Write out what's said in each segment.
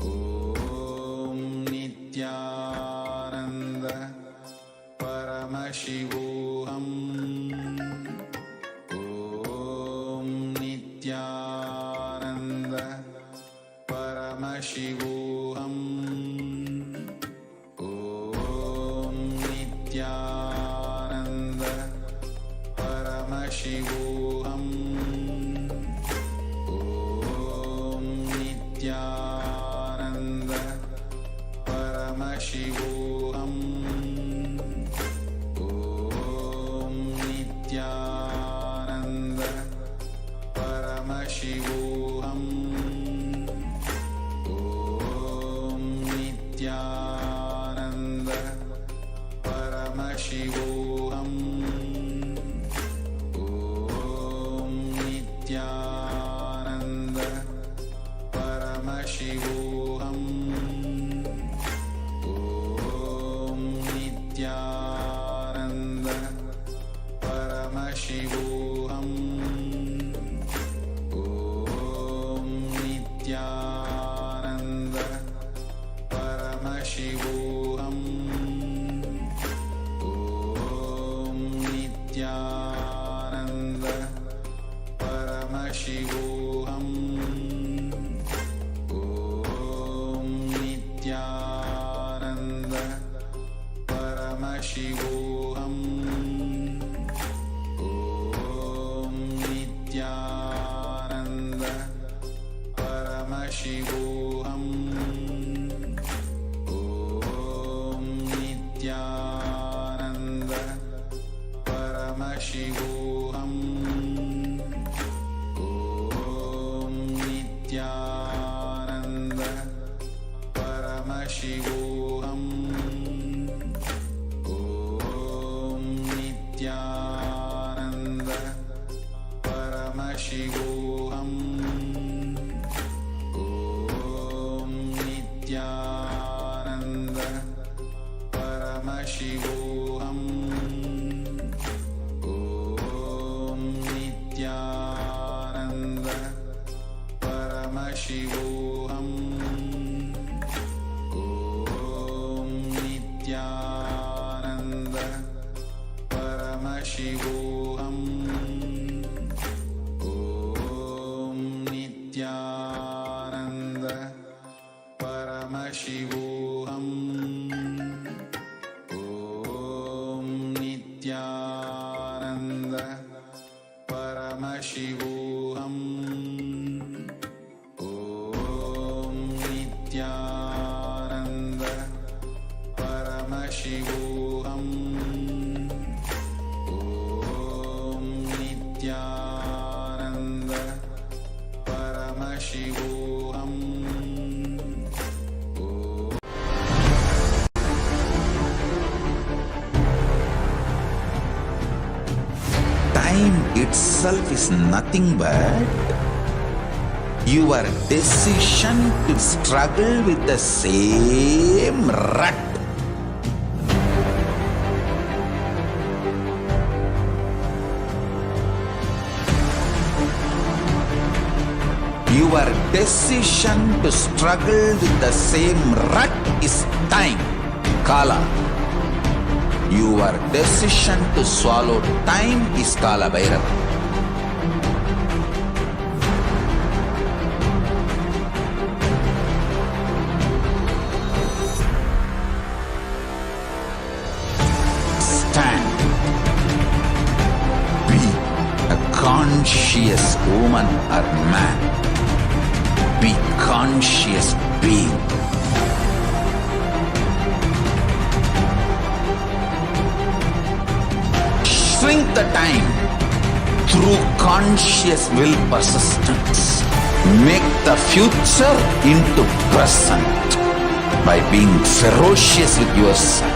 Om Nithyananda Paramashivoham. Om Nithyananda Paramashivoham. Om Nithyananda Paramashivoham. Om Nithyananda Paramashivoham. Om Nithyananda Paramashivoham. Om Nithyananda Paramashivoham. Om Nithyananda Paramashivoham. Paramashivoham. Om Nithyananda Paramashivoham. Om Nithyananda Paramashivoham. Om Nithyananda Paramashivoham. Om Nithyananda Paramashivoham. Om Nithyananda Paramashivoham. Om Nithyananda Paramashivoham. Om Nithyananda Paramashivoham. Om Nithyananda Paramashivoham. Om Nithyananda Paramashivoham. Om Nithyananda Paramashivoham. Om Nithyananda Paramashivoham. Om Nithyananda Paramashivoham. Om Nithyananda Paramashivoham. Time itself is nothing but your decision to struggle with the same rut. Your decision to struggle with the same rut is time, Kala. Your decision to swallow time is Kala Bhairava. Stand. Be a conscious woman or man. Be conscious being. Shrink the time through conscious will persistence. Make the future into present by being ferocious with yourself.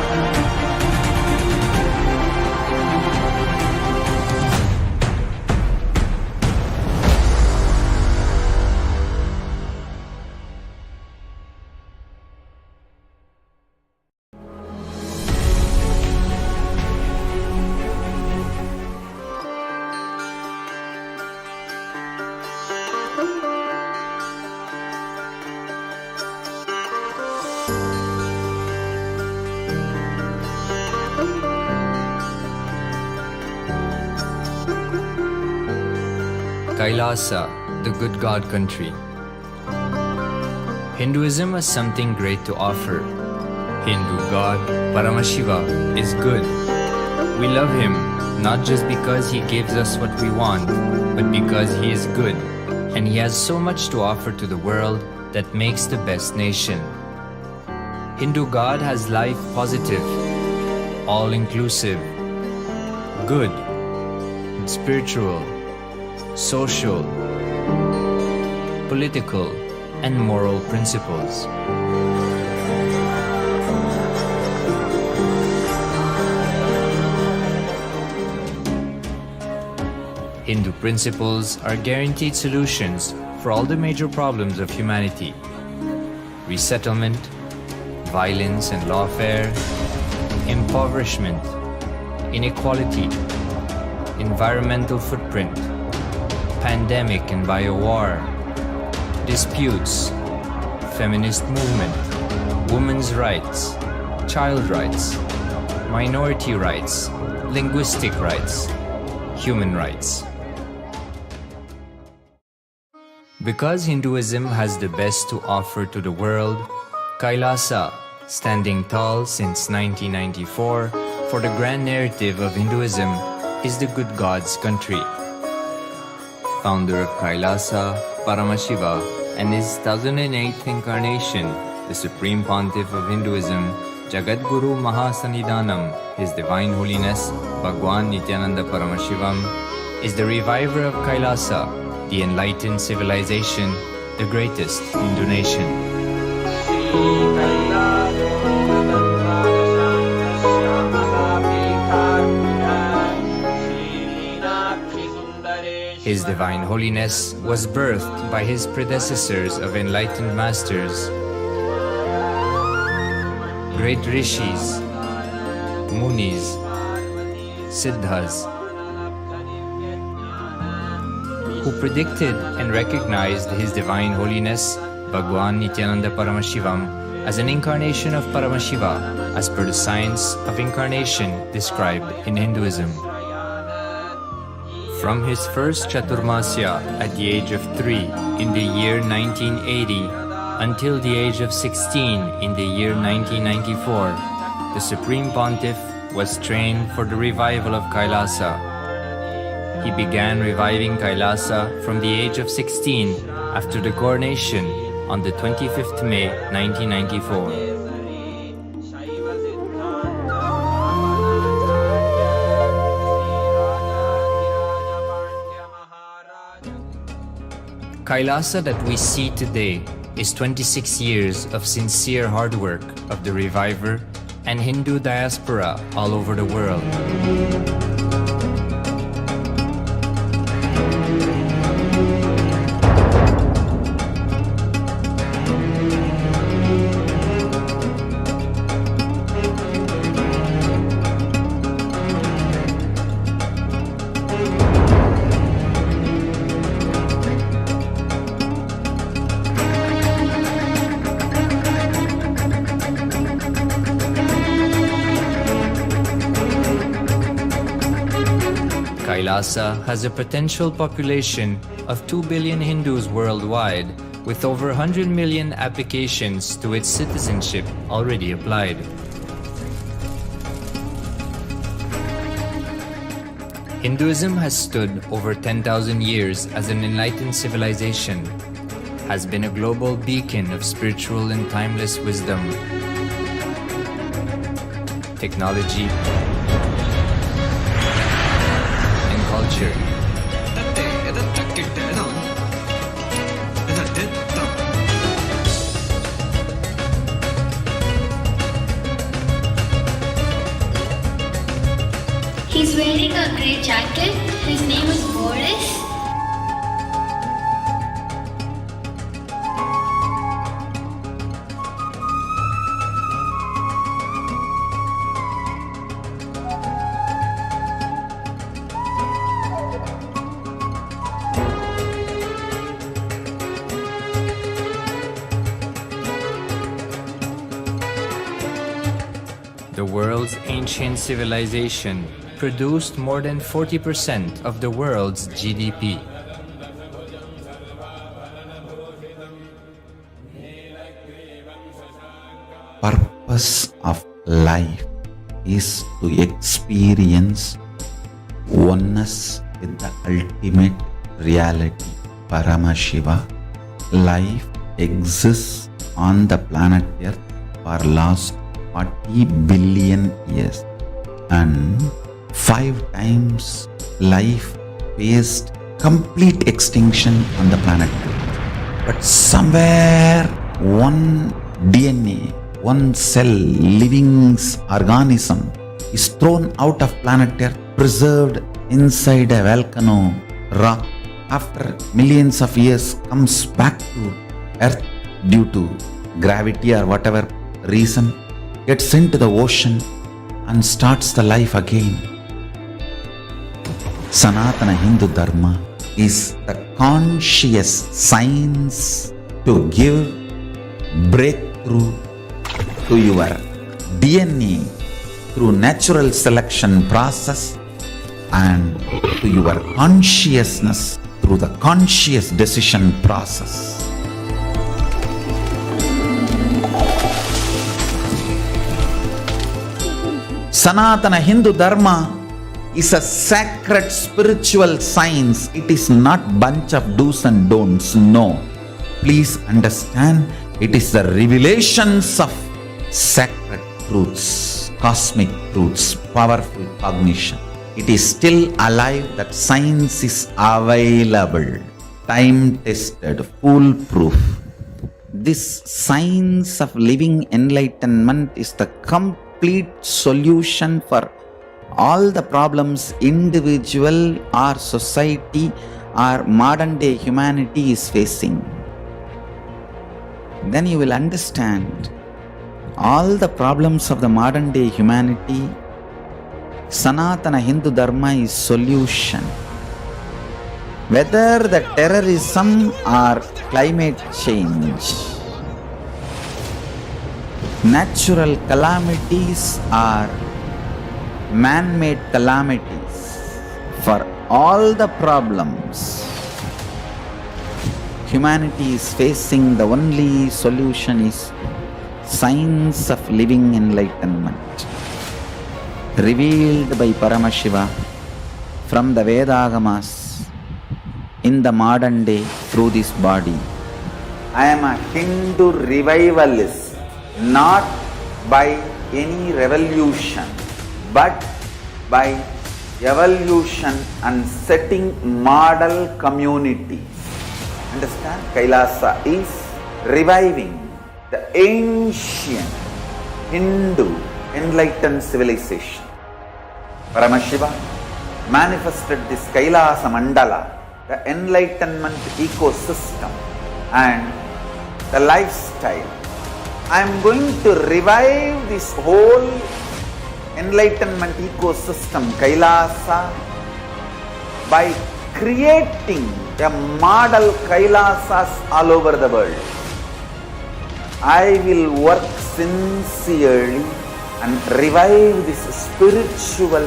KAILASA, the good God country. Hinduism has something great to offer. Hindu God, Paramashiva, is good. We love him not just because he gives us what we want, but because he is good and he has so much to offer to the world that makes the best nation. Hindu God has life positive, all-inclusive, good, spiritual, social, political, and moral principles. Hindu principles are guaranteed solutions for all the major problems of humanity: resettlement, violence and lawfare, impoverishment, inequality, environmental footprint, pandemic and biowar, disputes, feminist movement, women's rights, child rights, minority rights, linguistic rights, human rights. Because Hinduism has the best to offer to the world, KAILASA, standing tall since 1994 for the grand narrative of Hinduism, is the good God's country. Founder of KAILASA, Paramashiva, and his 1008th incarnation, the Supreme Pontiff of Hinduism, Jagadguru Mahasannidhanam, His Divine Holiness, Bhagwan Nithyananda Paramashivam, is the reviver of KAILASA, the enlightened civilization, the greatest Hindu nation. His Divine Holiness was birthed by his predecessors of enlightened masters, great rishis, munis, siddhas, who predicted and recognized His Divine Holiness, Bhagwan Nithyananda Paramashivam, as an incarnation of Paramashiva, as per the science of incarnation described in Hinduism. From his first Chaturmasya at the age of 3 in the year 1980 until the age of 16 in the year 1994, the Supreme Pontiff was trained for the revival of KAILASA. He began reviving KAILASA from the age of 16 after the coronation on the 25th May 1994. KAILASA that we see today is 26 years of sincere hard work of the reviver and Hindu diaspora all over the world. KAILASA has a potential population of 2 billion Hindus worldwide, with over 100 million applications to its citizenship already applied. Hinduism has stood over 10,000 years as an enlightened civilization, has been a global beacon of spiritual and timeless wisdom, technology, culture. He's wearing a grey jacket. His name is Boris. The world's ancient civilization produced more than 40% of the world's GDP. Purpose of life is to experience oneness with the ultimate reality, Paramashiva. Life exists on the planet Earth for last 40 billion years, and 5 times life faced complete extinction on the planet Earth. But somewhere one DNA, one cell, living organism is thrown out of planet Earth, preserved inside a volcano rock. After millions of years comes back to Earth due to gravity or whatever reason, gets into the ocean and starts the life again. Sanatana Hindu Dharma is the conscious science to give breakthrough to your DNA through natural selection process and to your consciousness through the conscious decision process. Sanatana Hindu Dharma is a sacred spiritual science. It is not bunch of do's and don'ts. No. Please understand, it is the revelations of sacred truths, cosmic truths, powerful cognition. It is still alive, that science is available, time-tested, foolproof. This science of living enlightenment is the complete solution for all the problems individual or society or modern day humanity is facing. Then you will understand all the problems of the modern day humanity. Sanatana Hindu Dharma is solution. Whether the terrorism or climate change, natural calamities or man-made calamities, for all the problems humanity is facing, the only solution is science of living enlightenment, revealed by Paramashiva from the Vedagamas in the modern day through this body. I am a Hindu revivalist, not by any revolution, but by evolution and setting model communities. Understand? KAILASA is reviving the ancient Hindu enlightened civilization. Paramashiva manifested this KAILASA Mandala, the enlightenment ecosystem and the lifestyle. I am going to revive this whole enlightenment ecosystem, KAILASA, by creating a model KAILASAs all over the world. I will work sincerely and revive this spiritual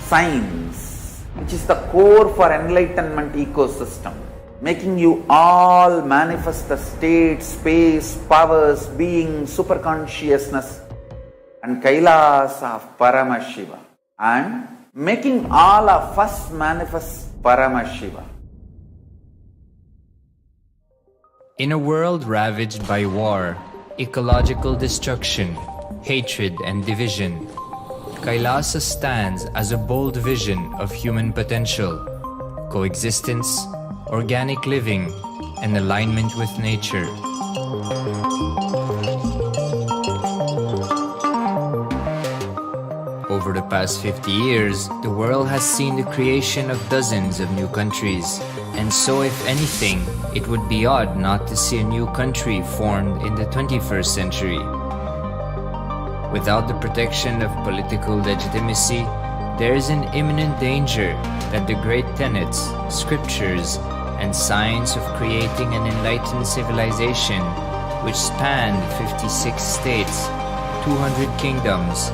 science, which is the core for enlightenment ecosystem, making you all manifest the state, space, powers, being, superconsciousness and KAILASA of Paramashiva, and making all of us manifest Paramashiva. In a world ravaged by war, ecological destruction, hatred and division, KAILASA stands as a bold vision of human potential, coexistence, organic living, and alignment with nature. Over the past 50 years, the world has seen the creation of dozens of new countries, and so if anything, it would be odd not to see a new country formed in the 21st century. Without the protection of political legitimacy, there is an imminent danger that the great tenets, scriptures, and science of creating an enlightened civilization, which spanned 56 states, 200 kingdoms,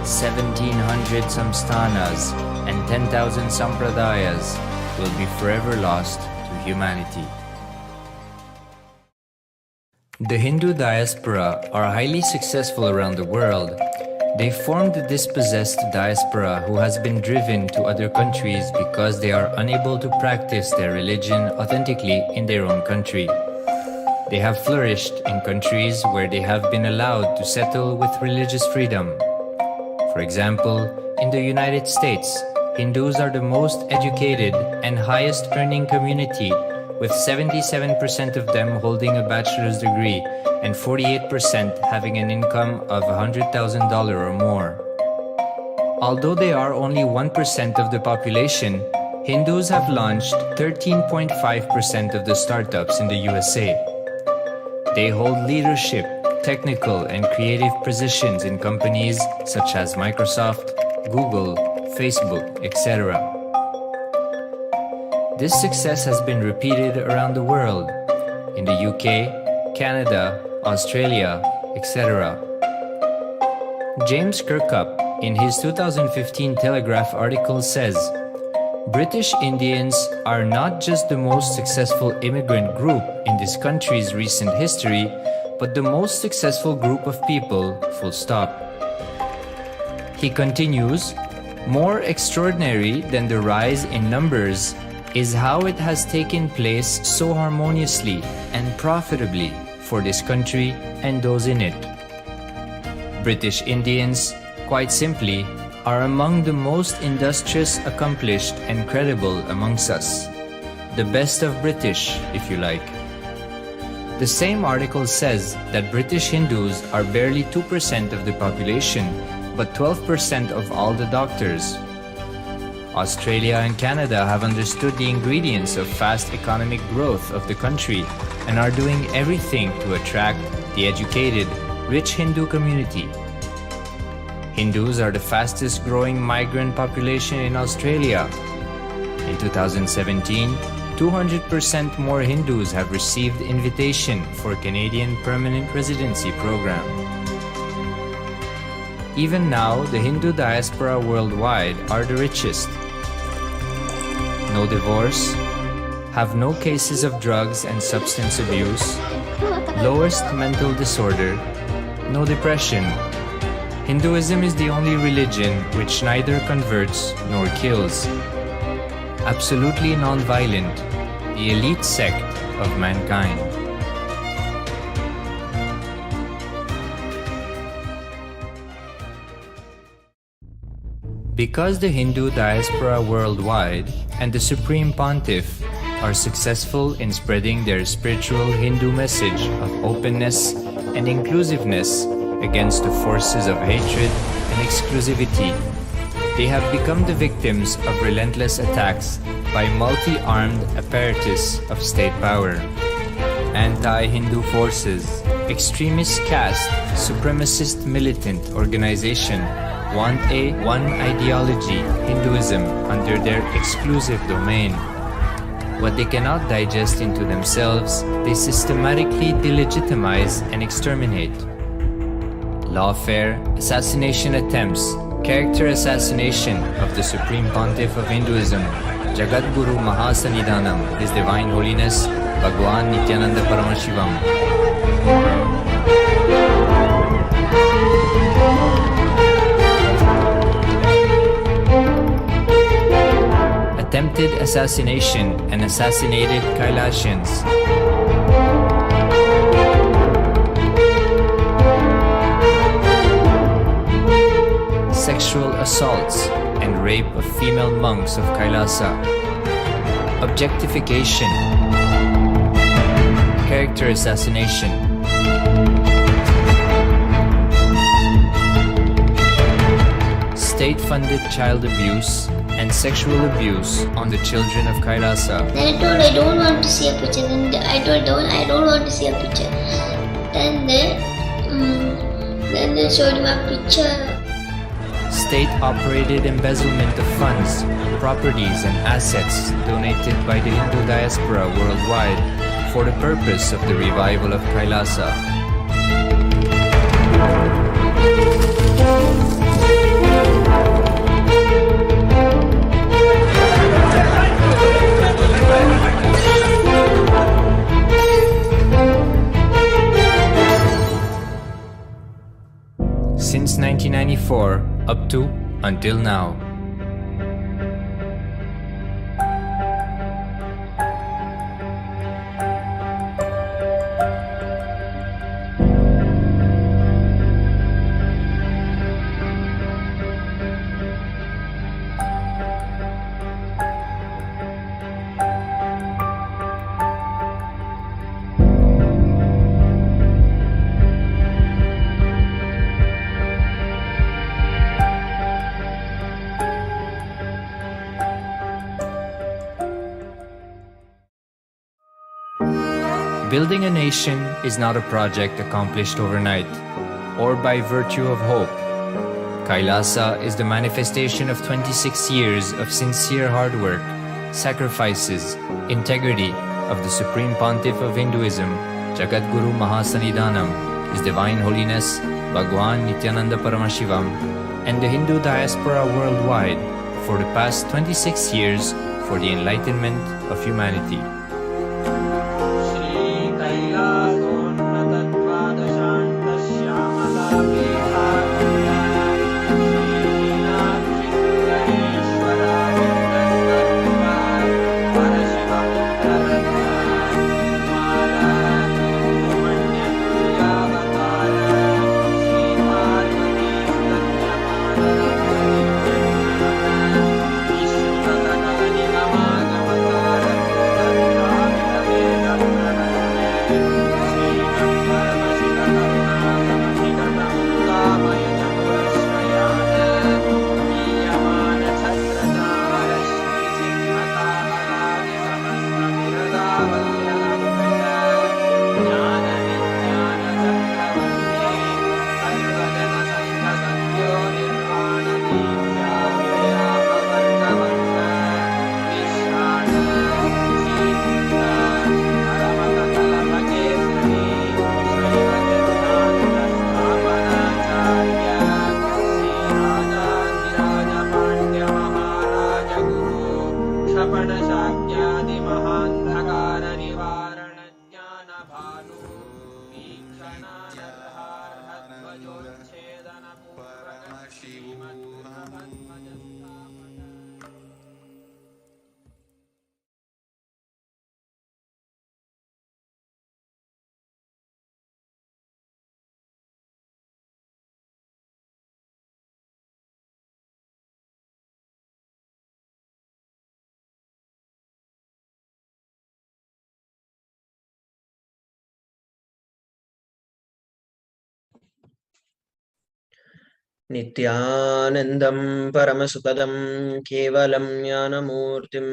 1700 samsthanas, and 10,000 sampradayas, will be forever lost to humanity. The Hindu diaspora are highly successful around the world. They formed the dispossessed diaspora who has been driven to other countries because they are unable to practice their religion authentically in their own country. They have flourished in countries where they have been allowed to settle with religious freedom. For example, in the United States, Hindus are the most educated and highest earning community, with 77% of them holding a bachelor's degree and 48% having an income of $100,000 or more. Although they are only 1% of the population, Hindus have launched 13.5% of the startups in the USA. They hold leadership, technical and creative positions in companies such as Microsoft, Google, Facebook, etc. This success has been repeated around the world, in the UK, Canada, Australia, etc. James Kirkup, in his 2015 Telegraph article, says, British Indians are not just the most successful immigrant group in this country's recent history, but the most successful group of people, full stop. He continues, more extraordinary than the rise in numbers is how it has taken place so harmoniously and profitably for this country and those in it. British Indians, quite simply, are among the most industrious, accomplished, and credible amongst us. The best of British, if you like. The same article says that British Hindus are barely 2% of the population, but 12% of all the doctors. Australia and Canada have understood the ingredients of fast economic growth of the country and are doing everything to attract the educated, rich Hindu community. Hindus are the fastest growing migrant population in Australia. In 2017, 200% more Hindus have received invitation for Canadian Permanent Residency Program. Even now, the Hindu diaspora worldwide are the richest. No divorce, have no cases of drugs and substance abuse, lowest mental disorder, no depression. Hinduism is the only religion which neither converts nor kills. Absolutely non-violent, the elite sect of mankind. Because the Hindu diaspora worldwide and the Supreme Pontiff are successful in spreading their spiritual Hindu message of openness and inclusiveness against the forces of hatred and exclusivity, they have become the victims of relentless attacks by multi-armed apparatus of state power. Anti-Hindu forces, extremist caste, supremacist militant organization want a one ideology, Hinduism, under their exclusive domain. What they cannot digest into themselves, they systematically delegitimize and exterminate. Lawfare, assassination attempts, character assassination of the Supreme Pontiff of Hinduism, Jagadguru Mahasannidhanam, His Divine Holiness, Bhagwan Nithyananda Paramashivam. Attempted assassination and assassinated Kailasians. Sexual assaults and rape of female monks of Kailasa. Objectification. Character assassination. State-funded child abuse and sexual abuse on the children of Kailasa. Then I told I don't want to see a picture. Then I told I don't want to see a picture. Then they showed me a picture. State-operated embezzlement of funds, properties and assets donated by the Hindu diaspora worldwide for the purpose of the revival of Kailasa. Since 1994 up to until now. Building a nation is not a project accomplished overnight or by virtue of hope. Kailasa is the manifestation of 26 years of sincere hard work, sacrifices, integrity of the Supreme Pontiff of Hinduism, Jagadguru Mahasannidhanam, His Divine Holiness, Bhagwan Nithyananda Paramashivam, and the Hindu diaspora worldwide for the past 26 years for the enlightenment of humanity. नित्यानन्दं परमसुखदं केवलं ज्ञानमूर्तिं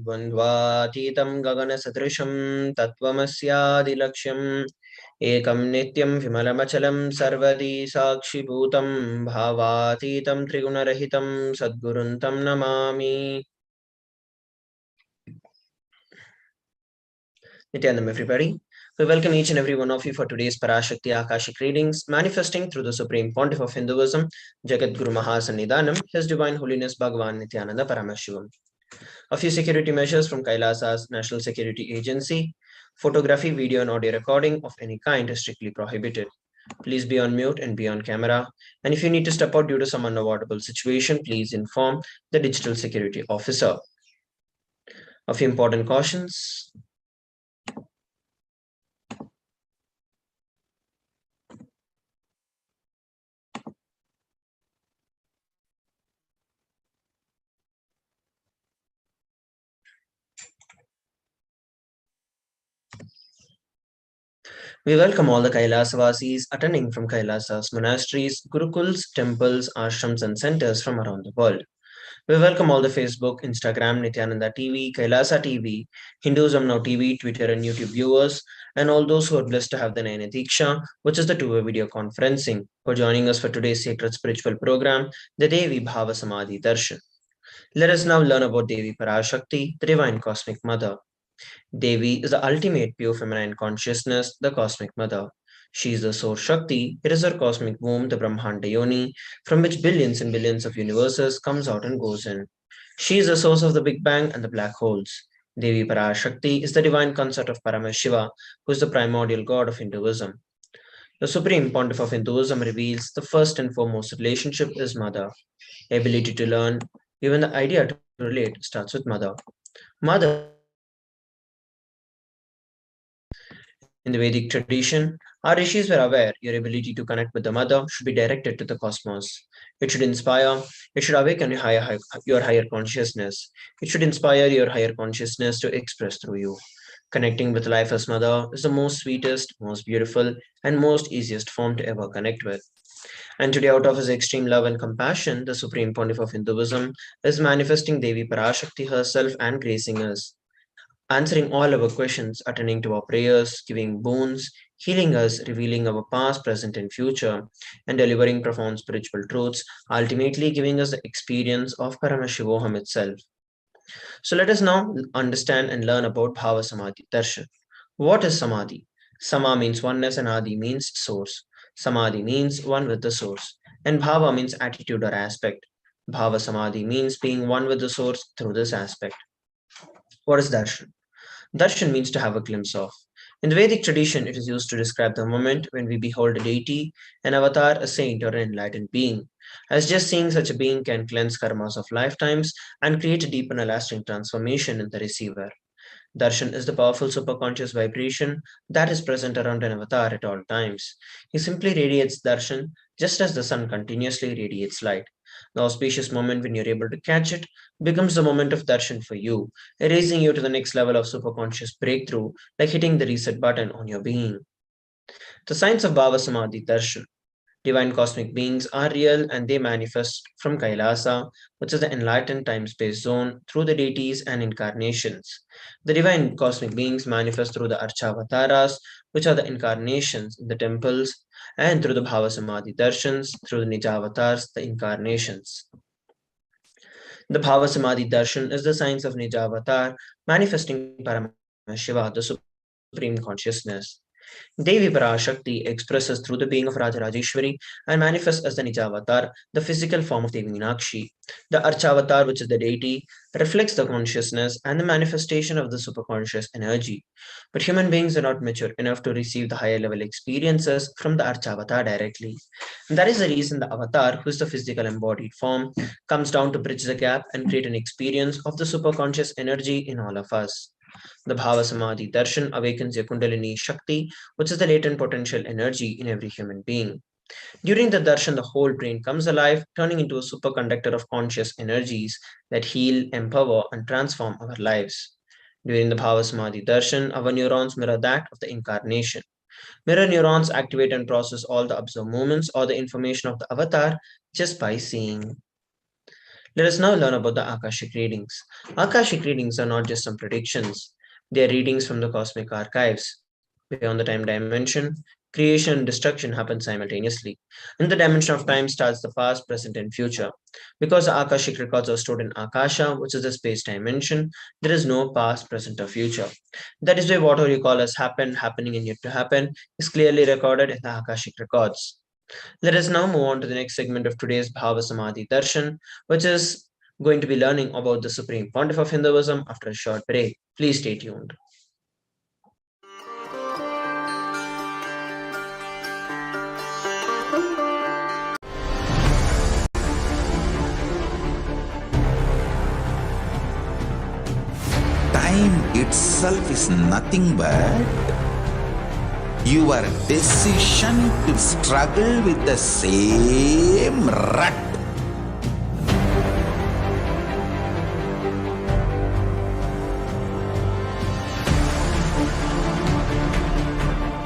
द्वन्द्वातीतं गगनसदृशं तत्त्वमस्यादिलक्ष्यम् एकं नित्यं विमलमचलं सर्वदी साक्षिभूतं भावातीतं त्रिगुणरहितं सद्गुरुं तं Namami. Nityanam, everybody. We welcome each and every one of you for today's Parashakti Akashic readings, manifesting through the Supreme Pontiff of Hinduism, Jagat Guru Mahasannidhanam, His Divine Holiness Bhagavan Nithyananda Paramashivam. A few security measures from KAILASA's National Security Agency. Photography, video, and audio recording of any kind is strictly prohibited. Please be on mute and be on camera. And if you need to step out due to some unavoidable situation, please inform the digital security officer. A few important cautions. We welcome all the Kailasavasis attending from Kailasa's monasteries, gurukuls, temples, ashrams, and centers from around the world. We welcome all the Facebook, Instagram, Nityananda TV, Kailasa TV, Hinduism Now TV, Twitter, and YouTube viewers, and all those who are blessed to have the Nayana Diksha, which is the two-way video conferencing, for joining us for today's sacred spiritual program, the Devi Bhava Samadhi Darshan. Let us now learn about Devi Parashakti, the Divine Cosmic Mother. Devi is the ultimate pure feminine consciousness, the Cosmic Mother. She is the Source Shakti. It is her cosmic womb, the Brahmanda Yoni, from which billions and billions of universes comes out and goes in. She is the source of the Big Bang and the black holes. Devi Parashakti is the divine consort of Paramashiva, who is the primordial god of Hinduism. The Supreme Pontiff of Hinduism reveals the first and foremost relationship is mother. Ability to learn, even the idea to relate starts with mother. Mother. In the Vedic tradition, our rishis were aware your ability to connect with the mother should be directed to the cosmos. It should inspire, it should awaken your higher consciousness. It should inspire your higher consciousness to express through you. Connecting with life as mother is the most sweetest, most beautiful, and most easiest form to ever connect with. And today, out of his extreme love and compassion, the Supreme Pontiff of Hinduism is manifesting Devi Parashakti herself and gracing us, answering all our questions, attending to our prayers, giving boons, healing us, revealing our past, present, and future, and delivering profound spiritual truths, ultimately giving us the experience of Paramashivoham itself. So let us now understand and learn about Bhava Samadhi Darshan. What is Samadhi? Sama means oneness and Adi means source. Samadhi means one with the source, and bhava means attitude or aspect. Bhava samadhi means being one with the source through this aspect. What is darshan? Darshan means to have a glimpse of. In the Vedic tradition, it is used to describe the moment when we behold a deity, an avatar, a saint, or an enlightened being. As just seeing such a being can cleanse karmas of lifetimes and create a deep and a lasting transformation in the receiver. Darshan is the powerful superconscious vibration that is present around an avatar at all times. He simply radiates darshan just as the sun continuously radiates light. The auspicious moment when you're able to catch it becomes the moment of darshan for you, raising you to the next level of superconscious breakthrough, like hitting the reset button on your being. The science of Bhava Samadhi Darshan. Divine cosmic beings are real and they manifest from KAILASA, which is the enlightened time space zone, through the deities and incarnations. The divine cosmic beings manifest through the Archavataras, which are the incarnations in the temples, and through the Bhava Samadhi Darshans, through the Nijavatars, the incarnations. The Bhava Samadhi Darshan is the science of Nijavatar, manifesting Paramashiva, the supreme consciousness. Devi Parashakti expresses through the being of Rajarajeshwari and manifests as the Nijavatar, the physical form of Devi Meenakshi. The Archavatar, which is the deity, reflects the consciousness and the manifestation of the superconscious energy. But human beings are not mature enough to receive the higher level experiences from the Archavatar directly. And that is the reason the Avatar, who is the physical embodied form, comes down to bridge the gap and create an experience of the superconscious energy in all of us. The Bhava Samadhi Darshan awakens your Kundalini Shakti, which is the latent potential energy in every human being. During the darshan, the whole brain comes alive, turning into a superconductor of conscious energies that heal, empower, and transform our lives. During the Bhava Samadhi darshan, our neurons mirror that of the incarnation. Mirror neurons activate and process all the observed movements or the information of the avatar just by seeing. Let us now learn about the Akashic readings. Akashic readings are not just some predictions, they are readings from the cosmic archives. Beyond the time dimension, creation and destruction happen simultaneously. In the dimension of time starts the past, present, and future. Because the Akashic records are stored in Akasha, which is the space dimension, there is no past, present, or future. That is why whatever you call as happened, happening, and yet to happen is clearly recorded in the Akashic records. Let us now move on to the next segment of today's Bhava Samadhi Darshan, which is going to be learning about the Supreme Pontiff of Hinduism after a short break. Please stay tuned. Time itself is nothing but your decision to struggle with the same rut.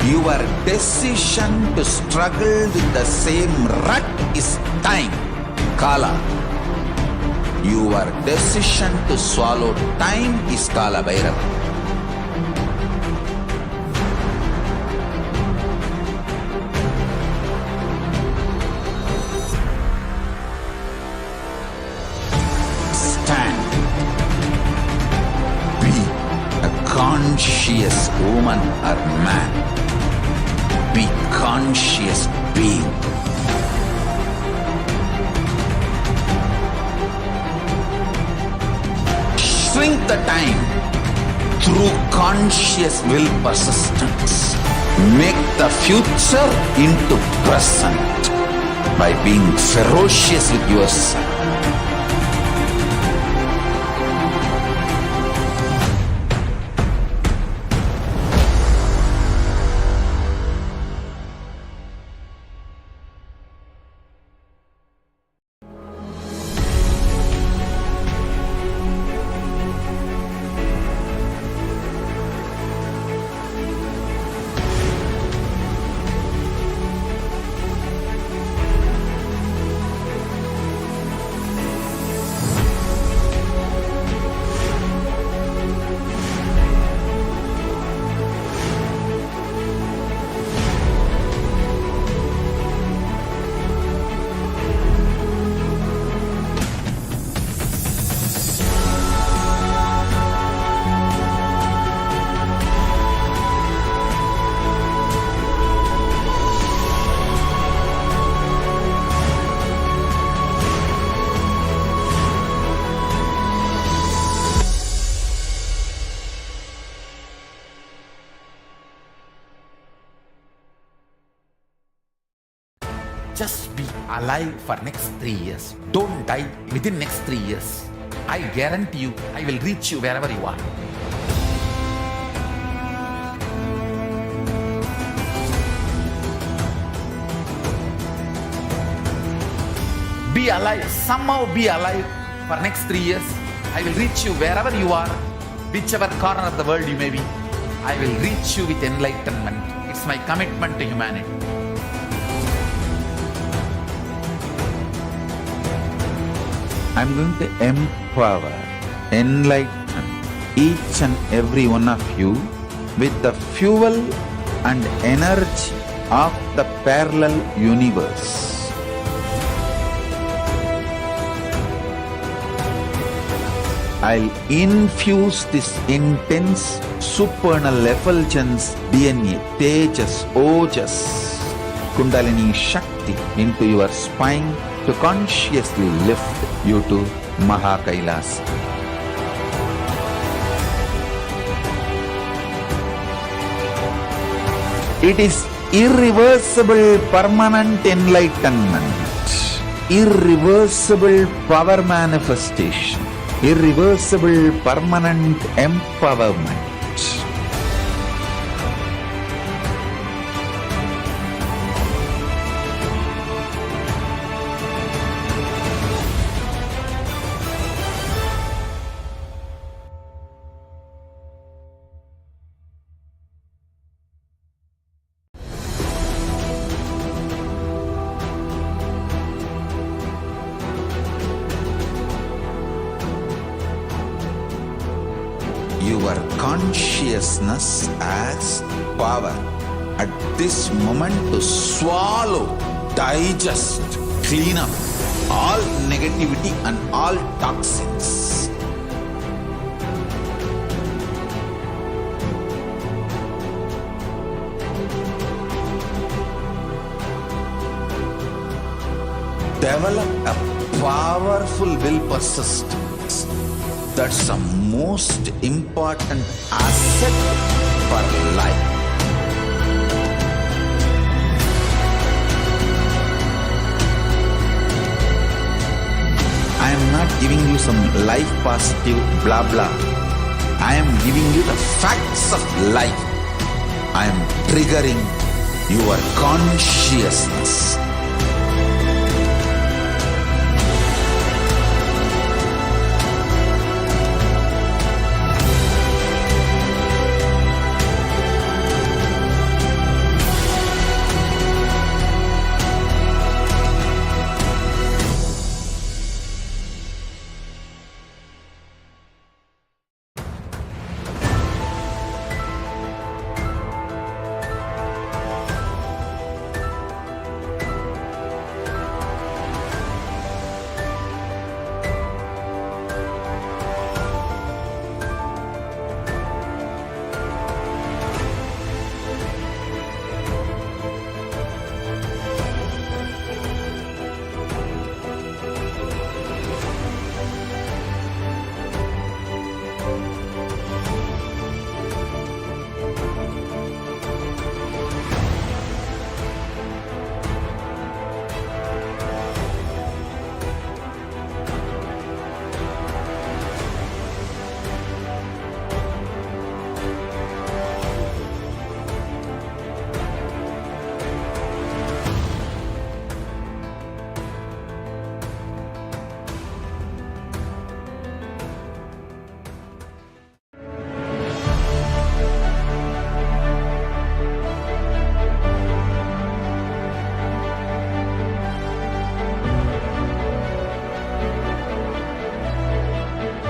Your decision to struggle with the same rut is time, Kala. Your decision to swallow time is Kala Bhairava. Stand. Be a conscious woman or man. Be conscious being. Shrink the time through conscious will persistence. Make the future into present by being ferocious with yourself. alive for next 3 years. Don't die within next 3 years. I guarantee you, I will reach you wherever you are. Be alive, somehow be alive for next 3 years. I will reach you wherever you are, whichever corner of the world you may be. I will reach you with enlightenment. It's my commitment to humanity. I'm going to empower, enlighten each and every one of you with the fuel and energy of the parallel universe. I'll infuse this intense supernal effulgence DNA, Tejas, Ojas, Kundalini Shakti into your spine to consciously lift you to KAILASA. It is irreversible permanent enlightenment, irreversible power manifestation, irreversible permanent empowerment. Your consciousness as power at this moment to swallow, digest, clean up all negativity and all toxins. Develop a powerful will persistence. That's the most important asset for life. I am not giving you some life positive blah blah. I am giving you the facts of life. I am triggering your consciousness.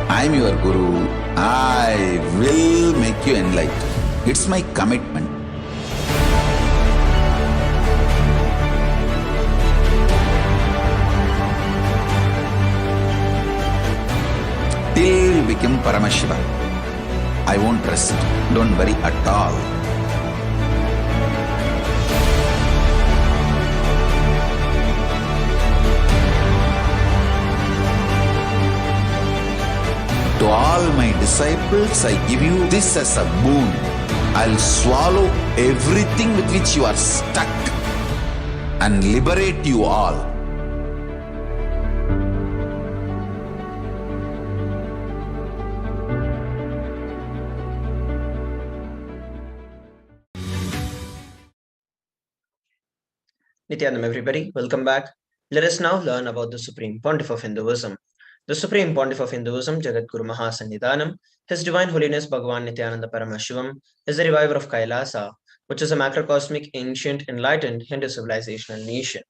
I am your Guru. I will make you enlightened. It's my commitment. Till you become Paramashiva, I won't rest. Don't worry at all. To all my disciples, I give you this as a boon. I'll swallow everything with which you are stuck and liberate you all Nithyanam, everybody, welcome back. Let us now learn about the Supreme Pontiff of Hinduism. The Supreme Pontiff of Hinduism, Jagadguru Mahasannidhanam, His Divine Holiness Bhagavan Nithyananda Paramashivam, is the reviver of KAILASA, which is a macrocosmic, ancient, enlightened Hindu civilizational nation.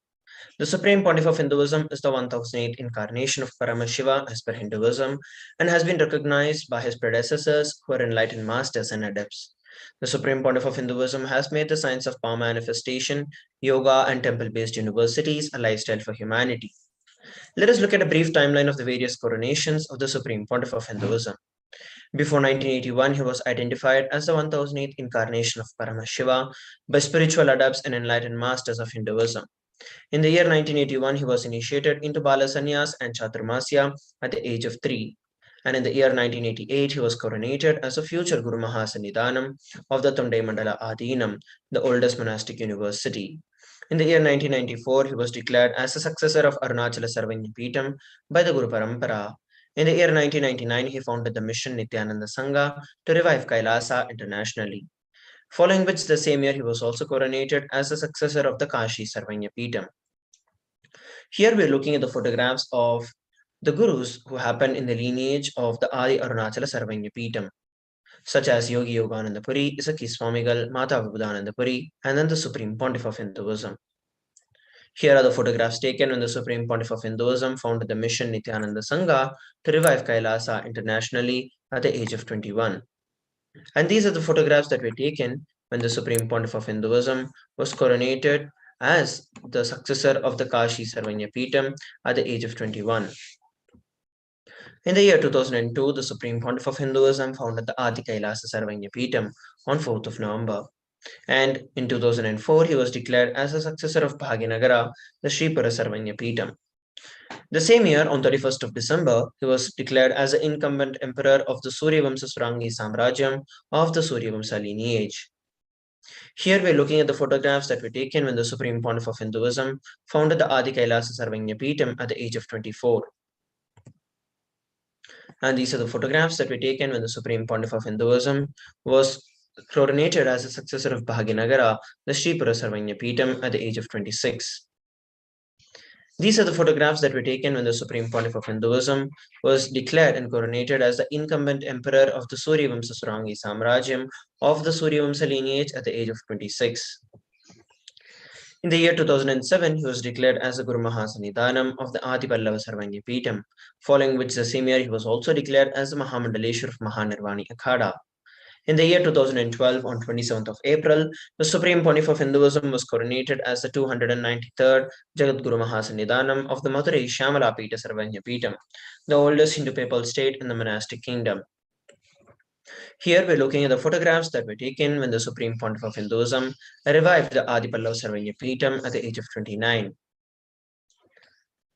The Supreme Pontiff of Hinduism is the 1008th incarnation of Paramashiva as per Hinduism and has been recognized by his predecessors who are enlightened masters and adepts. The Supreme Pontiff of Hinduism has made the science of power manifestation, yoga, and temple based universities a lifestyle for humanity. Let us look at a brief timeline of the various coronations of the Supreme Pontiff of Hinduism. Before 1981, he was identified as the 1008th incarnation of Paramashiva by spiritual adepts and enlightened masters of Hinduism. In the year 1981, he was initiated into Bala Sannyas and Chaturmasya at the age of 3. And in the year 1988, he was coronated as a future Guru Mahasannidhanam of the Tondai Mandala Adinam, the oldest monastic university. In the year 1994, he was declared as the successor of Arunachala Sarvanya Peetham by the Guru Parampara. In the year 1999, he founded the mission Nithyananda Sangha to revive Kailasa internationally. Following which, the same year, he was also coronated as the successor of the Kashi Sarvanya Peetham. Here we're looking at the photographs of the gurus who happened in the lineage of the Adi Arunachala Sarvanya Peetham, such as Yogi Yogananda Puri, Isaki Swamigal, Mata Vibhudananda Puri, and then the Supreme Pontiff of Hinduism. Here are the photographs taken when the Supreme Pontiff of Hinduism founded the mission Nithyananda Sangha to revive Kailasa internationally at the age of 21. And these are the photographs that were taken when the Supreme Pontiff of Hinduism was coronated as the successor of the Kashi Sarvanya Peetham at the age of 21. In the year 2002, the Supreme Pontiff of Hinduism founded the Adi Kailasa Sarvanya Peetham on 4th of November. And in 2004, he was declared as the successor of Bhaginagara, the Sripura Sarvanya Peetham. The same year, on 31st of December, he was declared as the incumbent emperor of the Suryavamsa Surangi Samrajyam of the Suryavamsa lineage. Here we're looking at the photographs that were taken when the Supreme Pontiff of Hinduism founded the Adi Kailasa Sarvanya Peetham at the age of 24. And these are the photographs that were taken when the Supreme Pontiff of Hinduism was coronated as the successor of Bhaginagara, the Sripura Sarvanya Peetham at the age of 26. These are the photographs that were taken when the Supreme Pontiff of Hinduism was declared and coronated as the incumbent emperor of the Suryavamsa Surangi Samrajyam of the Suryavamsa lineage at the age of 26. In the year 2007, he was declared as the Guru Mahasannidhanam of the Adi Pallava Sarvanya Peetham, following which the same year he was also declared as the Mahamandaleshwar of Mahanirvani Akhada. In the year 2012, on 27th of April, the Supreme Pontiff of Hinduism was coronated as the 293rd Jagadguru Mahasannidhanam of the Madurai Shyamalapita Sarvanya Peetham, the oldest Hindu papal state in the monastic kingdom. Here we're looking at the photographs that were taken when the Supreme Pontiff of Hinduism revived the Adi Pallava Sarvanya Peetham at the age of 29.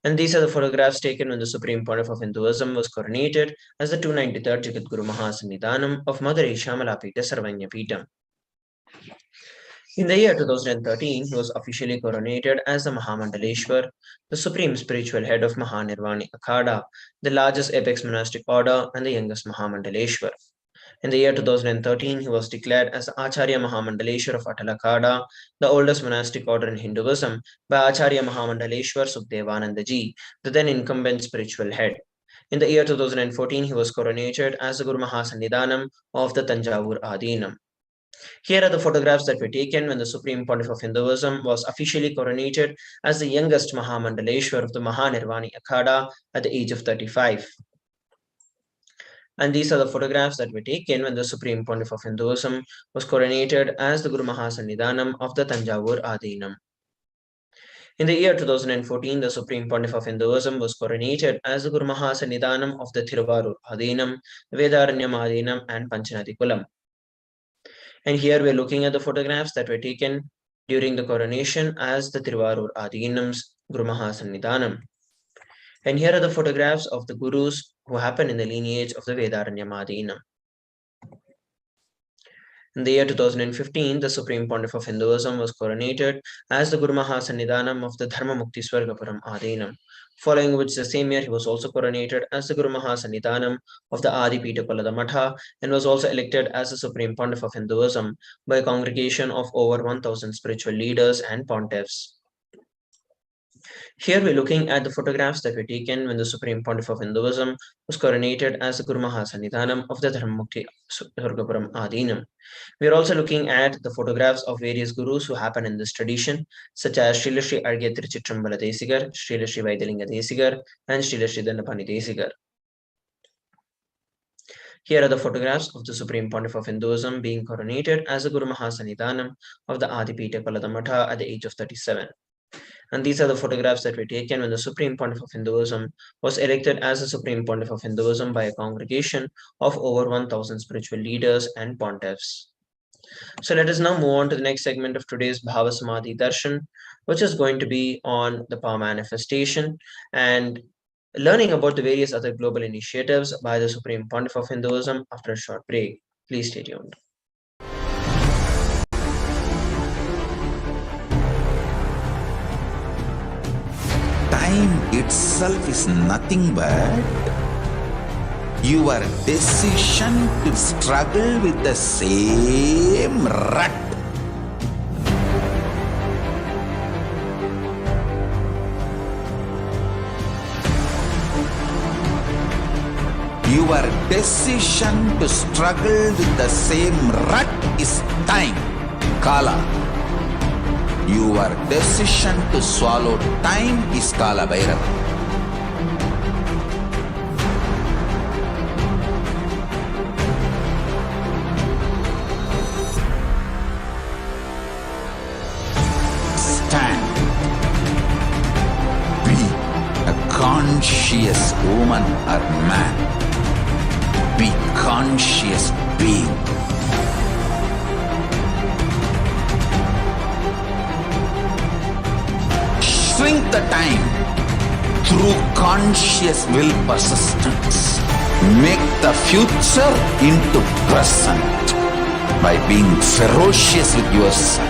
And these are the photographs taken when the Supreme Pontiff of Hinduism was coronated as the 293rd Jagadguru Mahasannidhanam of Madurai Shyamalapita Sarvanya Peetham. In the year 2013, he was officially coronated as the Mahamandaleshwar, the supreme spiritual head of Mahanirvani Akhada, the largest apex monastic order and the youngest Mahamandaleshwar. In the year 2013, he was declared as Acharya Mahamandaleshwar of Atalakada, the oldest monastic order in Hinduism, by Acharya Mahamandaleshwar Sukhdevanandaji, the then incumbent spiritual head. In the year 2014, he was coronated as the Guru Mahasannidhanam of the Tanjavur Adinam. Here are the photographs that were taken when the Supreme Pontiff of Hinduism was officially coronated as the youngest Mahamandaleshwar of the Mahanirvani Akhada at the age of 35. And these are the photographs that were taken when the Supreme Pontiff of Hinduism was coronated as the Guru Mahasannidhanam of the Tanjavur Adinam. In the year 2014, the Supreme Pontiff of Hinduism was coronated as the Guru Mahasannidhanam of the Thiruvarur Adinam, Vedaranyam Adinam, and Panchanati Kulam. And here we're looking at the photographs that were taken during the coronation as the Thiruvarur Adinam's Guru Mahasannidhanam. And here are the photographs of the gurus who happened in the lineage of the Vedaranyam Adinam. In the year 2015, the Supreme Pontiff of Hinduism was coronated as the Guru Mahasannidhanam of the Dharma Mukti Swargapuram Adinam, following which the same year he was also coronated as the Guru Mahasannidhanam of the Adi Pita Kolada Matha and was also elected as the Supreme Pontiff of Hinduism by a congregation of over 1,000 spiritual leaders and pontiffs. Here we're looking at the photographs that were taken when the Supreme Pontiff of Hinduism was coronated as the Guru Mahasannidhanam of the Dharmamukti Surgapuram Adinam. We are also looking at the photographs of various gurus who happen in this tradition, such as Srila Sri Argya Tiruchittrambala Desigar, Srila Sri Vaidyalinga Desigar, and Srila Sri Dandapani Desigar. Here are the photographs of the Supreme Pontiff of Hinduism being coronated as the Guru Mahasannidhanam of the Adipita Palatamata at the age of 37. And these are the photographs that were taken when the Supreme Pontiff of Hinduism was elected as the Supreme Pontiff of Hinduism by a congregation of over 1,000 spiritual leaders and pontiffs. So let us now move on to the next segment of today's Bhava Samadhi Darshan, which is going to be on the power manifestation and learning about the various other global initiatives by the Supreme Pontiff of Hinduism after a short break. Please stay tuned. Time itself is nothing but your decision to struggle with the same rut. Your decision to struggle with the same rut is time, Kala. Your decision to swallow time is Kala Bhairava. Stand. Be a conscious woman or man. Be conscious being. Shrink the time through conscious will persistence. Make the future into present by being ferocious with yourself.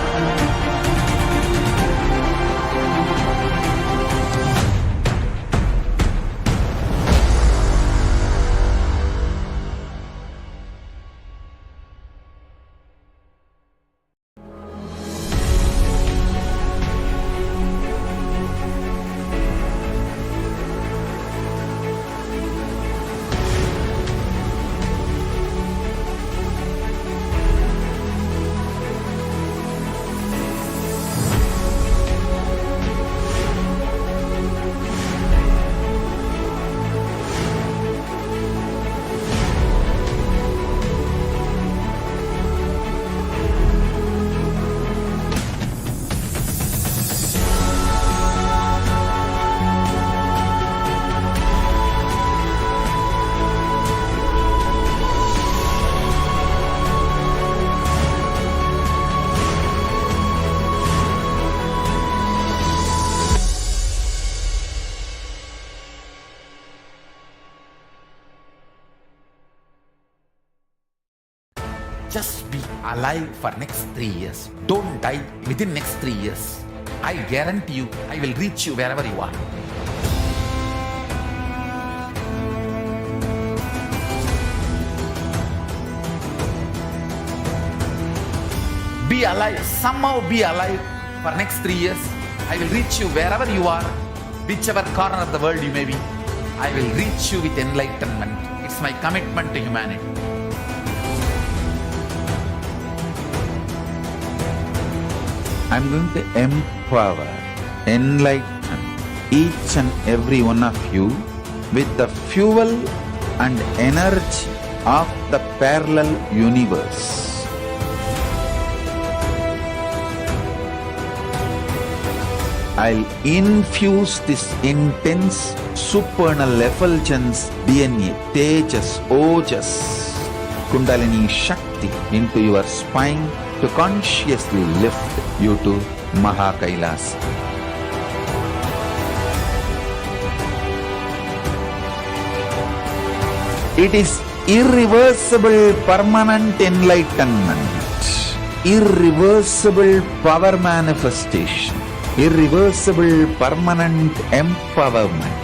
Just be alive for next 3 years. Don't die within next 3 years. I guarantee you, I will reach you wherever you are. Be alive, somehow be alive for next 3 years. I will reach you wherever you are, whichever corner of the world you may be. I will reach you with enlightenment. It's my commitment to humanity. I'm going to empower, enlighten each and every one of you with the fuel and energy of the parallel universe. I'll infuse this intense supernal effulgence DNA, Tejas, Ojas, Kundalini Shakti into your spine to consciously lift you to KAILASA. It is irreversible permanent enlightenment, irreversible power manifestation, irreversible permanent empowerment.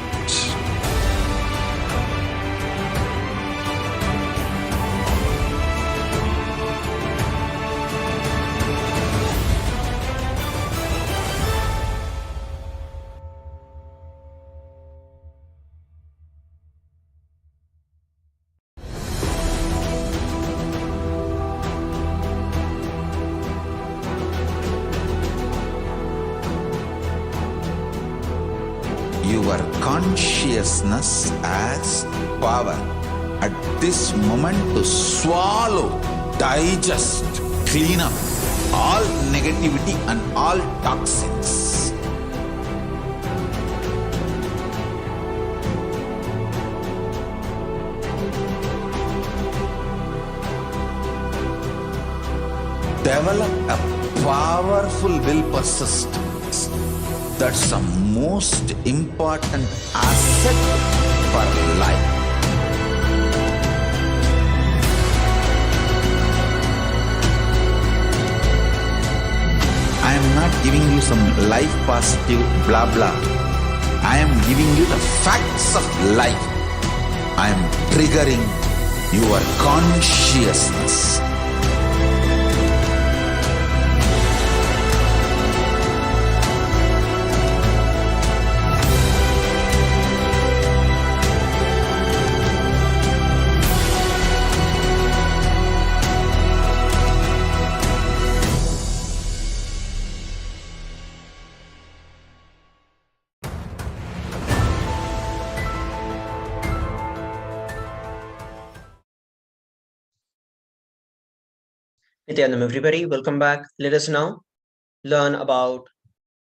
consciousness as power at this moment to swallow, digest, clean up all negativity and all toxins. Develop a powerful will persistence. That's the most important asset for life. I am not giving you some life positive blah blah. I am giving you the facts of life. I am triggering your consciousness. Nithyanandam, everybody, welcome back. Let us now learn about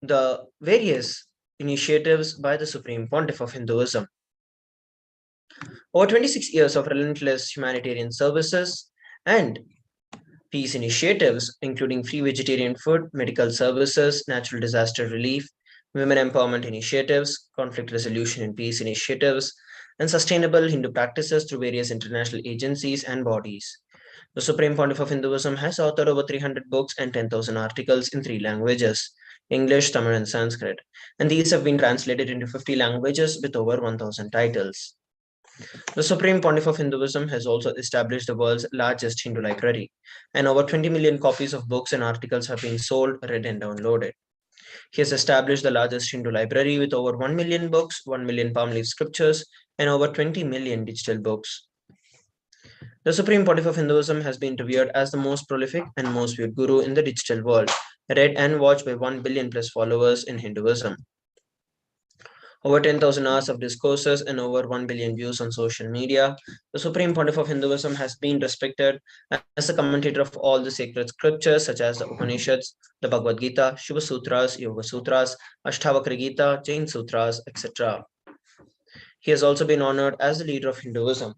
the various initiatives by the Supreme Pontiff of Hinduism. Over 26 years of relentless humanitarian services and peace initiatives, including free vegetarian food, medical services, natural disaster relief, women empowerment initiatives, conflict resolution and peace initiatives, and sustainable Hindu practices through various international agencies and bodies. The Supreme Pontiff of Hinduism has authored over 300 books and 10,000 articles in 3 languages, English, Tamil, and Sanskrit, and these have been translated into 50 languages with over 1,000 titles. The Supreme Pontiff of Hinduism has also established the world's largest Hindu library, and over 20 million copies of books and articles have been sold, read, and downloaded. He has established the largest Hindu library with over 1 million books, 1 million palm leaf scriptures, and over 20 million digital books. The Supreme Pontiff of Hinduism has been revered as the most prolific and most viewed guru in the digital world, read and watched by 1 billion plus followers in Hinduism. Over 10,000 hours of discourses and over 1 billion views on social media, the Supreme Pontiff of Hinduism has been respected as a commentator of all the sacred scriptures such as the Upanishads, the Bhagavad Gita, Shiva Sutras, Yoga Sutras, Ashtavakra Gita, Jain Sutras, etc. He has also been honored as the leader of Hinduism,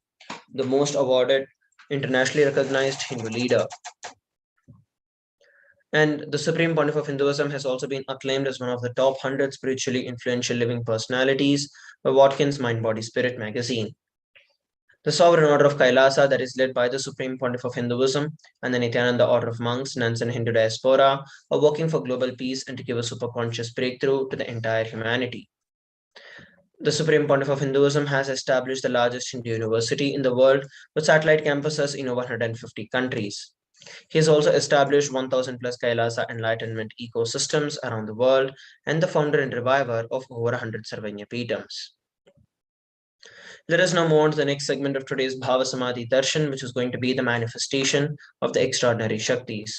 the most awarded internationally recognized Hindu leader. And the Supreme Pontiff of Hinduism has also been acclaimed as one of the top 100 spiritually influential living personalities by Watkins Mind Body Spirit magazine. The Sovereign Order of KAILASA, that is led by the Supreme Pontiff of Hinduism, and the Nithyananda Order of Monks, Nuns, and Hindu Diaspora are working for global peace and to give a superconscious breakthrough to the entire humanity. The Supreme Pontiff of Hinduism has established the largest Hindu university in the world with satellite campuses in over 150 countries. He has also established 1,000 plus Kailasa Enlightenment ecosystems around the world and the founder and reviver of over 100 Sarvanya Peetams. Let us now move on to the next segment of today's Bhava Samadhi Darshan, which is going to be the manifestation of the extraordinary Shaktis.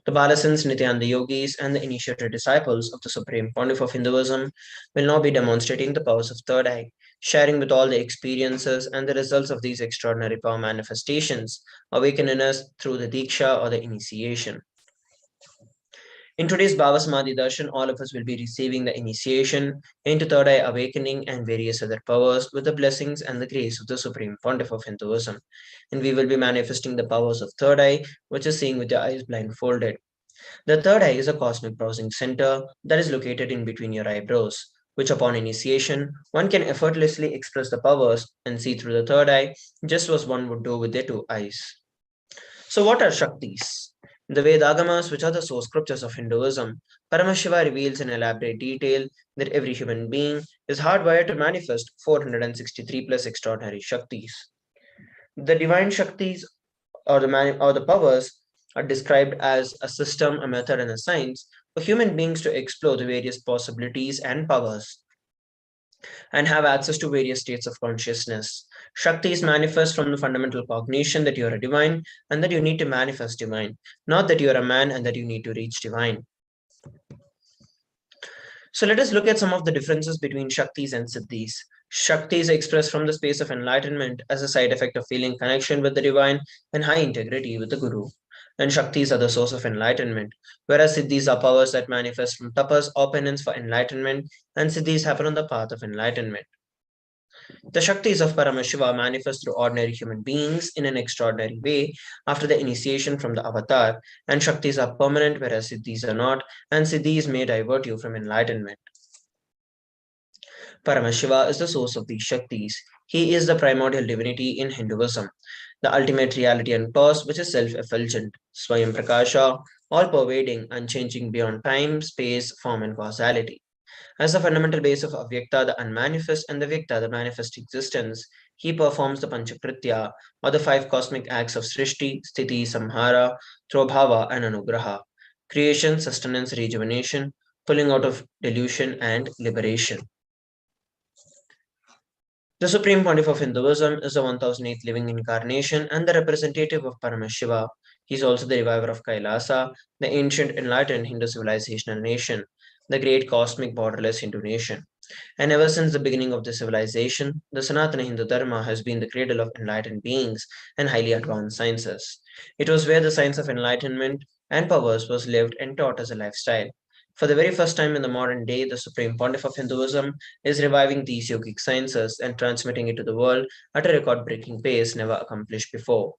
The Balasins, Nityananda Yogis, and the initiated disciples of the Supreme Pontiff of Hinduism will now be demonstrating the powers of third eye, sharing with all the experiences and the results of these extraordinary power manifestations awakened in us through the Diksha or the initiation. In today's Bhava Samadhi Darshan, all of us will be receiving the initiation into third eye awakening and various other powers with the blessings and the grace of the Supreme Pontiff of Hinduism. And we will be manifesting the powers of third eye, which is seeing with your eyes blindfolded. The third eye is a cosmic browsing center that is located in between your eyebrows, which upon initiation, one can effortlessly express the powers and see through the third eye, just as one would do with their two eyes. So what are Shaktis? In the Vedagamas, which are the source scriptures of Hinduism, Paramashiva reveals in elaborate detail that every human being is hardwired to manifest 463 plus extraordinary Shaktis. The divine Shaktis or the powers are described as a system, a method, and a science for human beings to explore the various possibilities and powers and have access to various states of consciousness. Shaktis manifest from the fundamental cognition that you are a divine and that you need to manifest divine, not that you are a man and that you need to reach divine. So let us look at some of the differences between Shaktis and Siddhis. Shaktis expressed from the space of enlightenment as a side effect of feeling connection with the divine and high integrity with the Guru. And Shaktis are the source of enlightenment, whereas Siddhis are powers that manifest from tapas or penance for enlightenment, and Siddhis happen on the path of enlightenment. The Shaktis of Paramashiva manifest through ordinary human beings in an extraordinary way after the initiation from the avatar, and Shaktis are permanent, whereas Siddhis are not, and Siddhis may divert you from enlightenment. Paramashiva is the source of these Shaktis. He is the primordial divinity in Hinduism, the ultimate reality and cause which is self-effulgent, Swayam Prakasha, all-pervading, unchanging beyond time, space, form and causality. As the fundamental base of Avyakta, the unmanifest, and the Vyakta, the manifest existence, he performs the Panchakritya, or the 5 cosmic acts of Srishti, Sthiti, Samhara, Trobhava, and Anugraha: creation, sustenance, rejuvenation, pulling out of delusion, and liberation. The Supreme Pontiff of Hinduism is the 1008th living incarnation and the representative of Paramashiva. He is also the reviver of Kailasa, the ancient enlightened Hindu civilizational nation, the great cosmic borderless Hindu nation. And ever since the beginning of the civilization, the Sanatana Hindu Dharma has been the cradle of enlightened beings and highly advanced sciences. It was where the science of enlightenment and powers was lived and taught as a lifestyle. For the very first time in the modern day, the Supreme Pontiff of Hinduism is reviving these yogic sciences and transmitting it to the world at a record-breaking pace never accomplished before.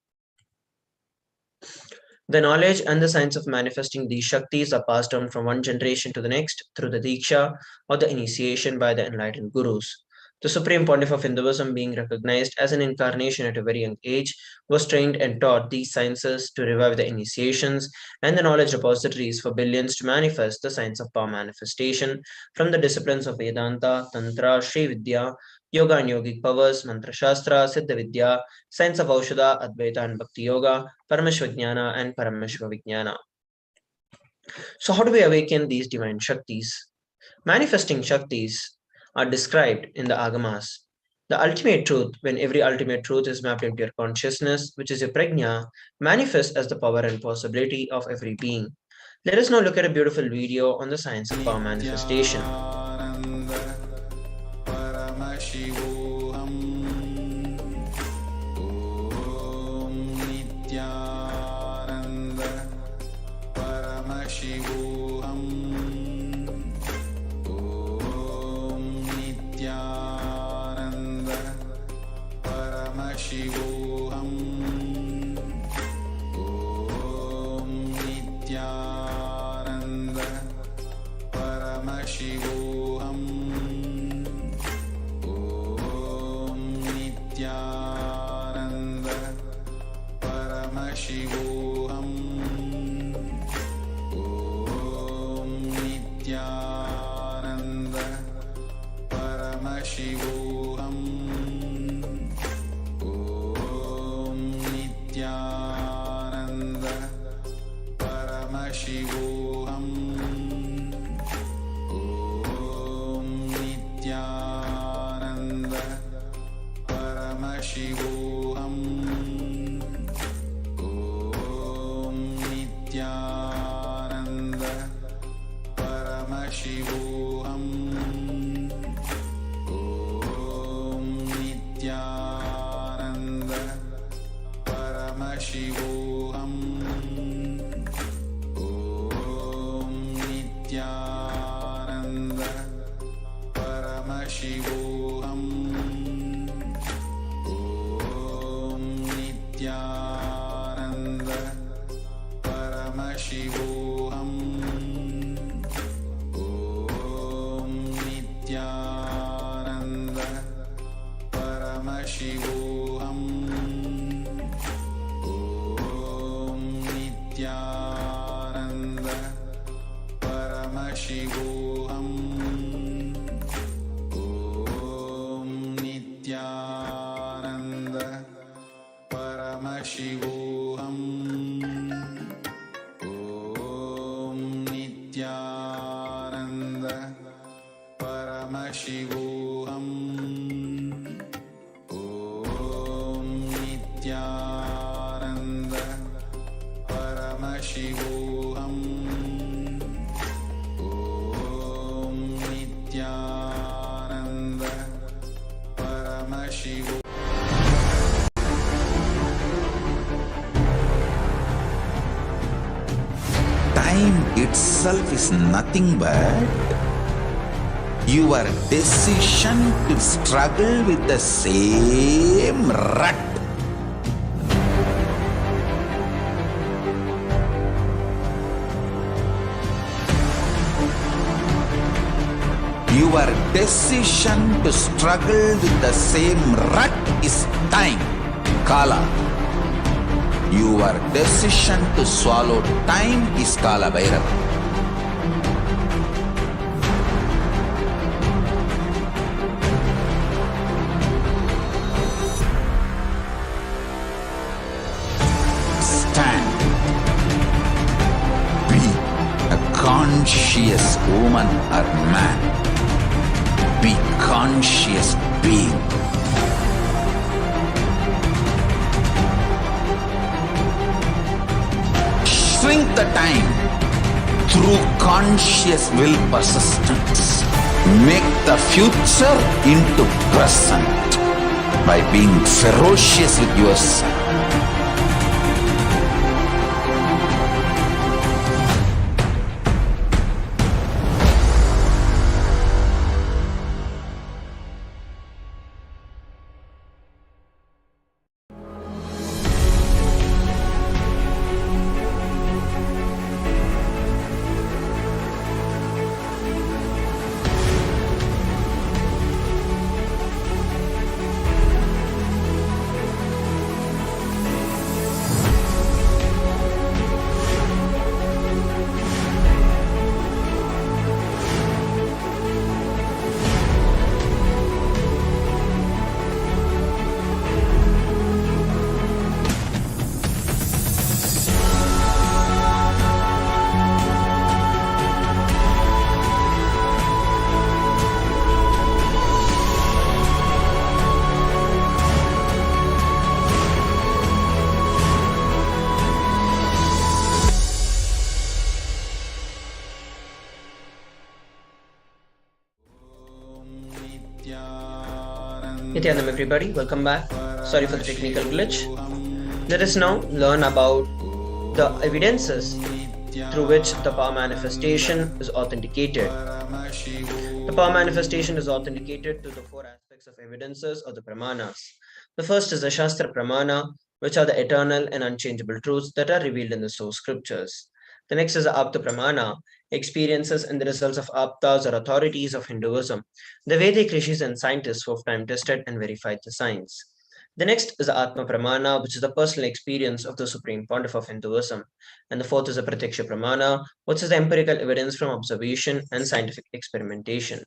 The knowledge and the science of manifesting these Shaktis are passed on from one generation to the next through the Diksha or the initiation by the enlightened Gurus. The Supreme Pontiff of Hinduism, being recognized as an incarnation at a very young age, was trained and taught these sciences to revive the initiations and the knowledge repositories for billions to manifest the science of power manifestation from the disciplines of Vedanta, Tantra, Sri Vidya, Yoga and Yogic powers, Mantra Shastra, Siddha Vidya, science of Aushadha, Advaita and Bhakti Yoga, Paramashivajnana and Paramashivoham. So how do we awaken these divine Shaktis? Manifesting Shaktis are described in the Agamas. The ultimate truth, when every ultimate truth is mapped into your consciousness, which is your prajna, manifests as the power and possibility of every being. Let us now look at a beautiful video on the science of power manifestation. Paramashivoham. Om Nithyananda Paramashivoham. Om Nithyananda Paramashivoham. Om Nithyananda Paramashivoham. Nithyananda Paramashivoham. Om Nithyananda Paramashivoham. Om Nithyananda Paramashivoham. Om Nithyananda Paramashivoham. Om Nithyananda Paramashivoham. Om Nithyananda Paramashivoham. Om Nithyananda Paramashivoham. Om Paramashivoham. Time itself is nothing but your decision to struggle with the same rut. Your decision to struggle with the same rut is time, Kala. Your decision to swallow time is Kala Bhairava. Stand. Be a conscious woman or man. Be conscious being. Shrink the time through conscious will persistence. Make the future into present by being ferocious with yourself. Nithyanandam everybody, welcome back. Sorry for the technical glitch. Let us now learn about the evidences through which the power manifestation is authenticated. The power manifestation is authenticated through the four aspects of evidences or the pramanas. The first is the Shastra Pramana, which are the eternal and unchangeable truths that are revealed in the source scriptures. The next is the Apta Pramana, experiences and the results of Aptas or authorities of Hinduism, the Vedic rishis and scientists who have time tested and verified the science. The next is the Atma Pramana, which is the personal experience of the Supreme Pontiff of Hinduism. And the fourth is the Pratyaksha Pramana, which is the empirical evidence from observation and scientific experimentation.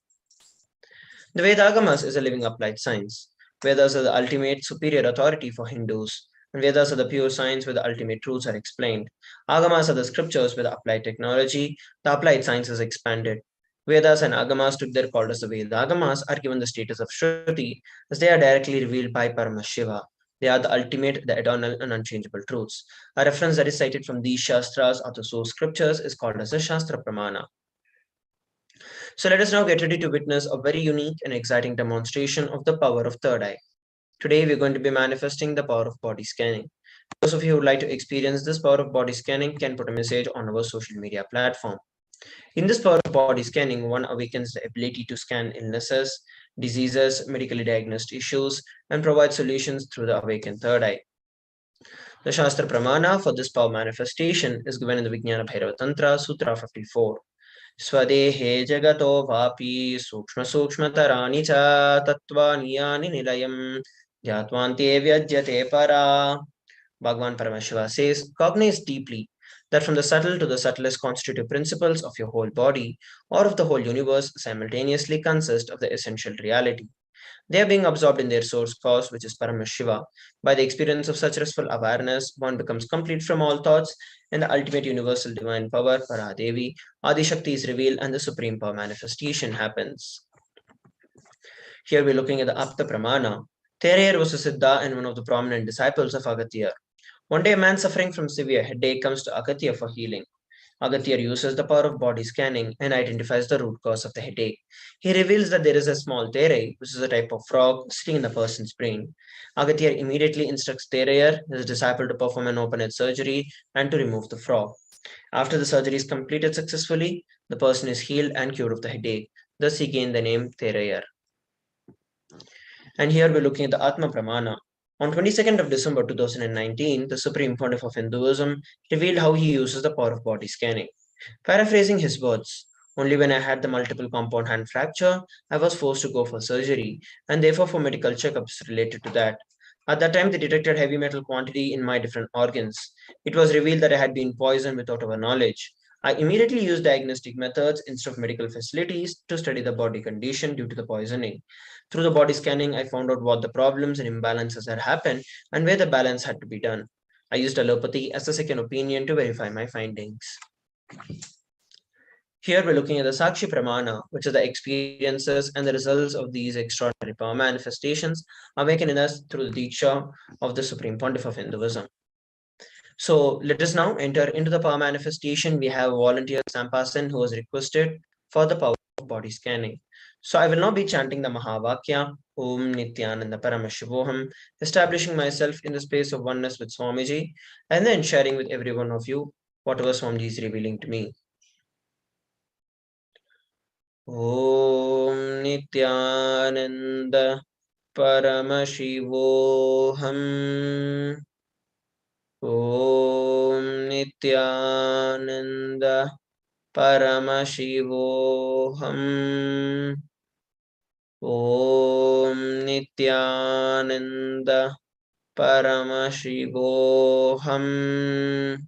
The Vedagamas is a living applied science. Vedas are the ultimate superior authority for Hindus. And Vedas are the pure science where the ultimate truths are explained. Agamas are the scriptures where the applied technology, the applied science is expanded. Vedas and Agamas, together called as the Vedagamas, are given the status of Shruti as they are directly revealed by Paramashiva. They are the ultimate, the eternal, and unchangeable truths. A reference that is cited from these Shastras or the source scriptures is called as the Shastra Pramana. So let us now get ready to witness a very unique and exciting demonstration of the power of third eye. Today, we're going to be manifesting the power of body scanning. Those of you who would like to experience this power of body scanning can put a message on our social media platform. In this power of body scanning, one awakens the ability to scan illnesses, diseases, medically diagnosed issues, and provide solutions through the awakened third eye. The Shastra Pramana for this power manifestation is given in the Vijnana Bhairava Tantra, Sutra 54. Swadehe jagato vapi sukshma sukshmatarani cha tattvani nilayam Dhyatvanti vyajyate para. Bhagavan Paramashiva says, cognize deeply that from the subtle to the subtlest constitutive principles of your whole body or of the whole universe simultaneously consist of the essential reality. They are being absorbed in their source cause, which is Paramashiva. By the experience of such restful awareness, one becomes complete from all thoughts, and the ultimate universal divine power, Paradevi, Adi-Shakti is revealed, and the supreme power manifestation happens. Here we're looking at the Apta Pramana. Thereyer was a Siddha and one of the prominent disciples of Agatya. One day, a man suffering from severe headache comes to Agatya for healing. Agatya uses the power of body scanning and identifies the root cause of the headache. He reveals that there is a small Therai, which is a type of frog, sitting in the person's brain. Agatya immediately instructs Therai, his disciple, to perform an open-head surgery and to remove the frog. After the surgery is completed successfully, the person is healed and cured of the headache. Thus, he gained the name Therayar. And here we're looking at the Atma Pramana. On 22nd of December 2019, the Supreme Pontiff of Hinduism revealed how he uses the power of body scanning. Paraphrasing his words, only when I had the multiple compound hand fracture, I was forced to go for surgery and therefore for medical checkups related to that. At that time, they detected heavy metal quantity in my different organs. It was revealed that I had been poisoned without our knowledge. I immediately used diagnostic methods instead of medical facilities to study the body condition due to the poisoning. Through the body scanning, I found out what the problems and imbalances had happened and where the balance had to be done. I used allopathy as a second opinion to verify my findings. Here we're looking at the Sakshi Pramana, which are the experiences and the results of these extraordinary power manifestations awakened in us through the Diksha of the Supreme Pontiff of Hinduism. So let us now enter into the power manifestation. We have volunteer Sampasan who was requested for the power of body scanning. So I will now be chanting the Mahavakya, Om Nithyananda Paramashivoham, establishing myself in the space of oneness with Swamiji, and then sharing with every one of you whatever Swamiji is revealing to me. Om Nithyananda Paramashivoham. Om Nithyananda Paramashivoham. Om Nithyananda Paramashivoham.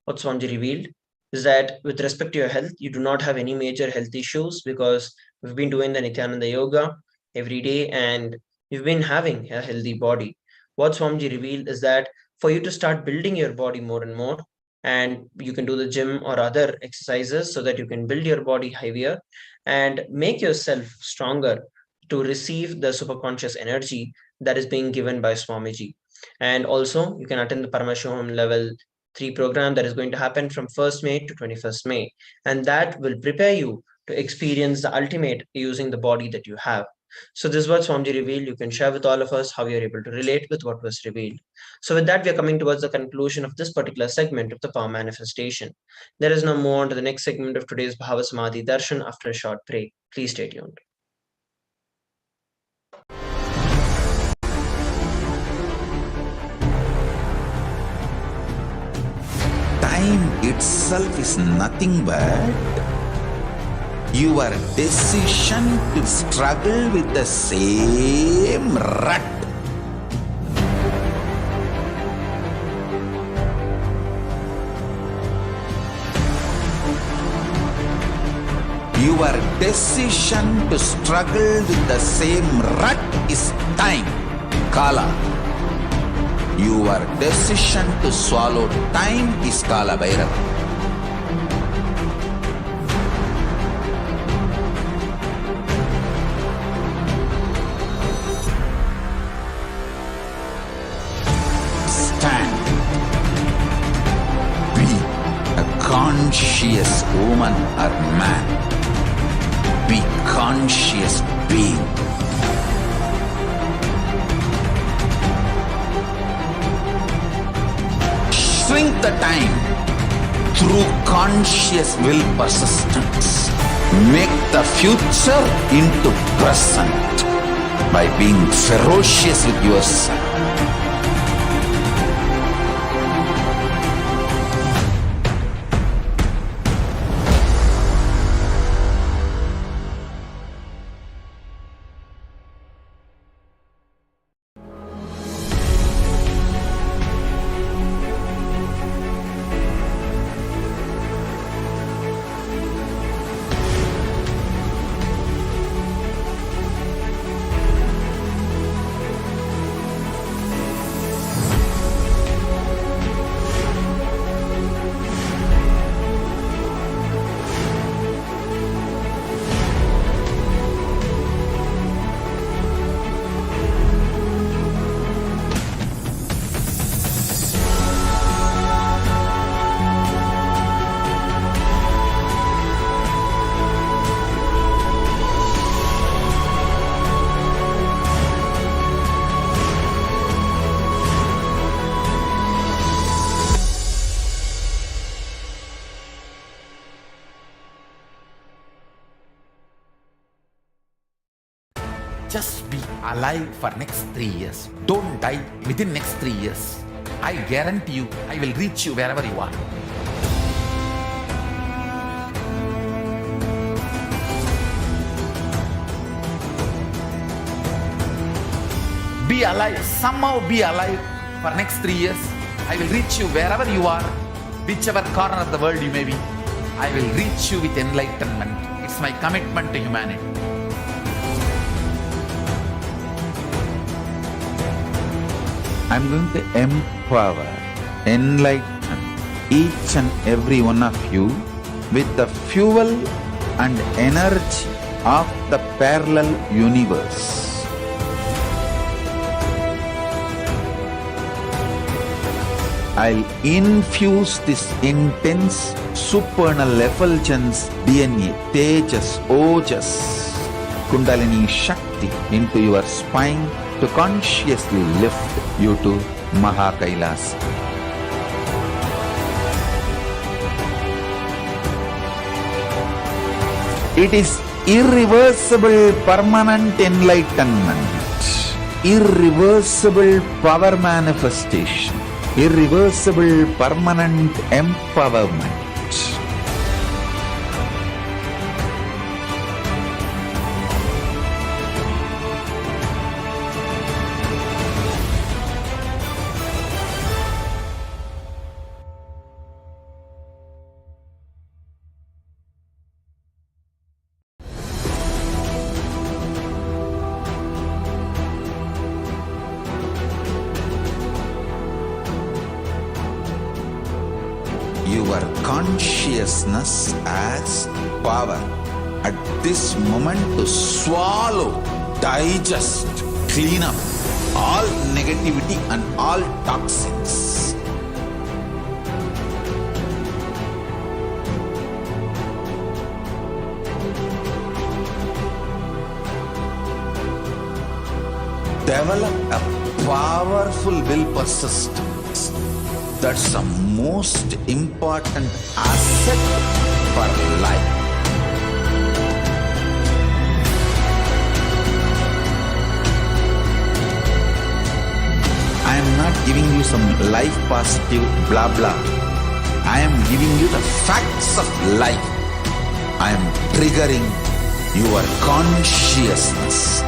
What Swamiji revealed is that with respect to your health, you do not have any major health issues because we've been doing the Nithyananda Yoga every day and you've been having a healthy body. What Swamiji revealed is that for you to start building your body more and more, and you can do the gym or other exercises so that you can build your body heavier and make yourself stronger to receive the superconscious energy that is being given by Swamiji. And also you can attend the Paramashivoham level 3 program that is going to happen from 1st May to 21st May. And that will prepare you to experience the ultimate using the body that you have. So this is what Swamiji revealed. You can share with all of us how you're able to relate with what was revealed. So with that, we are coming towards the conclusion of this particular segment of the power manifestation. Let us now move on to the next segment of today's Bhava Samadhi Darshan after a short break. Please stay tuned. Time itself is nothing but your decision to struggle with the same rut. Your decision to struggle with the same rut is time, Kala. Your decision to swallow time is Kala Bhairava. Stand. Be a conscious woman or man. Be conscious being. Shrink the time through conscious will persistence. Make the future into present by being ferocious with yourself. Just be alive for next 3 years. Don't die within next 3 years. I guarantee you, I will reach you wherever you are. Be alive, somehow be alive for next 3 years. I will reach you wherever you are, whichever corner of the world you may be. I will reach you with enlightenment. It's my commitment to humanity. I'm going to empower, enlighten each and every one of you with the fuel and energy of the parallel universe. I'll infuse this intense supernal effulgence DNA, Tejas, Ojas, Kundalini Shakti into your spine to consciously lift you to KAILASA. It is irreversible permanent enlightenment, irreversible power manifestation, irreversible permanent empowerment. Your consciousness as power at this moment to swallow, digest, clean up all negativity and all toxins. Develop a powerful will persistence. That's the most important asset for life. I am not giving you some life positive blah blah. I am giving you the facts of life. I am triggering your consciousness.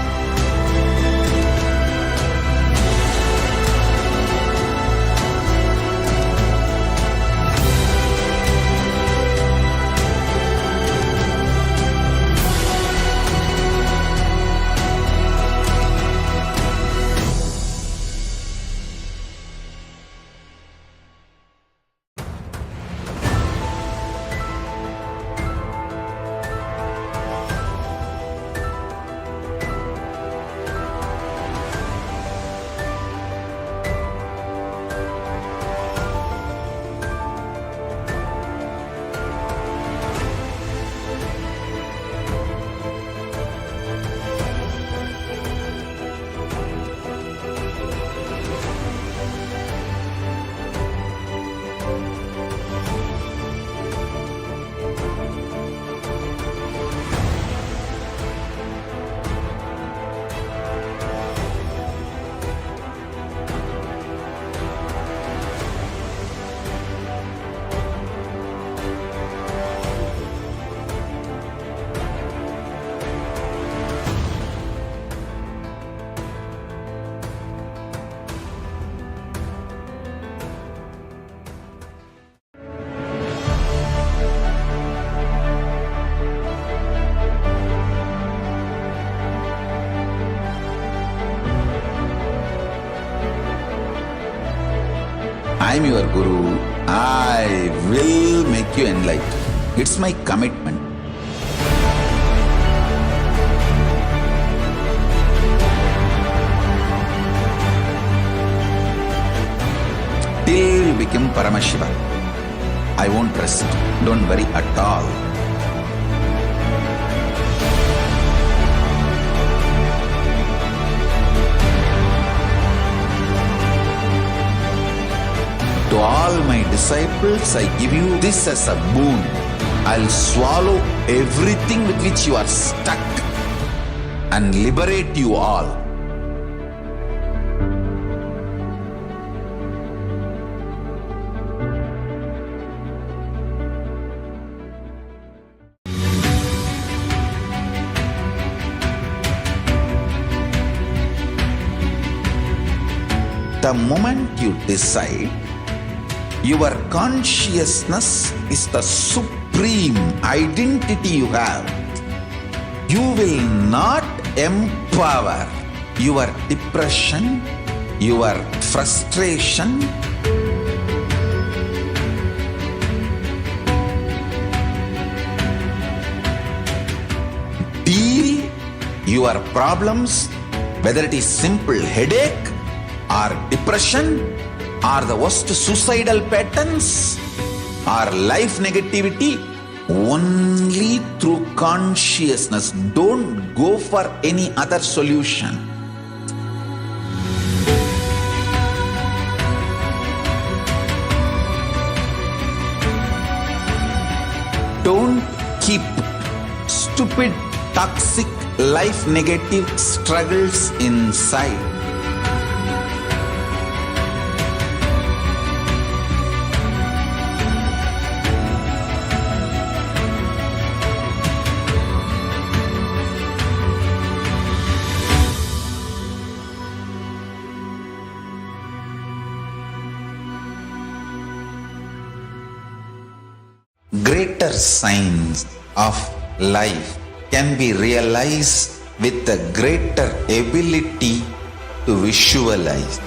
I am your Guru. I will make you enlightened. It's my commitment. Till you become Paramashiva, I won't rest. Don't worry at all. To all my disciples, I give you this as a boon. I'll swallow everything with which you are stuck. and liberate you all. The moment you decide, your consciousness is the supreme identity you have. You will not empower your depression, your frustration, deal your problems, whether it is simple headache or depression or the worst suicidal patterns or life negativity, only through consciousness. Don't go for any other solution. Don't keep stupid, toxic, life negative struggles inside. Greater signs of life can be realized with a greater ability to visualize.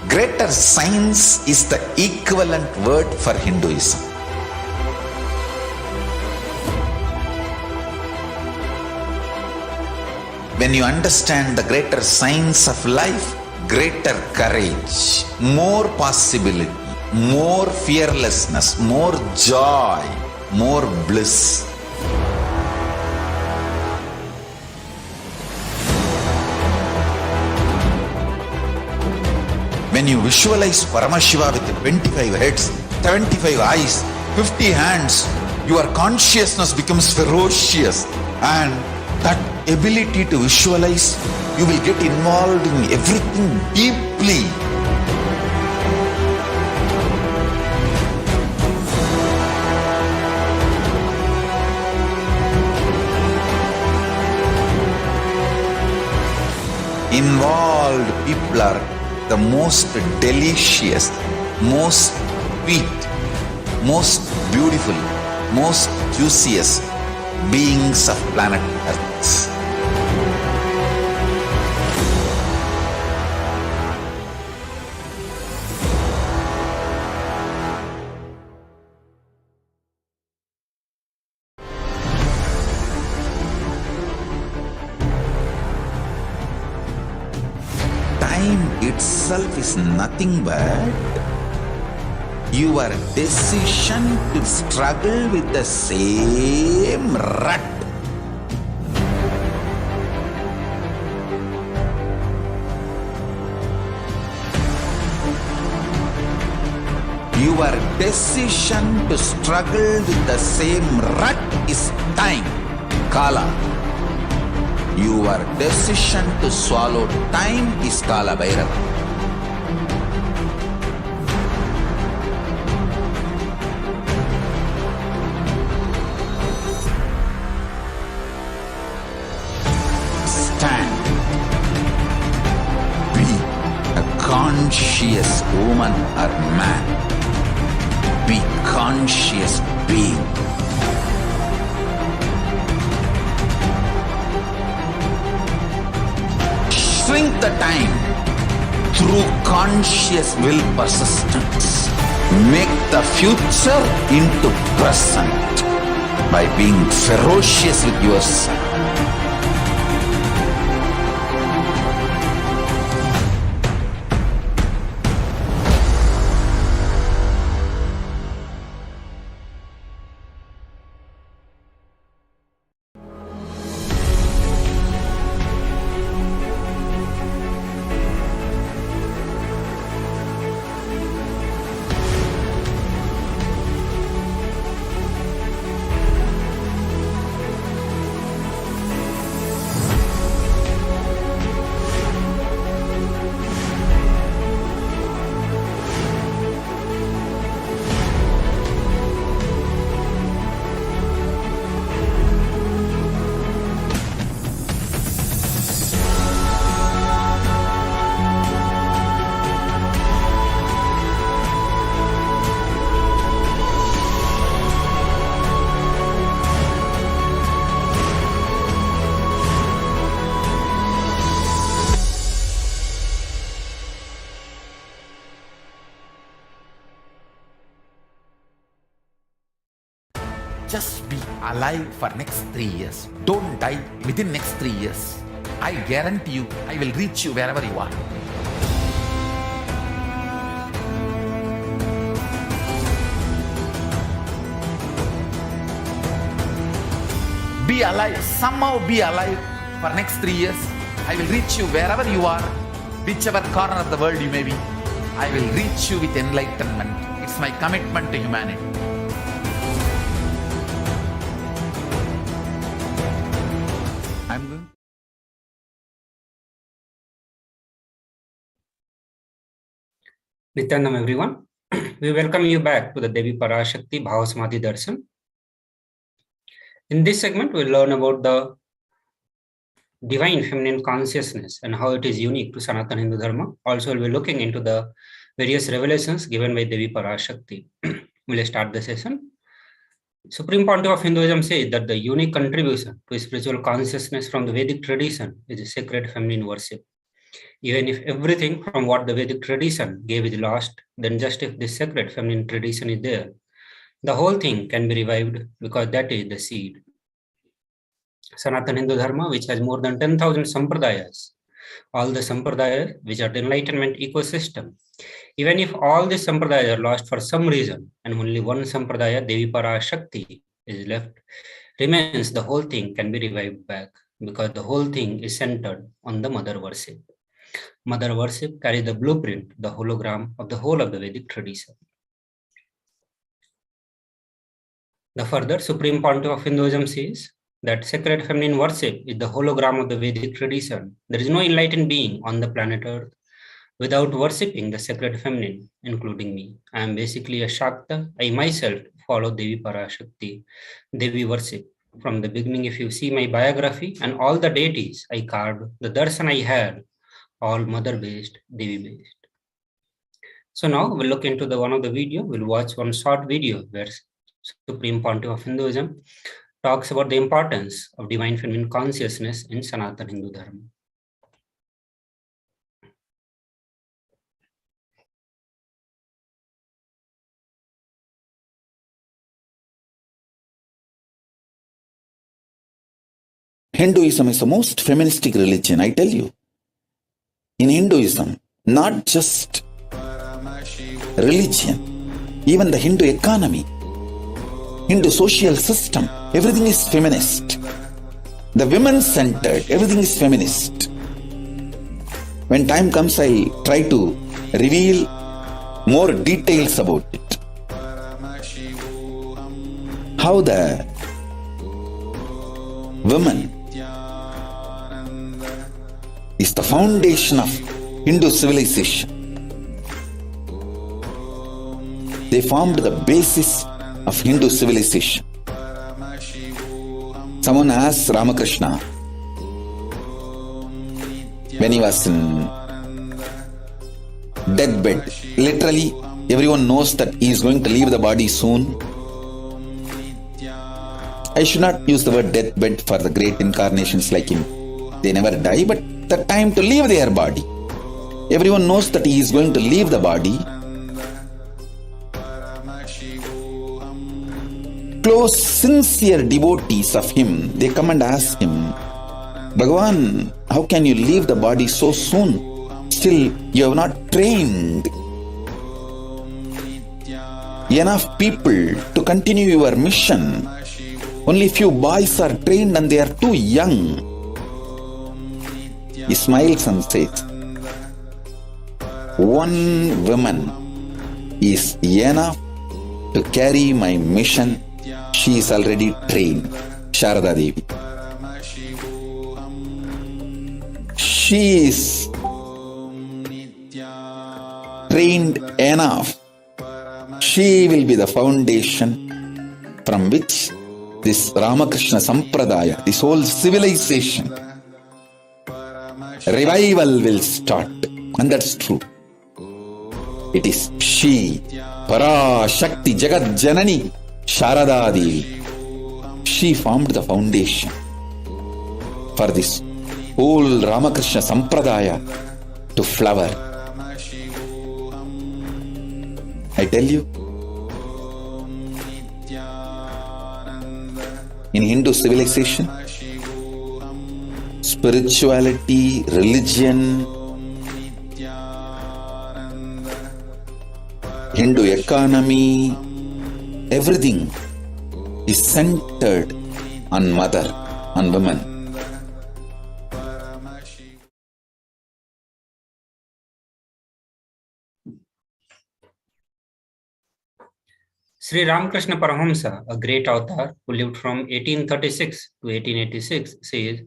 Greater signs is the equivalent word for Hinduism. When you understand the greater signs of life, greater courage, more possibility, more fearlessness, more joy, more bliss. When you visualize Paramashiva with 25 heads, 75 eyes, 50 hands, your consciousness becomes ferocious, and that ability to visualize, you will get involved in everything deeply. Involved people are the most delicious, most sweet, most beautiful, most juiciest beings of planet Earth. Time itself is nothing but your decision to struggle with the same rut. Your decision to struggle with the same rut is time, Kala. Your decision to swallow time is Kala Bhairava. Stand. Be a conscious woman or man. Be conscious being. Shrink the time through conscious will persistence. Make the future into present by being ferocious with yourself. alive for next 3 years. Don't die within next 3 years. I guarantee you, I will reach you wherever you are. Be alive, somehow be alive for next 3 years. I will reach you wherever you are, whichever corner of the world you may be. I will reach you with enlightenment. It's my commitment to humanity. I'm going. Nityanam everyone. We welcome you back to the Devi Parashakti Bhavasamadhi Darshan. In this segment, we'll learn about the divine feminine consciousness and how it is unique to Sanatana Hindu Dharma. Also, we'll be looking into the various revelations given by Devi Parashakti. We'll start the session. Supreme Pontiff of Hinduism says that the unique contribution to spiritual consciousness from the Vedic tradition is a sacred feminine worship. Even if everything from what the Vedic tradition gave is lost, then just if this sacred feminine tradition is there, the whole thing can be revived because that is the seed. Sanatana Hindu Dharma, which has more than 10,000 sampradayas, all the sampradayas which are the Enlightenment ecosystem, even if all these sampradayas are lost for some reason and only one sampradaya, Devi Parashakti, is left, remains, the whole thing can be revived back because the whole thing is centered on the mother worship. Mother worship carries the blueprint, the hologram of the whole of the Vedic tradition. The further Supreme Pontiff of Hinduism says that sacred feminine worship is the hologram of the Vedic tradition. There is no enlightened being on the planet Earth without worshipping the sacred feminine, including me. I am basically a Shakta. I myself follow Devi Parashakti, Devi worship. From the beginning, if you see my biography and all the deities I carved, the darshan I had, all mother-based, Devi-based. So now we'll look into one of the video. We'll watch one short video where Supreme Pontiff of Hinduism talks about the importance of divine feminine consciousness in Sanatana Hindu Dharma. Hinduism is the most feministic religion, I tell you. In Hinduism, not just religion, even the Hindu economy, Hindu social system, everything is feminist. The women-centered, everything is feminist. When time comes, I try to reveal more details about it. How the women is the foundation of Hindu civilization. They formed the basis of Hindu civilization. Someone asked Ramakrishna when he was in deathbed. Literally, everyone knows that he is going to leave the body soon. I should not use the word deathbed for the great incarnations like him. They never die, but the time to leave their body. Everyone knows that he is going to leave the body. Close, sincere devotees of him, they come and ask him, Bhagavan, how can you leave the body so soon? Still, you have not trained enough people to continue your mission. Only few boys are trained and they are too young. He smiles and says, one woman is enough to carry my mission. She is already trained. Sharada Devi. She is trained enough. She will be the foundation from which this Ramakrishna Sampradaya, this whole civilization, revival will start. And that's true. It is she, Parashakti Jagat Janani, Sharada Devi. She formed the foundation for this whole Ramakrishna Sampradaya to flower. I tell you, in Hindu civilization, spirituality, religion, Hindu economy, everything is centered on mother, on women. Sri Ramakrishna Paramahamsa, a great avatar who lived from 1836 to 1886, says,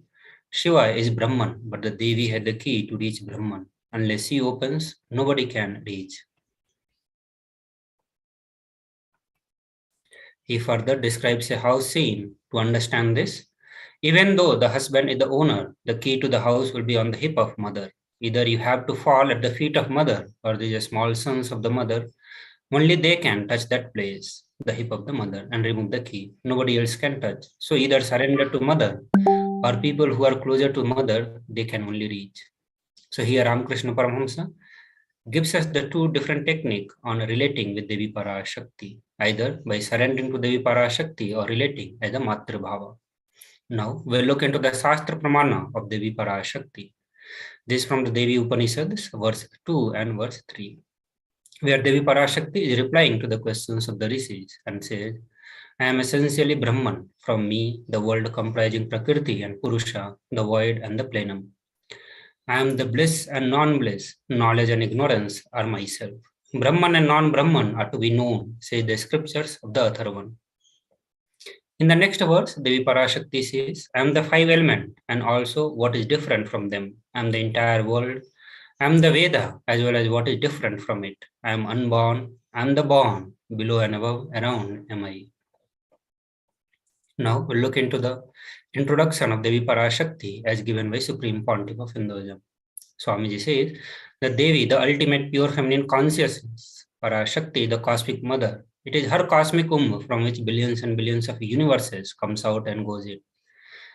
Shiva is Brahman, but the Devi had the key to reach Brahman. Unless he opens, nobody can reach. He further describes a house scene. To understand this, even though the husband is the owner, the key to the house will be on the hip of mother. Either you have to fall at the feet of mother, or the small sons of the mother. Only they can touch that place, the hip of the mother, and remove the key. Nobody else can touch. So either surrender to mother, or people who are closer to mother, they can only reach. So here Ramakrishna Paramahamsa gives us the two different techniques on relating with Devi Parashakti, either by surrendering to Devi Parashakti or relating as a Matra Bhava. Now we'll look into the Shastra Pramana of Devi Parashakti. This is from the Devi Upanishads, verse 2 and verse 3. Where Devi Parashakti is replying to the questions of the rishis and says, I am essentially Brahman. From me, the world comprising Prakriti and Purusha, the void and the plenum. I am the bliss and non-bliss, knowledge and ignorance are myself. Brahman and non-Brahman are to be known, say the scriptures of the Atharvan. In the next verse, Devi Parashakti says, I am the five elements and also what is different from them. I am the entire world. I am the Veda as well as what is different from it. I am unborn, I am the born, below and above, around am I. Now we'll look into the introduction of Devi Parashakti as given by Supreme Pontiff of Hinduism. Swamiji says that Devi, the ultimate pure feminine consciousness, Parashakti, the cosmic mother, it is her cosmic from which billions and billions of universes comes out and goes in.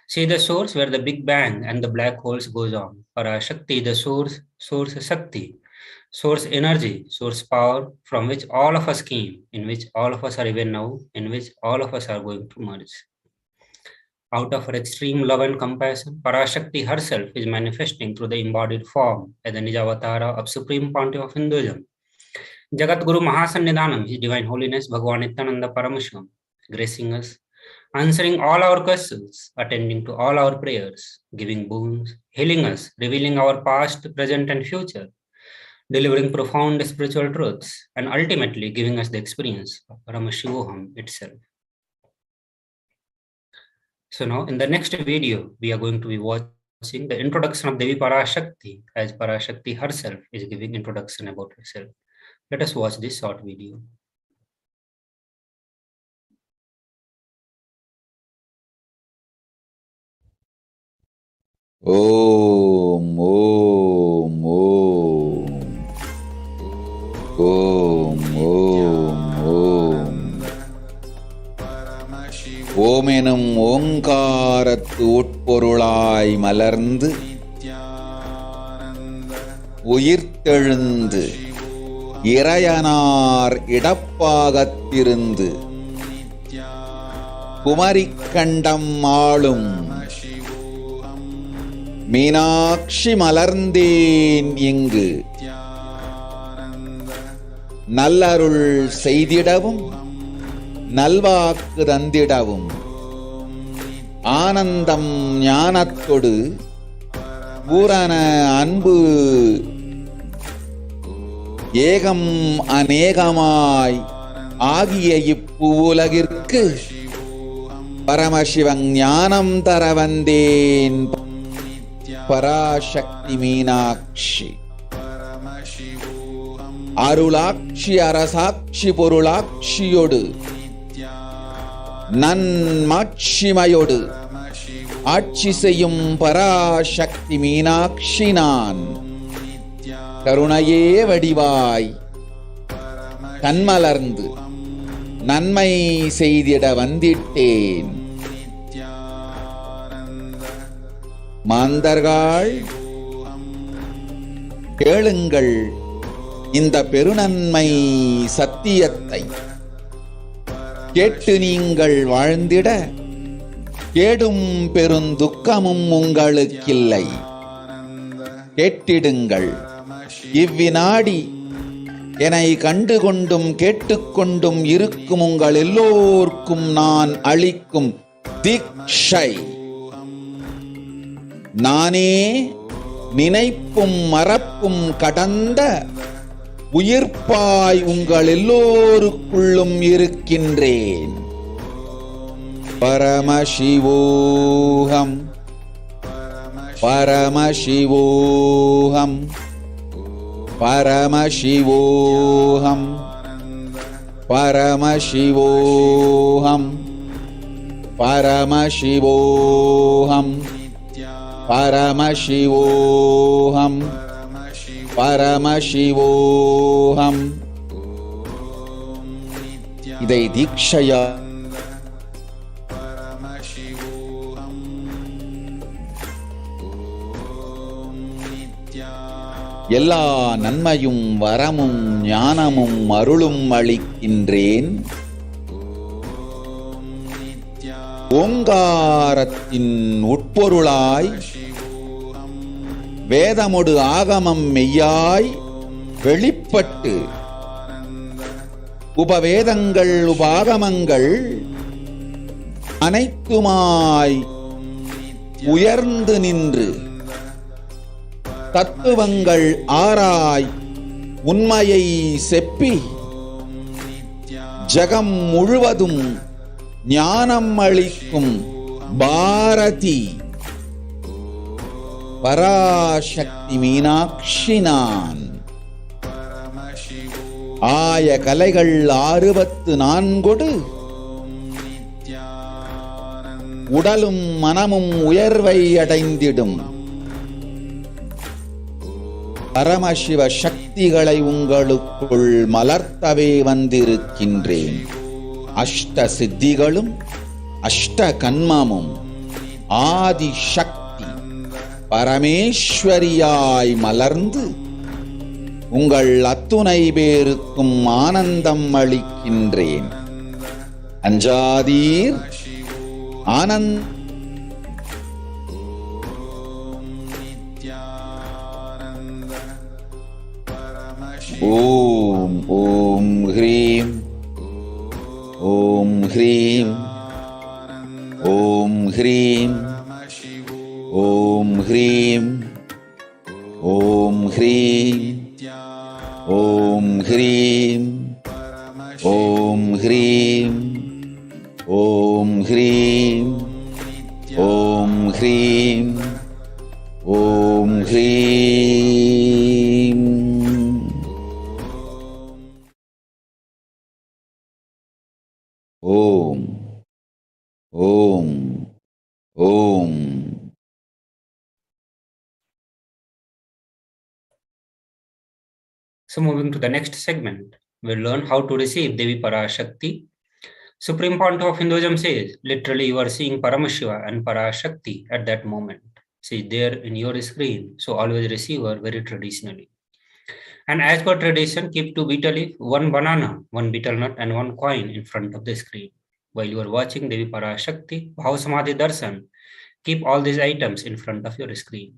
See the source where the Big Bang and the black holes goes on. Parashakti, the source Shakti, source energy, source power from which all of us came, in which all of us are even now, in which all of us are going to merge. Out of her extreme love and compassion, Parashakti herself is manifesting through the embodied form as the Nijavatara of Supreme Pontiff of Hinduism. Jagat Guru Mahasannidhanam, His Divine Holiness Bhagavan Nithyananda Paramashivam, gracing us, answering all our questions, attending to all our prayers, giving boons, healing us, revealing our past, present, and future, delivering profound spiritual truths, and ultimately giving us the experience of Paramashivoham itself. So now in the next video, we are going to be watching the introduction of Devi Parashakti as Parashakti herself is giving introduction about herself. Let us watch this short video. Om, Om, Om, Om, Om, Om. ஓம் எனும் ஓங்காரத்து உட்பொருளாய் மலர்ந்து உயிர்த்தெழுந்து இறையனார் இடப்பாகத்திருந்து குமரிக்கண்டம் ஆளும் மீனாட்சி மலர்ந்தேன் இங்கு நல்லருள் செய்திடவும் நல்வாக்கு தந்திடவும் ஆனந்தம் ஞானத்தொடு பூரண அன்பு ஏகம் அநேகமாய் ஆகிய இப்புலகிற்கு பரமசிவன் ஞானம் தர வந்தேன் பராசக்தி மீனாட்சி அருளாட்சி அரசாட்சி பொருளாட்சியோடு நன்மாட்சிமையோடு ஆட்சி செய்யும் பராசக்தி மீனாட்சி நான் கருணையே வடிவாய் கண்மலர்ந்து நன்மை செய்திட வந்திட்டேன். மாந்தர்கள் கேளுங்கள் இந்த பெருநன்மை சத்தியத்தை கேட்டு நீங்கள் வாழ்ந்திட கேடும் பெருந்துக்கமும் உங்களுக்கில்லை. கேட்டிடுங்கள். இவ்வினாடி என்னை கண்டுகொண்டும் கேட்டுக்கொண்டும் இருக்கும் உங்கள் எல்லோர்க்கும் நான் அளிக்கும் தீட்சை. நானே நினைப்பும் மறப்பும் கடந்த உயிர்ப்பாய் உங்கள் எல்லோருக்குள்ளும் இருக்கின்றேன். பரமசிவோஹம் பரமசிவோஹம் பரமசிவோஹம் பரமசிவோஹம் பரமசிவோஹம் பரமசிவோஹம் பரமசிவோஹம். இதை தீட்சையா எல்லா நன்மையும் வரமும் ஞானமும் அருளும் அளிக்கின்றேன். ஓங்காரத்தின் உட்பொருளாய் வேதமொடு ஆகமம் மெய்யாய் வெளிப்பட்டு உபவேதங்கள் உபாகமங்கள் அனைத்துமாய் உயர்ந்து நின்று தத்துவங்கள் ஆராய் உண்மையை செப்பி ஜகம் முழுவதும் ஞானம் அளிக்கும் பாரதி பராசக்தி மீனாட்சி நான். ஆய கலைகள் 64 உடலும் மனமும் உயர்வை அடைந்திடும் பரமசிவ சக்திகளை உங்களுக்குள் மலர்த்தவே வந்திருக்கின்றேன். அஷ்ட சித்திகளும் அஷ்ட கன்மமும் ஆதி சக்தி பரமேஸ்வரியாய் மலர்ந்து உங்கள் அத்துணை பேருக்கும் ஆனந்தம் அளிக்கின்றேன். அஞ்சாதீர். ஆனந்த ஓம் ஓம் ஹ்ரீம் ஓம் ஹ்ரீம் ஓம் ஹ்ரீம் ஓம் ஹ்ரீம் ஓம் ஹ்ரீம் ஓம் ஹ்ரீம் ஓம் ஹ்ரீம் ஓம் ஹ்ரீம் ஓம் ஹ்ரீம் ஓம் ஹ்ரீம். ஓம் ஓம் ஓம். So moving to the next segment, we'll learn how to receive Devi Parashakti. Supreme Pontiff of Hinduism says, literally you are seeing Paramashiva and Parashakti at that moment. She is there in your screen, so always receive her very traditionally. And as per tradition, keep 2 betel leaf, 1 banana, 1 betel nut and 1 coin in front of the screen. While you are watching Devi Parashakti, Bhav Samadhi Darshan, keep all these items in front of your screen.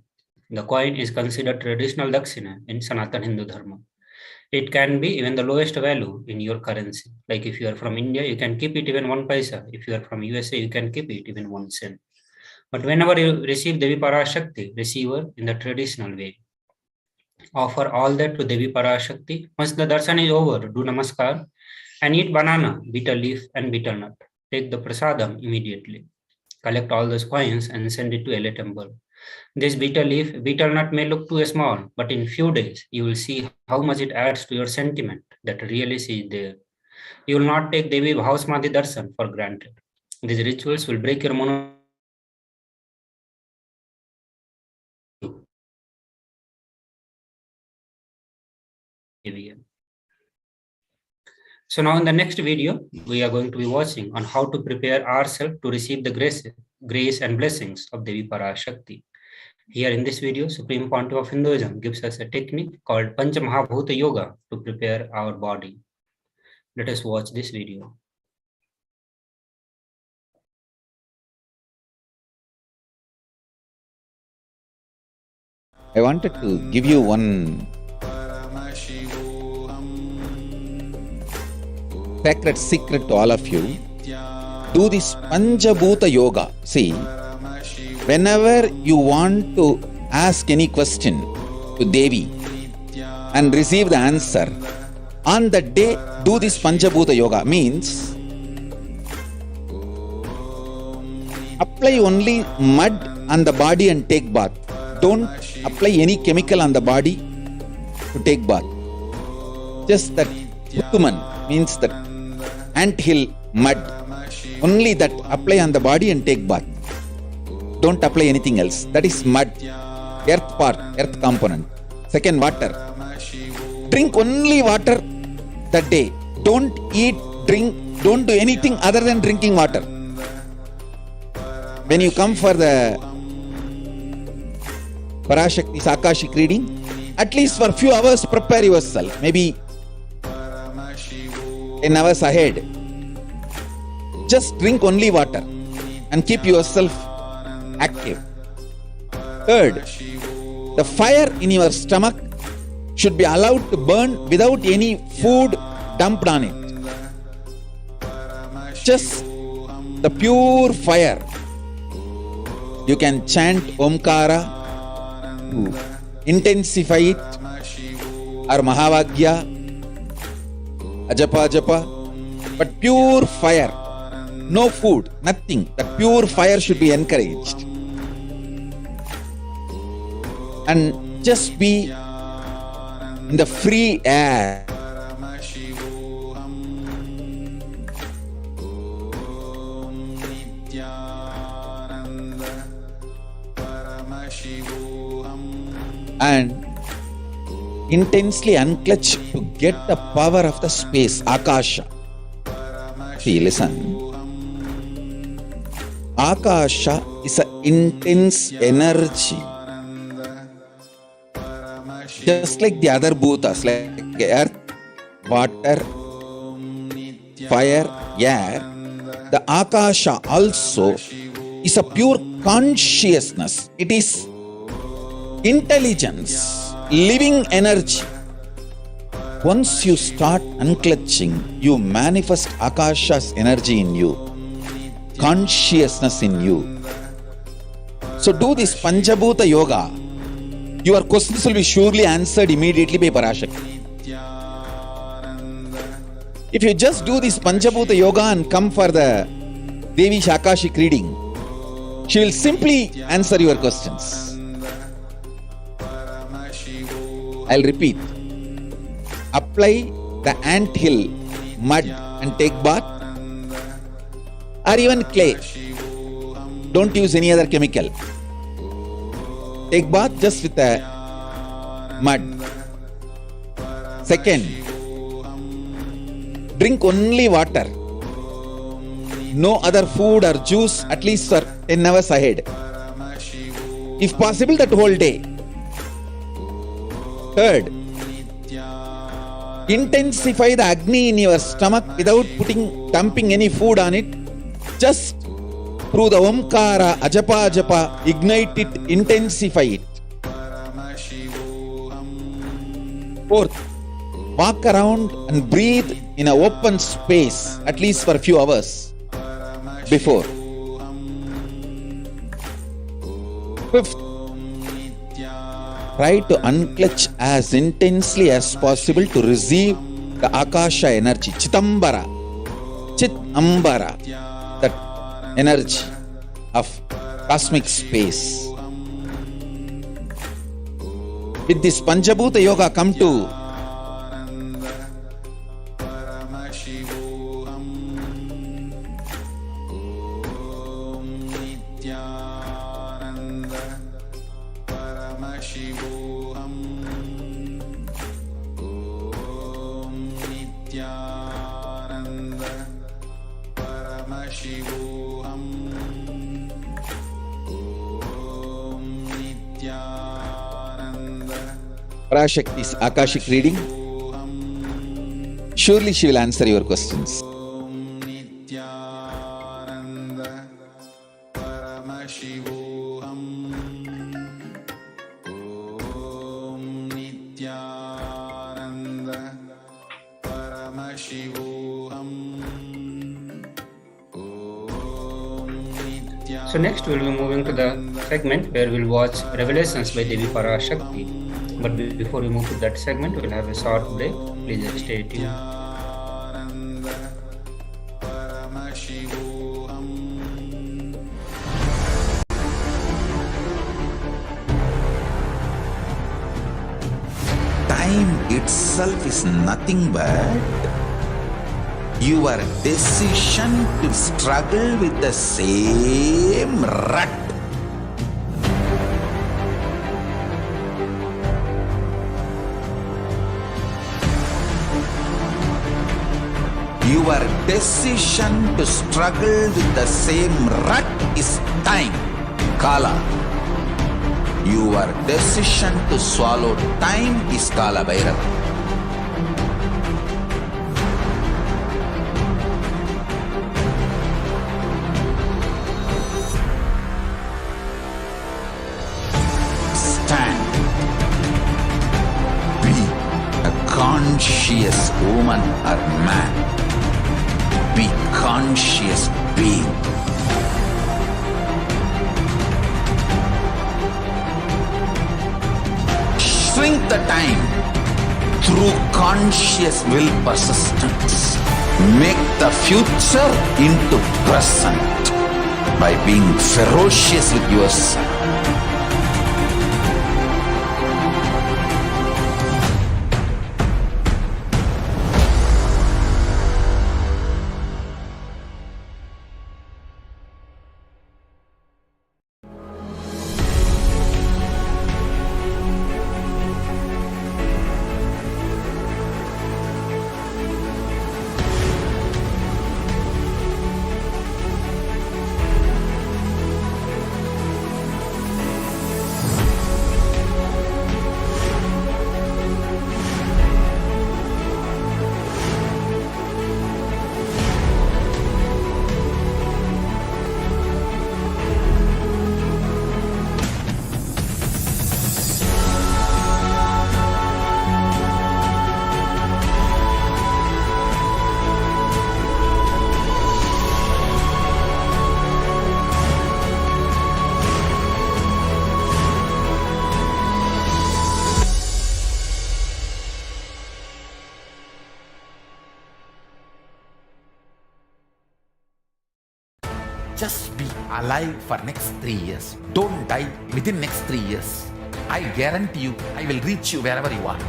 The coin is considered traditional dakshina in Sanatana Hindu Dharma. It can be even the lowest value in your currency. Like if you are from India, you can keep it even 1 paisa. If you are from USA, you can keep it even 1 cent. But whenever you receive Devi Parashakti, receive her in the traditional way. Offer all that to Devi Parashakti. Once the darshan is over, do namaskar and eat banana, betel leaf and betel nut. Take the prasadam immediately. Collect all those coins and send it to LA temple. This betel leaf, betel nut may look too small, but in few days, you will see how much it adds to your sentiment that really is there. You will not take Devi Bhav Samadhi Darshan for granted. These rituals will break your mono. So now in the next video, we are going to be watching on how to prepare ourselves to receive the grace and blessings of Devi Parashakti. Here in this video, Supreme Pontiff of Hinduism gives us a technique called Pancha Mahabhuta Yoga to prepare our body. Let us watch this video. I wanted to give you one sacred secret to all of you. Do this Panchabhuta Yoga. See, whenever you want to ask any question to Devi and receive the answer, on that day, do this Panchabhuta Yoga. Means, apply only mud on the body and take bath. Don't apply any chemical on the body to take bath. Just that Uttuman means that anthill mud. Only that apply on the body and take bath. Don't apply anything else. That is mud. Earth part, earth component. Second, water. Drink only water that day. Don't eat, drink, don't do anything other than drinking water. When you come for the Parashakti's Akashic reading, at least for a few hours prepare yourself. Maybe 10 hours ahead. Just drink only water and keep yourself active. Third, the fire in your stomach should be allowed to burn without any food dumped on it. Just the pure fire. You can chant Omkara to intensify it, or Mahavagya, Ajapa, but pure fire. No food, nothing. That pure fire should be encouraged. And just be in the free air. And intensely unclutch to get the power of the space, Akasha. See, listen. Akasha is an intense energy. Just like the other bhutas, like earth, water, fire, air, the Akasha also is a pure consciousness. It is intelligence, living energy. Once you start unclutching, you manifest Akasha's energy in you, consciousness in you. So do this Panchabhuta Yoga. Your questions will be surely answered immediately by Parashakti. If you just do this Panchabhuta Yoga and come for the Devi Akashic reading, she will simply answer your questions. I'll repeat. Apply the anthill mud and take bath, or even clay. Don't use any other chemical. Take bath just with the mud. Second, drink only water. No other food or juice, at least for 10 hours ahead. If possible, that whole day. Third, intensify the Agni in your stomach without dumping any food on it. Just through the Omkara, Ajapa, ignite it, intensify it. Fourth, walk around and breathe in an open space, at least for a few hours before. Fifth, try to unclutch as intensely as possible to receive the Akasha energy, Chitambara, that energy of cosmic space. With this Panchabhuta Yoga, come to Paramashivoham. Om Nithyananda Paramashivoham. Om Nithyananda Parashakti's Akashic reading. Surely she will answer your questions. Om Nithyananda Paramashivoham. Om So next we'll be moving to the segment where we'll watch Revelations by Devi Parashakti. But before we move to that segment, we'll have a short break. Please stay tuned. Paramashivoham. Time itself is nothing but your decision to struggle with the same rut. Your decision to struggle with the same rut is time, Kala. Your decision to swallow time is Kala Bhairava. Stand. Be a conscious woman or man. Be conscious being. Shrink the time through conscious will persistence. Make the future into present by being ferocious with yourself. Just be alive for next 3 years. Don't die within next 3 years. I guarantee you, I will reach you wherever you are.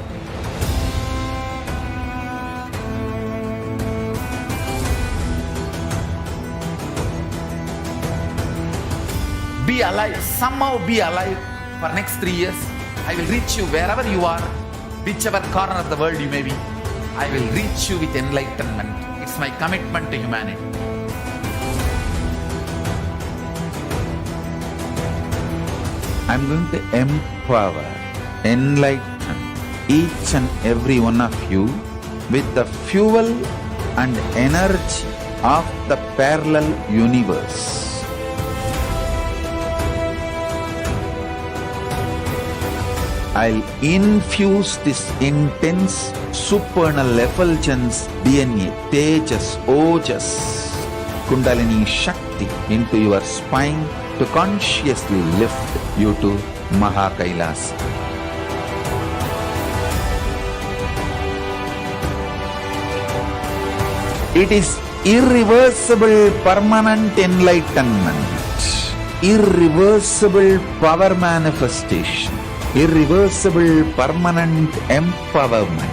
Be alive, somehow be alive for next 3 years. I will reach you wherever you are, whichever corner of the world you may be. I will reach you with enlightenment. It's my commitment to humanity. I'm going to empower, enlighten each and every one of you with the fuel and energy of the parallel universe. I'll infuse this intense supernal effulgence DNA, Tejas, Ojas, Kundalini Shakti into your spine to consciously lift you to KAILASA. It is irreversible permanent enlightenment, irreversible power manifestation, irreversible permanent empowerment.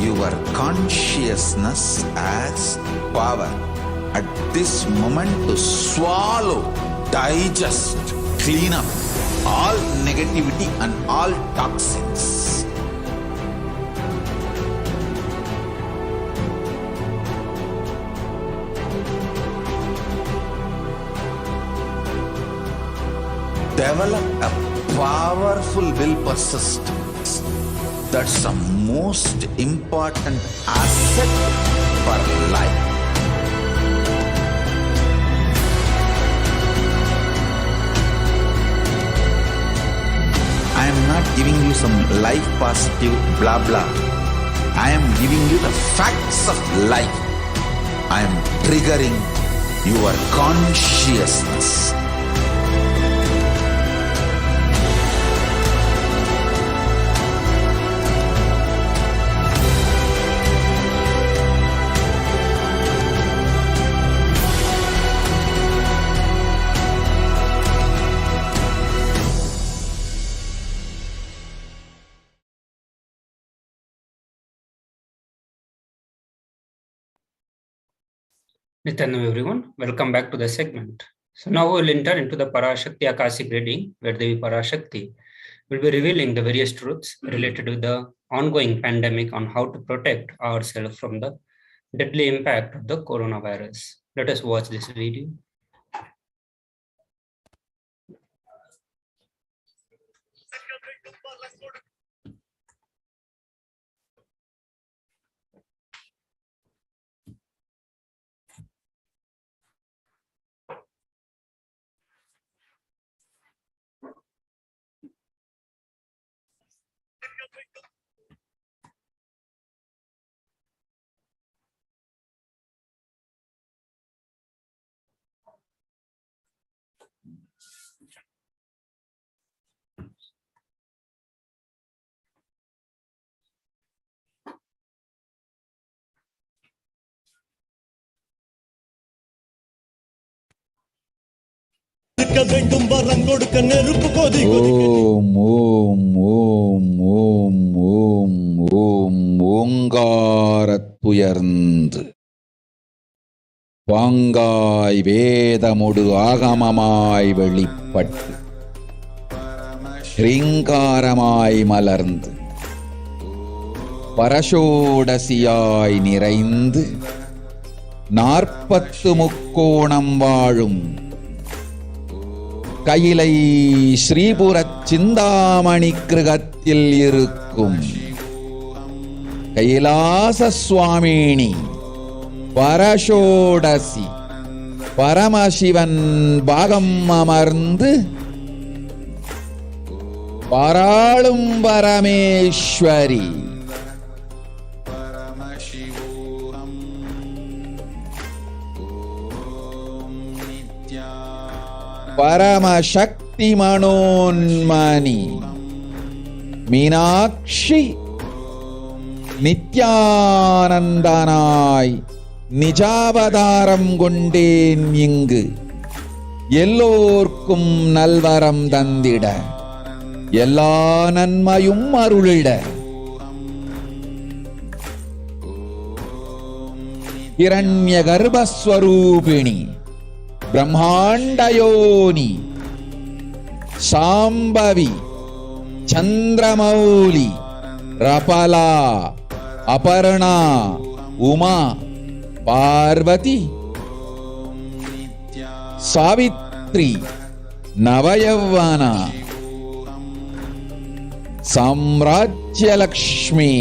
Your consciousness as power at this moment to swallow, digest, clean up all negativity and all toxins. develop a powerful will persistence. That's the most important asset for life. I am not giving you some life positive blah blah. I am giving you the facts of life. I am triggering your consciousness. Nithyanam everyone, welcome back to the segment. So now we'll enter into the Parashakti Akashic reading, where Devi Parashakti will be revealing the various truths related to the ongoing pandemic on how to protect ourselves from the deadly impact of the coronavirus. Let us watch this video. ஓம் ஓம் ஓம் ஓம் ஓம் ஓம் ஓங்காரத்துயர்ந்து பாங்காய் வேதமுடு ஆகமமாய் வெளிப்பட்டு ரீங்காரமாய் மலர்ந்து பரசோடசியாய் நிறைந்து 40 முக்கோணம் வாழும் கையிலை ஸ்ரீபுரச் சிந்தாமணி கிருகத்தில் இருக்கும் கைலாச சுவாமினி பரசோடசி பரமசிவன் பாகம் அமர்ந்து பாராளும் பரமேஸ்வரி பரமசக்தி மனோன்மணி மீனாட்சி நித்யானந்தனாய் நிஜாவதாரம் கொண்டேன் இங்கு எல்லோர்க்கும் நல்வரம் தந்திட எல்லா நன்மையும் அருளிட இரண்ய கர்ப்பஸ்வரூபிணி பிரம்மாண்டயோனி சாம்பவி சந்திரமௌலி ரபலா அபர்ணா உமா பார்வதி சாவித்ரி நவயௌவனா சாம்ராஜ்யலக்ஷ்மி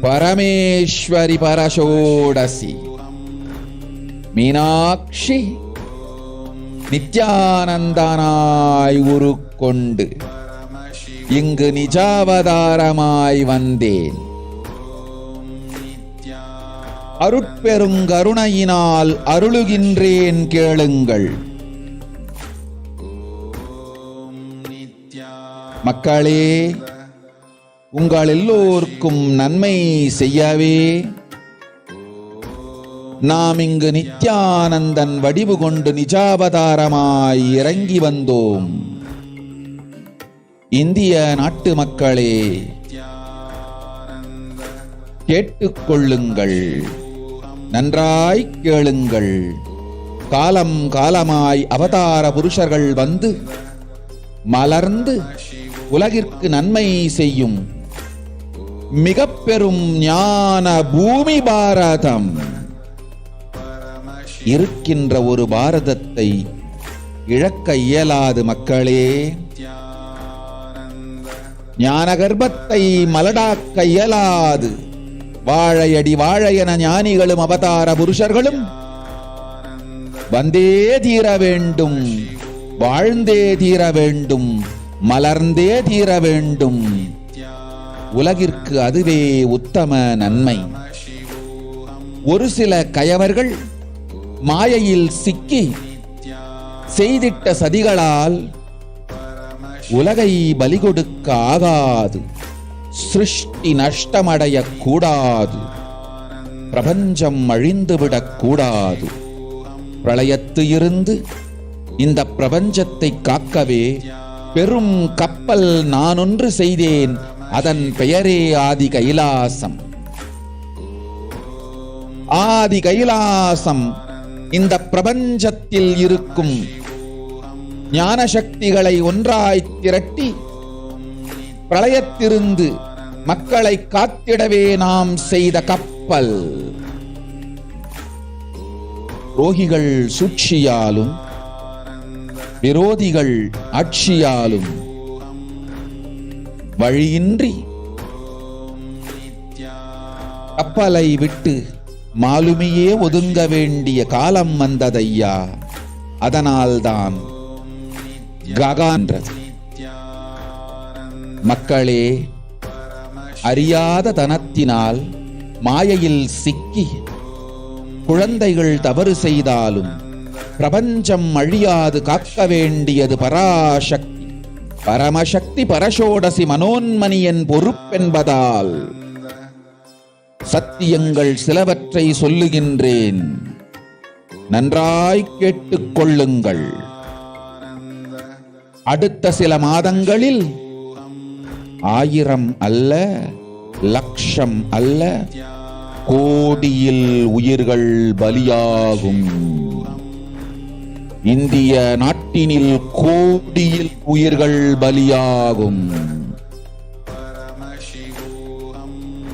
பரமேஸ்வரி பரசோடசி மீனாட்சி நித்யானந்தனாய் உருக்கொண்டு இங்கு நிஜாவதாரமாய் வந்தேன். அருட்பெருங்கருணையினால் அருளுகின்றேன் கேளுங்கள். மக்களே, உங்கள் எல்லோருக்கும் நன்மை செய்யவே நாம் இங்கு நித்யானந்தன் வடிவு கொண்டு நிஜாவதாரமாய் இறங்கி வந்தோம். இந்திய நாட்டு மக்களே, கேட்டுக்கொள்ளுங்கள், நன்றாய் கேளுங்கள். காலம் காலமாய் அவதார புருஷர்கள் வந்து மலர்ந்து உலகிற்கு நன்மை செய்யும் மிக பெரும் ஞான பூமி பாரதம் இருக்கின்ற ஒரு பாரதத்தை இழக்க இயலாது மக்களே. ஞான கர்ப்பத்தை மலடாக்க இயலாது. வாழையடி வாழையென ஞானிகளும் அவதார புருஷர்களும் வந்தே தீர வேண்டும், வாழ்ந்தே தீர வேண்டும், மலர்ந்தே தீர வேண்டும். உலகிற்கு அதுவே உத்தம நன்மை. ஒரு சில கயவர்கள் மாயையில் சிக்கி செய்திட்ட சதிகளால் உலகை பலி கொடுக்க ஆகாது. சிருஷ்டி நஷ்டமடைய கூடாது. பிரபஞ்சம் அழிந்துவிடக் கூடாது. பிரளயத்து இருந்து இந்த பிரபஞ்சத்தை காக்கவே பெரும் கப்பல் நானொன்று செய்தேன். அதன் பெயரே ஆதி கைலாசம். ஆதி கைலாசம் இந்த பிரபஞ்சத்தில் இருக்கும் ஞான சக்திகளை ஒன்றாய் திரட்டி பிரளயத்திலிருந்து மக்களை காத்திடவே நாம் செய்த கப்பல். ரோகிகள் சூழ்ச்சியாலும் விரோதிகள் ஆட்சியாலும் வழியின்றி கப்பலை விட்டு மாலுமியே ஒதுங்க வேண்டிய காலம் வந்ததையா. அதனால்தான் ககான்றது. மக்களே, அறியாத தனத்தினால் மாயையில் சிக்கி குழந்தைகள் தவறு செய்தாலும் பிரபஞ்சம் அழியாது காக்க வேண்டியது பராசக்தி. பரமசக்தி பரசோடசி மனோன்மணியின் பொறுப்பென்பதால் சத்தியங்கள் சிலவற்றை சொல்லுகின்றேன், நன்றாய் கேட்டுக் கொள்ளுங்கள். அடுத்த சில மாதங்களில் 1000 அல்ல, லட்சம் அல்ல, கோடியில் உயிர்கள் பலியாகும். இந்திய நாட்டினில் கோடியில் உயிர்கள் பலியாகும்.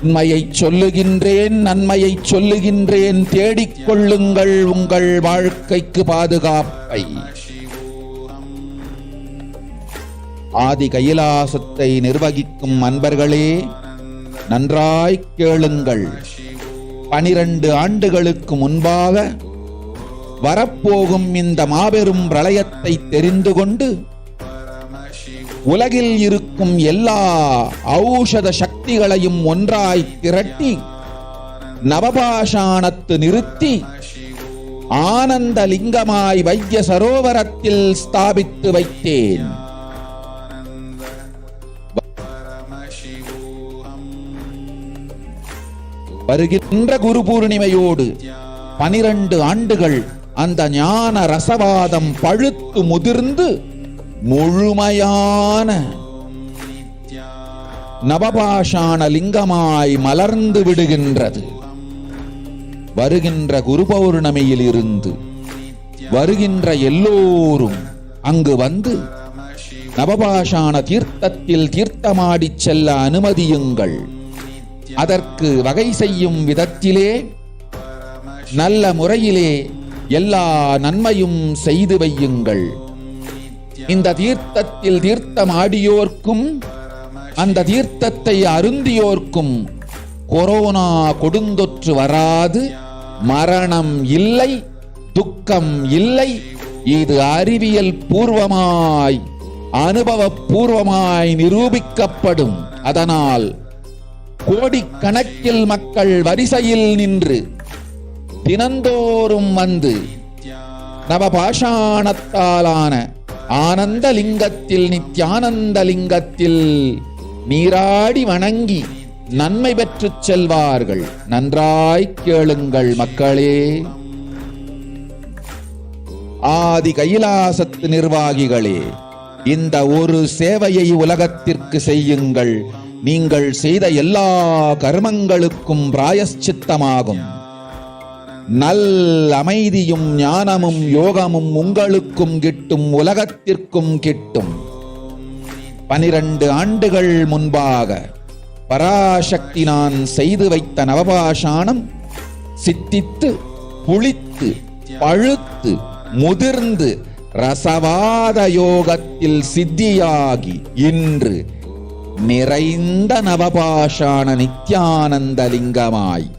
உண்மையை சொல்லுகின்றேன், நன்மையை சொல்லுகின்றேன். தேடிக்கொள்ளுங்கள் உங்கள் வாழ்க்கைக்கு பாதுகாப்பை. ஆதி கைலாசத்தை நிர்வகிக்கும் அன்பர்களே, நன்றாய் கேளுங்கள். 12 ஆண்டுகளுக்கு முன்பாக வரப்போகும் இந்த மாபெரும் பிரளயத்தை தெரிந்து கொண்டு உலகில் இருக்கும் எல்லா ஔஷத சக்திகளையும் ஒன்றாய் திரட்டி நவபாஷாணத்து நிறுத்தி ஆனந்த லிங்கமாய் வைத்திய சரோவரத்தில் ஸ்தாபித்து வைத்தேன். வருகின்ற குரு பூர்ணிமையோடு 12 ஆண்டுகள் அந்த ஞான ரசவாதம் பழுத்து முதிர்ந்து முழுமையான நவபாஷாண லிங்கமாய் மலர்ந்து விடுகின்றது. வருகின்ற குரு பௌர்ணமியில் இருந்து வருகின்ற எல்லோரும் அங்கு வந்து நவபாஷாண தீர்த்தத்தில் தீர்த்தமாடிச் செல்ல அனுமதியுங்கள். அதற்கு வகை செய்யும் விதத்திலே நல்ல முறையிலே எல்லா நன்மையும் செய்து வையுங்கள். இந்த தீர்த்தத்தில் தீர்த்தமாடியோர்க்கும் அந்த தீர்த்தத்தை அருந்தியோர்க்கும் கொரோனா கொடுந்தொற்று வராது, மரணம் இல்லை, துக்கம் இல்லை. இது அறிவியல் பூர்வமாய் அனுபவ பூர்வமாய் நிரூபிக்கப்படும். அதனால் கோடிக்கணக்கில் மக்கள் வரிசையில் நின்று தினந்தோறும் வந்து நவபாஷாணத்தாலான ஆனந்த லிங்கத்தில், நித்யானந்த லிங்கத்தில் நீராடி வணங்கி நன்மை பெற்றுச் செல்வார்கள். நன்றாய் கேளுங்கள் மக்களே. ஆதி கைலாசத்து நிர்வாகிகளே, இந்த ஒரு சேவையை உலகத்திற்கு செய்யுங்கள். நீங்கள் செய்த எல்லா கர்மங்களுக்கும் பிராயஷ்சித்தமாகும். நல் அமைதியும் ஞானமும் யோகமும் உங்களுக்கும் கிட்டும், உலகத்திற்கும் கிட்டும். 12 ஆண்டுகள் முன்பாக பராசக்தி நான் செய்து வைத்த நவபாஷாணம் சித்தித்து புளித்து பழுத்து முதிர்ந்து ரசவாத யோகத்தில் சித்தியாகி இன்று நிறைந்த நவபாஷாண நித்யானந்த லிங்கமாய்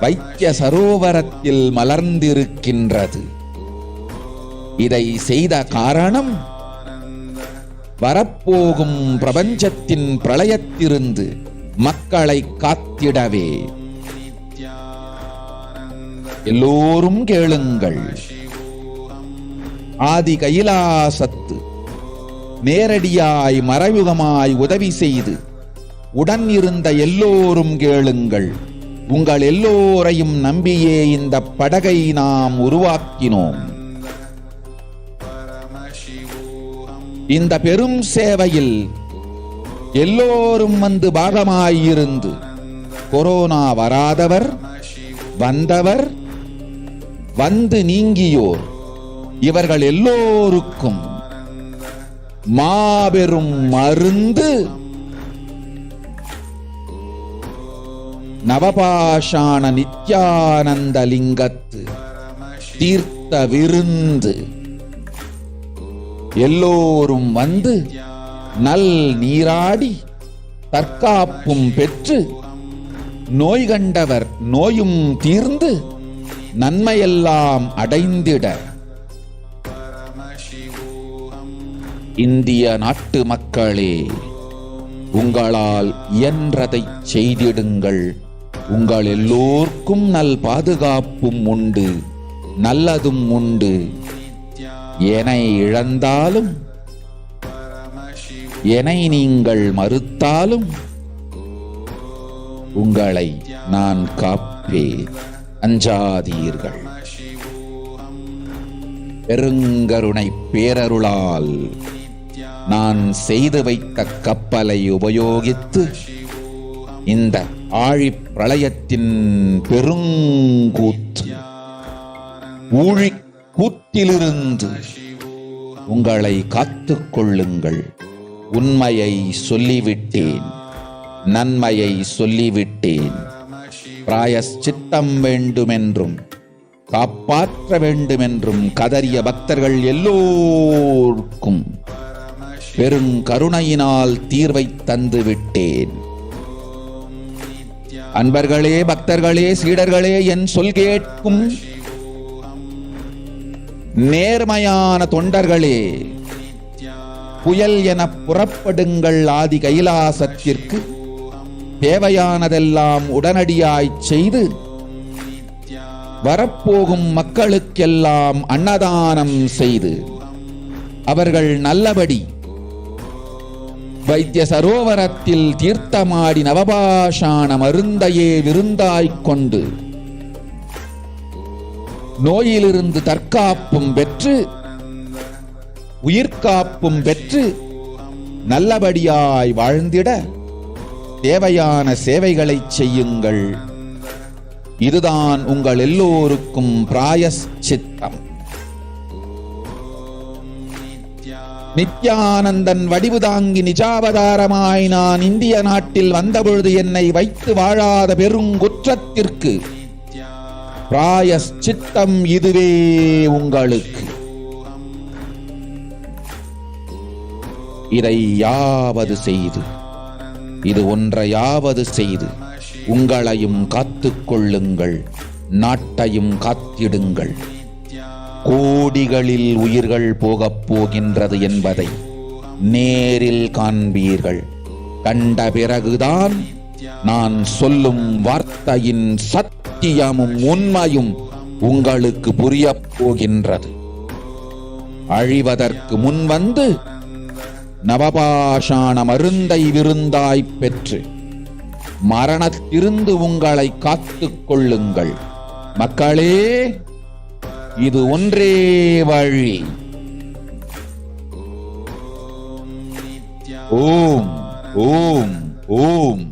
வைத்திய சரோவரத்தில் மலர்ந்திருக்கின்றது. இதை செய்த காரணம் வரப்போகும் பிரபஞ்சத்தின் பிரளயத்திலிருந்து மக்களை காத்திடவே. எல்லோரும் கேளுங்கள். ஆதி கைலாசத்து நேரடியாய் மறைமுகமாய் உதவி செய்து உடன் இருந்த எல்லோரும் கேளுங்கள். உங்கள் எல்லோரையும் நம்பியே இந்த படகை நாம் உருவாக்கினோம். இந்த பெரும் சேவையில் எல்லோரும் வந்து பாகமாயிருந்து கொரோனா வராதவர், வந்தவர், வந்து நீங்கியோர் இவர்கள் எல்லோருக்கும் மாபெரும் மருந்து நவபாஷாண நித்யானந்த லிங்கத்து தீர்த்த விருந்து. எல்லோரும் வந்து நல் நீராடி தற்காப்பும் பெற்று நோய் கண்டவர் நோயும் தீர்ந்து நன்மையெல்லாம் அடைந்திட இந்திய நாட்டு மக்களே, உங்களால் இயன்றதை செய்திடுங்கள். உங்கள் எல்லோர்க்கும் நல் பாதுகாப்பும் உண்டு, நல்லதும் உண்டு. என்னை இழந்தாலும் என்னை நீங்கள் மறுத்தாலும் உங்களை நான் காப்பேன். அஞ்சாதீர்கள். பெருங்கருணை பேரருளால் நான் செய்து வைத்த கப்பலை உபயோகித்து இந்த ஆழிப் பிரளயத்தின் பெருங்கூத்து ஊழிக் கூத்திலிருந்து உங்களை காத்துக் கொள்ளுங்கள். உண்மையை சொல்லிவிட்டேன், நன்மையை சொல்லிவிட்டேன். பிராயச்சித்தம் வேண்டுமென்றும் காப்பாற்ற வேண்டுமென்றும் கதறிய பக்தர்கள் எல்லோருக்கும் பெருங்கருணையினால் தீர்வை தந்து விட்டேன். அன்பர்களே, பக்தர்களே, சீடர்களே, என் சொல் கேட்கும் நேர்மையான தொண்டர்களே, புயல் என புறப்படுங்கள். ஆதி கைலாசத்திற்கு தேவையானதெல்லாம் உடனடியாய் செய்து வரப்போகும் மக்களுக்கெல்லாம் அன்னதானம் செய்து அவர்கள் நல்லபடி வைத்திய சரோவரத்தில் தீர்த்தமாடி நவபாஷாண மருந்தையே விருந்தாய்க் கொண்டு நோயிலிருந்து தற்காப்பும் பெற்று உயிர்காப்பும் பெற்று நல்லபடியாய் வாழ்ந்திட தேவையான சேவைகளை செய்யுங்கள். இதுதான் உங்கள் எல்லோருக்கும் பிராயச்சித்தம். நித்யானந்தன் வடிவு தாங்கி நிஜாவதாரமாய் நான் இந்திய நாட்டில் வந்தபொழுது என்னை வைத்து வாழாத பெருங்குற்றத்திற்கு பிராயச்சித்தம் இதுவே உங்களுக்கு. இதை யாவது செய்து, இது ஒன்றையாவது செய்து உங்களையும் காத்துக் கொள்ளுங்கள், நாட்டையும் காத்திடுங்கள். கோடிகளில் உயிர்கள் போகப் போகின்றது என்பதை நேரில் காண்பீர்கள். கண்ட பிறகுதான் நான் சொல்லும் வார்த்தையின் சத்தியமும் உண்மையும் உங்களுக்கு புரியப் போகின்றது. அழிவதற்கு முன் வந்து நவபாஷாண மருந்தை விருந்தாய் பெற்று மரணத்திலிருந்து உங்களை காத்துக் கொள்ளுங்கள். மக்களே, இது ஒன்றே வழி. ஓம் ஓம் ஓம்.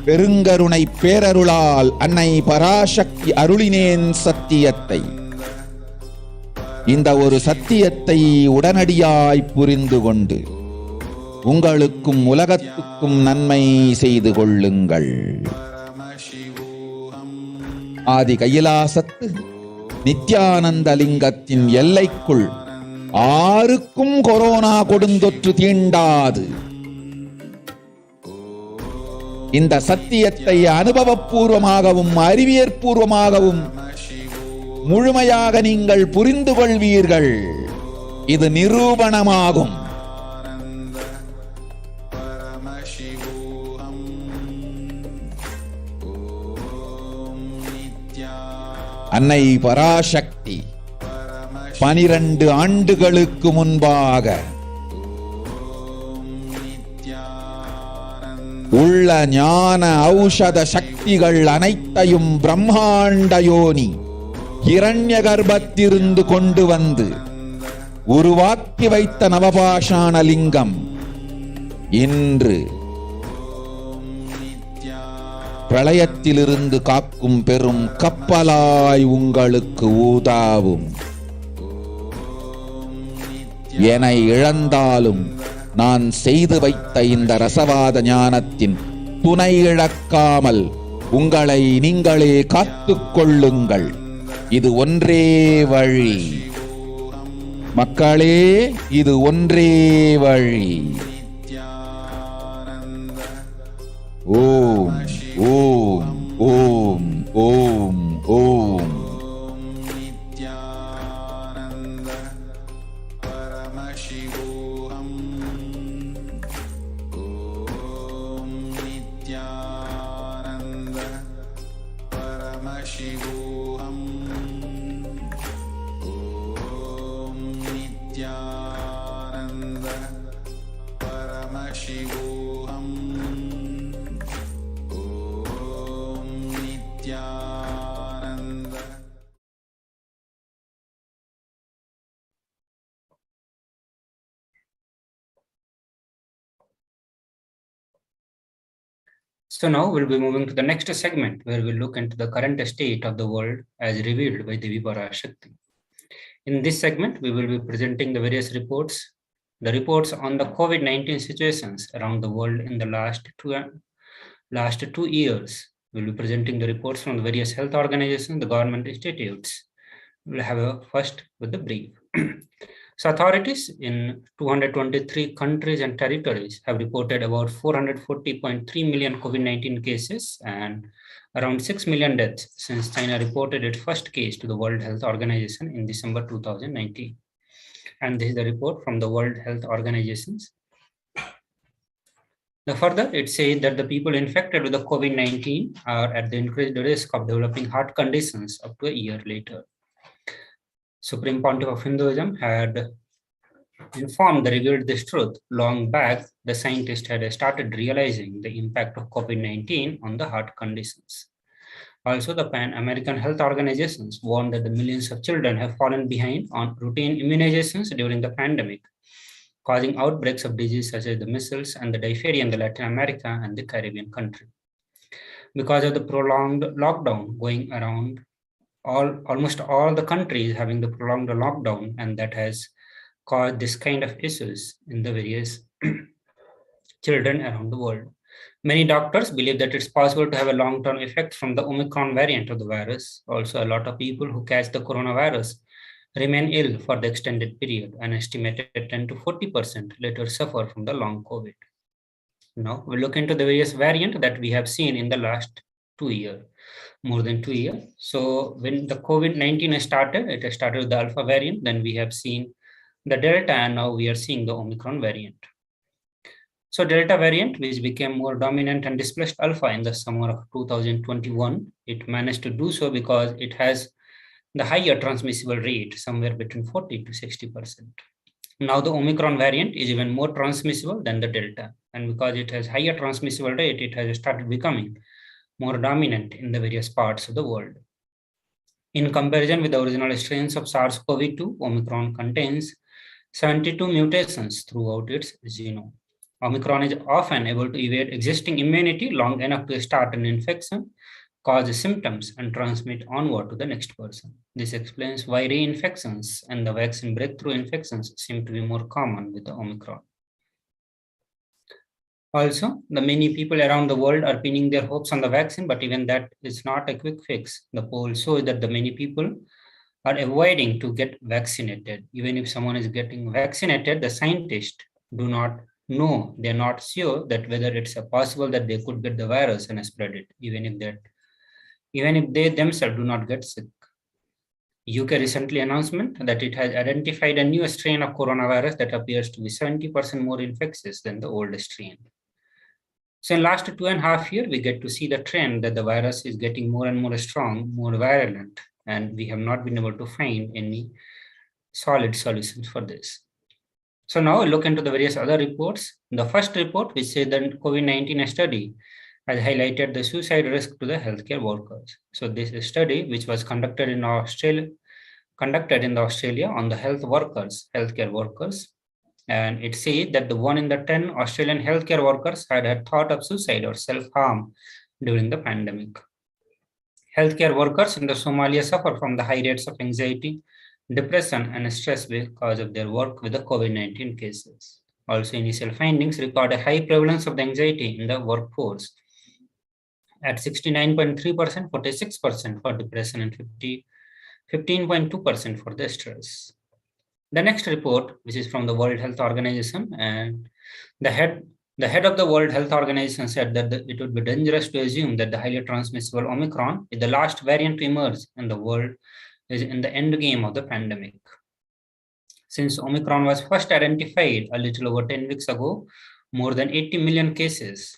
பெருங்கருணை பேரருளால் அன்னை பராசக்தி அருளினேன் சத்தியத்தை. இந்த ஒரு சத்தியத்தை உடனடியாய் புரிந்து கொண்டு உங்களுக்கும் உலகத்துக்கும் நன்மை செய்து கொள்ளுங்கள். ஆதி கைலாசத்து நித்யானந்த லிங்கத்தின் எல்லைக்குள் ஆருக்கும் கொரோனா கொடுந்தொற்று தீண்டாது. இந்த சத்தியத்தை அனுபவபூர்வமாகவும் அறிவியற்பூர்வமாகவும் முழுமையாக நீங்கள் புரிந்து கொள்வீர்கள். இது நிரூபணமாகும். Paramashivoham. Om Nithyananda அன்னை பராசக்தி 12 ஆண்டுகளுக்கு முன்பாக உள்ள ஞான ஔஷத சக்திகள் அனைத்தையும் பிரம்மாண்ட யோனி இரண்ய கர்ப்பத்திலிருந்து கொண்டு வந்து உருவாக்கி வைத்த நவபாஷாண லிங்கம் இன்று பிரளயத்திலிருந்து காக்கும் பெரும் கப்பலாய் உங்களுக்கு ஊதாவும். என இழந்தாலும் நான் செய்து வைத்த இந்த ரசவாத ஞானத்தின் துணை இழக்காமல் உங்களை நீங்களே காத்துக் கொள்ளுங்கள். இது ஒன்றே வழி மக்களே, இது ஒன்றே வழி. ஓம் ஓம் ஓம் ஓம் ஓம். Nithyananda Paramashivoham. Om Nithyananda Paramashivoham. Om Nithyananda Paramashivoham. Om Nithyananda. So now we'll be moving to the next segment where we'll look into the current state of the world as revealed by Devi Parashakti. In this segment, we will be presenting the various reports, the reports on the COVID-19 situations around the world in the last two years. We'll be presenting the reports from the various health organizations, the government institutes. We'll have a first with the brief. So authorities in 223 countries and territories have reported about 440.3 million COVID-19 cases and around 6 million deaths since China reported its first case to the World Health Organization in December 2019. And this is the report from the World Health Organizations. Further, it says that the people infected with the COVID-19 are at the increased risk of developing heart conditions up to a year later. Supreme Pontiff of Hinduism had informed the revealed this truth long back. The scientists had started realizing the impact of COVID-19 on the heart conditions. Also, the Pan-American Health Organizations warned that the millions of children have fallen behind on routine immunizations during the pandemic, causing outbreaks of disease such as the measles and the diphtheria in the Latin America and the Caribbean country. Because of the prolonged lockdown going around, almost all the countries having the prolonged lockdown, and that has caused this kind of issues in the various children around the world. Many doctors believe that it's possible to have a long-term effect from the Omicron variant of the virus. Also, a lot of people who catch the coronavirus remain ill for the extended period. An estimated 10 to 40% later suffer from the long COVID. Now, we'll look into the various variants that we have seen in the last 2 years. More than 2 years. So when the COVID-19 started, it started with the Alpha variant, then we have seen the Delta, and now we are seeing the Omicron variant. So Delta variant, which became more dominant and displaced Alpha in the summer of 2021, it managed to do so because it has the higher transmissible rate, somewhere between 40 to 60%. Now the Omicron variant is even more transmissible than the Delta, and because it has higher transmissible rate, it has started becoming more dominant in the various parts of the world. In comparison with the original strains of SARS-CoV-2, Omicron contains 72 mutations throughout its genome. Omicron is often able to evade existing immunity long enough to start an infection, cause symptoms, and transmit onward to the next person. This explains why reinfections and the vaccine breakthrough infections seem to be more common with the Omicron. Also, the many people around the world are pinning their hopes on the vaccine, but even that is not a quick fix. The poll shows that the many people are avoiding to get vaccinated. Even if someone is getting vaccinated, the scientists do not know, they're not sure that whether it's possible that they could get the virus and spread it, even if they themselves do not get sick. UK recently announcement that it has identified a new strain of coronavirus that appears to be 70% more infectious than the old strain. So in last 2.5 years, we get to see the trend that the virus is getting more and more strong, more virulent, and we have not been able to find any solid solutions for this. So now look into the various other reports. The first report, which says that COVID-19 study has highlighted the suicide risk to the healthcare workers. So this study, which was conducted in Australia on the healthcare workers, and it says that the 1 in the 10 Australian healthcare workers had thought of suicide or self-harm during the pandemic. Healthcare workers in the Somalia suffer from the high rates of anxiety, depression, and stress because of their work with the COVID-19 cases. Also, initial findings record a high prevalence of the anxiety in the workforce at 69.3%, 46% for depression, and 15.2% for the stress. The next report, which is from the World Health Organization, and the head of the World Health Organization said that it would be dangerous to assume that the highly transmissible Omicron is the last variant to emerge in the world is in the end game of the pandemic. Since Omicron was first identified a little over 10 weeks ago, more than 80 million cases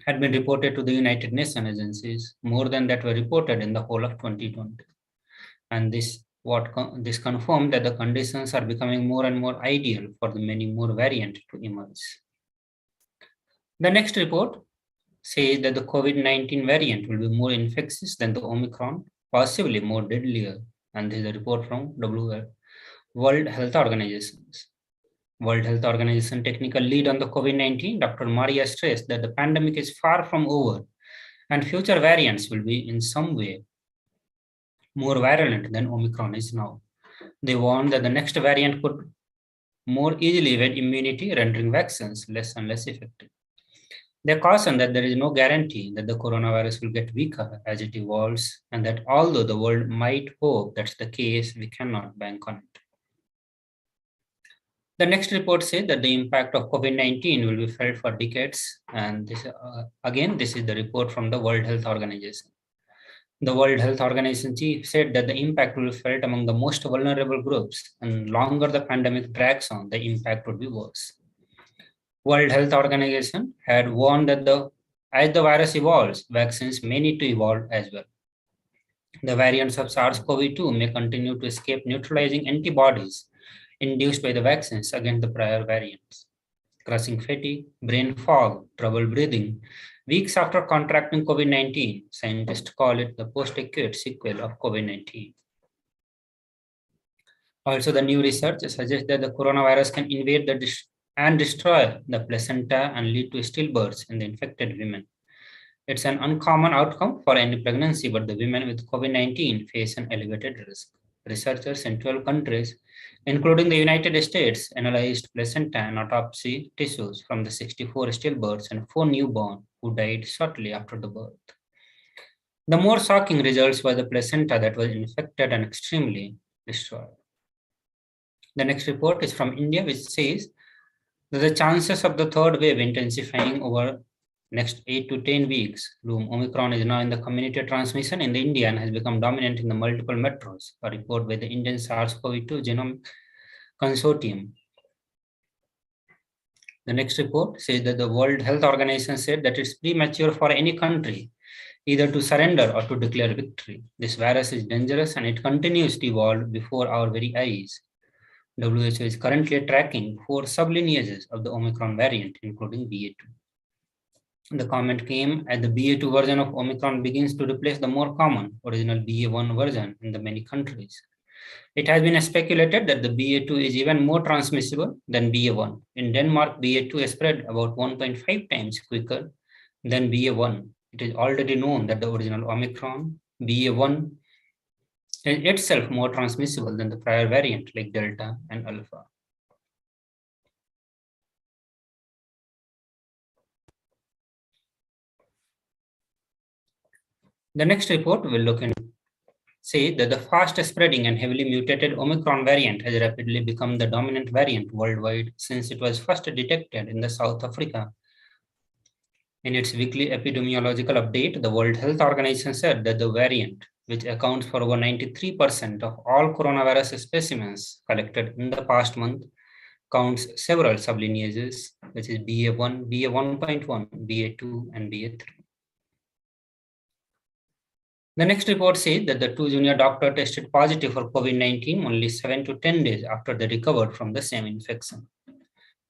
had been reported to the United Nations agencies, more than that were reported in the whole of 2020. And this confirmed that the conditions are becoming more and more ideal for the many more variants to emerge. The next report says that the COVID-19 variant will be more infectious than the Omicron, possibly more deadlier. And this is a report from World Health Organization. World Health Organization technical lead on the COVID-19, Dr. Maria stressed that the pandemic is far from over and future variants will be in some way more virulent than Omicron is now. They warned that the next variant could more easily evade immunity, rendering vaccines less and less effective. They caution that there is no guarantee that the coronavirus will get weaker as it evolves, and that although the world might hope that's the case, we cannot bank on it. The next report says that the impact of COVID-19 will be felt for decades, and this is the report from the World Health Organization. The World Health Organization chief said that the impact will be felt among the most vulnerable groups, and longer the pandemic drags on, the impact would be worse. World Health Organization had warned that as the virus evolves, vaccines may need to evolve as well. The variants of SARS-CoV-2 may continue to escape neutralizing antibodies induced by the vaccines against the prior variants. Crushing fatigue, brain fog, trouble breathing. Weeks after contracting COVID-19, scientists call it the post-acute sequel of COVID-19. Also, the new research suggests that the coronavirus can invade and destroy the placenta and lead to stillbirths in the infected women. It's an uncommon outcome for any pregnancy, but the women with COVID-19 face an elevated risk. Researchers in 12 countries, including the United States, analyzed placenta and autopsy tissues from the 64 stillbirths and 4 newborns who died shortly after the birth. The more shocking results were the placenta that was infected and extremely destroyed. The next report is from India, which says that the chances of the third wave intensifying over next 8 to 10 weeks. Omicron is now in the community transmission in India and has become dominant in the multiple metros, a report by the Indian SARS-CoV-2 Genome Consortium. The next report says that the World Health Organization said that it's premature for any country either to surrender or to declare victory. This virus is dangerous and it continues to evolve before our very eyes. WHO is currently tracking 4 sublineages of the Omicron variant, including BA2. The comment came as the BA2 version of Omicron begins to replace the more common original BA1 version in the many countries. It has been speculated that the BA2 is even more transmissible than BA1. In Denmark, BA2 spread about 1.5 times quicker than BA1. It is already known that the original Omicron, BA1, is itself more transmissible than the prior variant like Delta and Alpha. The next report will look into say that the fast spreading and heavily mutated Omicron variant has rapidly become the dominant variant worldwide since it was first detected in the South Africa. In its weekly epidemiological update, the World Health Organization said that the variant, which accounts for over 93% of all coronavirus specimens collected in the past month, counts several sublineages, which is BA1, BA1.1, BA2, and BA3. The next report said that the two junior doctors tested positive for COVID-19 only 7 to 10 days after they recovered from the same infection.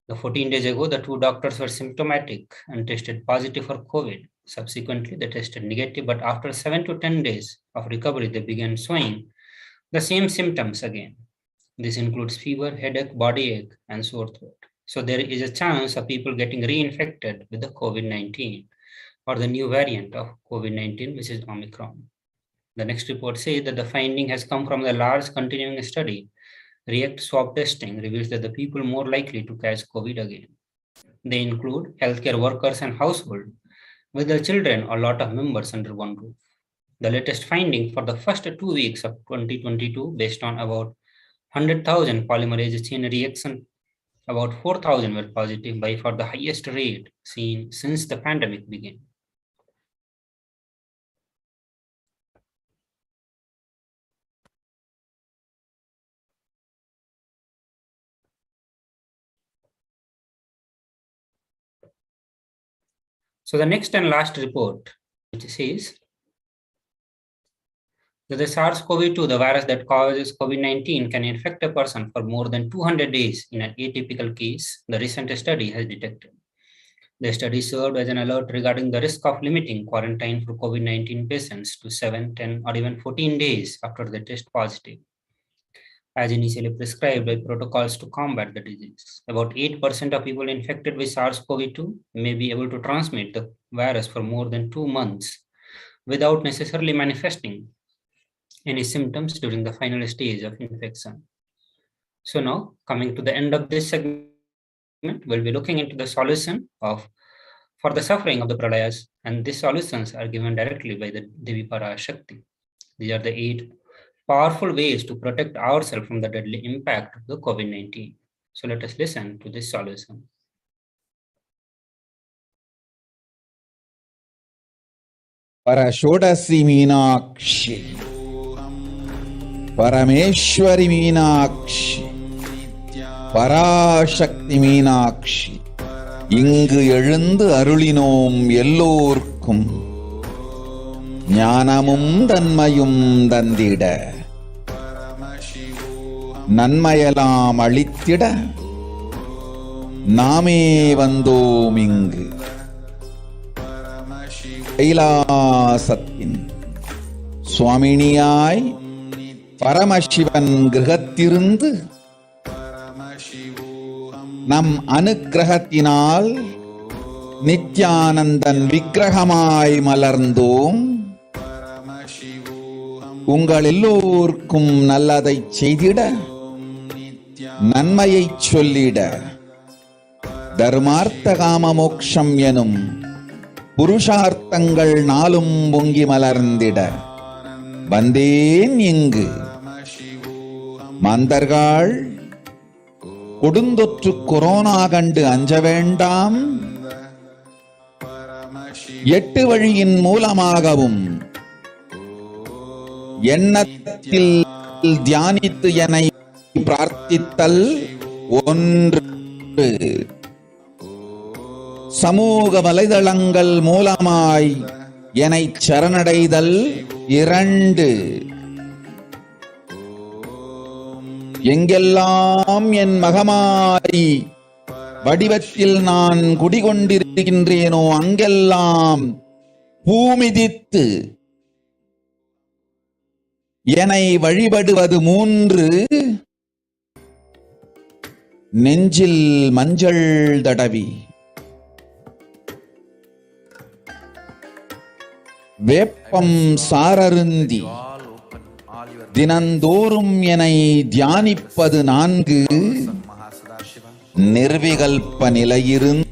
14 days ago, the two doctors were symptomatic and tested positive for COVID. Subsequently, they tested negative, but after 7 to 10 days of recovery, they began showing the same symptoms again. This includes fever, headache, body ache, and sore throat. So there is a chance of people getting reinfected with the COVID-19 or the new variant of COVID-19, which is Omicron. The next report says that the finding has come from the large continuing study. React swab testing reveals that the people more likely to catch COVID again. They include healthcare workers and household with their children or lot of members under one roof. The latest finding for the first 2 weeks of 2022, based on about 100,000 polymerase chain reaction, about 4,000 were positive by far the highest rate seen since the pandemic began. So the next and last report, which says that the SARS-CoV-2, the virus that causes COVID-19, can infect a person for more than 200 days in an atypical case, the recent study has detected. The study served as an alert regarding the risk of limiting quarantine for COVID-19 patients to 7, 10, or even 14 days after they test positive, as initially prescribed by protocols to combat the disease. About 8% of people infected with SARS-CoV-2 may be able to transmit the virus for more than 2 months without necessarily manifesting any symptoms during the final stage of infection. So now, coming to the end of this segment, we'll be looking into the solution for the suffering of the pralayas, and these solutions are given directly by the Devi Parashakti. These are the 8 powerful ways to protect ourselves from the deadly impact of the COVID-19. So let us listen to this solution. Parashodasi Meenakshi, Parameshwari Meenakshi, Parashakti Meenakshi, இங்கு எழுந்து அருளினோம் எல்லோர்க்கும் ஞானமும் தன்மையும் தந்திட நன்மையெல்லாம் அளித்திட நாமே வந்தோம் இங்கு கைலாசத்தின் சுவாமினியாய் பரமசிவன் கிரகத்திருந்து நம் அனுக்கிரகத்தினால் நித்யானந்தன் விக்கிரகமாய் மலர்ந்தோம். உங்கள் எல்லோருக்கும் நல்லதை செய்திட நன்மையை சொல்லிட தர்மார்த்த காம மோக்ஷம் எனும் புருஷார்த்தங்கள் நாளும் பொங்கி மலர்ந்திட வந்தேன் இங்கு. மாந்தர்கள் கொடுந்தொற்று கொரோனா கண்டு அஞ்ச வேண்டாம். 8 வழியின் மூலமாகவும் எண்ணத்தில் தியானித்து என்னை பிரார்த்தித்தல் 1, சமூக வலைதளங்கள் மூலமாய் என்னை சரணடைதல் 2, எங்கெல்லாம் என் மகமாரி வடிவத்தில் நான் குடிகொண்டிருக்கின்றேனோ அங்கெல்லாம் பூமிதித்து என்னை வழிபடுவது 3, நெஞ்சில் மஞ்சள் தடவி வேப்பம் சாரருந்தி தினந்தோறும் என்னை தியானிப்பது 4, நிர்விகல்ப நிலையிருந்து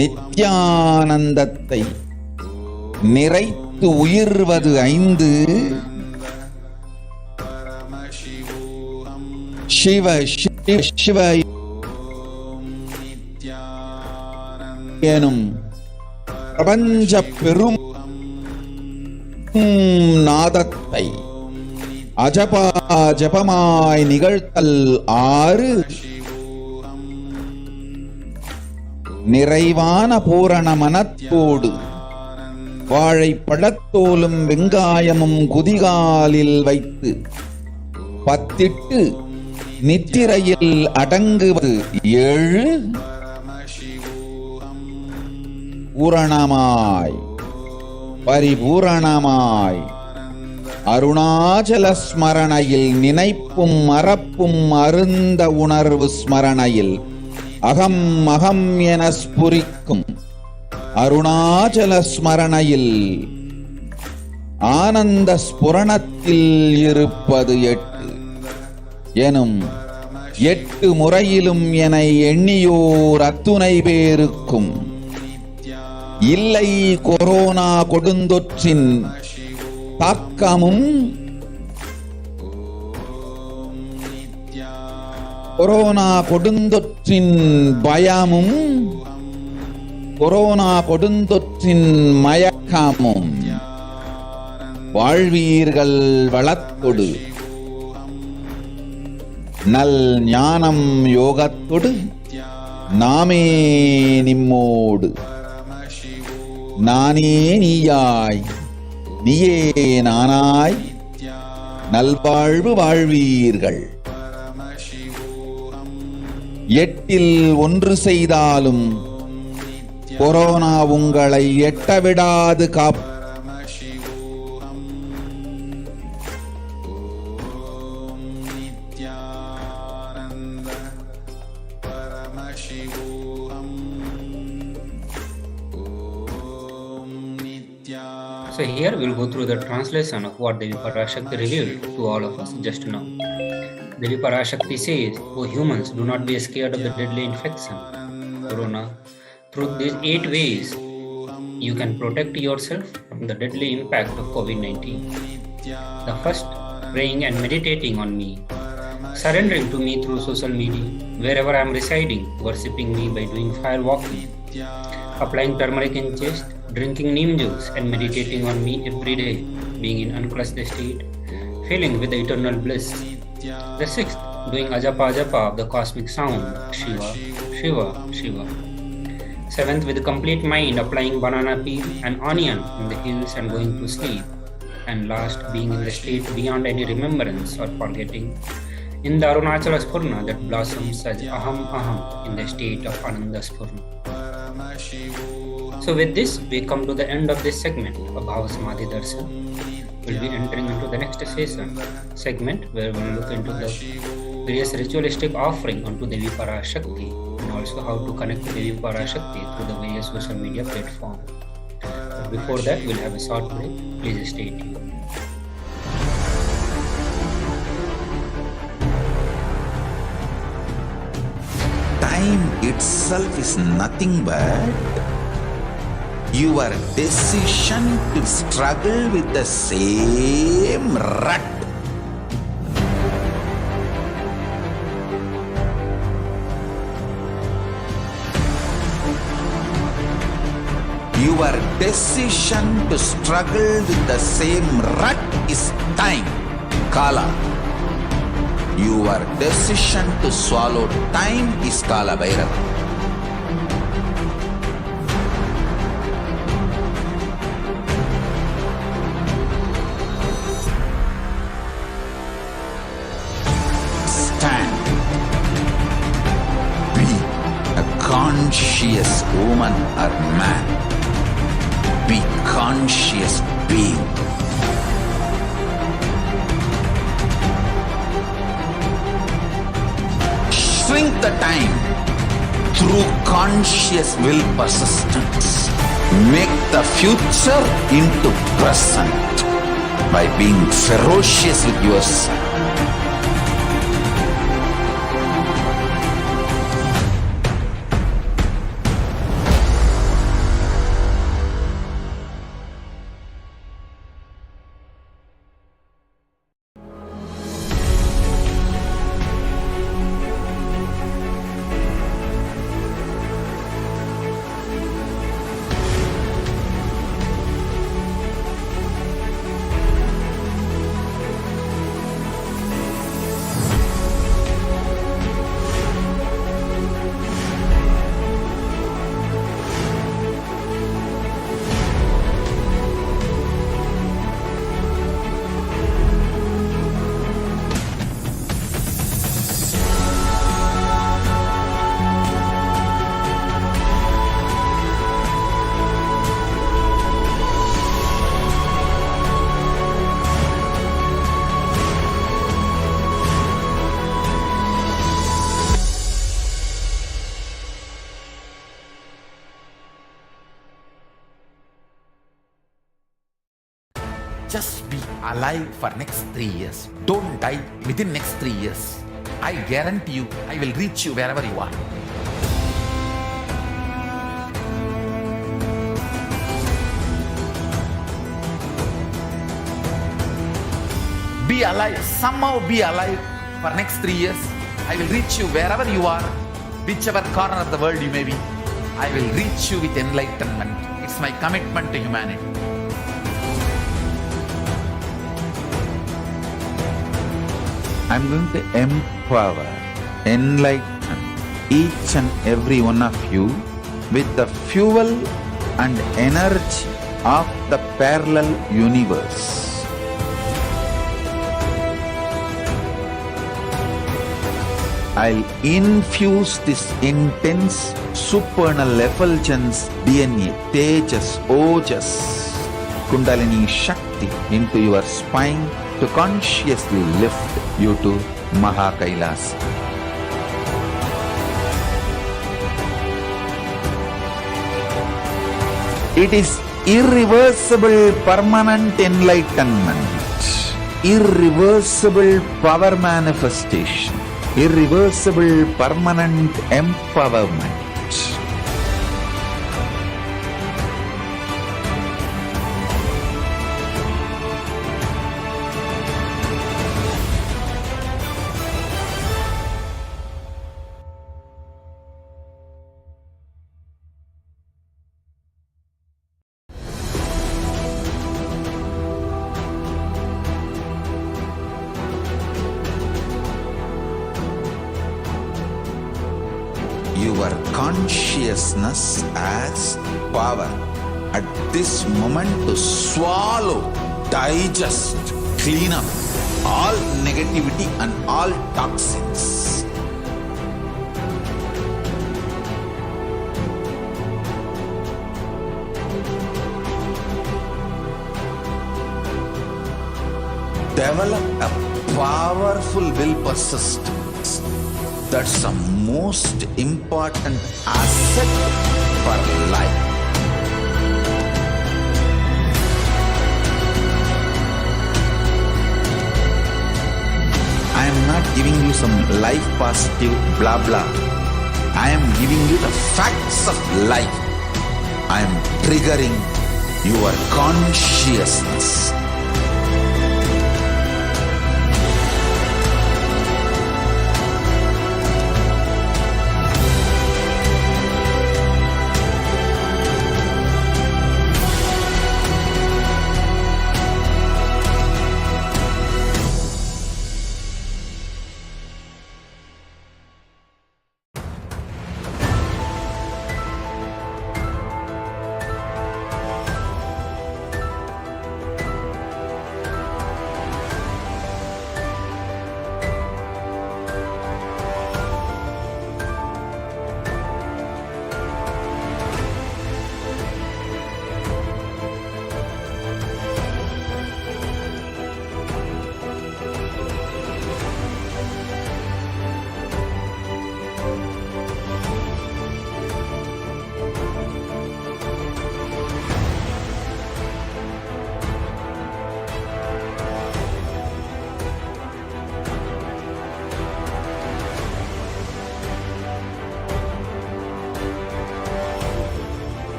நித்யானந்தத்தை நிறைத்து உயிர்வது 5 சிவ சிவ சிவ எனும் பிரபஞ்ச பெரும் நாதத்தை அஜபா ஜபமாய் நிகழ்த்தல் 6 நிறைவான பூரண மனத்தோடு வாழைப்பழத்தோலும் வெங்காயமும் குதிகாலில் வைத்து பத்திட்டு நித்திரையில் அடங்குவது 7 பூரணமாய் பரிபூரணமாய் அருணாச்சல ஸ்மரணையில் நினைப்பும் மறப்பும் அருந்த உணர்வு ஸ்மரணையில் அகம் அகம் என ஸ்புரிக்கும் அருணாச்சல ஸ்மரணையில் ஆனந்த ஸ்புரணத்தில் இருப்பது 8 எனும் 8 முறையிலும் என எண்ணியோர் அத்துணை பேருக்கும் இல்லை கொரோனா கொடுந்தொற்றின் தாக்கமும் கொரோனா கொடுந்தொற்றின் பயமும் கொரோனா கொடுந்தொற்றின் மயக்கமும் வாழ்வீர்கள் வளத்தொடு நல் ஞானம் யோகத்தொடு நாமே நிம்மோடு நானே நீயாய் நீயே நானாய் நல்வாழ்வு வாழ்வீர்கள் 8 1 செய்தாலும் கொரோனா உங்களை எட்டவிடாது காப்பு. So here we'll go through the translation of what Devi Parashakti revealed to all of us just now. Devi Parashakti says, "O humans, do not be scared of the deadly infection, Corona. Through these 8 ways, you can protect yourself from the deadly impact of COVID-19. The first, praying and meditating on me, surrendering to me through social media, wherever I am residing, worshipping me by doing fire walking, applying turmeric in chest, drinking neem juice and meditating on me every day, being in uncrushed state, filling with the eternal bliss. The sixth, doing ajapa ajapa of the cosmic sound, Shiva, Shiva, Shiva. Seventh, with complete mind, applying banana peel and onion in the hills and going to sleep. And last, being in the state beyond any remembrance or forgetting, in the Arunachala Spurna that blossoms as Aham Aham in the state of Ananda Spurna." So with this, we come to the end of this segment of Bhava Samadhi Darshan. We'll be entering into the next segment where we'll look into the various ritualistic offering onto Devi Parashakti and also how to connect to Devi Parashakti through the various social media platforms. But before that, we'll have a short break. Please stay tuned. Time itself is nothing but your decision to struggle with the same rut. Your decision to struggle with the same rut is time, Kala. Your decision to swallow time is Kala Bhairava. Stand. Be a conscious woman or man. Be conscious being. Shrink the time through conscious will persistence. Make the future into present by being ferocious with yourself. Just be alive for next 3 years. Don't die within next 3 years. I guarantee you, I will reach you wherever you are. Be alive, somehow be alive for next 3 years. I will reach you wherever you are, whichever corner of the world you may be. I will reach you with enlightenment. It's my commitment to humanity. I'm going to empower, enlighten each and every one of you with the fuel and energy of the parallel universe. I'll infuse this intense supernal effulgence DNA, Tejas, Ojas, Kundalini Shakti into your spine to consciously lift you to KAILASA. It is irreversible permanent enlightenment, irreversible power manifestation, irreversible permanent empowerment. Your consciousness as power at this moment to swallow, digest, clean up all negativity and all toxins. Develop a powerful will persistence. That's the most important asset for life. I am not giving you some life positive blah blah. I am giving you the facts of life. I am triggering your consciousness.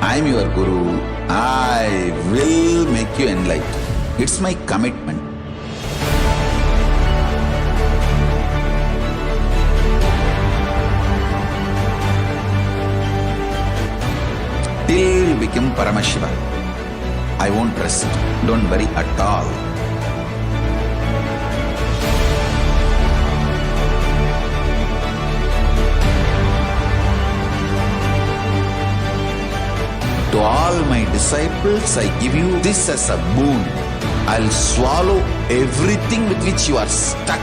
I am your Guru. I will make you enlightened. It's my commitment. Till you become Paramashiva, I won't rest. Don't worry at all. To all my disciples, I give you this as a boon. I'll swallow everything with which you are stuck.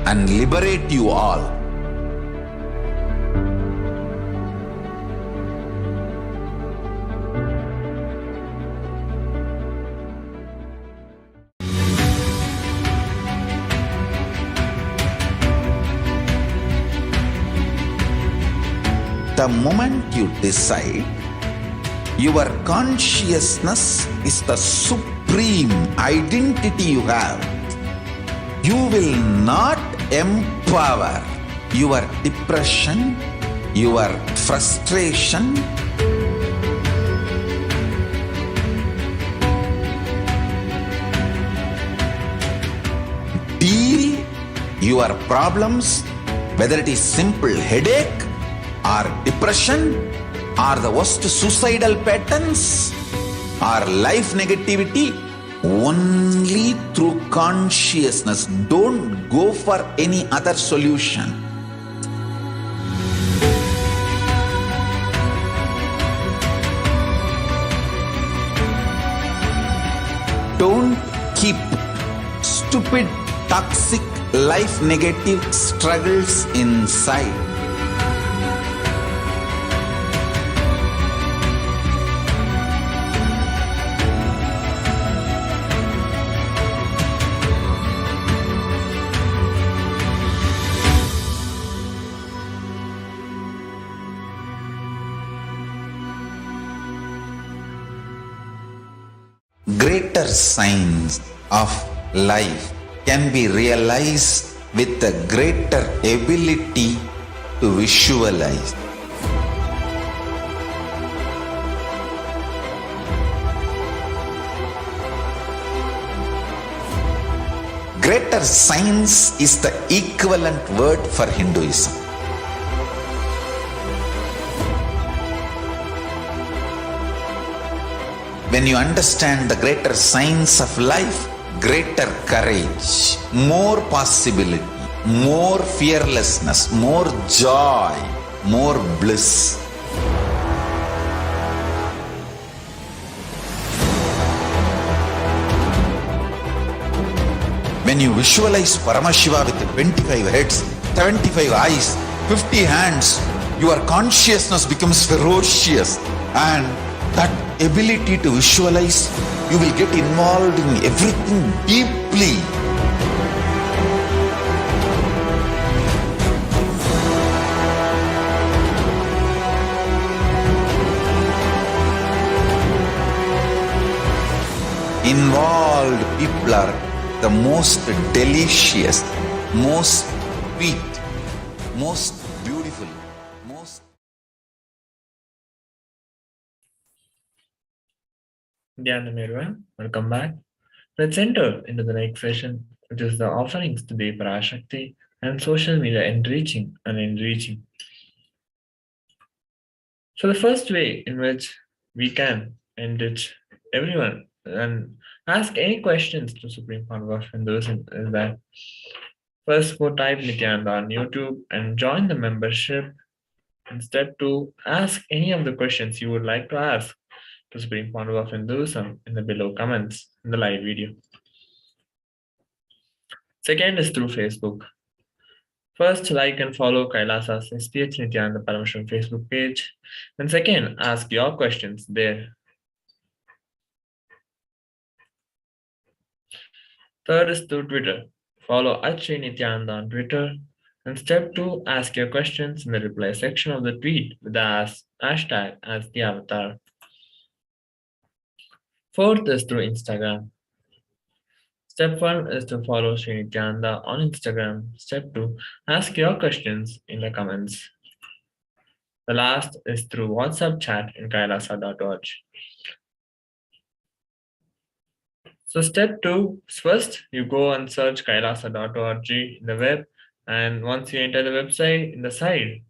and liberate you all. The moment you decide, your consciousness is the supreme identity you have. You will not empower your depression, your frustration, deal your problems, whether it is simple headache or depression or the worst suicidal patterns or life negativity, only through consciousness. Don't go for any other solution. Don't keep stupid, toxic, life negative struggles inside. Greater signs of life can be realized with a greater ability to visualize. Greater science is the equivalent word for Hinduism. When you understand the greater science of life, greater courage, more possibility, more fearlessness, more joy, more bliss. When you visualize Paramashiva with 25 heads, 75 eyes, 50 hands, your consciousness becomes ferocious, and that ability to visualize, you will get involved in everything deeply. Involved people are the most delicious, most sweet, most beautiful, most... Dhyanam everyone, welcome back. Let's enter into the next session, which is the offerings to the Parashakti and social media enriching and enriching. So the first way in which we can enrich everyone and ask any questions to Supreme Power of Hinduism is that first go type Nithyananda on YouTube and join the membership. And step 2, ask any of the questions you would like to ask to Supreme Power of Hinduism in the below comments in the live video. Second is through Facebook. First, like and follow KAILASA's HDH Nithyananda Paramashivam Facebook page. And second, ask your questions there. Third is through Twitter. Follow HDH Nithyananda on Twitter. And step 2, ask your questions in the reply section of the tweet with the hashtag as the avatar. Fourth is through Instagram. Step 1 is to follow Sri Nithyananda on Instagram. Step 2, ask your questions in the comments. The last is through WhatsApp chat in kailasa.org. So step 2, first you go and search kailasa.org in the web, and once you enter the website, in the side,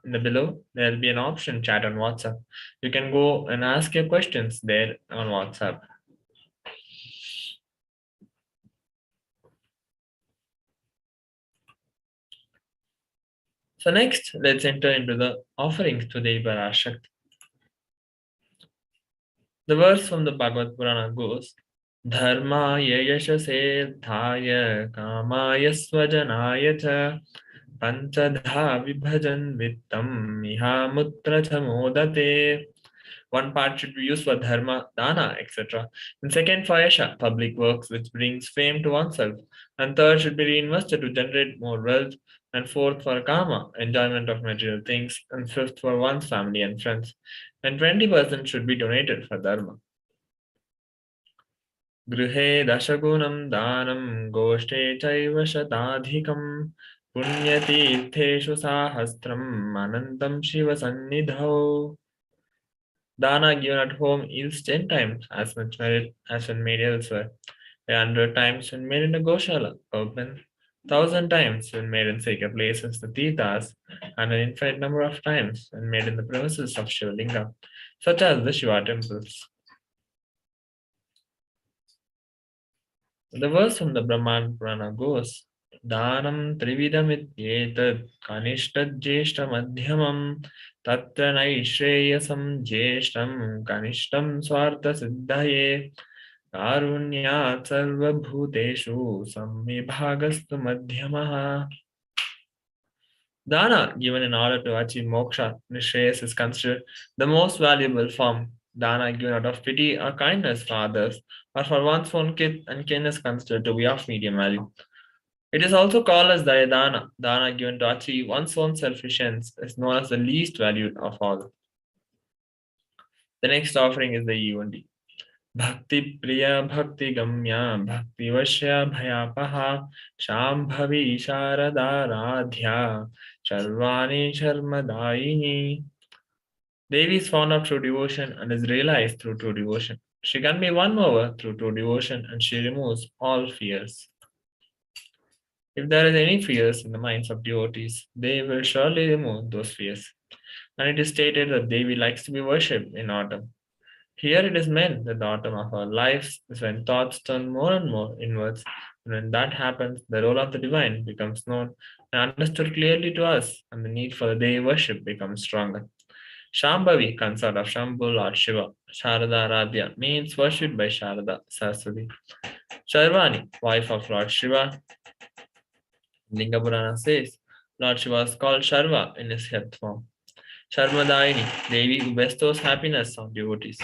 in the below, there will be an option chat on WhatsApp. You can go and ask your questions there on WhatsApp. So next, let's enter into the offerings to the Parashakti. The verse from the Bhagavad Purana goes, धर्माय यशसेर्थाय कामाय स्वजनाय च पंचधा विभजन वित्तम इहामुत्र च मोदते. One part should be used for dharma, dana, etc. And second for yasha, public works which brings fame to oneself. And third should be reinvested to generate more wealth. And fourth for kama, enjoyment of material things. And fifth for one's family and friends. And 20% should be donated for dharma. गृहे दशगुणं दानं गोष्ठे चैव शताधिकं पुण्यतीर्थेषु साहस्रम् अनन्तं शिवसन्निधौ. Dana given at home yields 10 times as much merit as when made elsewhere, 100 times when made in a Goshala, open, 1,000 times when made in sacred places, the Tirthas, and an infinite number of times when made in the premises of Shivalinga, such as the Shiva temples. The verse from the Brahman Purana goes, Danam trividamit kanishtad jeshta madhyamam tatra naishreyasam jeshtam kanishtam swartha siddhaye karunyat sarva bhuteshu samvibhagastu madhyamaha. Dana given in order to achieve moksha, Nishreyas, is considered the most valuable form. Dana given out of pity or kindness for others or for one's own kith and kin is considered to be of medium value. It is also called as Dayadana. Dana given to achieve one's own selfish ends is known as the least valued of all. The next offering is the Yundi. Bhakti Priya Bhakti Gamya Bhakti Vashya Bhayapaha Shambhavi Sharada Radhya Charvani Charmadayini. Devi is found of true devotion and is realized through true devotion. She can be won over through true devotion and she removes all fears. If there is any fears in the minds of devotees, they will surely remove those fears. And it is stated that Devi likes to be worshipped in autumn. Here it is meant that the autumn of our lives is when thoughts turn more and more inwards, and when that happens, the role of the divine becomes known and understood clearly to us, and the need for the Devi worship becomes stronger. Shambhavi, consort of Shambhu, Lord Shiva. Sharada Radhya means worshipped by Sharada, Saraswati. Charvani, wife of Lord Shiva. Linga Purana says, Lord Shiva is called Sharva in his health form. Sharmadayini, Devi who bestows happiness on devotees.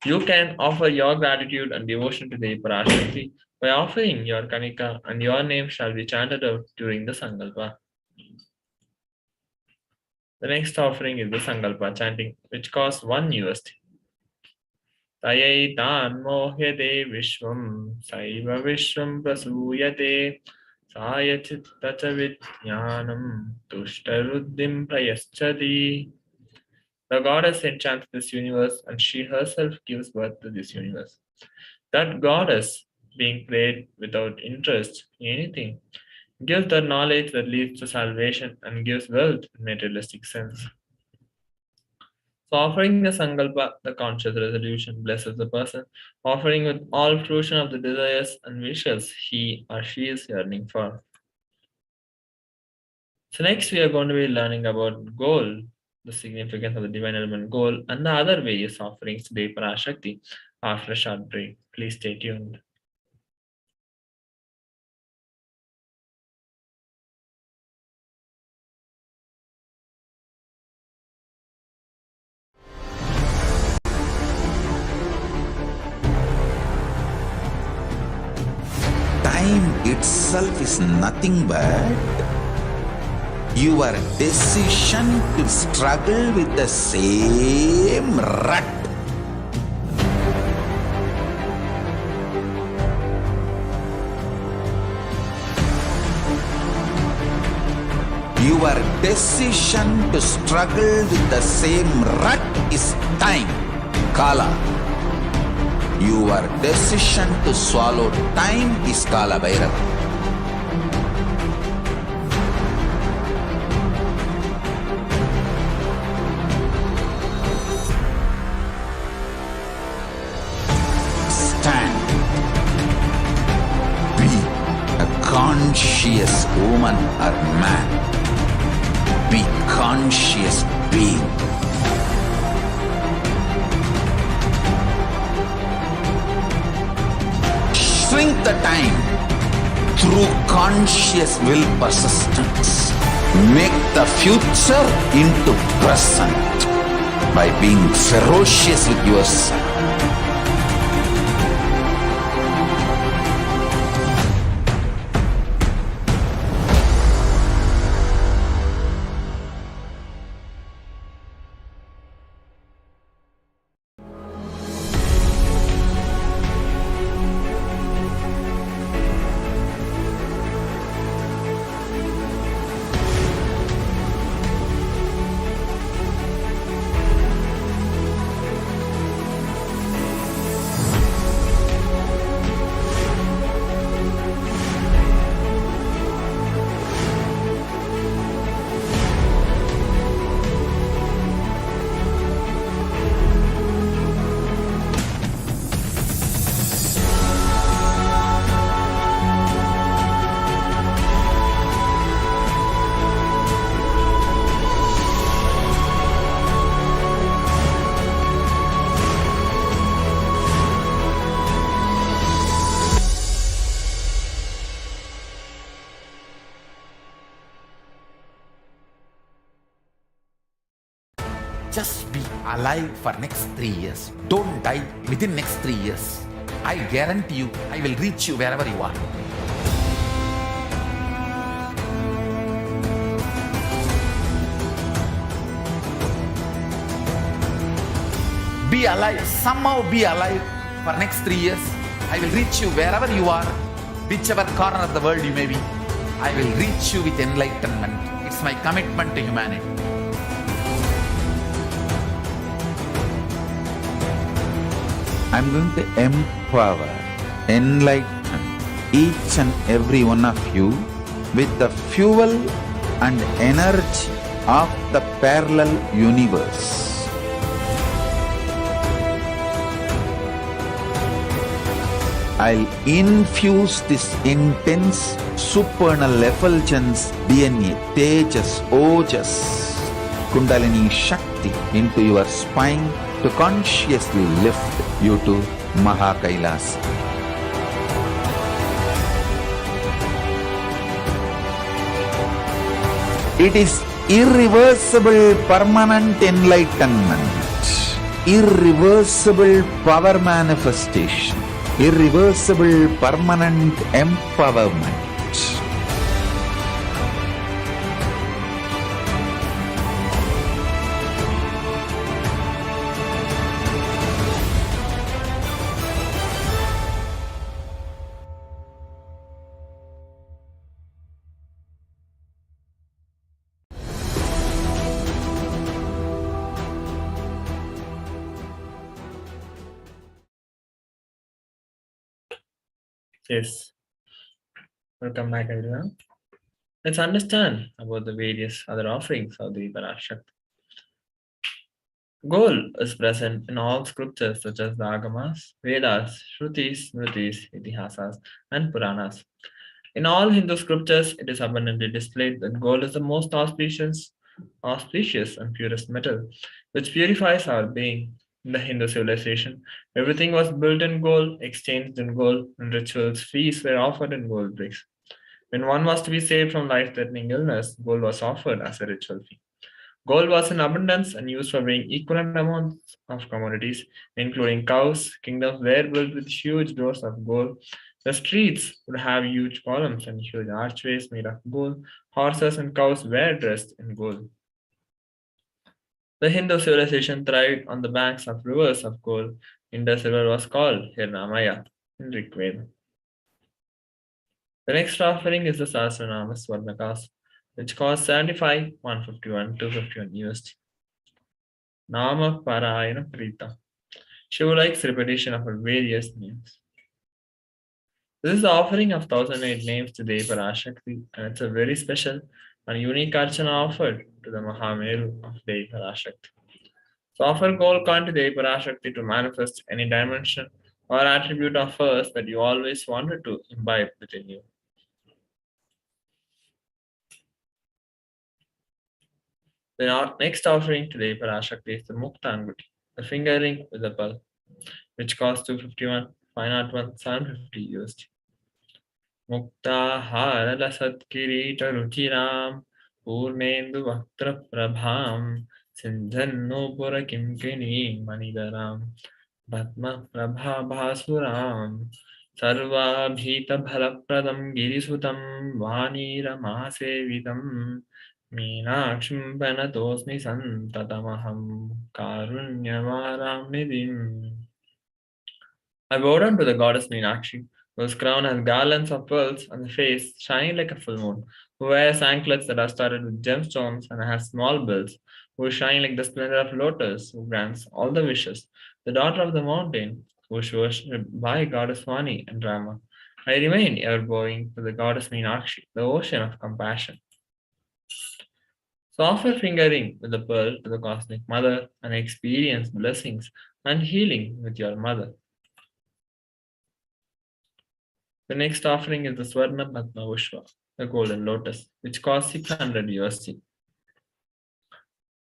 You can offer your gratitude and devotion to Devi Parashakti by offering your Kanika, and your name shall be chanted out during the Sankalpa. The next offering is the Sankalpa chanting, which costs 1 USD. Tayaitan mohyate vishvam, saiva vishvam prasuyate, sayachittacha vidyanam, tushtaruddhim prayaschati. The goddess enchants this universe and she herself gives birth to this universe. That goddess, being prayed without interest in anything, gives the knowledge that leads to salvation and gives wealth in materialistic sense. So offering the Sankalpa, the conscious resolution, blesses the person, offering with all fruition of the desires and wishes he or she is yearning for. So next we are going to be learning about gold, the significance of the divine element gold, and the other various offerings to Devi Parashakti after a short break. Please stay tuned. Time itself is nothing but your decision to struggle with the same rut. Your decision to struggle with the same rut is time, Kala. Your decision to swallow time is Kala Bhairava. Stand. Be a conscious woman or man. Be conscious being. shrink the time through conscious will persistence. Make the future into present by being ferocious with yourself. Just be alive for next 3 years. Don't die within next 3 years. I guarantee you, I will reach you wherever you are. Be alive, somehow be alive for next 3 years. I will reach you wherever you are, whichever corner of the world you may be. I will reach you with enlightenment. It's my commitment to humanity. I'm going to empower, enlighten each and every one of you with the fuel and energy of the parallel universe. I'll infuse this intense supernal effulgence DNA, Tejas, Ojas, Kundalini Shakti into your spine to consciously lift you to KAILASA. It is irreversible permanent enlightenment, irreversible power manifestation, irreversible permanent empowerment. Yes. Welcome back, everyone. Let's understand about the various other offerings of the Parashakti. Gold is present in all scriptures such as the Agamas, Vedas, Shrutis, Smritis, Itihasas, and Puranas. In all Hindu scriptures, it is abundantly displayed that gold is the most auspicious and purest metal, which purifies our being. In the Hindu civilization, everything was built in gold, exchanged in gold, and rituals, feasts were offered in gold bricks. When one was to be saved from life-threatening illness, gold was offered as a ritual fee. Gold was in abundance and used for weighing equivalent amounts of commodities, including cows. Kingdoms were built with huge doors of gold. The streets would have huge columns and huge archways made of gold. Horses and cows were dressed in gold. The Hindu civilization thrived on the banks of rivers of gold. Indus River was called Hirnamaya in Rig Veda. The next offering is the Sahasranama Swarnakas, which costs 75, 151, 251 USD. Nama Parayana Prita. Shiva likes repetition of her various names. This is the offering of 1008 names to Devi Parashakti, and it's a very special and unique archana offered to the Mahameru of Devi Parashakti. So offer gold coin to Devi Parashakti to manifest any dimension or attribute of hers that you always wanted to imbibe within you. The next offering to Devi Parashakti is the Mukta Anguti, the finger ring with a pearl, which costs 251, 501, 750 USD. Muktahara Satkirita Ruchiram Purnendu Vaktra Prabham Sindhanopura Kimkini Manidaram Padma Prabha Bhasuram Sarva Bhita Bhalapradam Girisutam Vanira Mahasevitam Meenakshim Panatosmi Santatamaham Karunyavaram Nidim. I bow down to the goddess Meenakshi, whose crown has garlands of pearls and the face shining like a full moon, who wears anklets that are studded with gemstones and has small bells, who shine like the splendor of lotus, who grants all the wishes, the daughter of the mountain, who is worshipped by goddess Vani and Rama. I remain ever bowing to the goddess Meenakshi, the ocean of compassion. So offer fingering with the pearl to the cosmic mother and experience blessings and healing with your mother. The next offering is the Swarna Padma Vishwa, the golden lotus, which costs 600 USD.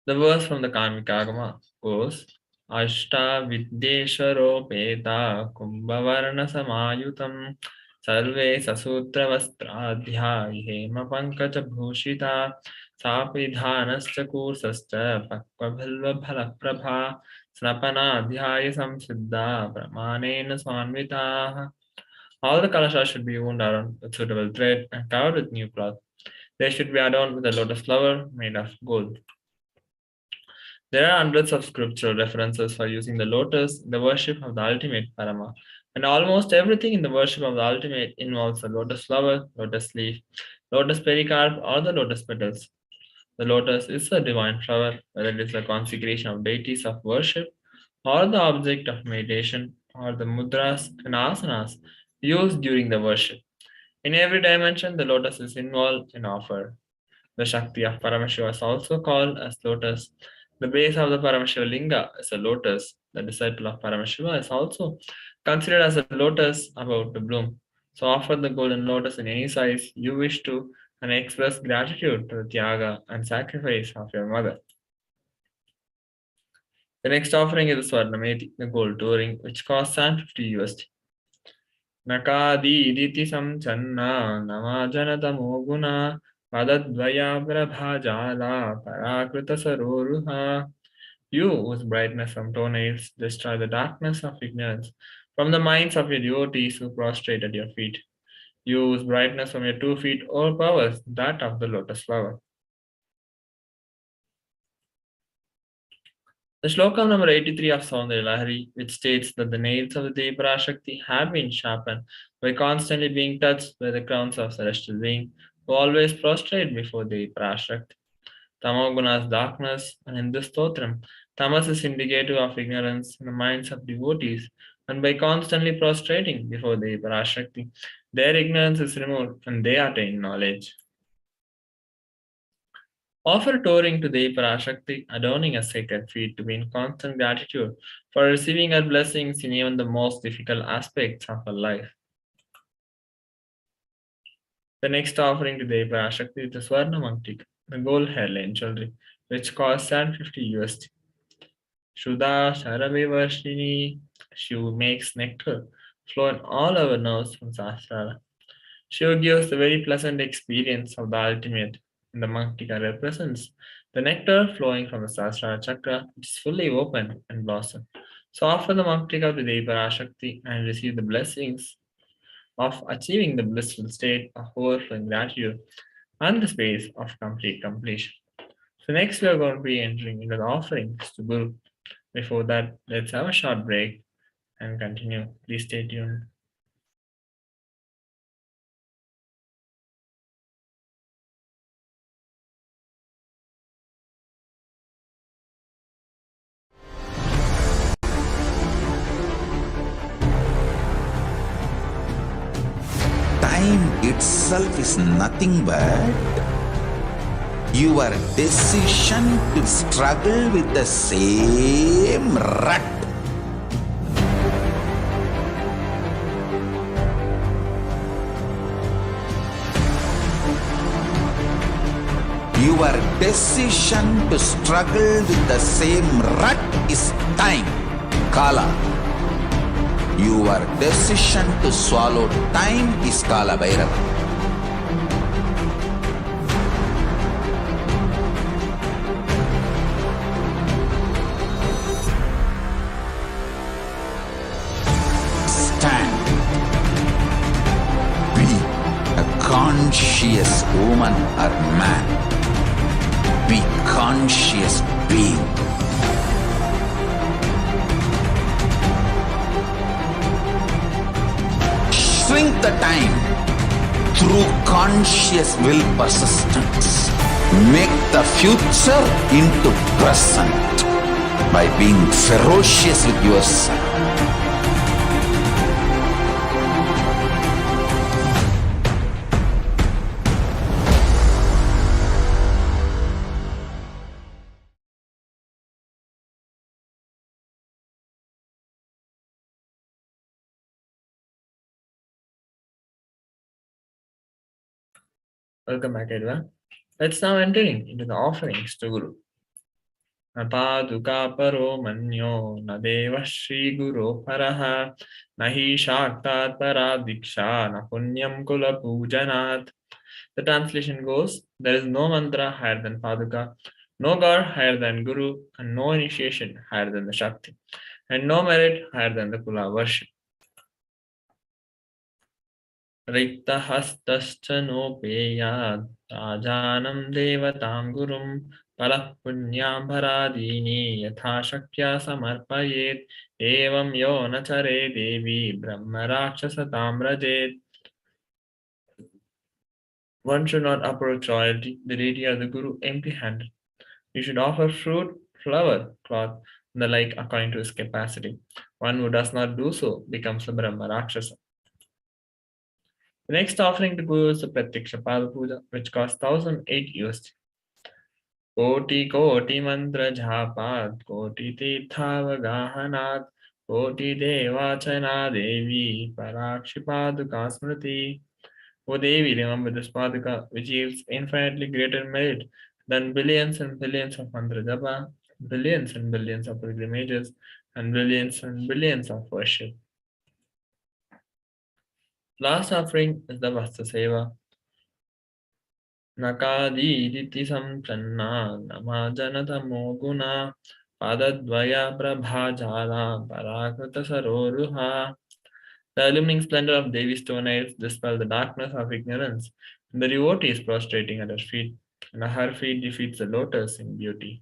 The verse from the Kamikagama goes, Ashta Vidyeshwaro Peta Kumbhavarna Samayutam Sarve Sasutra Vastradhya Hema Pankaja Bhushita Sapidhanascha Kursascha Pakvabhalva Bhala Prabha Snapana Adhyaya Samsiddha Pramanena Swanvitaha. All the kalashas should be wound around with suitable thread and covered with new cloth. They should be adorned with a lotus flower made of gold. There are hundreds of scriptural references for using the lotus in the worship of the ultimate Parama, and almost everything in the worship of the ultimate involves the lotus flower, lotus leaf, lotus pericarp, or the lotus petals. The lotus is a divine flower, whether it is the consecration of deities of worship, or the object of meditation, or the mudras and asanas used during the worship. In every dimension, the lotus is involved and offered. The Shakti of Paramashiva is also called as lotus. The base of the Paramashiva Linga is a lotus. The disciple of Paramashiva is also considered as a lotus about to bloom. So offer the golden lotus in any size you wish to and express gratitude to the Tyaga and sacrifice of your mother. The next offering is the Swarnameti, the gold touring, which costs 750 USD. Nakadi iditi samchanna namajanata moguna padadvaya prabhajala parakrita saroruha. You, whose brightness from toenails destroy the darkness of ignorance from the minds of your devotees who prostrate at your feet. You, whose brightness from your 2 feet overpowers that of the lotus flower. The shloka number 83 of Saundara Lahari, which states that the nails of the Devi Parashakti have been sharpened by constantly being touched by the crowns of celestial beings who always prostrate before Devi Parashakti. Tamaguna's darkness, and in this stotram, tamas is indicative of ignorance in the minds of devotees, and by constantly prostrating before Devi Parashakti, their ignorance is removed and they attain knowledge. Offer touring to Devi Parashakti, adorning a sacred feet to be in constant gratitude for receiving her blessings in even the most difficult aspects of her life. The next offering to Devi Parashakti is the Swarna Mantika, the gold hairline jewelry, which costs 750 USD. Shuddha Sharavivarshini, she makes nectar flow in all our nerves from Sahasrara. She gives the very pleasant experience of the ultimate. And the Mantika represents the nectar flowing from the Sahasrara chakra, which is fully open and blossom. So offer the Mantika to Devi Parashakti and receive the blessings of achieving the blissful state of overflowing gratitude and the space of complete completion. So next we are going to be entering into the offerings to Guru. Before that, let's have a short break and continue. Please stay tuned. Time itself is nothing but your decision to struggle with the same rut. Your decision to struggle with the same rut is time, Kala. Your decision to swallow time is Kala Bhairava. Stand. Be a conscious woman or man. Be conscious being. Shrink the time through conscious will persistence. Make the future into present by being ferocious with yourself. Welcome back, everyone. Let's now entering into the offerings to Guru. Napaduka paro manyo nadeva shri guru paraha nahi shaktat paradiksha na punyam kula pujanat. The translation goes, there is no mantra higher than Paduka, no God higher than Guru, and no initiation higher than the Shakti, and no merit higher than the Kula worship. Riktahastascha nopeyat rajanam devatam gurum palah punyam bharadini yatha shakya samarpayet evam yo nachare devi brahma rakshasatam rajet. One should not approach royalty, the deity or the Guru empty-handed. You should offer fruit, flower, cloth, and the like according to his capacity. One who does not do so becomes a Brahma Rakshasa. The next offering to Guru is the Pratyaksha Pada Puja, which costs 1008 USD. Koti koti mantra jhapat, koti tithavaгаhanat, koti devachana devi, parakshi paduka smriti. O Devi, remember this Paduka, which yields infinitely greater merit than billions and billions of mantra japa, billions and billions of pilgrimages, and billions of worship. Last offering is the Vasta Seva. Nakadi diti sampranna namajanata moguna padadvaya prabhajala parakrita saroruha. The illumining splendor of Devi's stone nails dispel the darkness of ignorance, and the devotee is prostrating at her feet, and her feet defeats the lotus in beauty.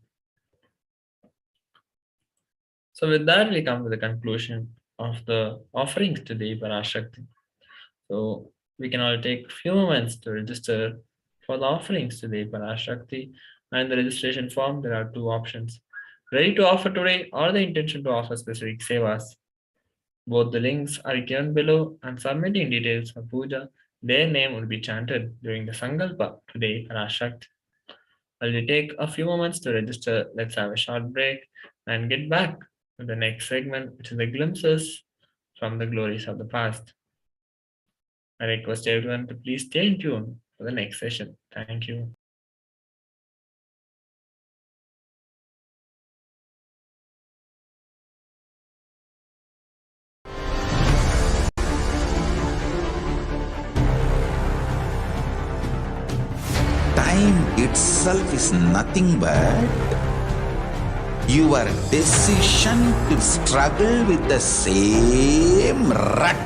So with that, we come to the conclusion of the offerings to Devi Parashakti. So we can all take a few moments to register for the offerings to Devi Parashakti. And in the registration form, there are two options: ready to offer today or the intention to offer specific sevas. Both the links are given below, and submitting details for puja, their name will be chanted during the Sankalpa today Parashakti. While we take a few moments to register, let's have a short break and get back to the next segment, which is the glimpses from the glories of the past. I request everyone to please stay in tune for the next session. Thank you. Time itself is nothing but your decision to struggle with the same rut.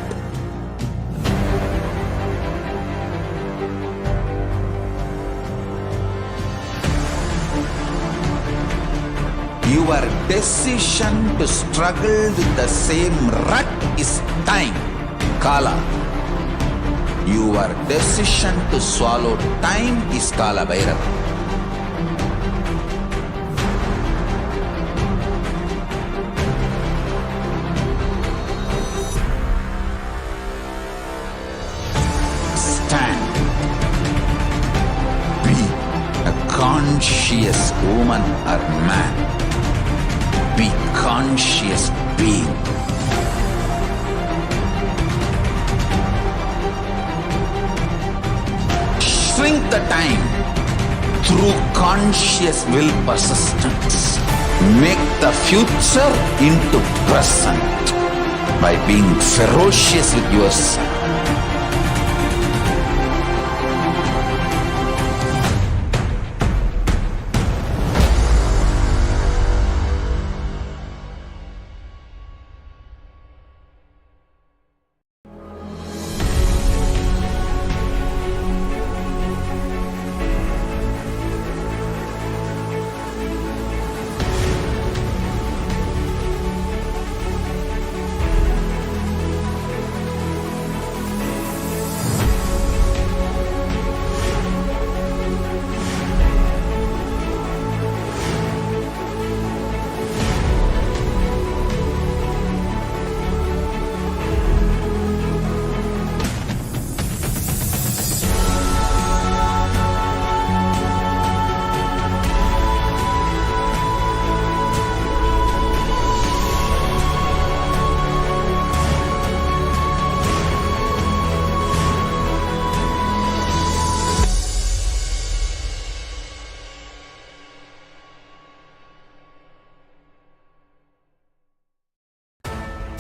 Your decision to struggle with the same rut is time, Kala. Your decision to swallow time is Kala Bhairava. Stand. Be a conscious woman or man. Be conscious being. Shrink the time through conscious will persistence. Make the future into present by being ferocious with yourself.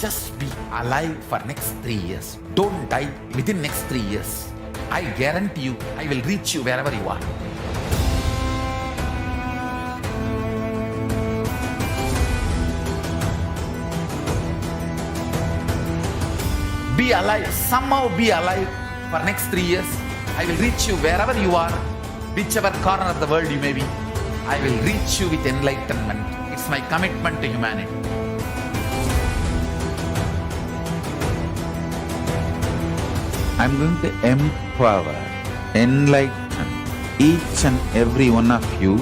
Just be alive for next 3 years. Don't die within next 3 years. I guarantee you, I will reach you wherever you are. Be alive, somehow be alive for next 3 years. I will reach you wherever you are, whichever corner of the world you may be. I will reach you with enlightenment. It's my commitment to humanity. I'm going to empower, enlighten each and every one of you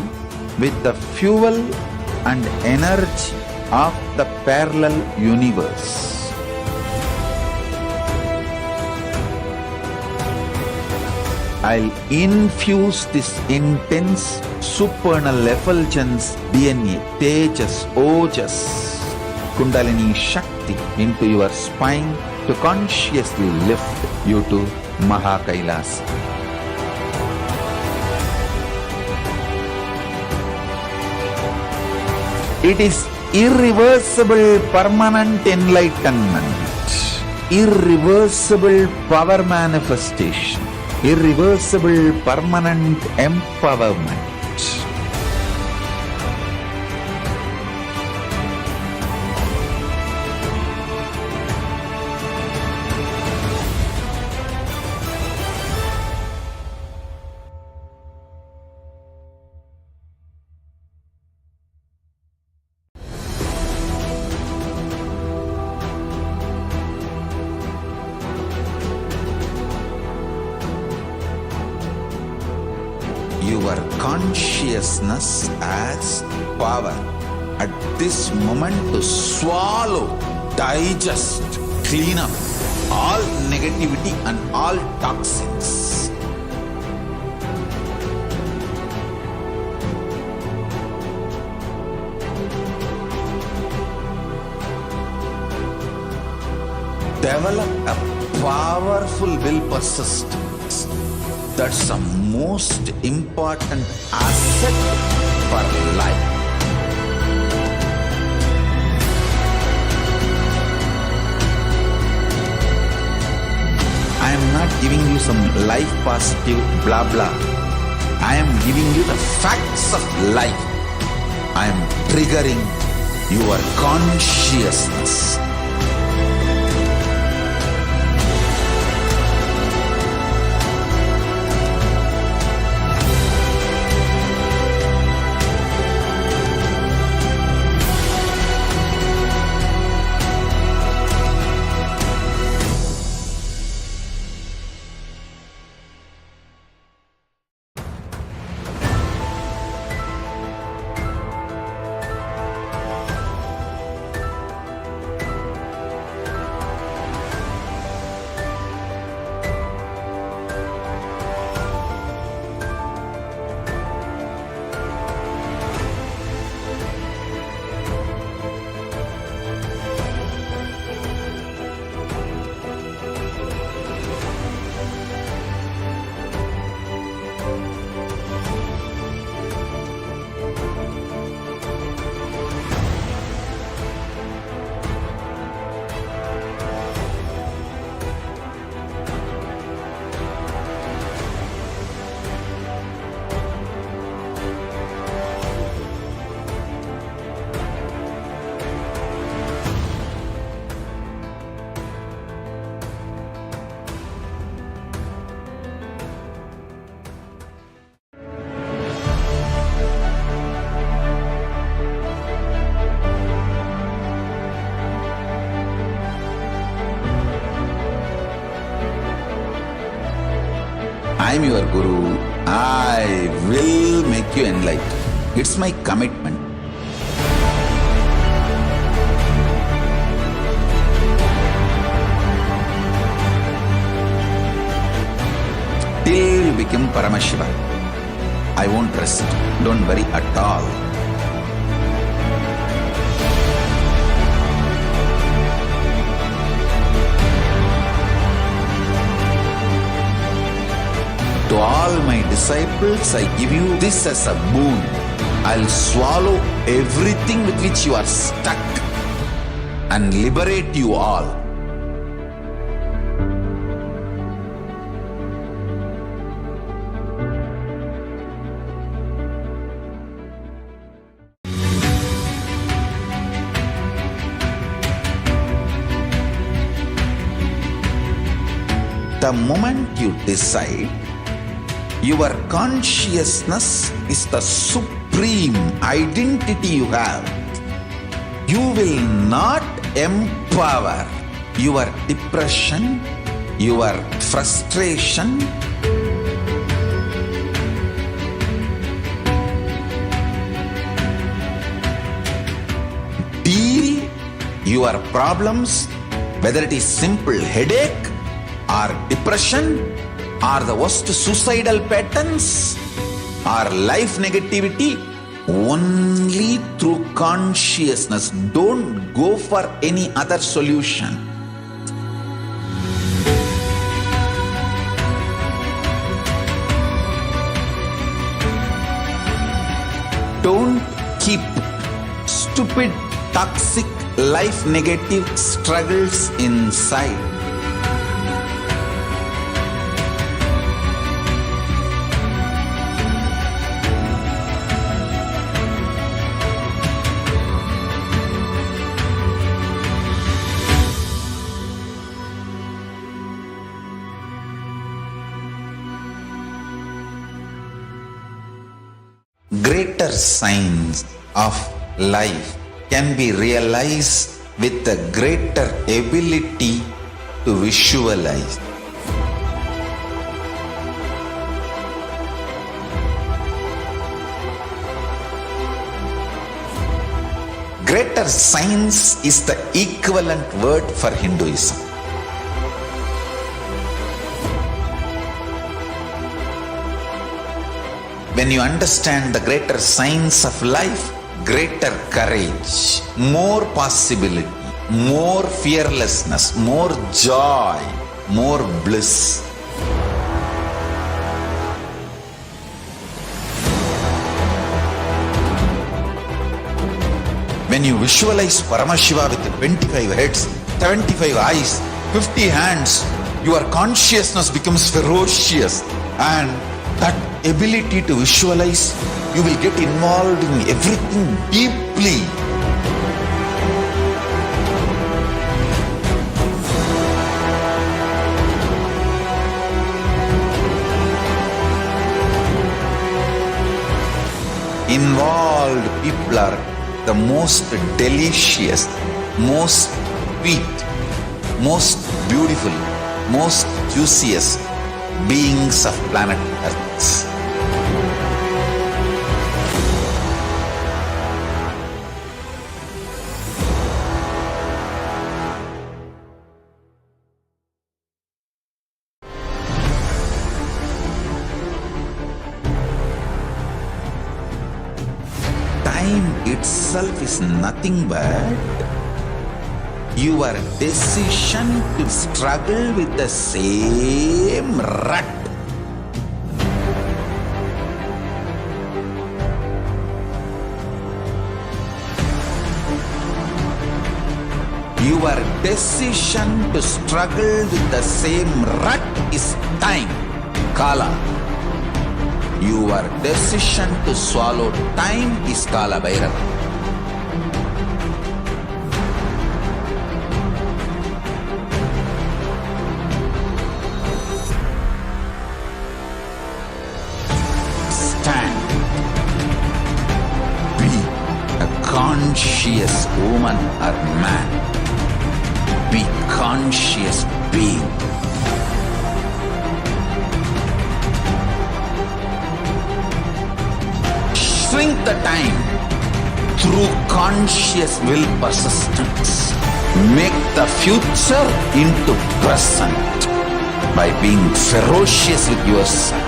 with the fuel and energy of the parallel universe. I'll infuse this intense supernal effulgence DNA, Tejas, Ojas, Kundalini Shakti into your spine to consciously lift you to KAILASA. It is irreversible permanent enlightenment, irreversible power manifestation, irreversible permanent empowerment. Your consciousness as power at this moment to swallow, digest, clean up all negativity and all toxins. Develop a powerful will persistence. That's the most important asset for life. I am not giving you some life positive blah blah. I am giving you the facts of life. I am triggering your consciousness. I am your Guru. I will make you enlightened. It's my commitment. Till you become Paramashiva, I won't rest. Don't worry at all. To all my disciples, I give you this as a boon. I'll swallow everything with which you are stuck and liberate you all. The moment you decide, your consciousness is the supreme identity you have. You will not empower your depression, your frustration, deal your problems, whether it is simple headache or depression, or the worst suicidal patterns, or life negativity, only through consciousness. Don't go for any other solution. Don't keep stupid, toxic, life negative struggles inside. Greater signs of life can be realized with a greater ability to visualize. Greater signs is the equivalent word for Hinduism. When you understand the greater signs of life, greater courage, more possibility, more fearlessness, more joy, more bliss. When you visualize Paramashiva with 25 heads, 75 eyes, 50 hands, your consciousness becomes ferocious, and that ability to visualize, you will get involved in everything deeply. Involved people are the most delicious, most sweet, most beautiful, most juiciest beings of planet Earth. Time itself is nothing but your decision to struggle with the same rut. Your decision to struggle with the same rut is time, Kala. Your decision to swallow time is Kala Bhairava. Stand. Be a conscious woman or man. Be conscious being. the time through conscious will persistence. Make the future into present by being ferocious with yourself.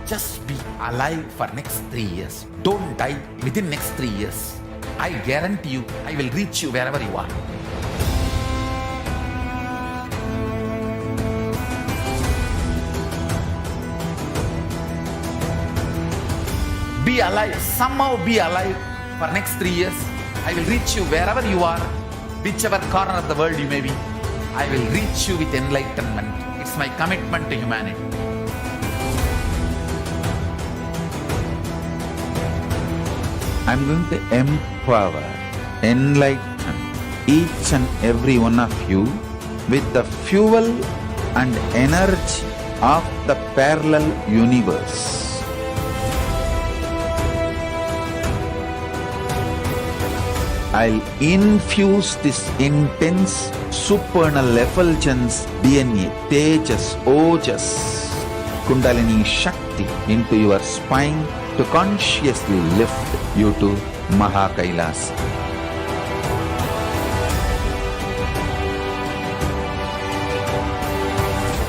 Just be alive for next 3 years. Don't die within next 3 years. I guarantee you, I will reach you wherever you are. Be alive, somehow be alive for next 3 years. I will reach you wherever you are, whichever corner of the world you may be. I will reach you with enlightenment. It's my commitment to humanity. I'm going to empower, enlighten each and every one of you with the fuel and energy of the parallel universe. I'll infuse this intense supernal effulgence DNA, Tejas, Ojas, Kundalini Shakti into your spine to consciously lift you to KAILASA.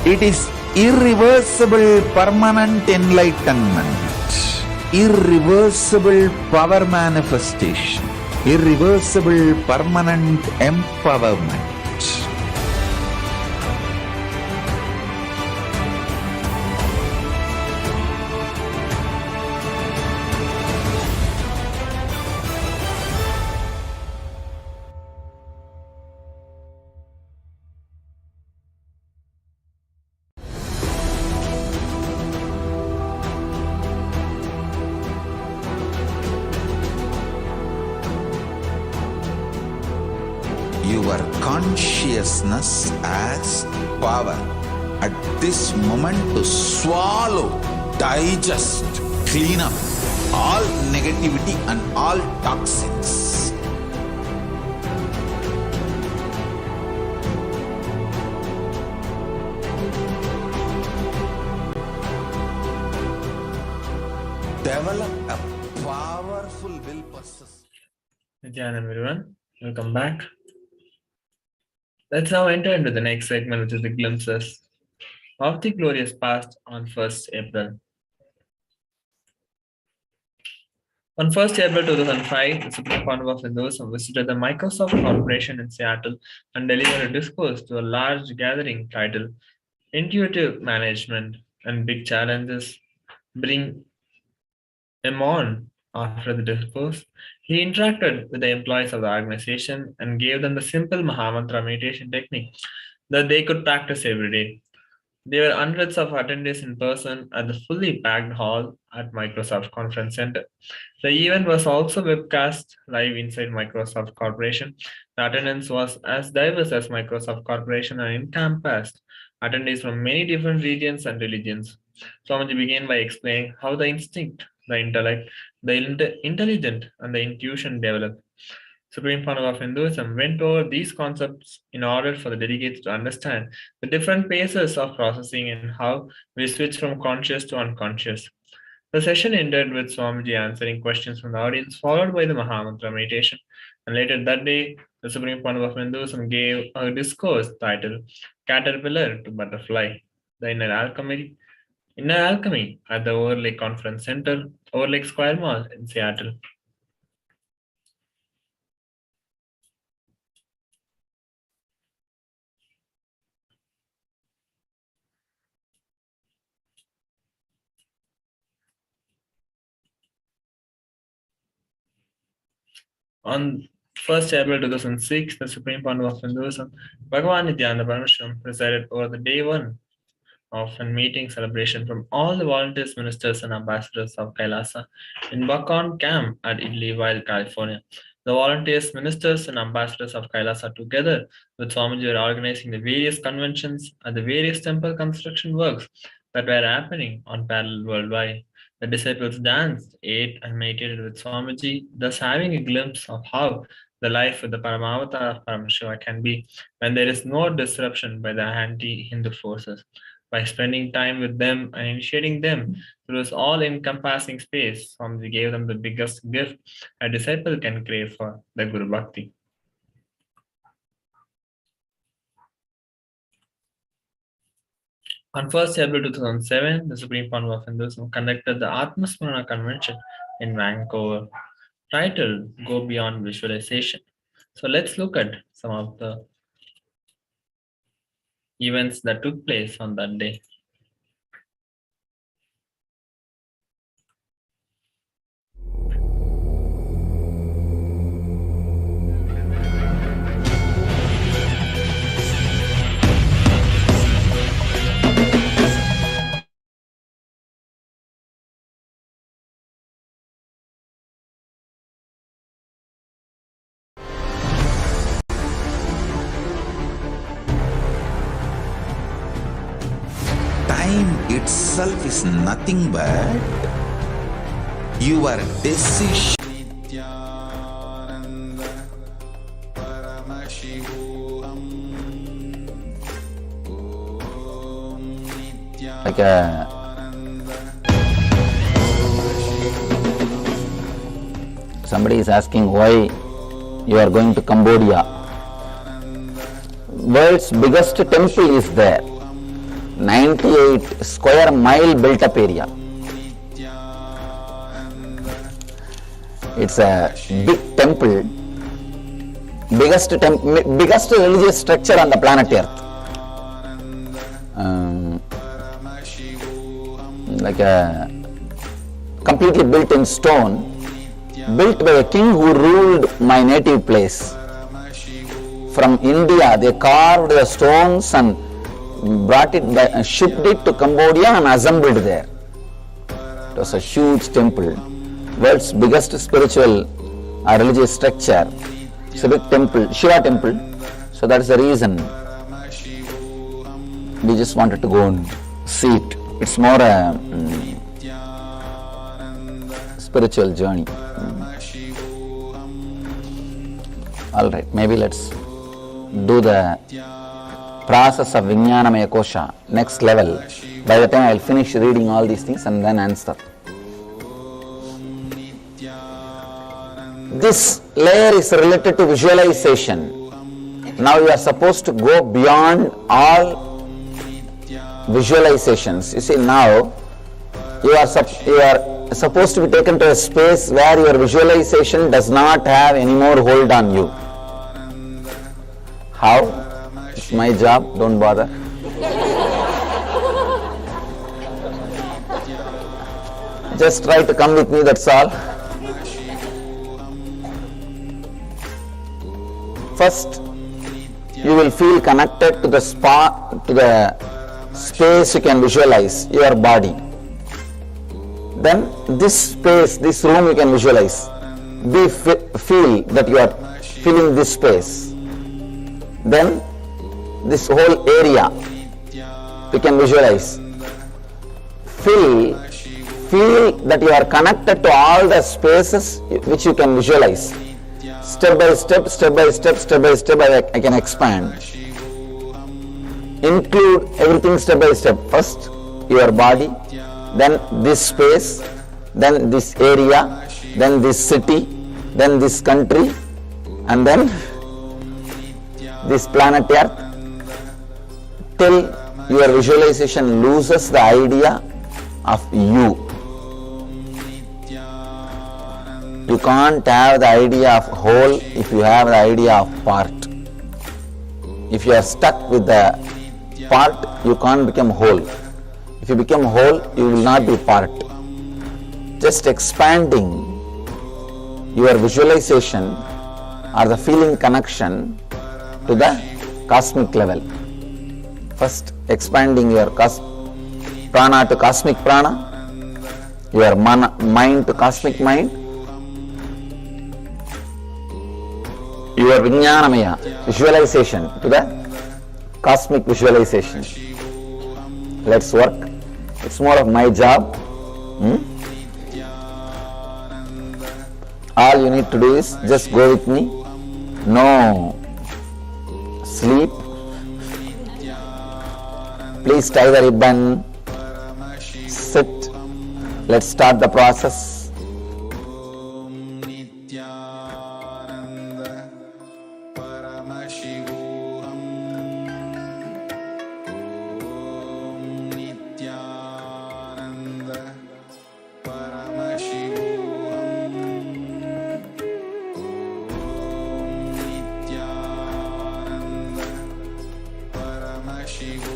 It is irreversible permanent enlightenment, irreversible power manifestation, irreversible permanent empowerment. Your consciousness as power at this moment to swallow, digest, clean up all negativity and all toxins. Develop a powerful will persist. Nithyananda, everyone. Welcome back. Let's now enter into the next segment, which is the glimpses of the glorious past on 1st April. On 1st April 2005, the Supreme Founder of Hinduism visited the Microsoft Corporation in Seattle and delivered a discourse to a large gathering titled Intuitive Management and Big Challenges Bring Them On. After the discourse, he interacted with the employees of the organization and gave them the simple Mahamantra meditation technique that they could practice every day. There were hundreds of attendees in person at the fully packed hall at Microsoft Conference Center. The event was also webcast live inside Microsoft Corporation. The attendance was as diverse as Microsoft Corporation and encompassed attendees from many different regions and religions. Swamiji began by explaining how the instinct, the intellect, the intelligent, and the intuition develop. Supreme Founder of Hinduism went over these concepts in order for the delegates to understand the different phases of processing and how we switch from conscious to unconscious. The session ended with Swamiji answering questions from the audience, followed by the Mahamantra meditation. And later that day, the Supreme Panava of Hinduism gave a discourse titled Caterpillar to Butterfly, the Inner Alchemy at the Overlake Conference Center, Overlake Square Mall in Seattle. On 1st April 2006, the Supreme Panava of Hinduism, Bhagavan Nithyananda Paramashivam, presided over the day one of a meeting celebration from all the volunteers, ministers, and ambassadors of KAILASA in Buckhorn Camp at Idlewild, California. The volunteers, ministers, and ambassadors of KAILASA, together with Swamiji, were organizing the various conventions and the various temple construction works that were happening on parallel worldwide. The disciples danced, ate, and meditated with Swamiji, thus having a glimpse of how the life with the Paramavatar of Paramashiva can be when there is no disruption by the anti-Hindu forces. By spending time with them and initiating them through this all-encompassing space, Swamiji gave them the biggest gift a disciple can crave for, the Guru Bhakti. On 1st April 2007, the Supreme Panava of Hinduism conducted the Atmasmarana Convention in Vancouver, titled Go Beyond Visualization. So let's look at some of the events that took place on that day. Time itself is nothing but your decision. Nithyananda Paramashivoham. Om Nithyananda. Somebody is asking why you are going to Cambodia. World's biggest temple is there. 98 square mile built up area. It's a big temple, biggest religious structure on the planet Earth. Like a completely built in stone, built by a king who ruled my native place. From India, they carved the stones and brought it, shipped it to Cambodia and assembled there. It was a huge temple, world's biggest spiritual or religious structure. It's a big temple, Shiva temple. So that is the reason we just wanted to go and see it. It's more a spiritual journey. All right, maybe let's do the process of Vijnanamaya Kosha, next level. By the time I will finish reading all these things and then answer. This layer is related to visualization. Now you are supposed to go beyond all visualizations. You see, now you are supposed to be taken to a space where your visualization does not have any more hold on you. How? It's my job, don't bother. Just try to come with me, that's all. First, you will feel connected to the space you can visualize, your body. Then this space, this room you can visualize. Feel that you are filling this space. Then this whole area you can visualize. Feel that you are connected to all the spaces which you can visualize. Step by step, I can expand. Include everything step by step. First, your body, then this space, then this area, then this city, then this country, and then this planet Earth, till your visualization loses the idea of you. You can't have the idea of whole if you have the idea of part. If you are stuck with the part, you can't become whole. If you become whole, you will not be part. Just expanding your visualization or the feeling connection to the cosmic level. First, expanding your prana to cosmic prana, your mind to cosmic mind, your Vijnanamaya visualization to the cosmic visualization. Let's work. It's more of my job. All you need to do is just go with me. No sleep. Please tie the ribbon. Sit. Let's start the process. Paramashivoham. Om Nithyananda Paramashivoham. Om Nithyananda Paramashivoham.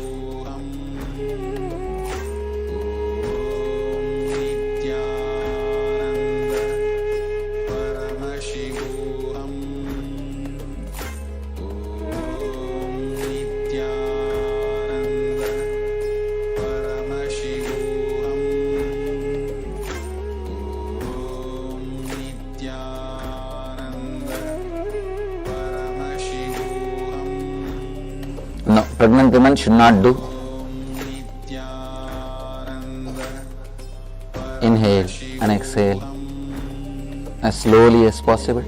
No, pregnant women should not do. Inhale and exhale as slowly as possible.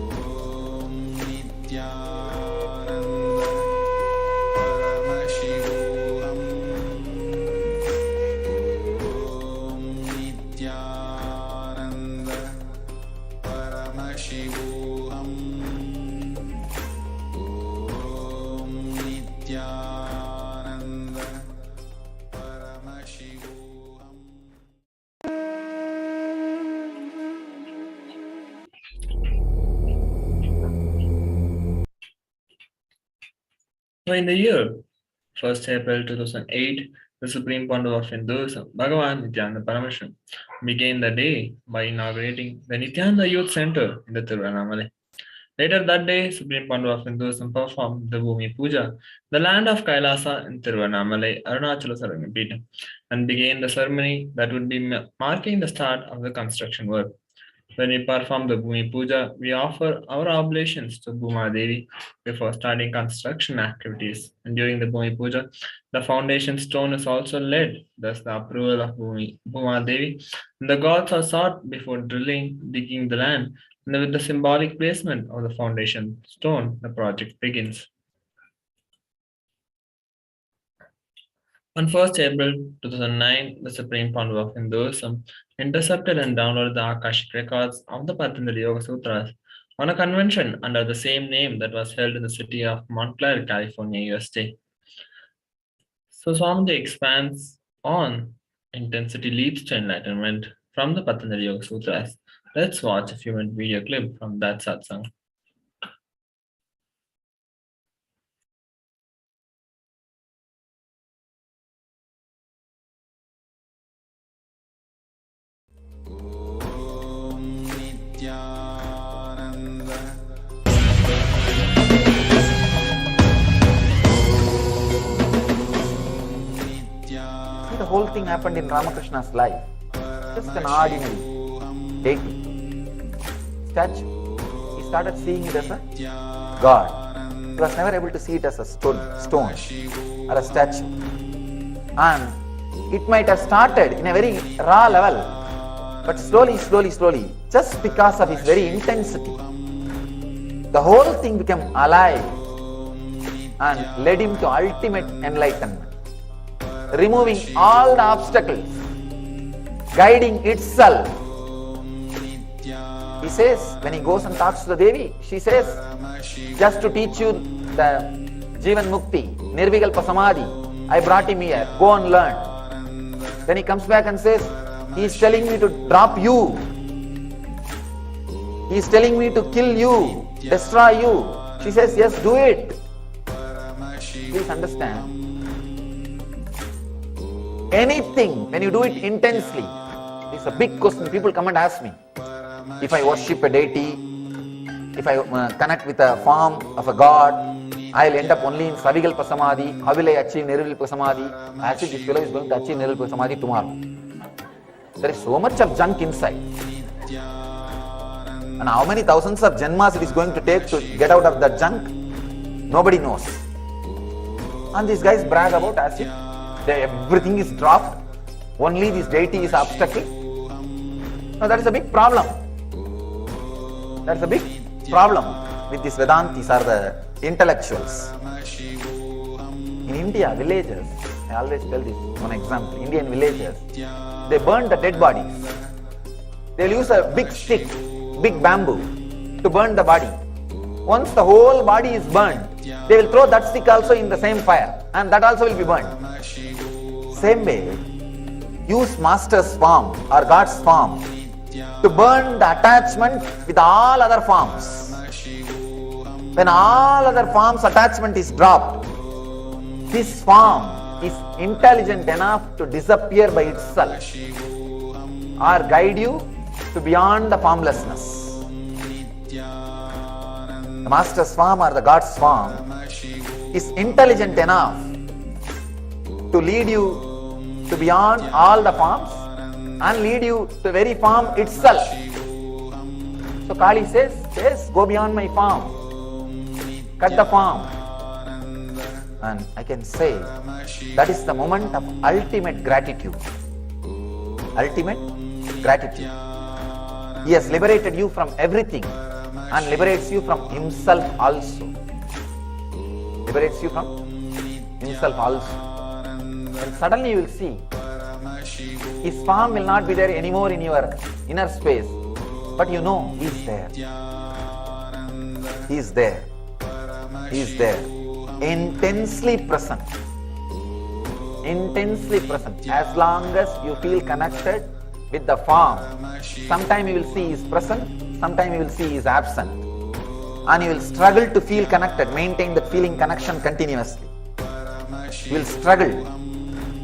So in the year 1st April 2008, the Supreme Founder of Hinduism, Bhagavan Nithyananda Paramashivam, began the day by inaugurating the Nithyananda Youth Center in the Tiruvannamalai. Later that day, Supreme Founder of Hinduism performed the Bhumi Puja, the land of Kailasa in Tiruvannamalai, Arunachala Sarangapeetham, and began the ceremony that would be marking the start of the construction work. When we perform the Bhumi Puja, we offer our oblations to Bhuma Devi before starting construction activities. And during the Bhumi Puja, the foundation stone is also laid, thus the approval of Bhuma Devi. And the gods are sought before digging the land, and with the symbolic placement of the foundation stone, the project begins. On 1st April 2009, the Supreme Founder of Hinduism intercepted and downloaded the Akashic records of the Patanjali Yoga Sutras on a convention under the same name that was held in the city of Montclair, California, USA. So Swamiji expands on intensity leads to enlightenment from the Patanjali Yoga Sutras. Let's watch a few-minute video clip from that satsang. See, the whole thing happened in Ramakrishna's life. Just an ordinary deity. Statue. He started seeing it as a god. He was never able to see it as a stone or a statue. And it might have started in a very raw level, but slowly, just because of his very intensity, the whole thing became alive and led him to ultimate enlightenment, removing all the obstacles, guiding itself He says, when he goes and talks to the Devi, she says, just to teach you the Jivan Mukti, Nirvikalpa Samadhi, I brought him here, go and learn. Then he comes back and says, he is telling me to drop you. He is telling me to kill you, destroy you. She says, yes, do it. Please understand. Anything, when you do it intensely, it's a big question. People come and ask me, if I worship a deity, if I connect with a form of a god, I'll end up only in Savikalpa Samadhi. How will I achieve Nirvikalpa Samadhi? Actually, this fellow is going to achieve Nirvikalpa Samadhi tomorrow. There is so much of junk inside. And how many thousands of janmas it is going to take to get out of that junk? Nobody knows. And these guys brag about as if everything is dropped. Only this deity is obstacle. Now that is a big problem. That's a big problem with these Vedantis or the intellectuals. In India, villages, I always tell this one example, Indian villages, they burn the dead bodies. They'll use a big stick, big bamboo to burn the body. Once the whole body is burned, they will throw that stick also in the same fire and that also will be burned. Same way, use master's form or God's form to burn the attachment with all other forms. When all other forms attachment is dropped, this form is intelligent enough to disappear by itself or guide you to beyond the formlessness. The master's form or the God's form is intelligent enough to lead you to beyond all the forms and lead you to the very form itself. So Kali says, yes, go beyond my form. Cut the form. And I can say that is the moment of ultimate gratitude. Ultimate gratitude. He has liberated you from everything and liberates you from himself also. Liberates you from himself also. And suddenly you will see his form will not be there anymore in your inner space. But you know he is there. He is there. He is there. Intensely present. Intensely present. As long as you feel connected with the form, sometime you will see he is present, sometime you will see he is absent. And you will struggle to feel connected, maintain that feeling connection continuously. You will struggle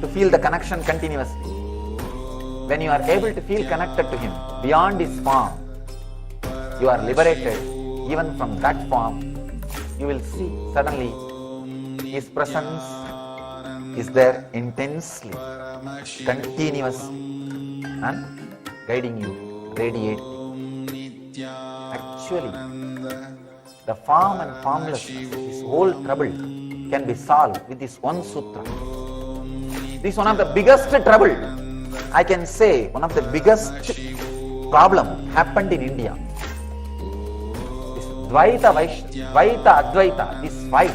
to feel the connection continuously. When you are able to feel connected to him beyond his form, you are liberated even from that form. You will see suddenly his presence is there intensely, continuously and guiding you, radiating. Actually, the form and formlessness, this whole trouble can be solved with this one sutra. This is one of the biggest trouble. I can say one of the biggest problem happened in India. This Dvaita, Advaita, this fight,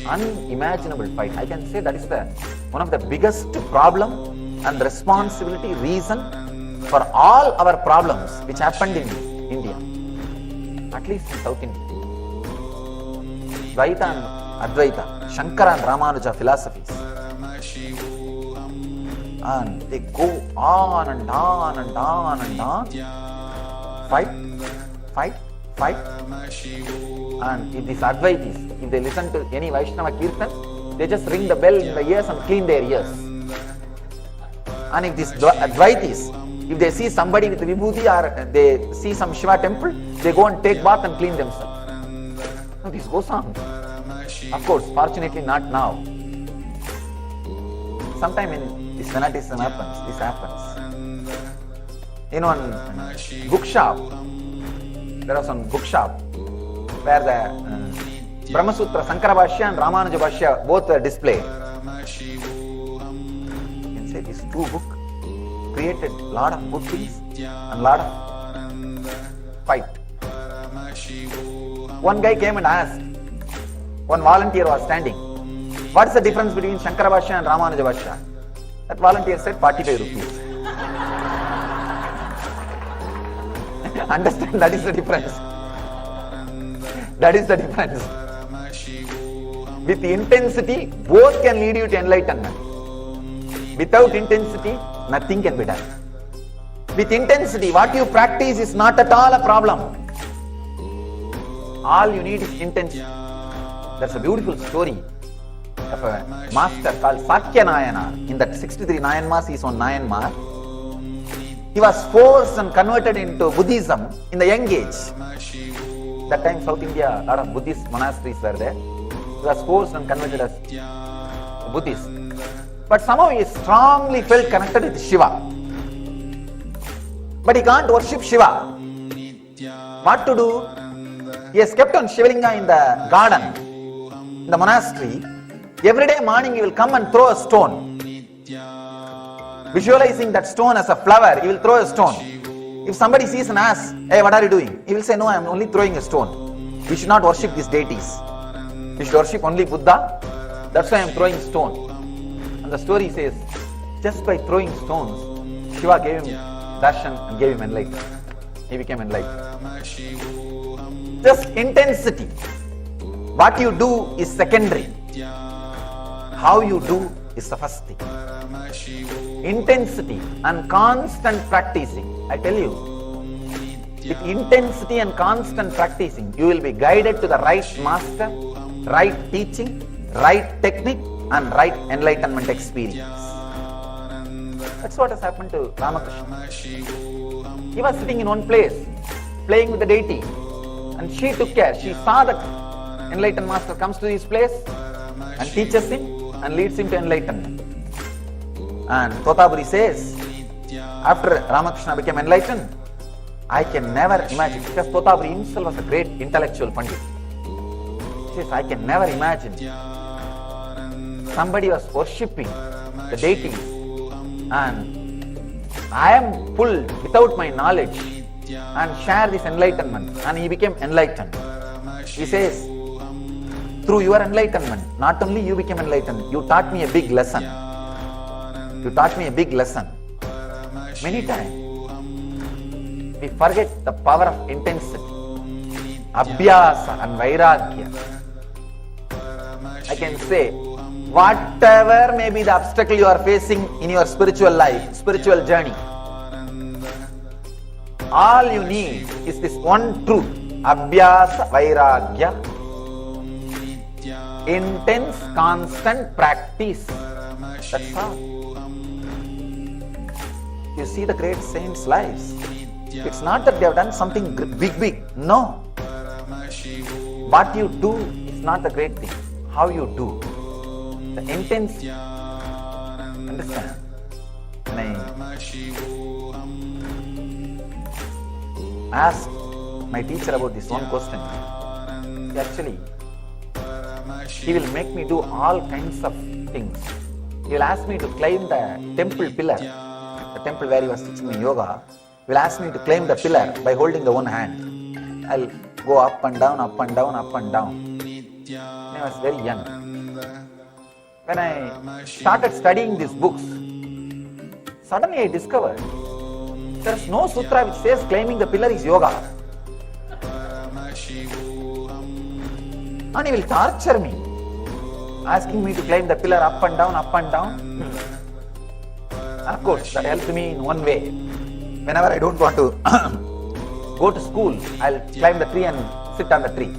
unimaginable fight. I can say that is one of the biggest problem and responsibility reason for all our problems which happened in India, at least in South India. Dvaita and Advaita, Shankara and Ramanuja philosophies. And they go on and on and on and on. Fight. And if these Advaitis, if they listen to any Vaishnava Kirtan, they just ring the bell in the ears and clean their ears. And if these Advaitis, if they see somebody with Vibhuti or they see some Shiva temple, they go and take bath and clean themselves. Now this goes on. Of course, fortunately not now. Sometime in this fanaticism this happens. In one bookshop, there was one bookshop where the Brahmasutra, Sankara Bhashya and Ramanuja Bhashya both were displayed. You can say these two books created a lot of good things and a lot of fight. One guy came and asked, one volunteer was standing, what is the difference between Shankara Bhashya and Ramanuja Bhashya? That volunteer said 45 rupees. Understand? That is the difference. That is the difference. With intensity, both can lead you to enlightenment. Without intensity, nothing can be done. With intensity, what you practice is not at all a problem. All you need is intensity. That's a beautiful story of a master called Sakya Nayana. In that 63 Nayanmars, he is on Myanmar. He was forced and converted into Buddhism in the young age. That time, South India, a lot of Buddhist monasteries were there. He was forced and converted as a Buddhist. But somehow he strongly felt connected with Shiva. But he can't worship Shiva. What to do? He has kept on Shivalinga in the garden, in the monastery. Every day morning he will come and throw a stone. Visualizing that stone as a flower, he will throw a stone. If somebody sees and asks, hey, what are you doing? He will say, no, I am only throwing a stone. We should not worship these deities. We should worship only Buddha. That's why I am throwing stone. And the story says, just by throwing stones, Shiva gave him darshan and gave him enlightenment. He became enlightened. Just intensity. What you do is secondary. How you do is the first thing. Intensity and constant practicing. I tell you, with intensity and constant practicing, you will be guided to the right master, right teaching, right technique, and right enlightenment experience. That's what has happened to Ramakrishna. He was sitting in one place, playing with the deity, and she took care. She saw that enlightened master comes to his place and teaches him and leads him to enlightenment. And Totaburi says, after Ramakrishna became enlightened, I can never imagine, because Totaburi himself was a great intellectual pandit. He says, I can never imagine somebody was worshipping the deities and I am pulled without my knowledge and share this enlightenment, and he became enlightened. He says, through your enlightenment, not only you became enlightened, you taught me a big lesson. You taught me a big lesson. Many times, we forget the power of intensity, abhyasa and vairagya. I can say, whatever may be the obstacle you are facing in your spiritual life, spiritual journey, all you need is this one truth, abhyasa, vairagya, intense, constant practice. That's all. You see the great saints' lives. It's not that they have done something big. No. What you do is not the great thing. How you do. The intensity. Understand? When I asked my teacher about this one question, he will make me do all kinds of things. He will ask me to climb the temple pillar, the temple where he was teaching me yoga. He will ask me to climb the pillar by holding the one hand. I'll go up and down, up and down, up and down. When I was very young. When I started studying these books, suddenly I discovered there is no sutra which says climbing the pillar is yoga. And he will torture me, asking me to climb the pillar up and down, up and down. Of course, that helped me in one way. Whenever I don't want to go to school, I'll climb the tree and sit on the tree.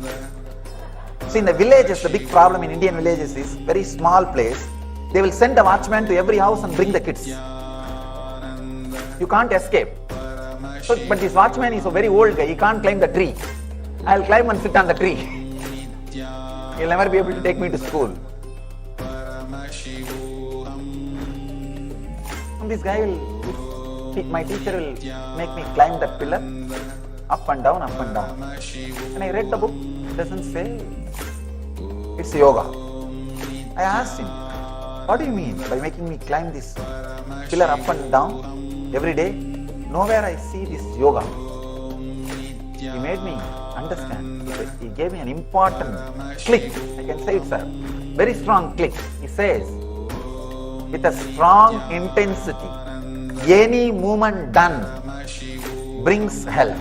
See, in the villages, the big problem in Indian villages is very small place. They will send a watchman to every house and bring the kids. You can't escape. So, but this watchman is a very old guy. He can't climb the tree. I'll climb and sit on the tree. He'll never be able to take me to school. And this guy my teacher will make me climb that pillar, up and down, up and down. And I read the book, it doesn't say it's yoga. I asked him, what do you mean by making me climb this pillar up and down every day? Nowhere I see this yoga. He made me understand. He gave me an important click. I can say it's a very strong click. He says, with a strong intensity, any movement done brings health.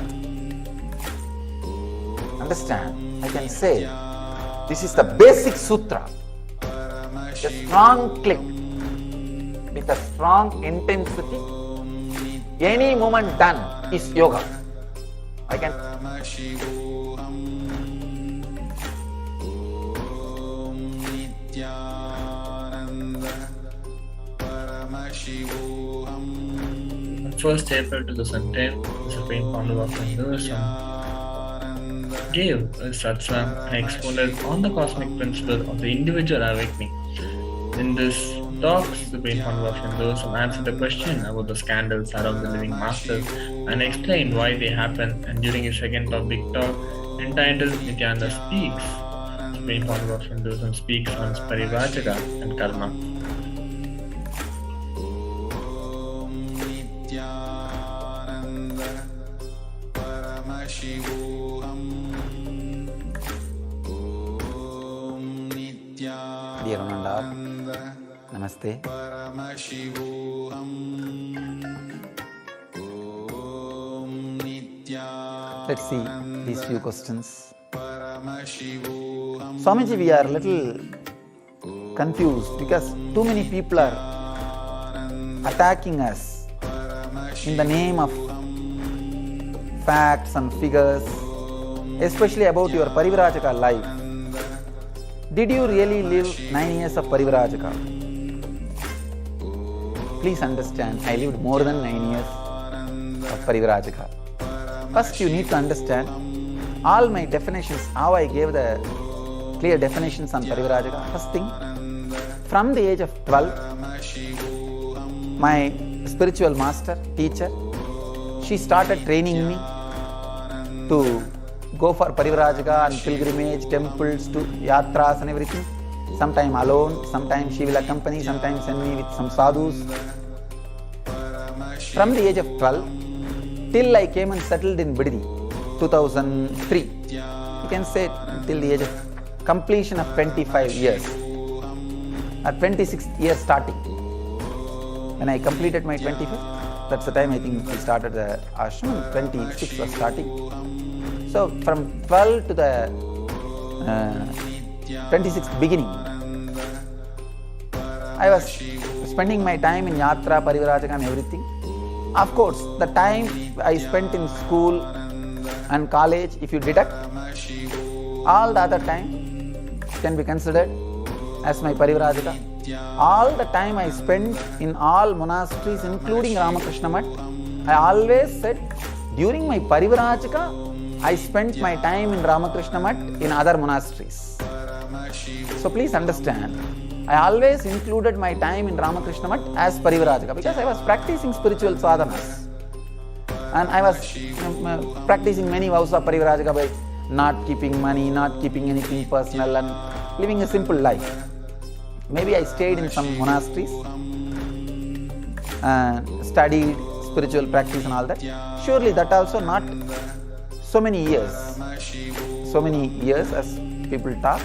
understand, I can say this is the basic sutra. A strong click with a strong intensity. Any movement done is yoga. I can. On 1st April 2010, the Supreme Founder of Hinduism gave a satsang and expounded on the cosmic principle of the individual awakening. In this talk, the Supreme Founder of Hinduism answered a question about the scandals around the living masters and explained why they happen. And during his second big talk, entitled Nithyananda Speaks, the Supreme Founder of Hinduism speaks on Parivrajaka and Karma. Dear Ananda, Namaste. Let's see these few questions. Swamiji, we are a little confused because too many people are attacking us in the name of facts and figures, especially about your Parivrajaka life. Did you really live 9 years of Parivrajaka? Please understand, I lived more than 9 years of Parivrajaka. First, you need to understand all my definitions, how I gave the clear definitions on Parivrajaka. First thing, from the age of 12, my spiritual master, teacher, she started training me to go for Parivrajaka and pilgrimage, temples, to yatras and everything. Sometimes alone, sometimes she will accompany, sometimes send me with some sadhus. From the age of 12 till I came and settled in Bididi, 2003. You can say till the age of completion of 25 years. At 26th year starting. When I completed my 25th, that's the time I think we started the ashram, 26 was starting. So from 12 to the 26th beginning, I was spending my time in yatra, Parivrajaka and everything. Of course, the time I spent in school and college, if you deduct, all the other time can be considered as my Parivrajaka. All the time I spent in all monasteries, including Ramakrishna Math, I always said, during my Parivrajaka, I spent my time in Ramakrishna Math in other monasteries. So please understand, I always included my time in Ramakrishna Math as Parivrajaka because I was practicing spiritual sadhanas. And I was practicing many vows of Parivrajaka by not keeping money, not keeping anything personal and living a simple life. Maybe I stayed in some monasteries and studied spiritual practice and all that. Surely that also not so many years as people talk.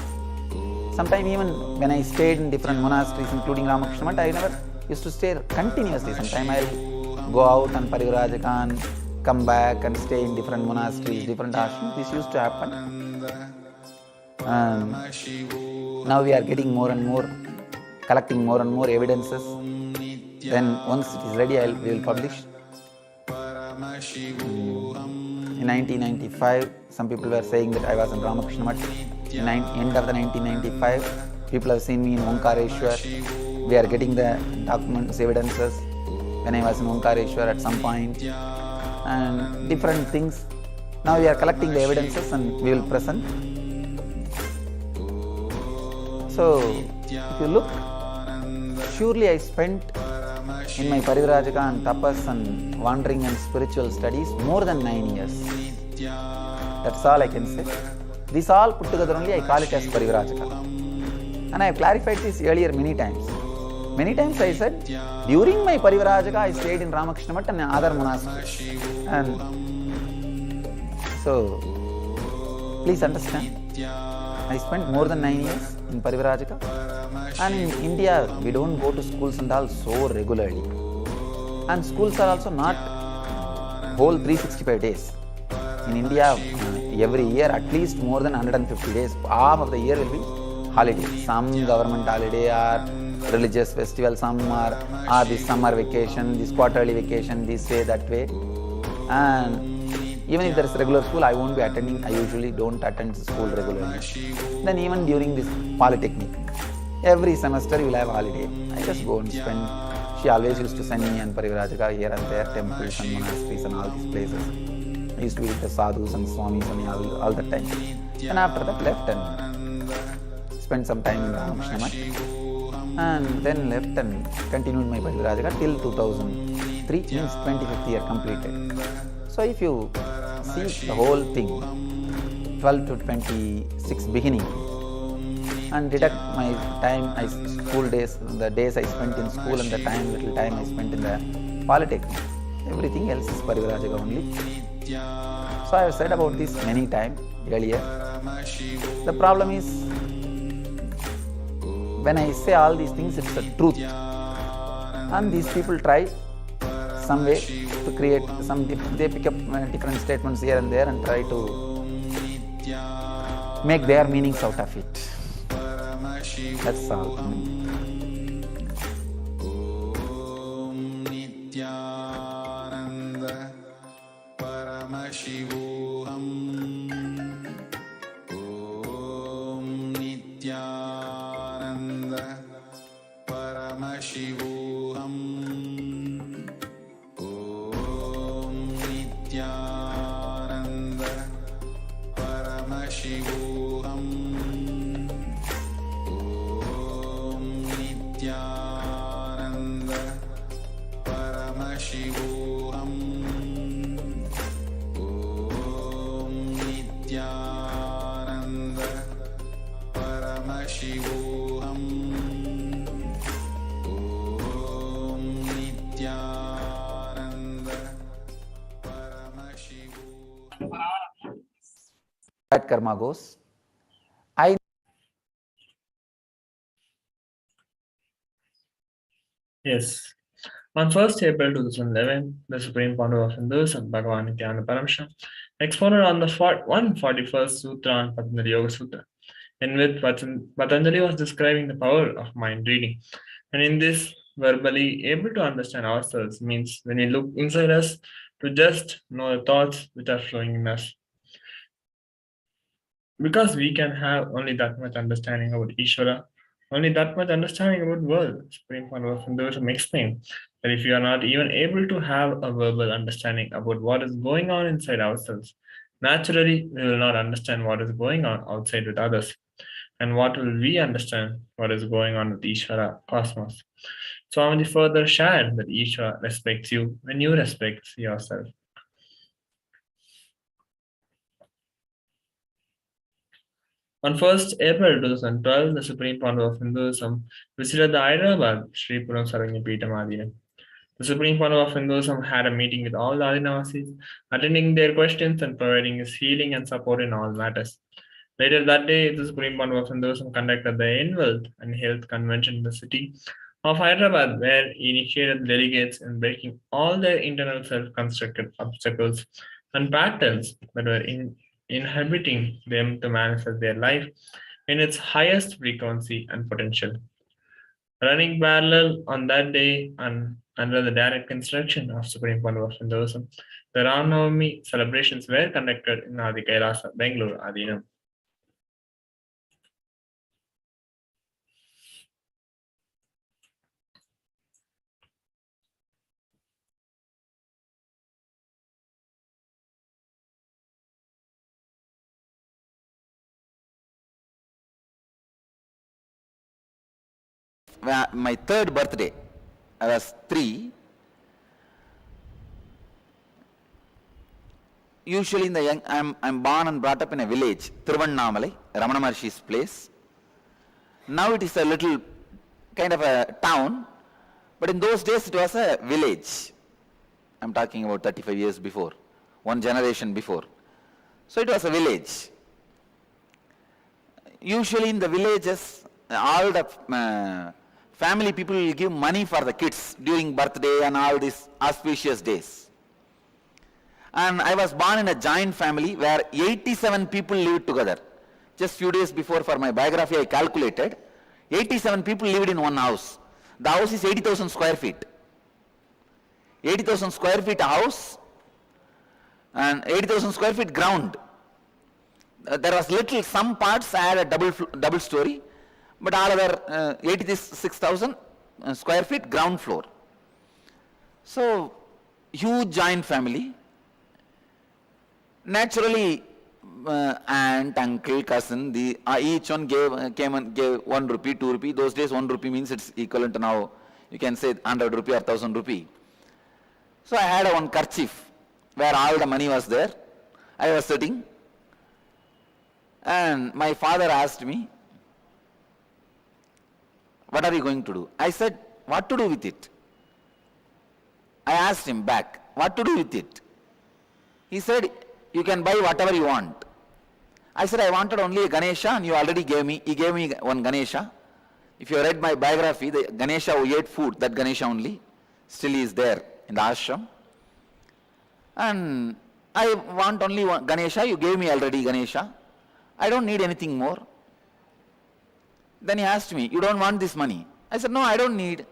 Sometimes even when I stayed in different monasteries, including Ramakrishna Math, I never used to stay continuously. Sometimes I'll go out and Parivrajaka and come back and stay in different monasteries, different ashrams. This used to happen. And now we are getting more and more, collecting more and more evidences. Then once it is ready, we will publish. In 1995, some people were saying that I was in Ramakrishna Math. In end of the 1995, people have seen me in Omkareshwar. We are getting the documents, evidences when I was in Omkareshwar at some point and different things. Now we are collecting the evidences and we will present. So, if you look, surely I spent in my Parivrajaka and tapas and wandering and spiritual studies more than 9 years. That's all I can say. This all put together only I call it as Parivrajaka. And I have clarified this earlier many times. Many times I said, during my Parivrajaka I stayed in Ramakrishna Math and other monasteries. And so, please understand, I spent more than 9 years in Parivrajaka. And in India, we don't go to schools and all so regularly. And schools are also not whole 365 days. In India, Every year, at least more than 150 days, half of the year will be holiday. Some government holiday or religious festival, some are this summer vacation, this quarterly vacation, this way, that way. And even if there is regular school, I won't be attending. I usually don't attend school regularly. Then even during this polytechnic, every semester you will have holiday. I just go and spend. She always used to send me and Parivrajaka here and there, temples and monasteries and all these places. I used to be with the sadhus and swamis and all the time. And after that left and spent some time in Ramakrishna Math. And then left and continued my Parivrajaka till 2003, means 25th year completed. So if you see the whole thing, 12 to 26 beginning, and deduct my time, school days, the days I spent in school and the little time I spent in the polytechnic, everything else is Parivrajaka only. So I have said about this many times earlier. The problem is, when I say all these things, it's the truth. And these people try some way to create they pick up different statements here and there and try to make their meanings out of it. That's all. Nithyananda Paramashivoham. Om Nithyananda Paramashivoham. Om Nithyananda Paramashivoham. Om Nithyananda Paramashivoham. Om Nithyananda Paramashivoham. Om Nithyananda Paramashivoham. That karma goes. Yes. On 1st April 2011, the Supreme Founder of Hinduism, Bhagavan Nithyananda Paramashivam, expounded on the 141st Sutra on Patanjali Yoga Sutra, in which Patanjali was describing the power of mind reading. And in this, verbally able to understand ourselves means when we look inside us to just know the thoughts which are flowing in us. Because we can have only that much understanding about Ishvara, only that much understanding about world. Supreme Founder of Hinduism explained that if you are not even able to have a verbal understanding about what is going on inside ourselves, naturally we will not understand what is going on outside with others. And what will we understand what is going on with Ishvara, cosmos? Swamiji further shared that Ishvara respects you when you respect yourself. On 1st April 2012, the Supreme Founder of Hinduism visited the Hyderabad Sri Puram Saranya Peetham Adinam. The Supreme Founder of Hinduism had a meeting with all the Adinavasis, attending their questions and providing his healing and support in all matters. Later that day, the Supreme Founder of Hinduism conducted the Wealth and Health Convention in the city of Hyderabad, where he initiated delegates in breaking all their internal self-constructed obstacles and patterns that were inhibiting them to manifest their life in its highest frequency and potential. Running parallel on that day and under the direct instruction of Supreme Founder of Hinduism, the Ram Navami celebrations were conducted in Adi KAILASA, Bangalore, Adinam. My third birthday, I was 3. Usually in the young, I'm born and brought up in a village, Thiruvannamalai, Ramana Maharshi's place. Now it is a little kind of a town, but in those days it was a village. I'm talking about 35 years before, one generation before. So it was a village. Usually in the villages, all the family people will give money for the kids during birthday and all these auspicious days. And I was born in a joint family where 87 people lived together. Just few days before for my biography I calculated, 87 people lived in one house. The house is 80,000 square feet. 80,000 square feet house and 80,000 square feet ground. There was little, some parts had a double story, but all other 86,000 square feet ground floor. So, huge joint family. Naturally, aunt, uncle, cousin, each one came and gave 1 rupee, 2 rupee. Those days 1 rupee means it's equivalent to now, you can say 100 rupee or 1000 rupee. So I had one kerchief where all the money was there. I was sitting and my father asked me, what are you going to do? I said, what to do with it? I asked him back, what to do with it? He said, you can buy whatever you want. I said, I wanted only a Ganesha and you already gave me. He gave me one Ganesha. If you read my biography, the Ganesha who ate food, that Ganesha only, still is there in the ashram. And I want only one Ganesha, you gave me already Ganesha. I don't need anything more. Then he asked me, you don't want this money? I said, no, I don't need.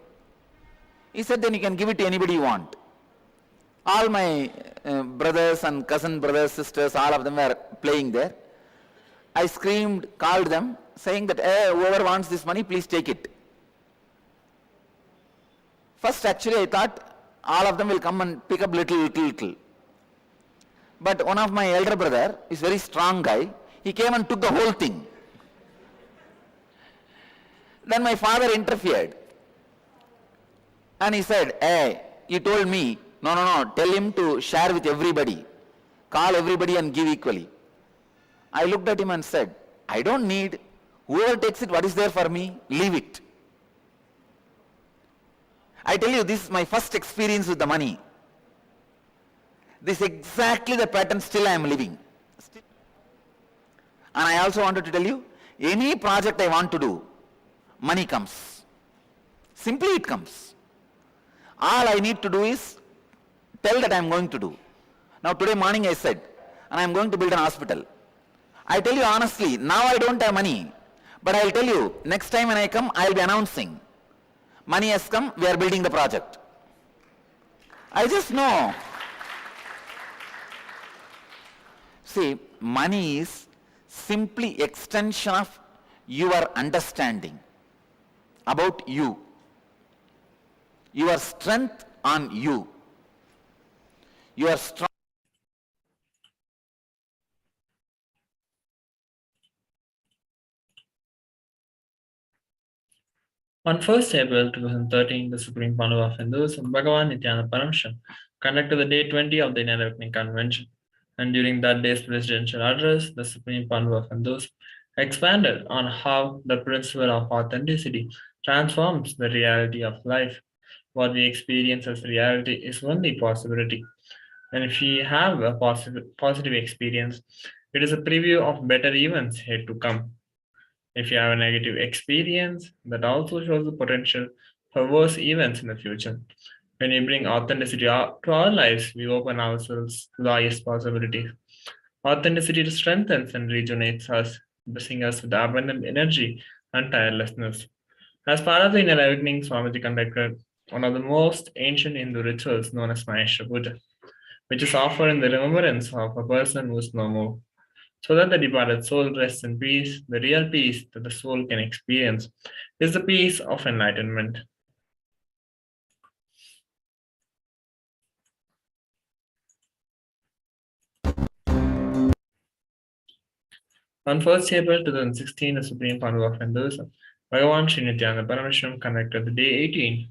He said, then you can give it to anybody you want. All my brothers and cousin brothers, sisters, all of them were playing there. I screamed, called them, saying that, hey, whoever wants this money, please take it. First, actually, I thought all of them will come and pick up little. But one of my elder brother is very strong guy. He came and took the whole thing. Then my father interfered. And he said, hey, he told me, no, tell him to share with everybody. Call everybody and give equally. I looked at him and said, I don't need. Whoever takes it, what is there for me? Leave it. I tell you, this is my first experience with the money. This is exactly the pattern still I am living. And I also wanted to tell you, any project I want to do, money comes. Simply it comes. All I need to do is tell that I am going to do. Now today morning I said, and I am going to build an hospital. I tell you honestly, now I don't have money. But I will tell you, next time when I come, I will be announcing. Money has come, we are building the project. I just know. See, money is simply extension of your understanding about you. Your strength on you. Your strong. On 1st April 2013, the Supreme Panel of Hinduism, Bhagavan Nithyananda Paramashivam, conducted the Day 20 of the Enlightenment Convention. And during that day's presidential address, the Supreme Panel of Hinduism expanded on how the principle of authenticity transforms the reality of life. What we experience as reality is only possibility. And if we have a positive experience, it is a preview of better events yet to come. If you have a negative experience, that also shows the potential for worse events in the future. When we bring authenticity to our lives, we open ourselves to the highest possibilities. Authenticity strengthens and rejuvenates us, blessing us with abundant energy and tirelessness. As part of the inner awakening, Swamiji conducted one of the most ancient Hindu rituals known as Maheshwara Puja, which is offered in the remembrance of a person who is no more. So that the departed soul rests in peace, the real peace that the soul can experience is the peace of enlightenment. On 1st April 2016, the Supreme Panel of Hinduism, Bhagavan Sri Nithyananda Paramashivam conducted the Day 18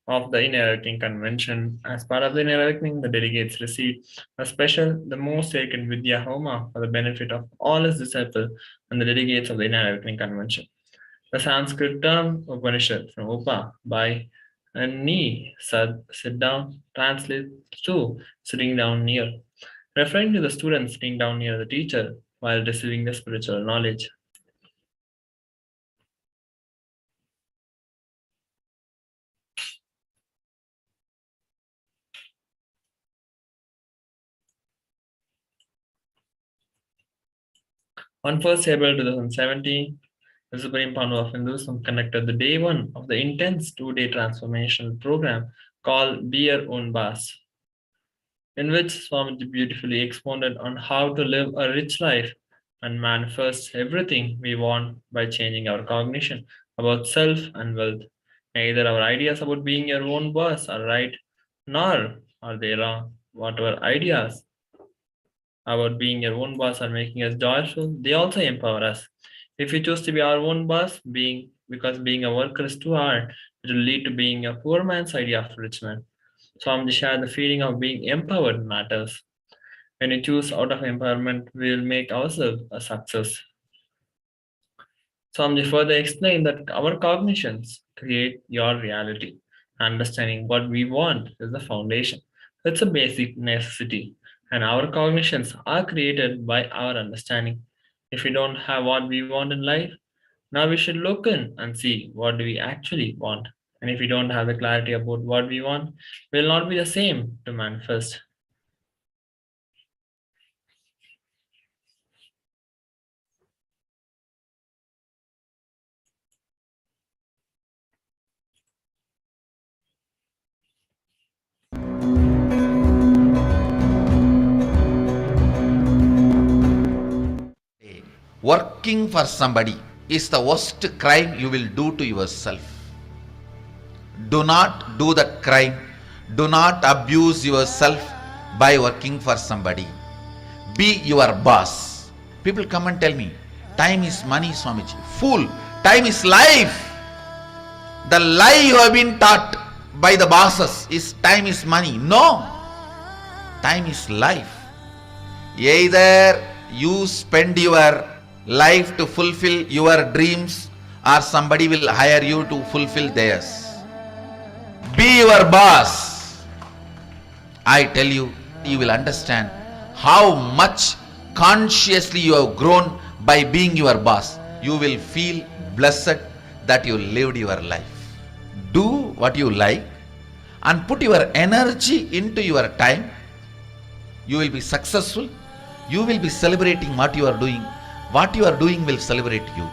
of the Inner Awakening Convention. As part of the Inner Awakening, the delegates received a special, the most sacred Vidya Homa for the benefit of all his disciples and the delegates of the Inner Awakening Convention. The Sanskrit term Upanishad from Upa, by and Ni, Sad, sit down, translates to sitting down near, referring to the student sitting down near the teacher while receiving the spiritual knowledge. On 1st April 2017, the Supreme Panel of Hinduism conducted the day one of the intense 2-day transformational program called Be Your Own Boss, in which Swamiji beautifully expounded on how to live a rich life and manifest everything we want by changing our cognition about self and wealth. Neither our ideas about being your own boss are right, nor are they wrong. Whatever ideas about being your own boss are making us joyful, they also empower us. If we choose to be our own boss, because being a worker is too hard, it will lead to being a poor man's idea of rich man. Swamiji shared the feeling of being empowered matters. When we choose out of empowerment, we will make ourselves a success. Swamiji further explained that our cognitions create your reality. Understanding what we want is the foundation. It's a basic necessity, and our cognitions are created by our understanding. If we don't have what we want in life, now we should look in and see what do we actually want. And if we don't have the clarity about what we want, will not be the same to manifest. Working for somebody is the worst crime you will do to yourself. Do not do that crime. Do not abuse yourself by working for somebody. Be your boss. People come and tell me, time is money, Swamiji. Fool, time is life. The lie you have been taught by the bosses is time is money. No, time is life. Either you spend your life to fulfill your dreams, or somebody will hire you to fulfill theirs. Be your boss. I tell you, you will understand how much consciously you have grown by being your boss. You will feel blessed that you lived your life. Do what you like and put your energy into your time. You will be successful. You will be celebrating what you are doing. What you are doing will celebrate you.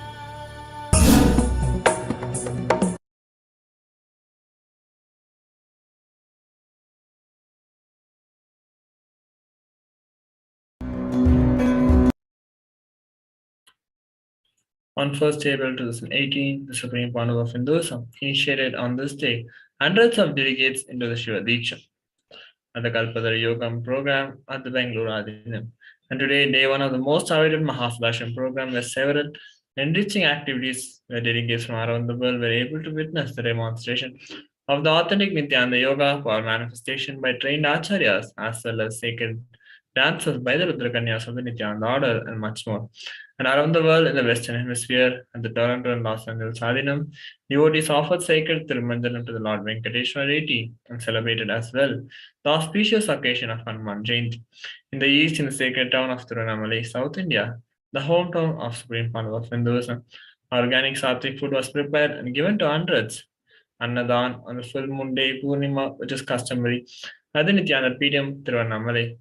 On 1st April 2018, the Supreme Panel of Hinduism initiated on this day hundreds of delegates into the Shiva Diksha at the Kalpadari Yogam program at the Bangalore Adinam. And today, day one of the most awaited Mahasubhasham program, where several enriching activities where delegates from around the world were able to witness the demonstration of the authentic Nithyananda Yoga power manifestation by trained acharyas, as well as sacred dances by the Rudrakanyas of the Nithyananda order, and much more. And around the world in the Western Hemisphere, at the Toronto and Los Angeles Adinam, devotees offered sacred Thirumanjalam to the Lord Venkateshwara deity and celebrated as well the auspicious occasion of Hanuman Jayanti. In the east, in the sacred town of Tirunamalai, South India, the hometown of Supreme Panel of Hinduism, organic sattvic food was prepared and given to hundreds. Annadan on the full moon day Purnima, which is customary at the Nithyananda Pidam, Tirunamalai.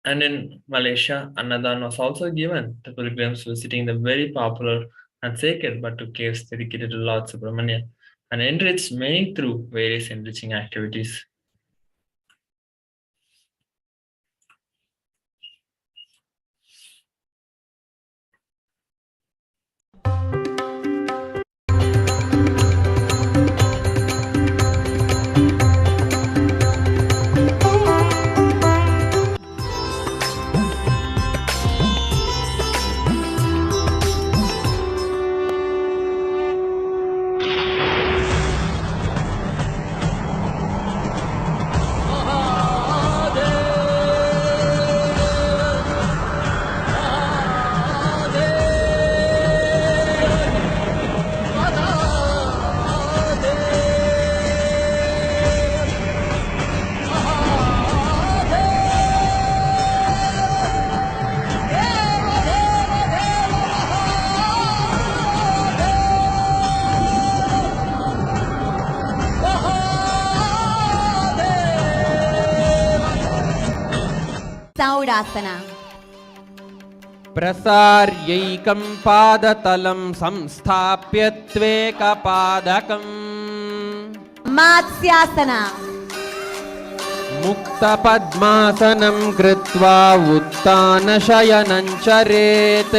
And in Malaysia, Annadan was also given to pilgrims visiting the very popular and sacred Batu caves dedicated to Lord Subramania, and enriched many through various enriching activities. Saurasana. प्रसार्यैकं पादतलं संस्थाप्य त्वेकपादकम् मात्स्यासना मुक्तपद्मासनं कृत्वा उत्तानशयनं चरेत्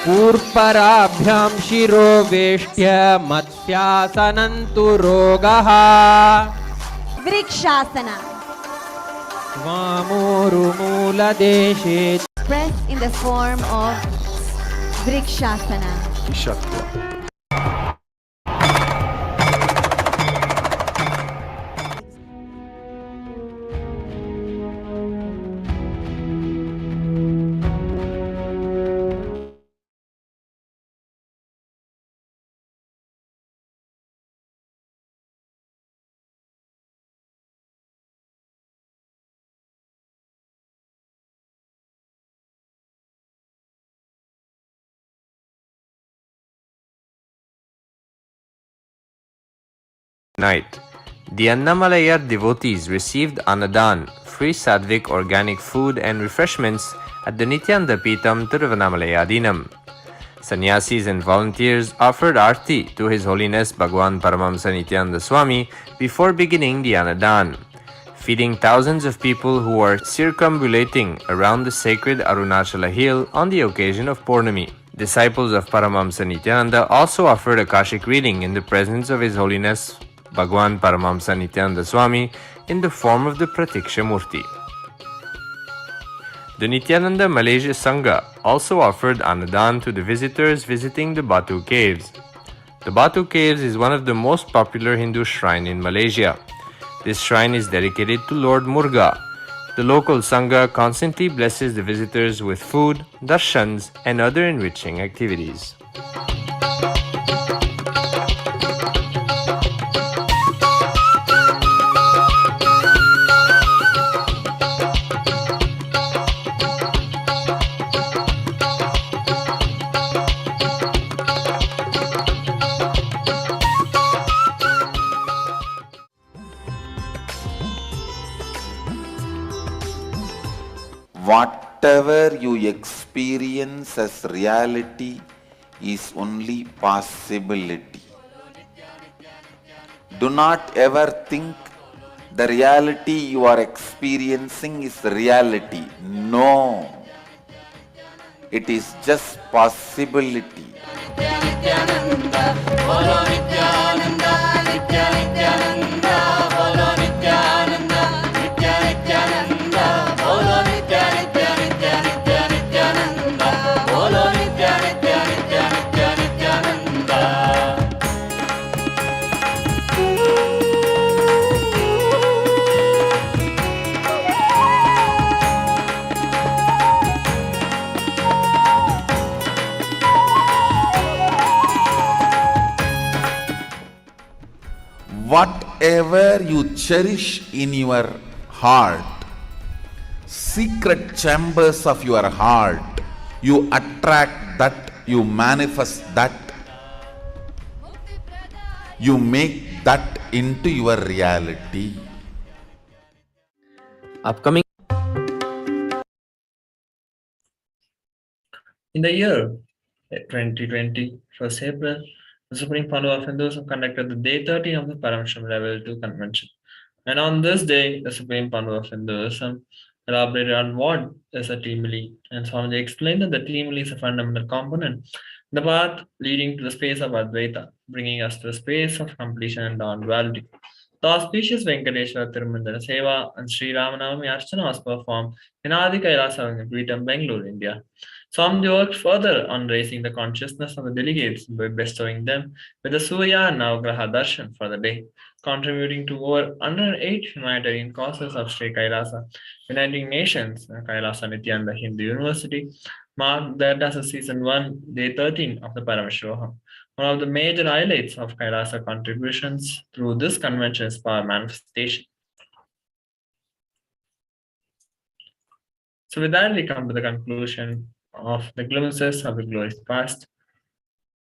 कूर्पराभ्यां शिरो वेष्ट्य मत्स्यासनं तु रोगः vrikshasana वामोरुमूलदेशे expressed in the form of vrikshasana. Night. The Annamalayar devotees received Annadan, free Sadvik organic food and refreshments at the Nityananda Peetham Tiruvannamalaya. Sannyasis and volunteers offered Arti to His Holiness Bhagwan Paramahamsa Nityananda Swami before beginning the Annadan, feeding thousands of people who were circumambulating around the sacred Arunachala hill on the occasion of Purnami. Disciples of Paramahamsa Nityananda also offered Akashic reading in the presence of His Holiness Bhagwan Paramahamsa Nityananda Swami in the form of the Pratiksha Murti. The Nityananda Malaysia Sangha also offered Annadan to the visitors visiting the Batu Caves. The Batu Caves is one of the most popular Hindu shrine in Malaysia. This shrine is dedicated to Lord Muruga. The local Sangha constantly blesses the visitors with food, darshans, and other enriching activities. Whatever you experience as reality is only possibility. Do not ever think the reality you are experiencing is reality. No. It is just possibility. Whatever you cherish in your heart, secret chambers of your heart, you attract that, you manifest that, you make that into your reality. Upcoming In the year 2020, 1st April, the Supreme Council of Hinduism conducted the Day 13 of the Paramashivoham Level 2 Convention. And on this day, the Supreme Council of Hinduism elaborated on what is a teamily, and Swamiji explained that the teamily is a fundamental component, the path leading to the space of Advaita, bringing us to the space of completion and non-duality. The auspicious Venkateshwara Tirumandana Seva and Sri Ramanavami Archana was performed in Adi KAILASA in Vitam, Bangalore, India. Swamiji worked further on raising the consciousness of the delegates by bestowing them with the Surya and Navagraha Darshan for the day, contributing to over 108 humanitarian causes of Sri KAILASA. Uniting Nations, KAILASA Nithyananda Hindu University, marked that as a season 1, day 13 of the Paramashivoham. One of the major highlights of KAILASA contributions through this convention is power manifestation. So with that, we come to the conclusion of the glimpses of the glorious past.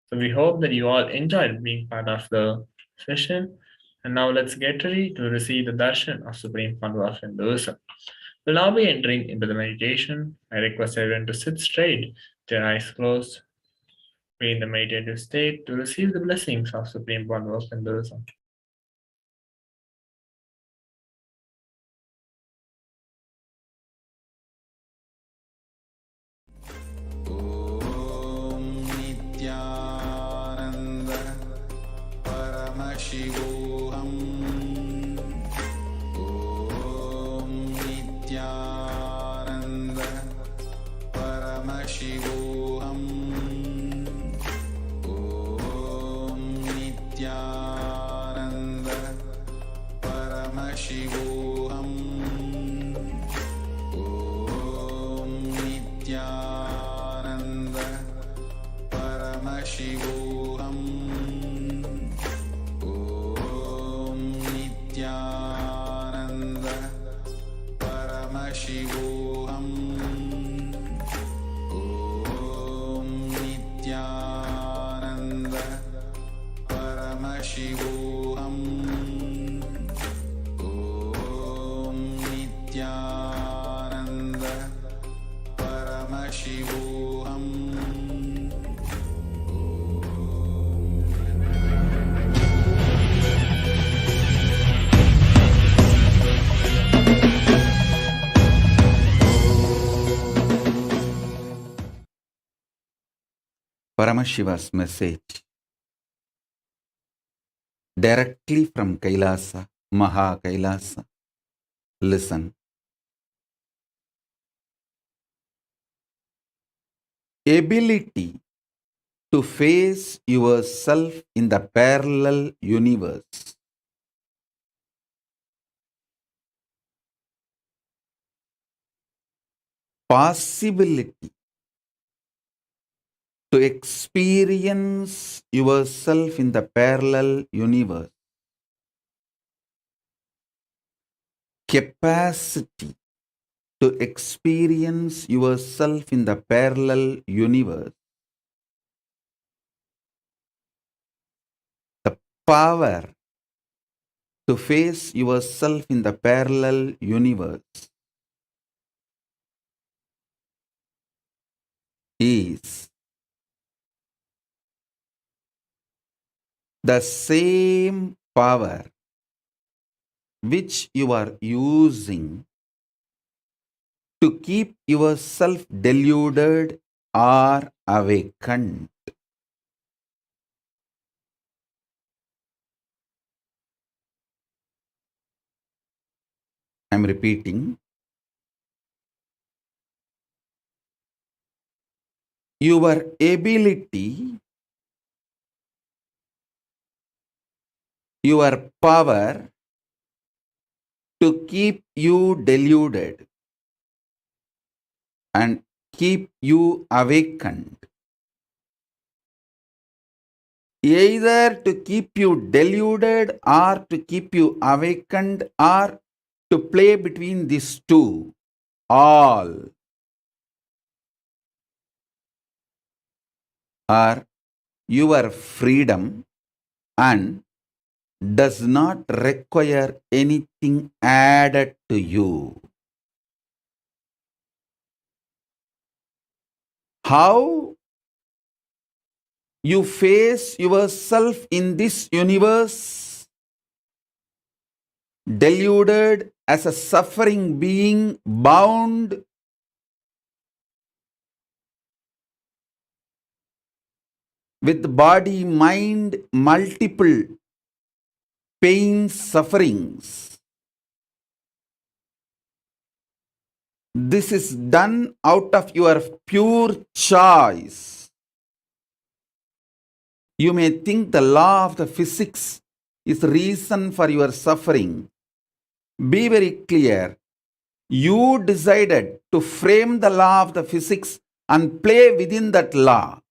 So we hope that you all enjoyed being part of the session. And now let's get ready to receive the darshan of Supreme Council of Hinduism. We'll now be entering into the meditation. I request everyone to sit straight their eyes closed, be in the meditative state to receive the blessings of Supreme Paramashivam Hinduism. ॐ नित्यानन्द परमशिवोऽहम् ॐ नित्यानन्द परमशिवोऽहम् ॐ नित्यानन्द परमशिवोऽहम् ॐ नित्यानन्द परमशिवोऽहम् ॐ नित्यानन्द परमशिवोऽहम् ॐ नित्यानन्द परमशिवोऽहम् ॐ नित्यानन्द परमशिवोऽहम् Paramashiva's message directly from Kailasa, Maha Kailasa. Listen. Ability to face yourself in the parallel universe. Possibility to experience yourself in the parallel universe. Capacity to experience yourself in the parallel universe. The power to face yourself in the parallel universe is the same power which you are using to keep yourself deluded or awakened. I am repeating. Your ability, your power to keep you deluded and keep you awakened. Either to keep you deluded or to keep you awakened or to play between these two, all are your freedom and does not require anything added to you. How you face yourself in this universe, deluded as a suffering being, bound with body, mind, multiple pains, sufferings. This is done out of your pure choice. You may think the law of the physics is reason for your suffering. Be very clear. You decided to frame the law of the physics and play within that law.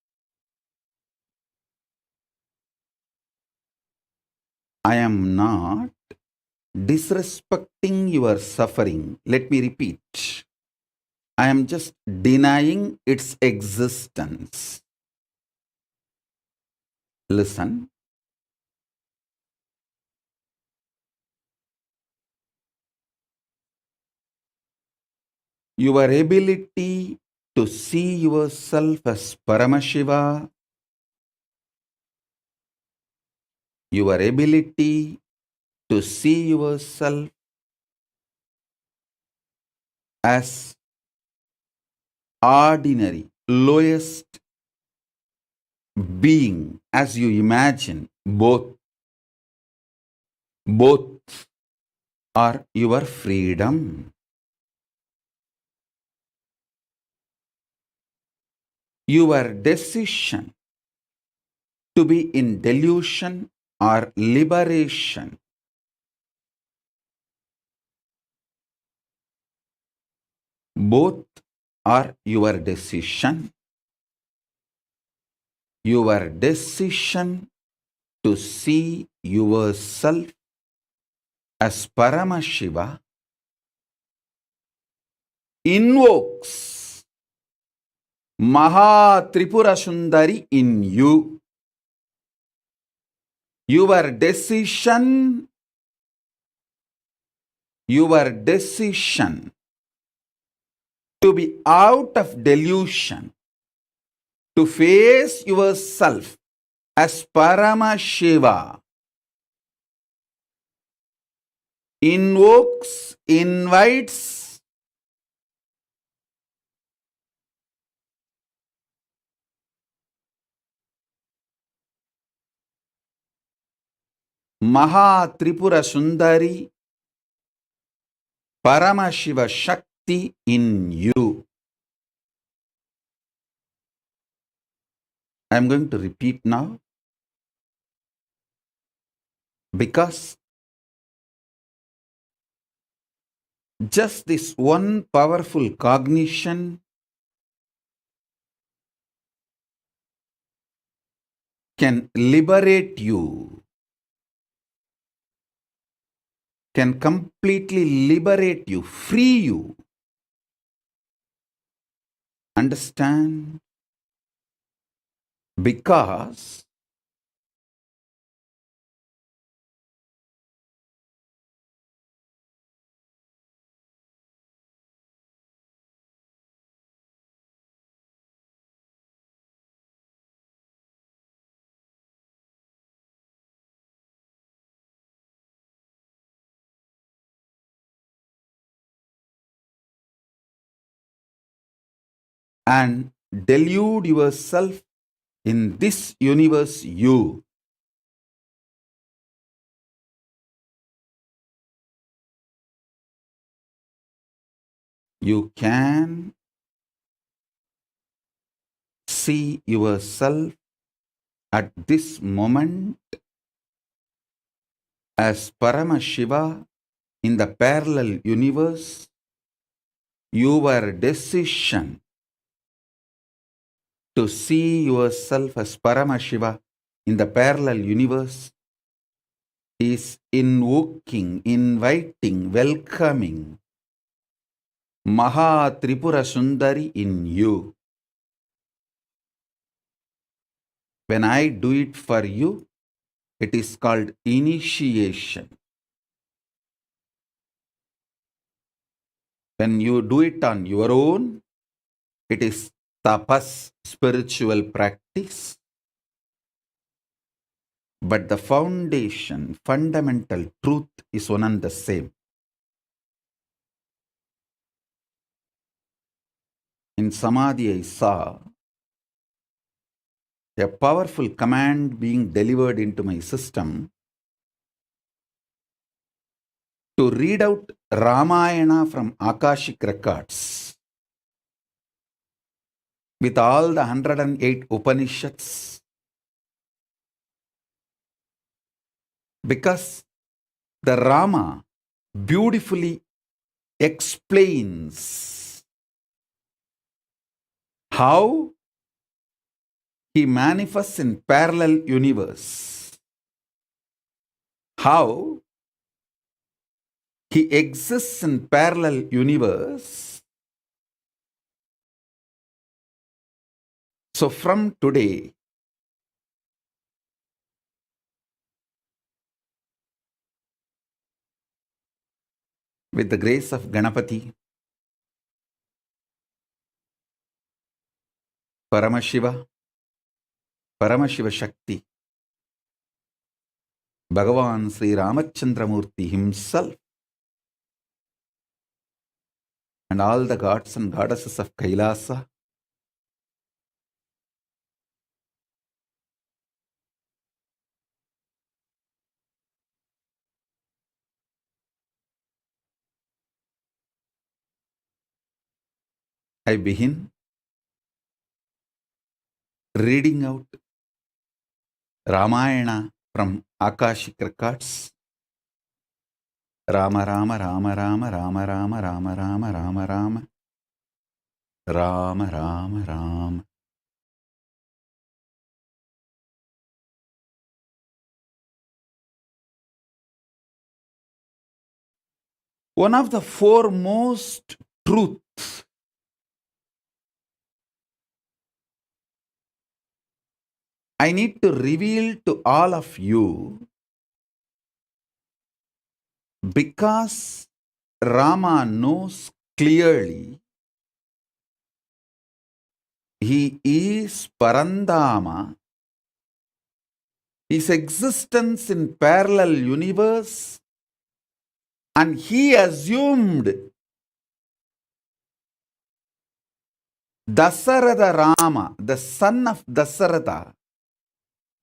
I am not disrespecting your suffering. Let me repeat. I am just denying its existence. Listen. Your ability to see yourself as Paramashiva, your ability to see yourself as ordinary, lowest being, as you imagine, both are your freedom. Your decision to be in delusion or liberation both are your decision. Your decision to see yourself as Paramashiva invokes Maha Tripura Sundari in you. Your decision to be out of delusion, to face yourself as Paramashiva, invites Maha Tripura Sundari Paramashiva Shakti in you. I am going to repeat now, because just this one powerful cognition can liberate you, can completely liberate you, free you. Understand? Because and delude yourself in this universe you can see yourself at this moment as Paramashiva in the parallel universe. Your decision to see yourself as Paramashiva in the parallel universe is invoking, inviting, welcoming Maha Tripura Sundari in you. When I do it for you, it is called initiation. When you do it on your own, it is tapas, spiritual practice. But the foundation, fundamental truth is one and the same. In Samadhi, I saw a powerful command being delivered into my system to read out Ramayana from Akashic records with all the 108 Upanishads, because the Rama beautifully explains how he manifests in parallel universe, how he exists in parallel universe. So from today, with the grace of Ganapati, Paramashiva, Paramashiva Shakti, Bhagavan Sri Ramachandramurti himself, and all the gods and goddesses of Kailasa, I begin reading out Ramayana from Akashic records. Rama Rama Rama Rama Rama Rama Rama Rama Rama Rama Rama Rama Rama. One of the foremost truths I need to reveal to all of you, because Rama knows clearly he is Parandama, his existence in parallel universe, and he assumed Dasaratha Rama, the son of Dasaratha,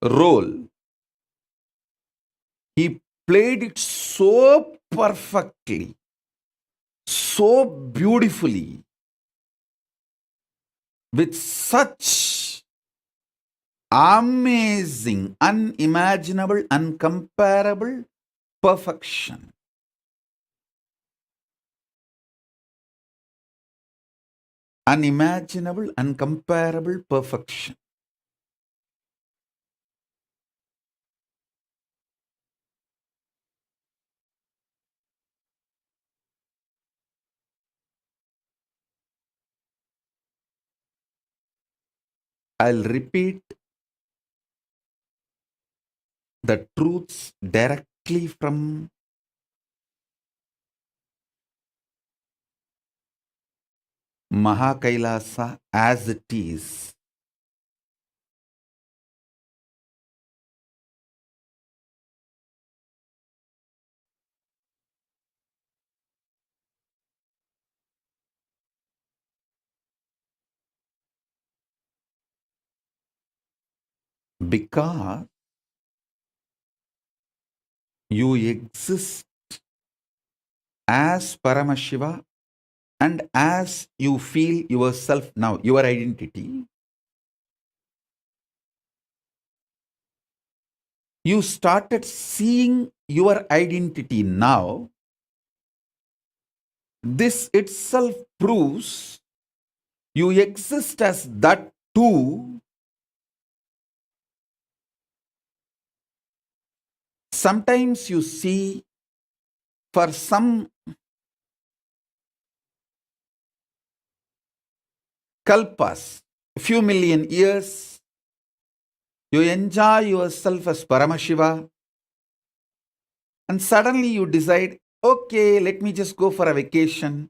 role. He played it so perfectly, so beautifully, with such amazing, unimaginable, uncomparable perfection. Unimaginable, uncomparable perfection. I'll repeat the truths directly from Mahakailasa as it is. Because you exist as Paramashiva, and as you feel yourself now, your identity, you started seeing your identity now. This itself proves you exist as that too. Sometimes you see, for some kalpas, few million years, you enjoy yourself as Paramashiva, and suddenly you decide, okay, let me just go for a vacation.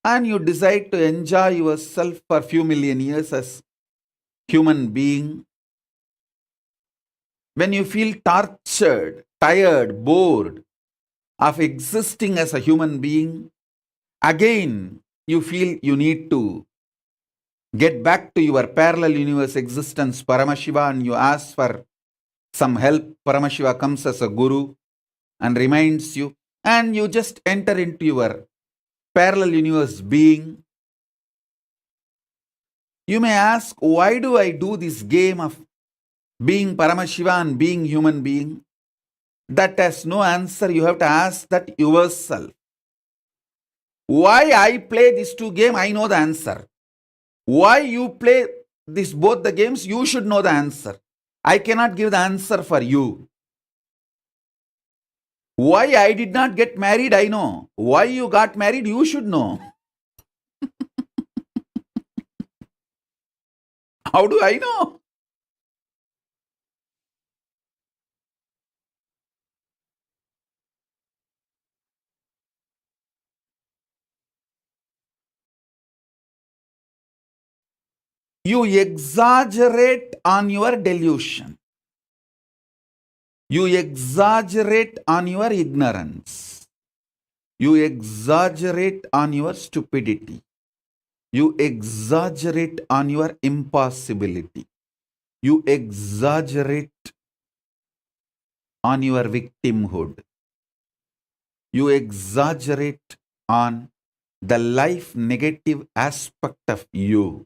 And you decide to enjoy yourself for few million years as human being. When you feel tortured, tired, bored of existing as a human being, again you feel you need to get back to your parallel universe existence, Paramashiva, and you ask for some help. Paramashiva comes as a guru and reminds you, and you just enter into your parallel universe being. You may ask, why do I do this game of being Paramashiva and being human being? That has no answer. You have to ask that yourself. Why I play these two games, I know the answer. Why you play both the games, you should know the answer. I cannot give the answer for you. Why I did not get married, I know. Why you got married, you should know. How do I know? You exaggerate on your delusion. You exaggerate on your ignorance. You exaggerate on your stupidity. You exaggerate on your impossibility. You exaggerate on your victimhood. You exaggerate on the life negative aspect of you.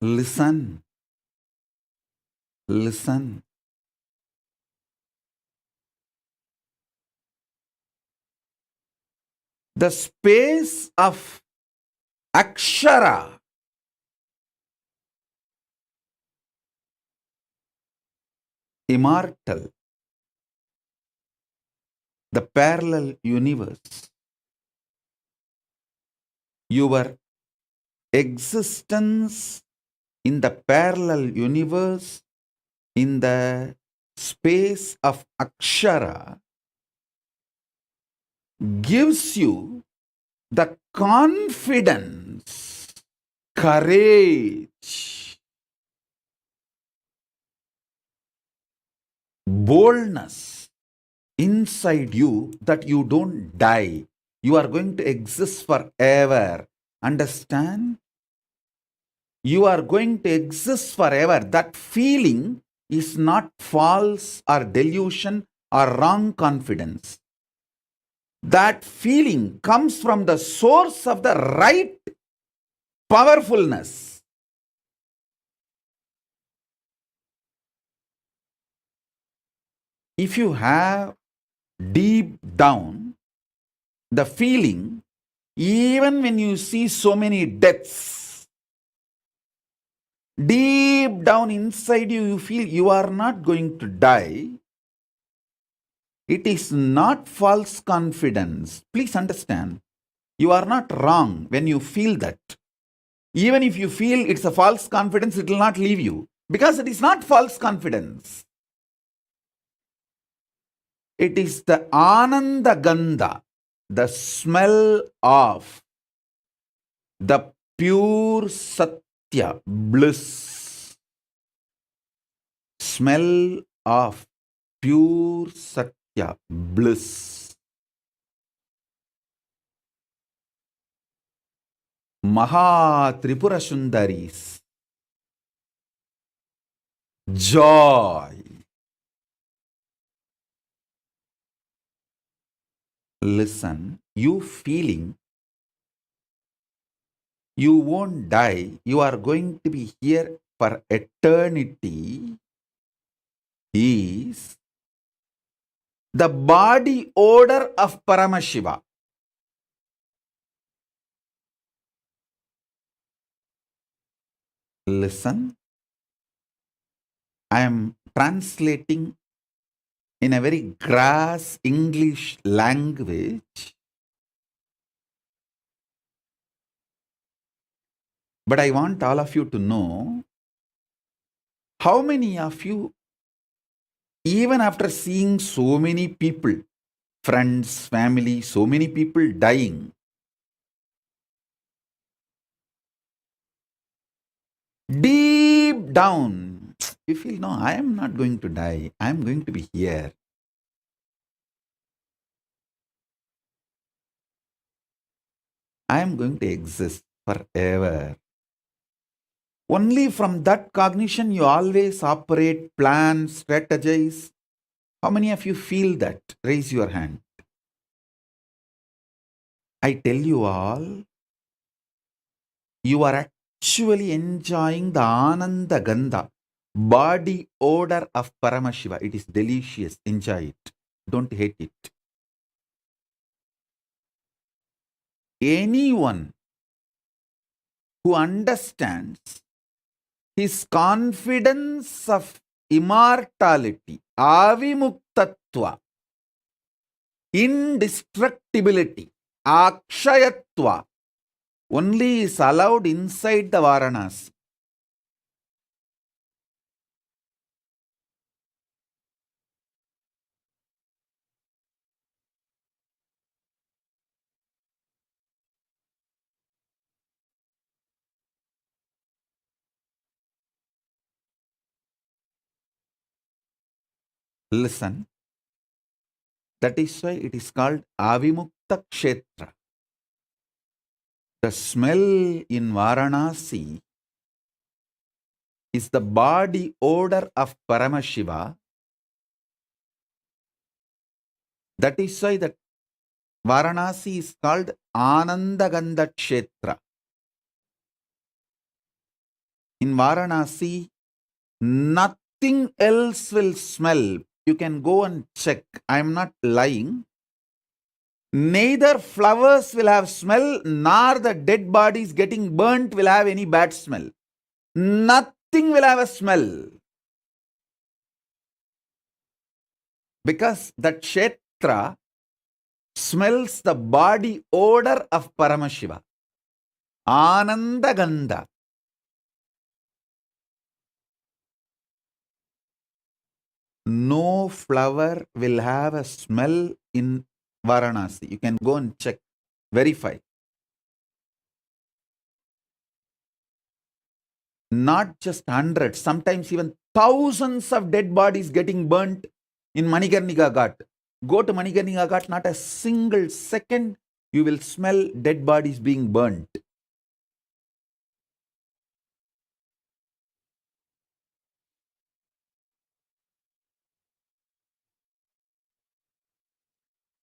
Listen. Listen. The space of Akshara immortal, the parallel universe, your existence in the parallel universe, in the space of Akshara, gives you the confidence, courage, boldness inside you that you don't die. You are going to exist forever. Understand? You are going to exist forever. That feeling is not false or delusion or wrong confidence. That feeling comes from the source of the right powerfulness. If you have deep down the feeling, even when you see so many deaths, deep down inside you, you feel you are not going to die. It is not false confidence. Please understand, you are not wrong when you feel that. Even if you feel it's a false confidence, it will not leave you because it is not false confidence. It is the Ananda Gandha, the smell of the pure Satya bliss. Smell of pure Satya bliss. Maha Tripura Sundaris. Joy. Listen, you feeling you won't die, you are going to be here for eternity is the body odor of Paramashiva. Listen, I am translating in a very crass English language, but I want all of you to know how many of you, even after seeing so many people, friends, family, so many people dying, deep down, you feel, no, I am not going to die. I am going to be here. I am going to exist forever. Only from that cognition you always operate, plan, strategize. How many of you feel that? Raise your hand. I tell you all, you are actually enjoying the Ananda Gandha, body odor of Paramashiva. It is delicious. Enjoy it. Don't hate it. Anyone who understands his confidence of immortality, avimuktatva, indestructibility, akshayatva, only is allowed inside the Varanasi. Listen, that is why it is called Avimukta Kshetra. The smell in Varanasi is the body odor of Paramashiva. That is why that Varanasi is called Anandagandha Kshetra. In Varanasi, nothing else will smell. You can go and check. I am not lying. Neither flowers will have smell, nor the dead bodies getting burnt will have any bad smell. Nothing will have a smell. Because that Kshetra smells the body odor of Paramashiva. Anandagandha. No flower will have a smell in Varanasi. You can go and check, verify. Not just hundreds, sometimes even thousands of dead bodies getting burnt in Manikarnika Ghat. Go to Manikarnika Ghat, not a single second you will smell dead bodies being burnt.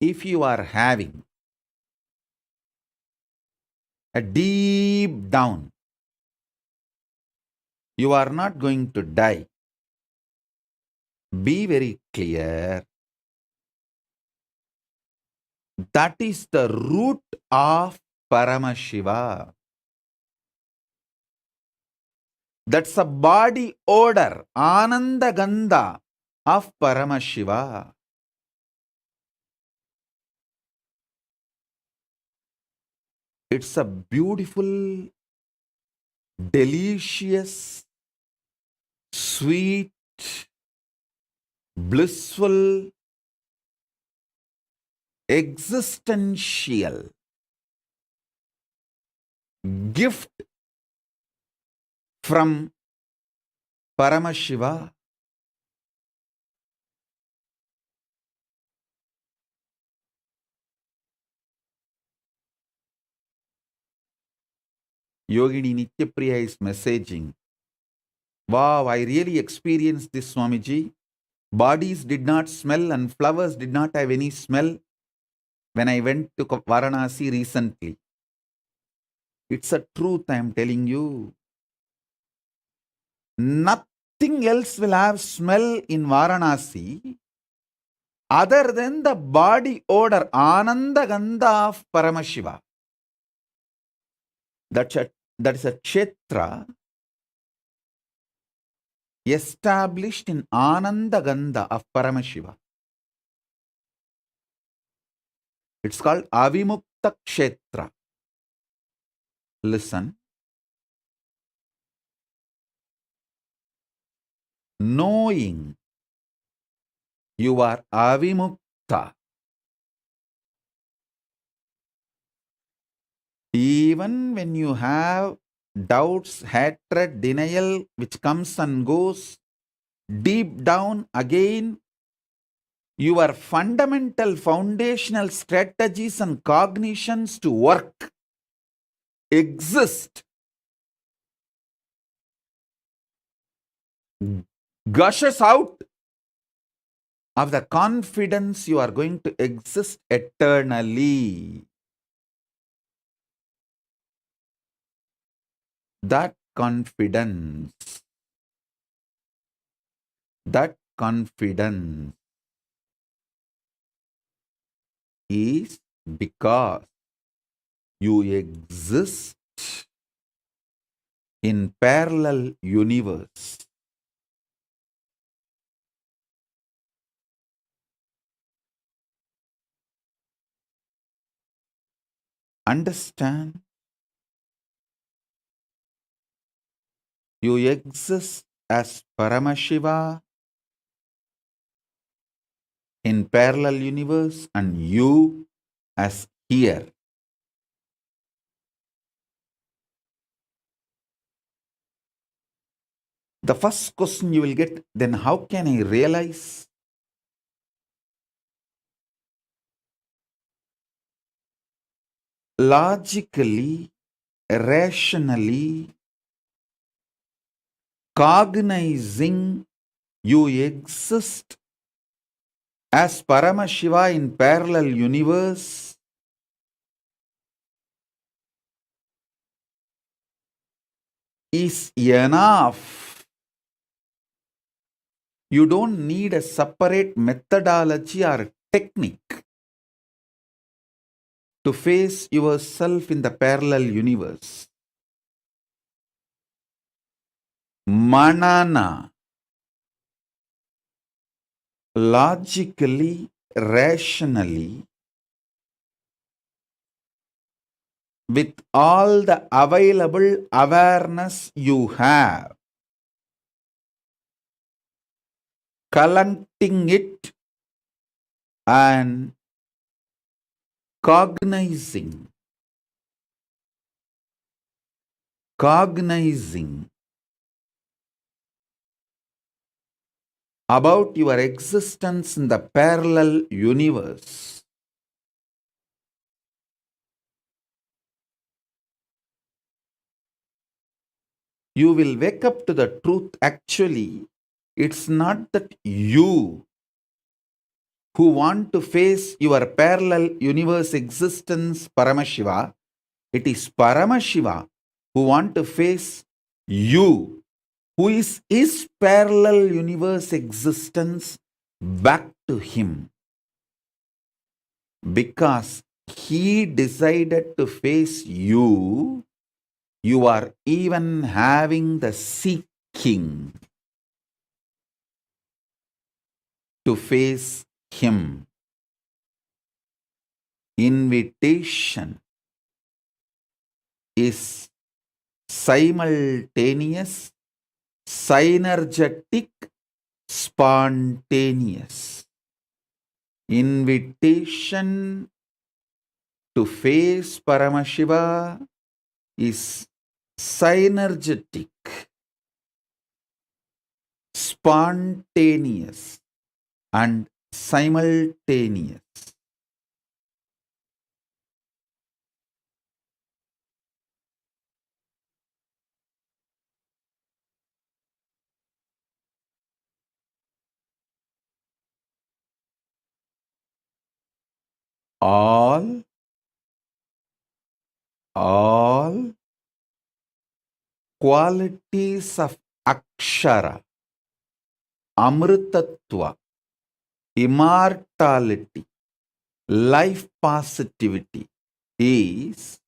If you are having a deep down, you are not going to die. Be very clear. That is the root of Paramashiva. That's a body odor, Ananda Gandha of Paramashiva. It's a beautiful, delicious, sweet, blissful, existential gift from Paramashiva. Yogini Nityapriya is messaging, wow, I really experienced this, Swamiji. Bodies did not smell and flowers did not have any smell when I went to Varanasi recently. It's a truth I am telling you. Nothing else will have smell in Varanasi other than the body odor, Ananda Gandha of Paramashiva. That is a kshetra established in Ananda Gandha of Paramashiva. It's called Avimukta Kshetra. Listen. Knowing you are avimukta, even when you have doubts, hatred, denial, which comes and goes, deep down again, your fundamental foundational strategies and cognitions to work exist, gushes out of the confidence you are going to exist eternally. That confidence is because you exist in parallel universe. Understand You exist as Paramashiva in parallel universe and you as here. The first question you will get, then how can I realize? Logically, rationally, cognizing you exist as Paramashiva in parallel universe is enough. You don't need a separate methodology or technique to face yourself in the parallel universe. Manana, logically, rationally, with all the available awareness you have, collecting it and cognizing about your existence in the parallel universe. You will wake up to the truth. Actually, it's not that you who want to face your parallel universe existence, Paramashiva. It is Paramashiva who want to face you, who is his parallel universe existence, back to him. Because he decided to face you, you are even having the seeking to face him. Invitation is simultaneous, synergetic, spontaneous. Invitation to face Paramashiva is synergetic, spontaneous, and simultaneous. All qualities of Akshara, Amritatva, immortality, life positivity is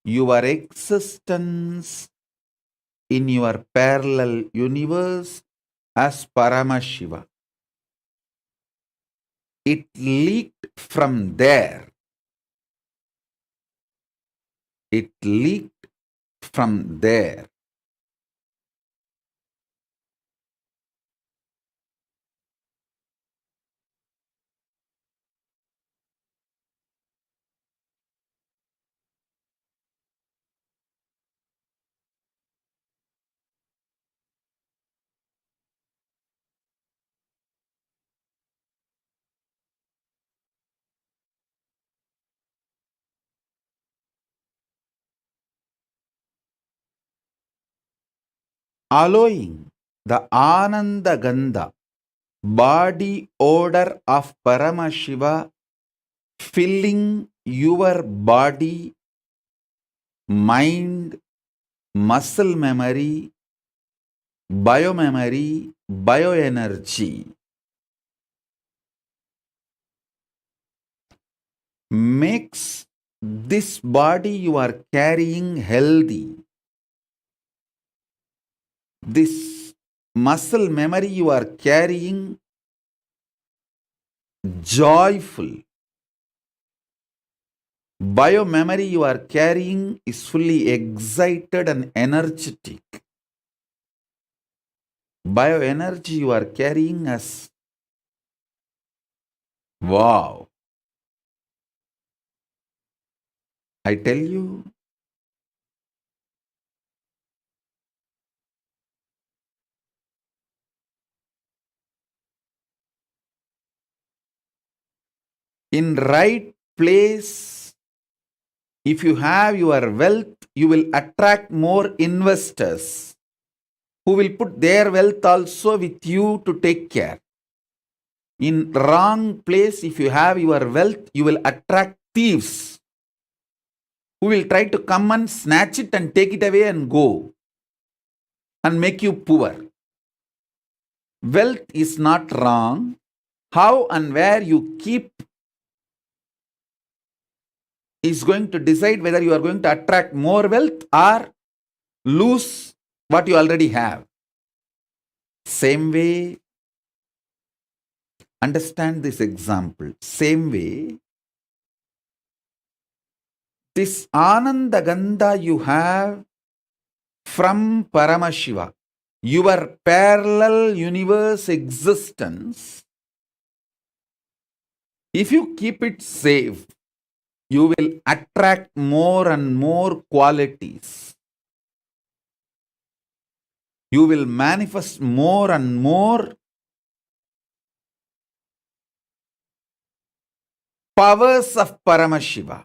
your existence in your parallel universe as Paramashiva. It leaked from there. It leaked from there. Allowing the Ananda Gandha, body odor of Paramashiva, filling your body, mind, muscle memory, biomemory, bioenergy, makes this body you are carrying healthy. This muscle memory you are carrying joyful. Biomemory you are carrying is fully excited and energetic. bioenergy you are carrying as wow. I tell you, in right place, if you have your wealth, you will attract more investors who will put their wealth also with you to take care. In wrong place, if you have your wealth, you will attract thieves who will try to come and snatch it and take it away and go and make you poor. Wealth is not wrong. How and where you keep is going to decide whether you are going to attract more wealth or lose what you already have. Same way, understand this example. Same way, this Ananda Gandha you have from Paramashiva, your parallel universe existence, if you keep it safe, you will attract more and more qualities. You will manifest more and more powers of Paramashiva.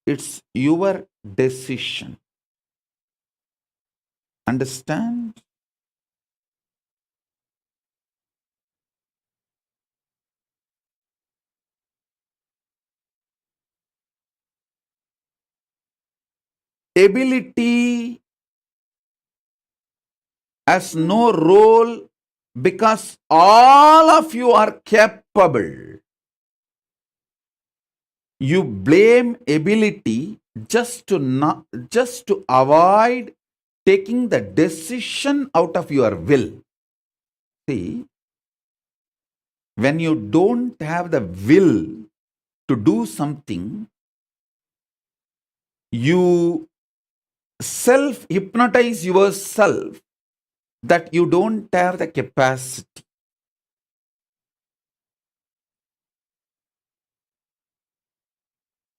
It's your decision. Understand? Ability has no role because all of you are capable. You blame ability just to avoid taking the decision out of your will. See, when you don't have the will to do something, you self-hypnotize yourself that you don't have the capacity.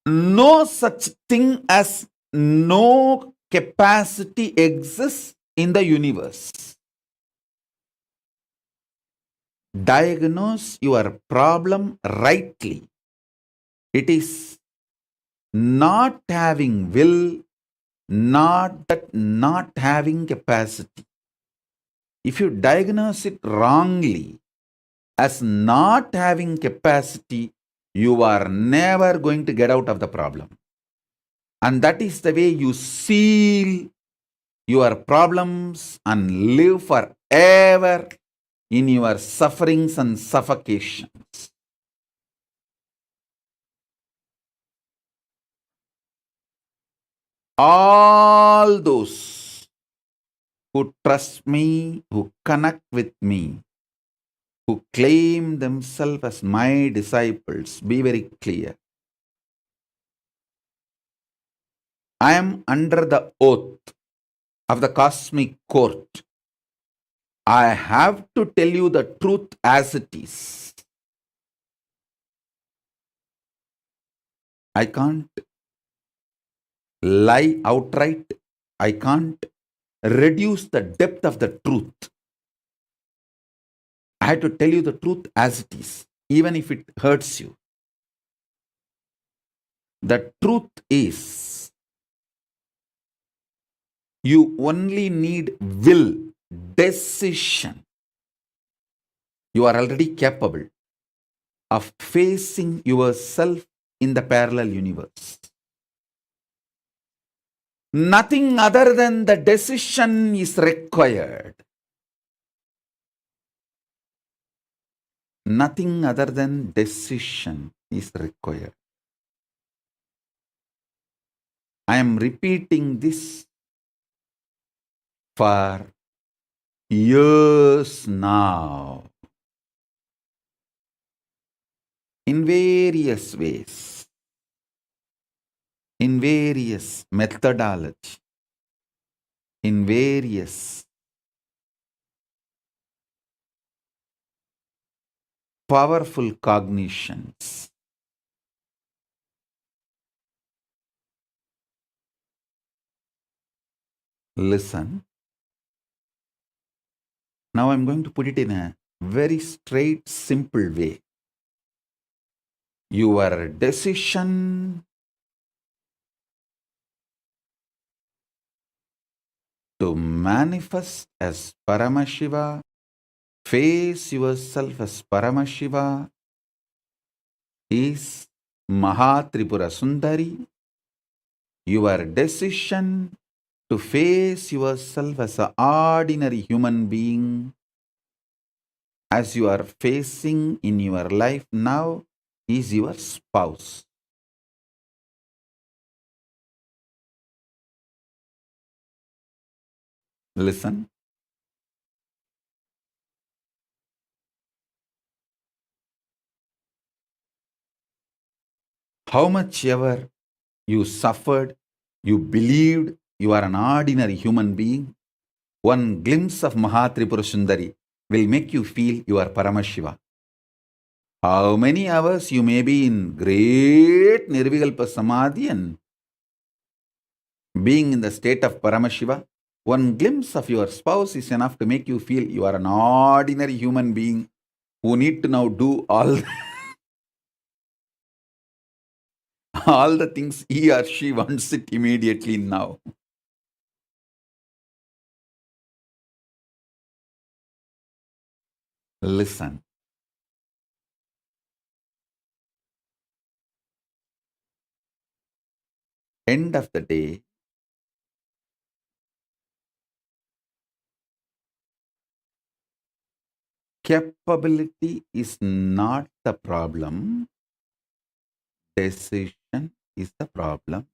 No such thing as no capacity exists in the universe. Diagnose your problem rightly. It is not having will, not having capacity. If you diagnose it wrongly as not having capacity, you are never going to get out of the problem. And that is the way you seal your problems and live forever in your sufferings and suffocations. All those who trust me, who connect with me, who claim themselves as my disciples, be very clear. I am under the oath of the cosmic court. I have to tell you the truth as it is. I can't lie outright. I can't reduce the depth of the truth. I had to tell you the truth as it is, even if it hurts you. The truth is, you only need will, decision. You are already capable of facing yourself in the parallel universe. Nothing other than the decision is required. Nothing other than decision is required. I am repeating this for years now, in various ways, in various methodology, in various powerful cognitions. Listen. Now I'm going to put it in a very straight, simple way. Your decision to manifest as Paramashiva, face yourself as Paramashiva, is Mahatripura Sundari. Your decision to face yourself as an ordinary human being, as you are facing in your life now, is your spouse. Listen. How much ever you suffered, you believed you are an ordinary human being, one glimpse of Mahatripura Sundari will make you feel you are Paramashiva. How many hours you may be in great Nirvikalpa Samadhi and being in the state of Paramashiva, one glimpse of your spouse is enough to make you feel you are an ordinary human being who need to now do all the things he or she wants it immediately now. Listen. End of the day, capability is not the problem. Decision is the problem.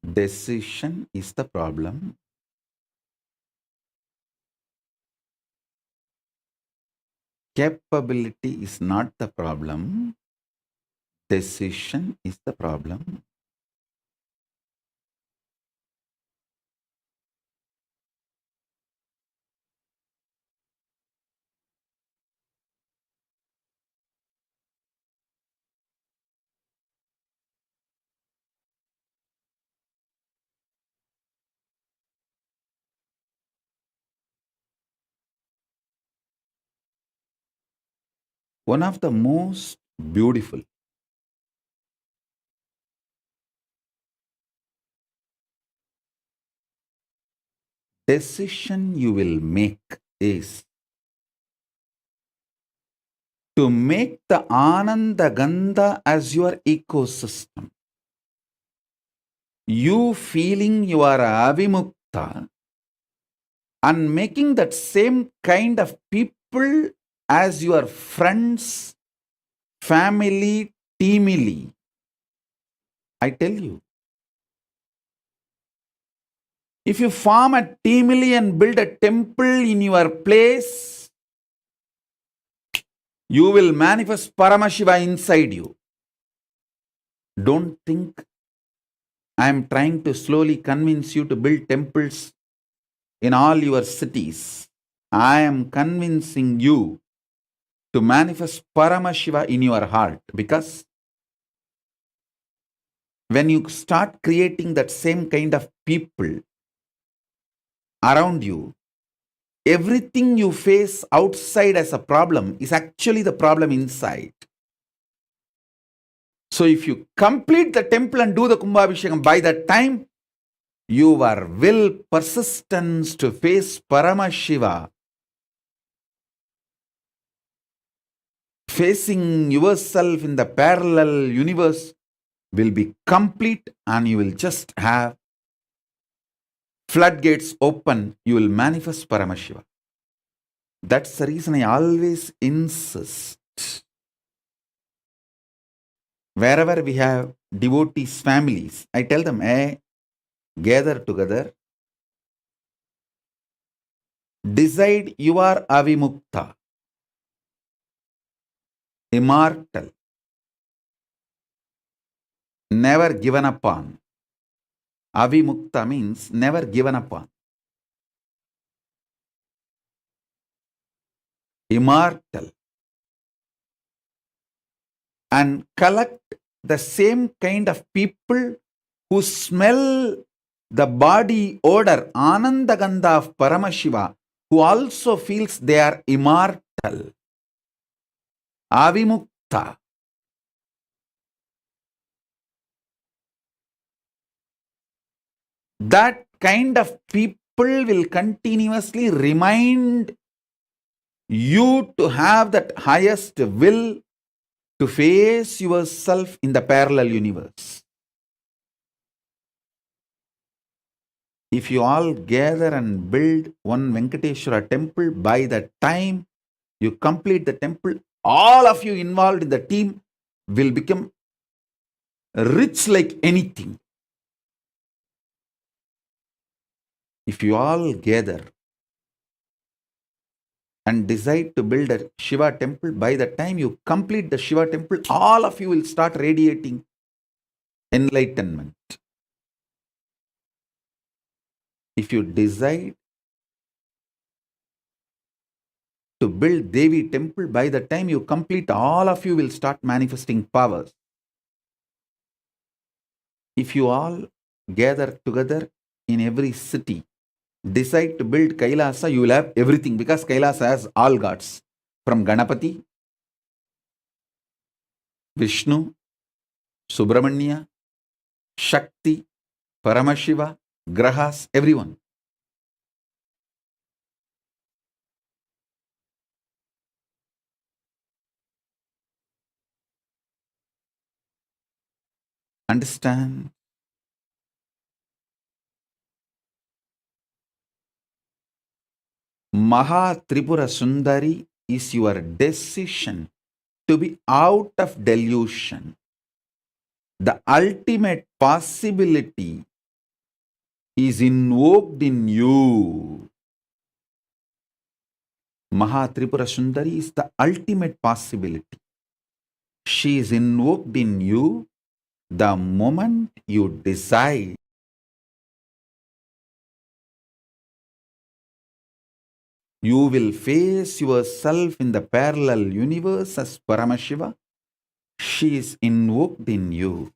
Decision is the problem. Capability is not the problem. Decision is the problem. One of the most beautiful decision you will make is to make the Ananda Gandha as your ecosystem. You feeling you are avimukta and making that same kind of people as your friends, family, teamily. I tell you, if you form a teamily and build a temple in your place, you will manifest Paramashiva inside you. Don't think I am trying to slowly convince you to build temples in all your cities. I am convincing you to manifest Paramashiva in your heart, because When you start creating that same kind of people around you, everything you face outside as a problem is actually the problem inside. So if you complete the temple and do the Kumbhabhishekam, by that time, your will, persistence to face Paramashiva, facing yourself in the parallel universe, will be complete, and you will just have floodgates open. You will manifest Paramashiva. That's the reason I always insist. Wherever we have devotees, families, I tell them, hey, gather together. Decide you are avimukta, immortal, never given upon. Avimukta means never given upon. Immortal. And collect the same kind of people who smell the body odor, Anandagandha of Paramashiva, who also feels they are immortal. Avimukta. That kind of people will continuously remind you to have that highest will to face yourself in the parallel universe. If you all gather and build one Venkateshwara temple, by the time you complete the temple, all of you involved in the team will become rich like anything. If you all gather and decide to build a Shiva temple, by the time you complete the Shiva temple, all of you will start radiating enlightenment. If you decide to build Devi temple, by the time you complete, all of you will start manifesting powers. If you all gather together in every city, decide to build Kailasa, you will have everything, because Kailasa has all gods, from Ganapati, Vishnu, Subramanya, Shakti, Paramashiva, Grahas, everyone. Understand? Maha Tripura Sundari is your decision to be out of delusion. The ultimate possibility is invoked in you. Maha Tripura Sundari is the ultimate possibility. She is invoked in you the moment you decide you will face yourself in the parallel universe as Paramashiva. She is invoked in you.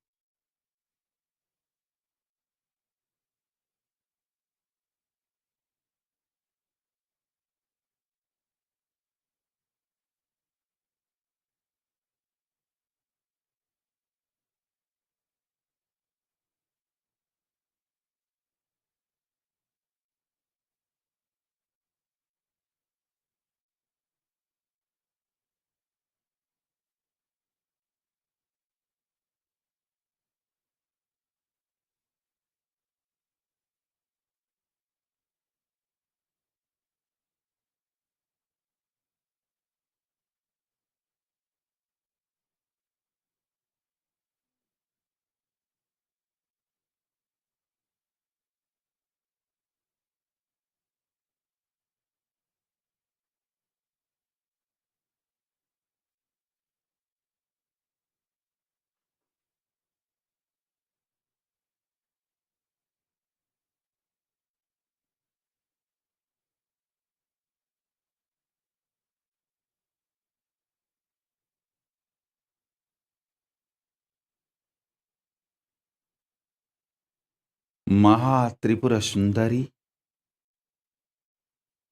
Maha Tripura Sundari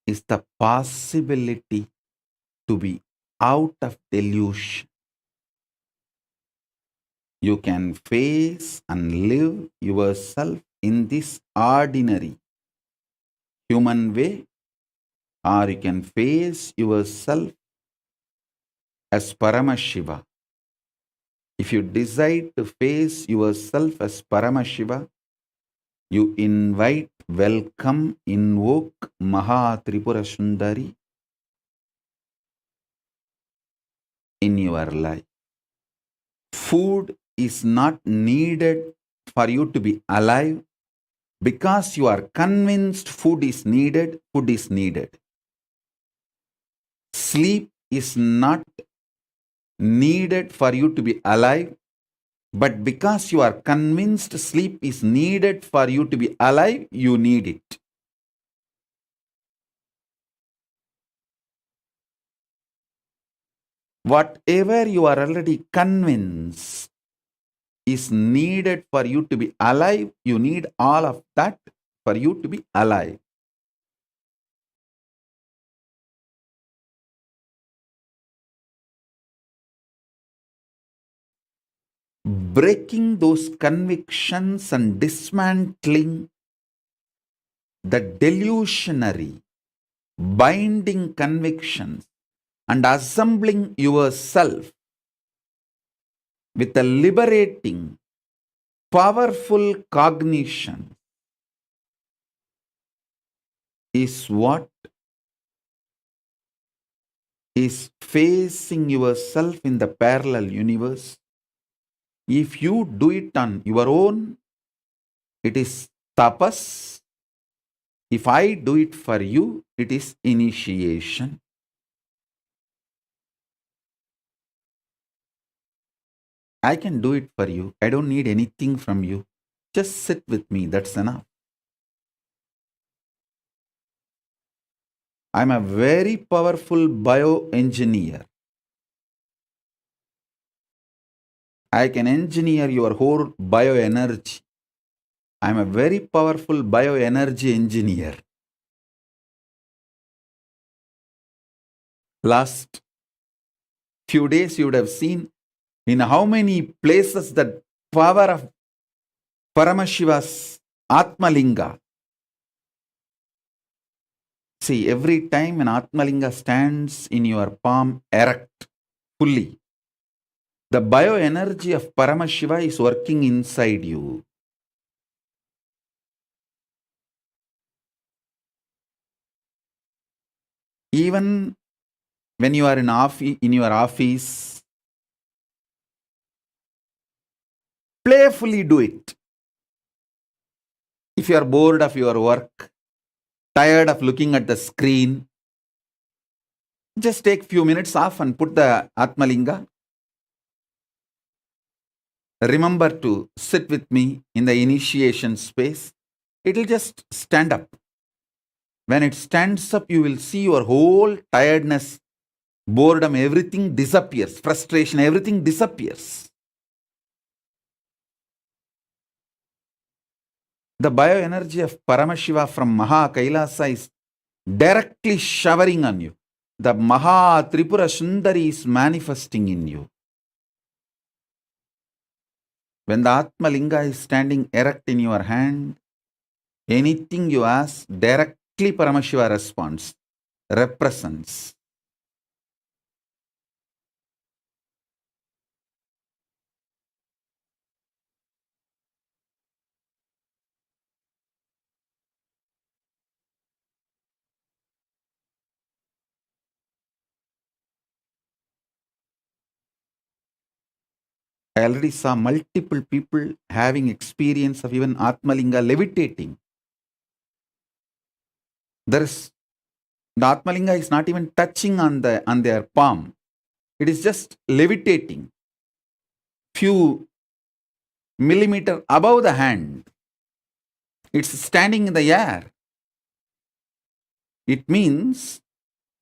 is the possibility to be out of delusion. You can face and live yourself in this ordinary human way, or you can face yourself as Paramashiva. If you decide to face yourself as Paramashiva, you invite, welcome, invoke Maha Tripura Sundari in your life. Food is not needed for you to be alive because you are convinced food is needed, food is needed. Sleep is not needed for you to be alive, but because you are convinced sleep is needed for you to be alive, you need it. Whatever you are already convinced is needed for you to be alive, you need all of that for you to be alive. Breaking those convictions and dismantling the delusionary, binding convictions and assembling yourself with a liberating, powerful cognition is what is facing yourself in the parallel universe. If you do it on your own, it is tapas. If I do it for you, it is initiation. I can do it for you. I don't need anything from you. Just sit with me. That's enough. I'm a very powerful bioengineer. I can engineer your whole bioenergy. I'm a very powerful bioenergy engineer. Last few days you would have seen in how many places the power of Paramashiva's Atmalinga. See, every time an Atmalinga stands in your palm erect, fully, the bioenergy of Paramashiva is working inside you. Even when you are in your office, playfully do it. If you are bored of your work, tired of looking at the screen, just take few minutes off and put the Atmalinga. Remember to sit with me in the initiation space. It will just stand up. When it stands up, you will see your whole tiredness, boredom, everything disappears. Frustration, everything disappears. The bioenergy of Paramashiva from Maha KAILASA is directly showering on you. The Maha Tripura Sundari is manifesting in you. When the Atmalinga is standing erect in your hand, anything you ask, directly Paramashiva responds, represents. I already saw multiple people having experience of even Atmalinga levitating. The Atmalinga is not even touching on their palm. It is just levitating few millimeters above the hand. It's standing in the air. It means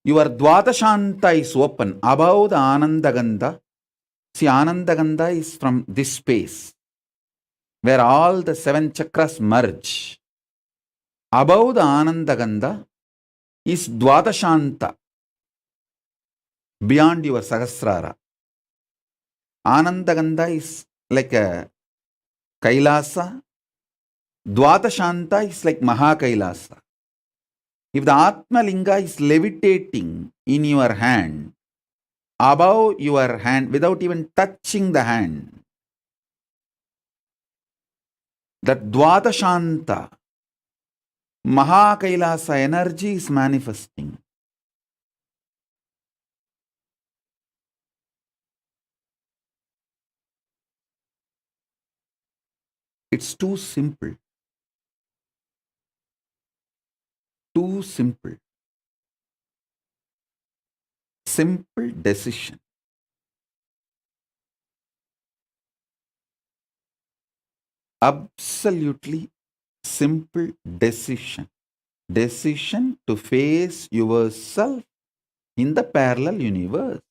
your Dvatashanta is open above the Anandagandha. See, Anandagandha is from this space. where all the 7 chakras merge. Above the Anandagandha is Dvadashanta, beyond your Sahasrara. Anandagandha is like a Kailasa. Dvadashanta is like Mahakailasa. If the Atma Linga is levitating in your hand, above your hand, without even touching the hand, that Dvadashanta, Mahakailasa energy is manifesting. It's too simple. Too simple. Simple decision. Absolutely simple decision. Decision to face yourself in the parallel universe.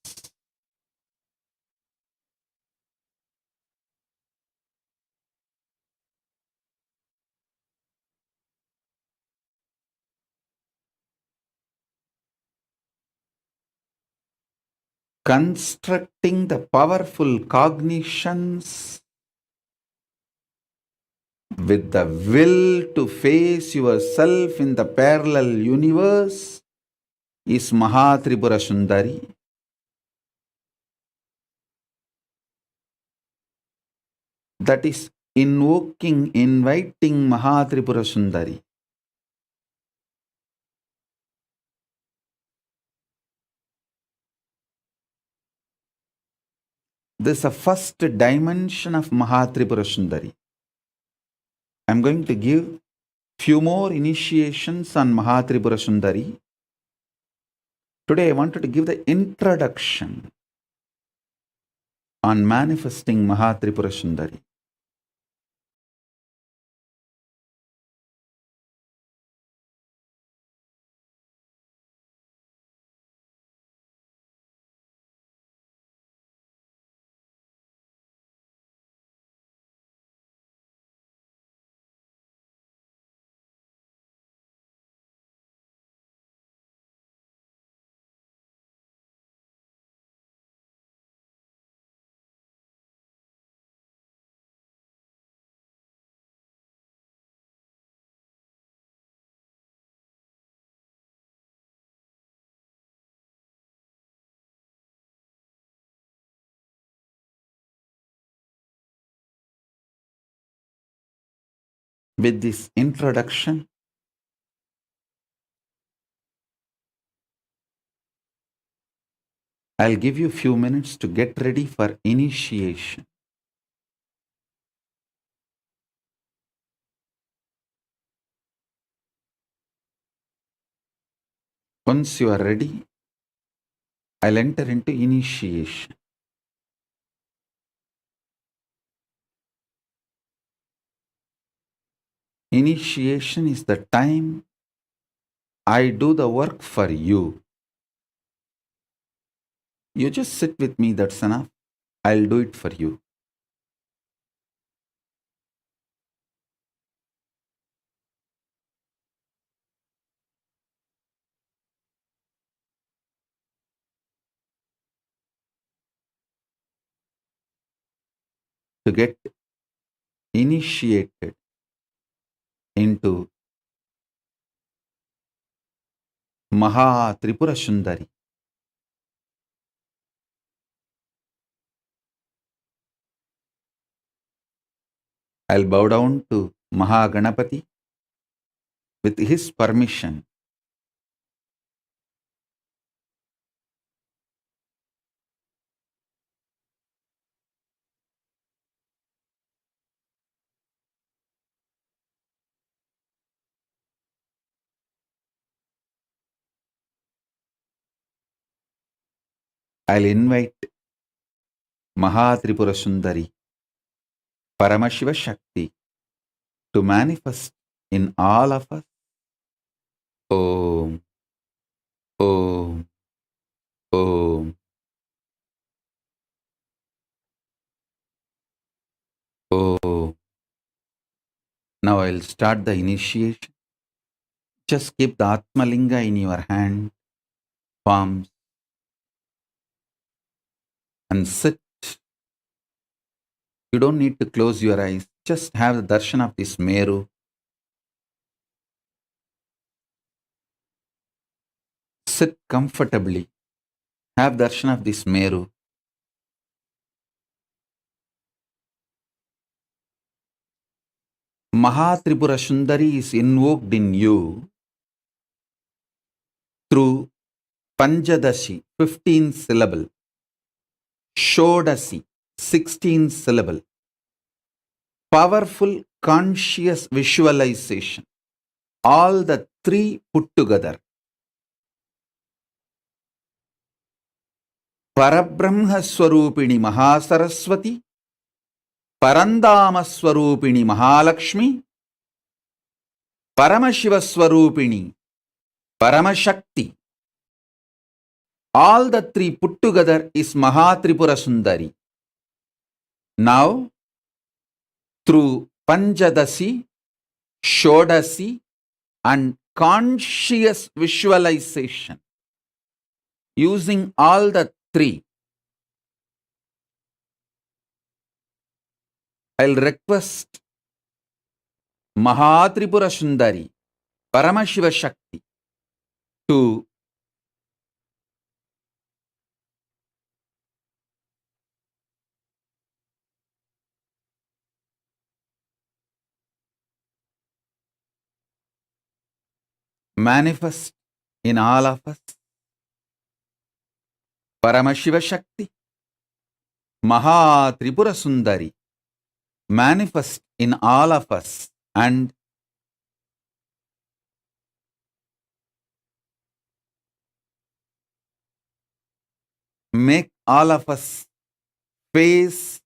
Constructing the powerful cognitions with the will to face yourself in the parallel universe is Mahatripura Sundari. That is invoking, inviting Mahatripura Sundari. This is the first dimension of Mahatripura Sundari. I'm going to give few more initiations on Mahatripura Sundari. Today I wanted to give the introduction on manifesting Mahatripura Sundari. With this introduction, I'll give you a few minutes to get ready for initiation. Once you are ready, I'll enter into initiation. Initiation is the time I do the work for you. You just sit with me, that's enough. I'll do it for you. To get initiated into Maha Tripura Sundari, I'll bow down to Maha Ganapati. With his permission, I'll invite Maha Tripura Sundari, Paramashiva Shakti, to manifest in all of us. Om, Om, Om, Om. Now I'll start the initiation. Just keep the Atmalinga in your hand, palms, and sit. You don't need to close your eyes. Just have the darshan of this Meru. Sit comfortably. Have darshan of this Meru. Mahatripura Sundari is invoked in you through Panjadashi, 15 syllable, Shodasi, 16 syllable, powerful conscious visualization, all the three put together. Parabrahma Swarupini Mahasaraswati, Parandama Swarupini Mahalakshmi, Paramashiva Swarupini Paramashakti. All the three put together is Mahatripura Sundari. Now, through Panjadasi, Shodasi, and conscious visualization, using all the three, I'll request Mahatripura Sundari, Paramashiva Shakti, to manifest in all of us. Paramashiva Shakti, Mahatripura Sundari, manifest in all of us and make all of us face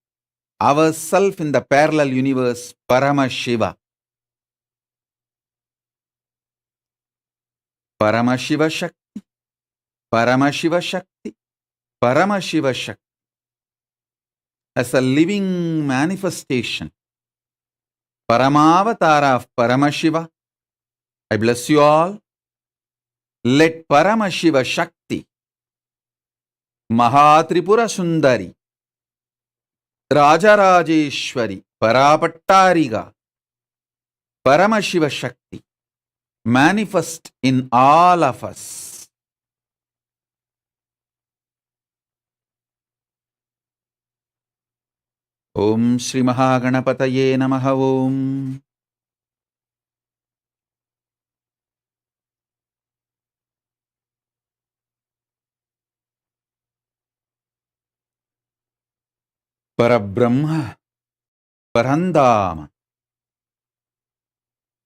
ourselves in the parallel universe, Paramashiva. Paramashiva Shakti, Paramashiva Shakti, Paramashiva Shakti. As a living manifestation, Paramavatara of Paramashiva, I bless you all. Let Paramashiva Shakti, Mahatripura Sundari, Rajarajeshwari, Parapattariga, Paramashiva Shakti, manifest in all of us. Om Shri Mahaganapataye Namaha Om. Parabrahma, Parandama,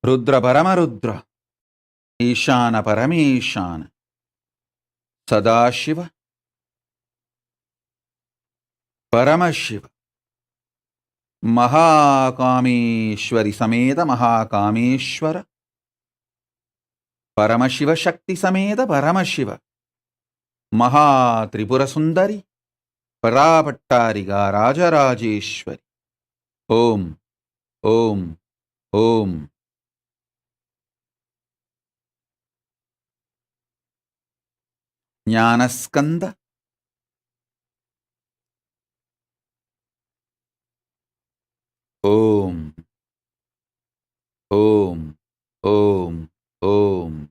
Rudra Paramarudra, Ishana Parameshana, Sadashiva, Paramashiva, Mahakameshwari Sameda Mahakameshwara, Paramashiva Shakti Sameda Paramashiva, Mahatripura Sundari, Parapattariga Rajarajeshwari. Om, Om, Om. Jnanaskanda, Om, Om, Om, Om.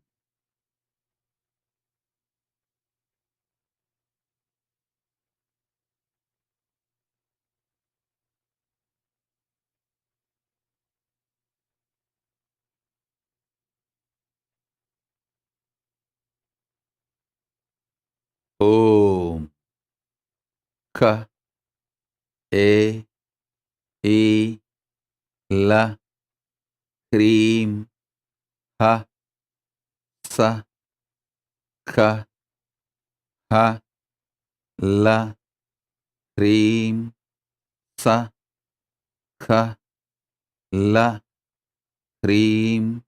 Om. Ka, E, I, La, Krim, Ha, Sa, Ka, Ha, La, Krim, Sa, Ka, La, Krim.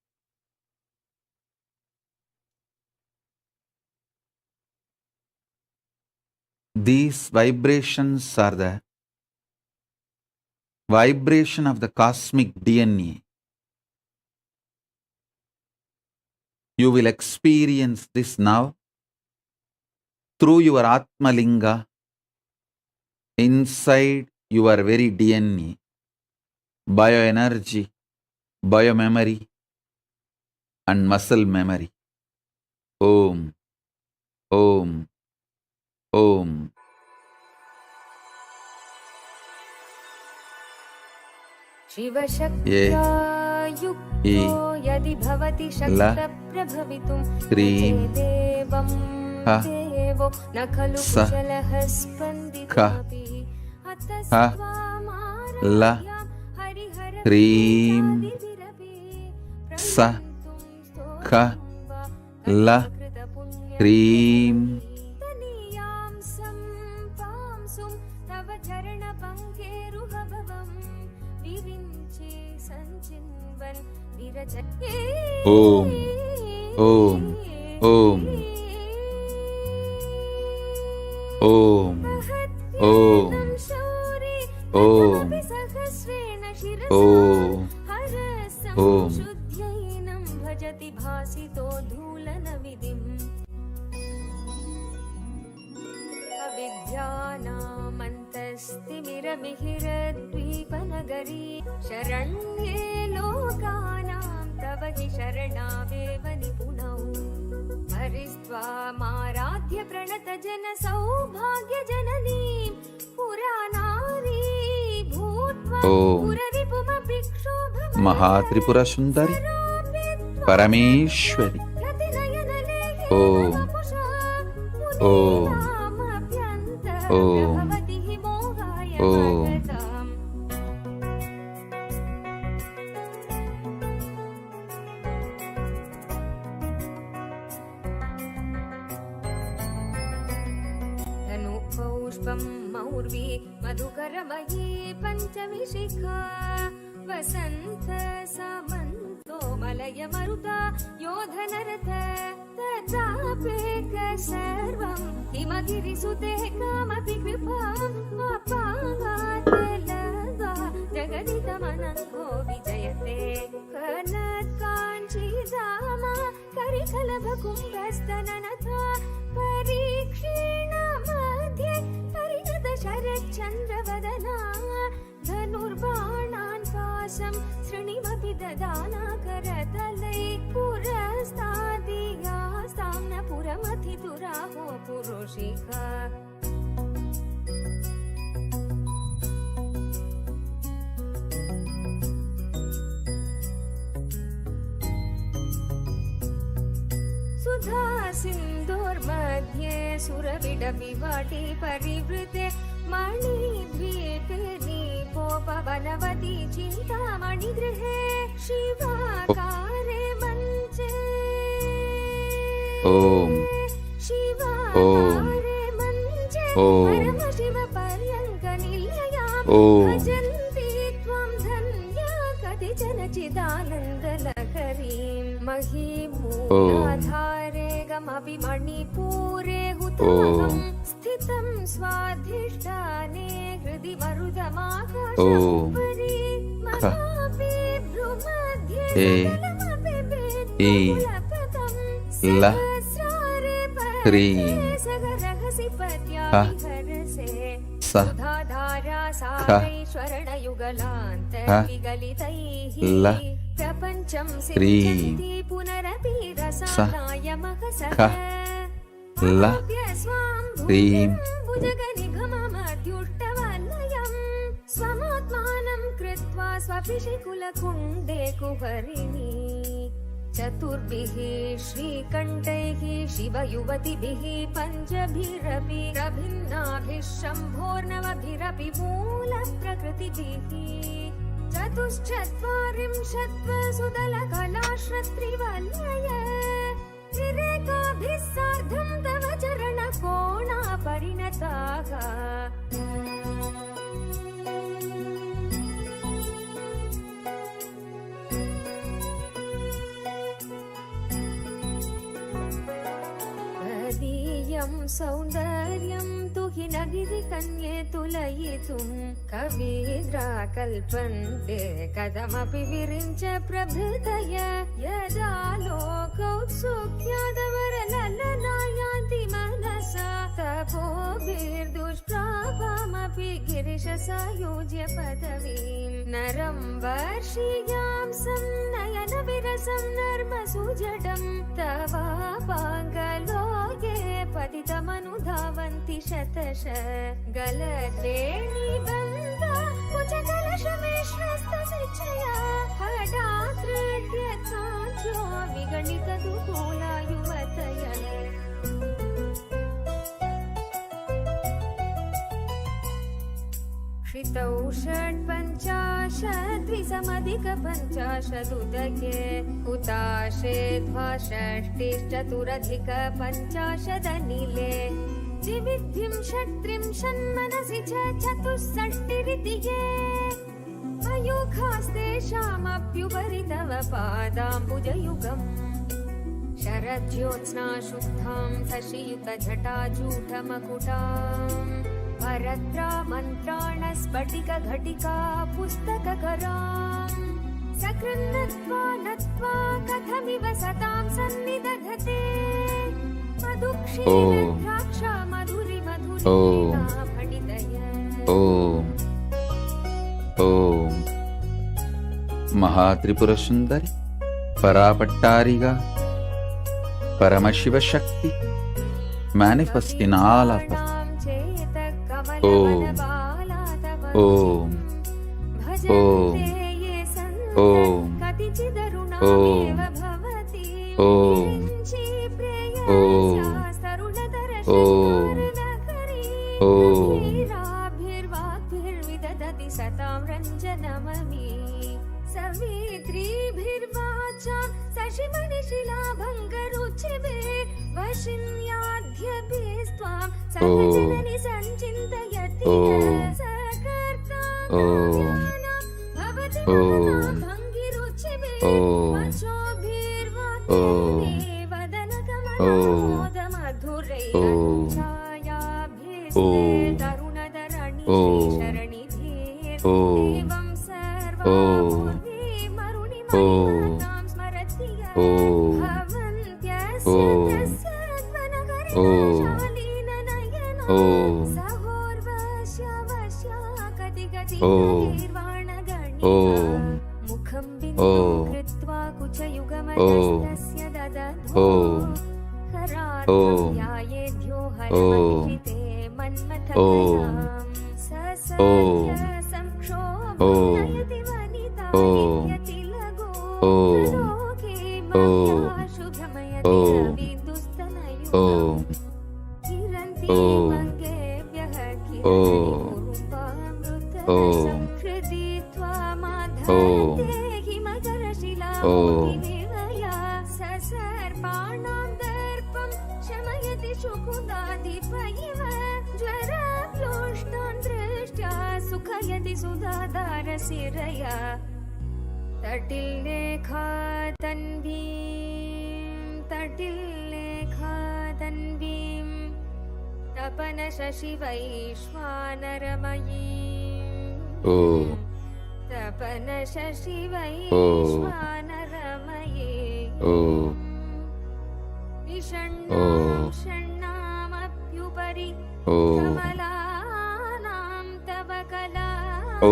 These vibrations are the vibration of the cosmic DNA You will experience this now through your Atma Linga, inside your very DNA, bioenergy, biomemory, and muscle memory. Om, Om, Om. शिवशक्त्या युक्तो यदि भवति शक्तप्रभवितुं देवं देवो न खलु कुशलः स्पन्दितोऽपि अतस्त्वामाराध्यां हरिहरप्रियादिभिरपि प्रवन्तुं स्तोत्रं तनीयां सम्पांसुं तव चरणपङ्केरुहभवम् विरिञ्चि सञ्चिन्वन् विरचये Om, Om, Om, Om, Om, Om, Om, Om. शुद्ध्यैनं भजति भासितो धूलनविधिम् अविद्यानामन्तस्तिमिरमिहिरद्वीपनगरी शरण्ये लोकानां तव हि शरणावेव निपुणौ हरिस्त्वामाराध्य प्रणतजन सौभाग्यजननीं पुरानारी भूत्वा पुररिपुमपि क्षोभमयी Mahatripura Sundari, Parameshwari. Om, Om, Om, Om. धनुपौष्पं मौर्वी मधुकरमयी पञ्चमी शिखा वसन्त सामन्तो मलय मरुता योधनरथ तथापेक सर्वं हिमगिरिसुते कामपि कृपाम् अपागात् लगा जगदितमनङ्गो विजयते कनत्काञ्चीधाम करिकलभकुम्भस्तननथा परीक्षीण मध्ये परिणत शरच्चन्द्रवदना धनुर्बाणान् पाशं शृणिमपि ददाना करतलै पुरस्तादियास्तां न पुरमथितुराहो पुरुषिका सुधा सिन्धोर्मध्ये सुरविडविवाटी परिवृते मणिद्वीपे नीपोपवनवती चिन्तामणिगृहे शिवाकारे मञ्चे Om, शिवाकारे मञ्चे परमशिवपर्यङ्कनिलयां भजन्ति त्वं धन्या कतिचन चिदानन्दलहरीं महीमूलाधारे गमपि मणिपूरे हुतमहं स्थितं स्वाधिष्ठाने हृदि मरुदमाकाशोपरि मनापि भ्रुमध्ये सकलमपि वेत्कुलपदं सहस्रारे परमे सगरहसि पद्याविहरसे सुधाधारा सारैश्वरणयुगलान्तर्विगलितैः प्रपञ्चं सिञ्चन्ति पुनरपि रसानाय महसः स्वां भुजगनिगममद्युष्टवलयं स्वमात्मानं कृत्वा स्वपिशिकुलकुण्डे कुहरिणी चतुर्भिः श्रीकण्ठैः शिवयुवतिभिः पञ्चभिरपि प्रभिन्नाभिः शम्भोर्नवभिरपि मूलप्रकृतिभिः चतुश्चत्वारिंशत्वसुदलकलाश्रत्रिवलय त्रिरेकाभिः सार्धं तव चरणकोणा परिणताः तदीयं सौन्दर्यं तु हि न गिरिकन्ये तुलयितुं कवीन्द्रा कल्पन्ते कथमपि विरिञ्च प्रभृतय यदा लोकौत्सुक्यादवरललनायान्ति मनसा तपोभिर्दुष्प्रापामपि गिरिशसायुज्य पदवीं नरं वर्षीयां संनयनविरसं नर्मसुजडं तवापाङ्गलोके पतितमनुधावन्ति शतश गलद्वेणीबन्धा कुचकलशमेश्वस्तसिच्छया हठात्कृत्यकाञ्चो विगणितदुकूला युवतय श्रितौ षट्पञ्चाशद्विसमधिकपञ्चाशदुदके हुताशे द्वाषष्टिश्चतुरधिकपञ्चाशदनिले द्विविद्धिं षट्त्रिंशन्मनसि च चतुष्षष्टिरिति ये अयुखास्तेषामप्युपरि तव पादाम्बुजयुगम् शरज्योत्स्ना शुद्धां शशियुतजटाजूटमकुटाम् भरत्रा मन्त्राणस्फटिकघटिका पुस्तककराम् सकृन्नत्वा नत्वा कथमिव सतां सन्निदधते मधुक्षीरद्राक्षा मधुरि मधुरिता भटितय ఓం మహాత్రిపురసుందరి పరాపట్టారిగా పరమశివశక్తి manifest in all of us. Om Om Om Om Om Om Om Om सतां रञ्जनममी सवित्रीभिर्वाचां शशिमणिशिलाभङ्गरुचिभिः वशिन्याद्यभिस्त्वां सर्वजननि सञ्चिन्तयति सकर्तां भवति भङ्गिरुचिभिः वचोभिर्वाक्यैः वदनकमलमोदमधुरैः तरुणधरणि शरणि एवं सर्वापूर्वी मरुणिमणिमातां स्मरति भवन्त्यस्य तस्य त्वनगरिशालीननयना सहोर्वश्यवश्याकतिगतिर्वाणगणिता मुखं बिन्दुं कृत्वा कुचयुगमनस्तस्य ददधो हरार्थं ध्यायेद्यो हरमहिषिते मन्मथकलाम् सर्पाणां दर्पं शमयति शुकुदाधिपयिव ज्वरप्लोष्टान् दृष्ट्या सुखयति सुधाधारशिरया तटिल्लेखा तन्वीं तपनशशिवैश्वानरमयीं तपनशशिवैश्वानरमयीं विषण्णां षण्णामप्युपरि कमलानां तव कलाम्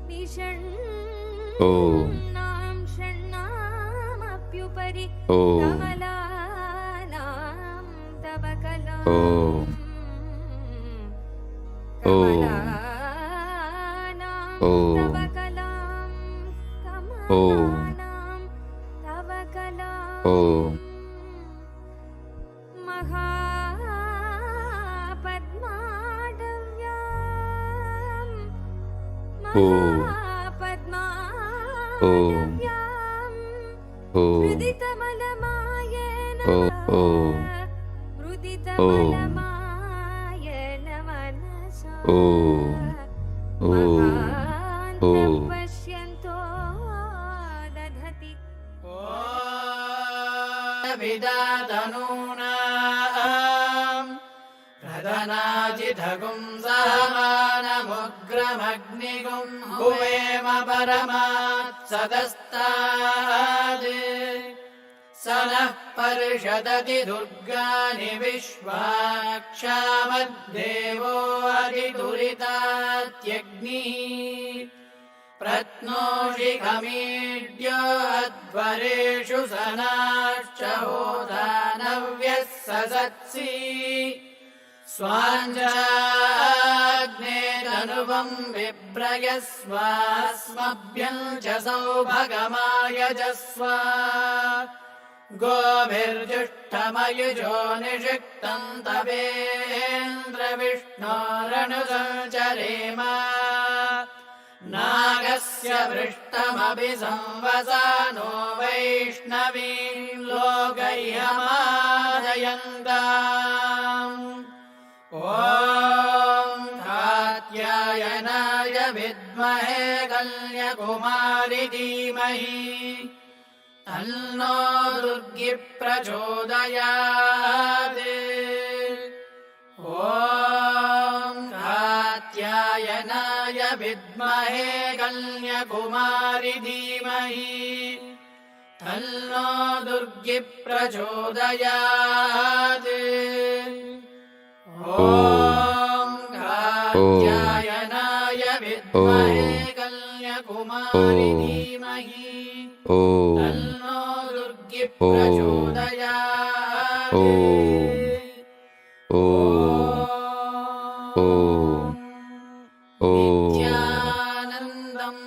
विषण्णां षण्णामप्युपरि कमलानां तव कलाम् कमलानां तव कलाम् कमलानां तव कलाम् महापद्माडव्यां हृदितमलमायेन मनसा पश्यन्तो दधति विदधनूना धनाजिधगुं सहमानमुग्रमग्निगुं हुवेम परमात् सदस्ताद् स नः पर्षदति दुर्गानि विश्वाक्षामद्देवो अधिदुरितात्यग्निः प्रत्नोषिखमीड्यो अध्वरेषु सनाश्च होदानव्यः ससत्सि स्वाञ्जाग्नेरनुवं बिभ्रयस्वास्मभ्यं च सौभगमायजस्व गोभिर्जुष्टमयुजो निषिक्तं तवेन्द्रविष्णोरनुसञ्चरेम नागस्य पृष्ठमभि संवसानो वैष्णवीं लोकैहमादयन्ताम् ॐ कात्यायनाय विद्महे कन्याकुमारि धीमहि तन्नो दुर्गी प्रचोदयात् ॐ कात्यायनाय विद्महे कन्याकुमारि धीमहि तन्नो दुर्गी प्रचोदयात् ॐ कात्यायनाय विद्महे कन्याकुमारि धीमहि तन्नो दुर्गी प्रचोदयात् नित्यानन्दम्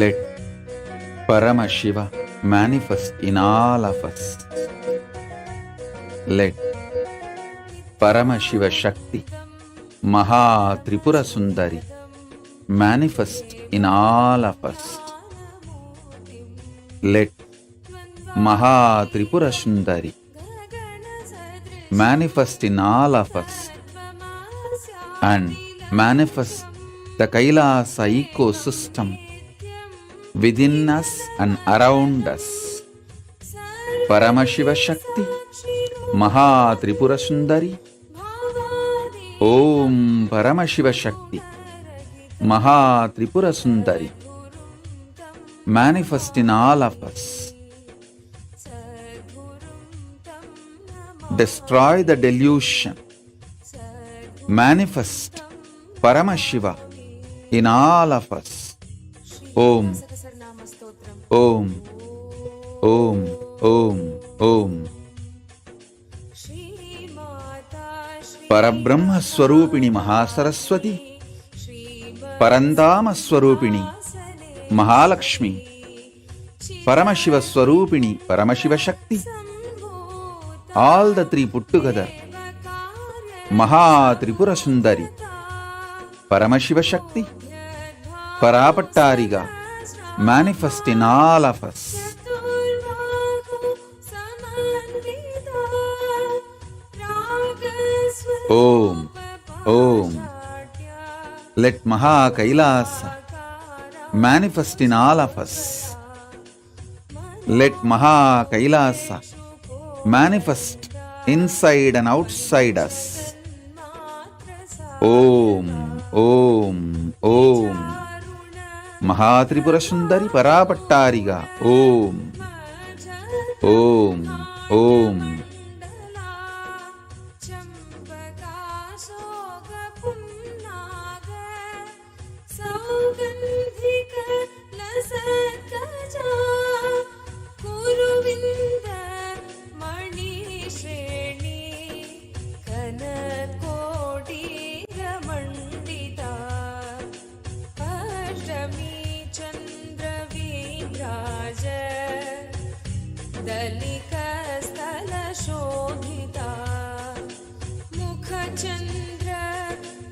Let Paramashiva manifest in all of us. Let Paramashiva Shakti, Maha Tripura Sundari, manifest in all of us. Let Maha Tripura Sundari manifest in all of us and manifest the KAILASA ecosystem within us and around us. Paramashiva Shakti, Maha Tripura Sundari, Om Paramashiva Shakti, Maha Tripura Sundari, manifest in all of us. Destroy the delusion. Manifest Paramashiva in all of us. Om, Om, Om, Om, Om. Parabrahma Swarupini Mahasaraswati, Parandama Swarupini Mahalakshmi, Paramashiva Swarupini Paramashiva Shakti. All the three put together. Maha Tripura Sundari, Paramashiva Shakti, Parapattariga, manifest in all of us. Om, Om. Let Maha KAILASA manifest in all of us. Let Maha KAILASA manifest inside and outside us. Om, Om, Om. Mahatripura Sundari Parapattariga. Om, Om, Om. दलिकस्थलशोभिता मुखचन्द्र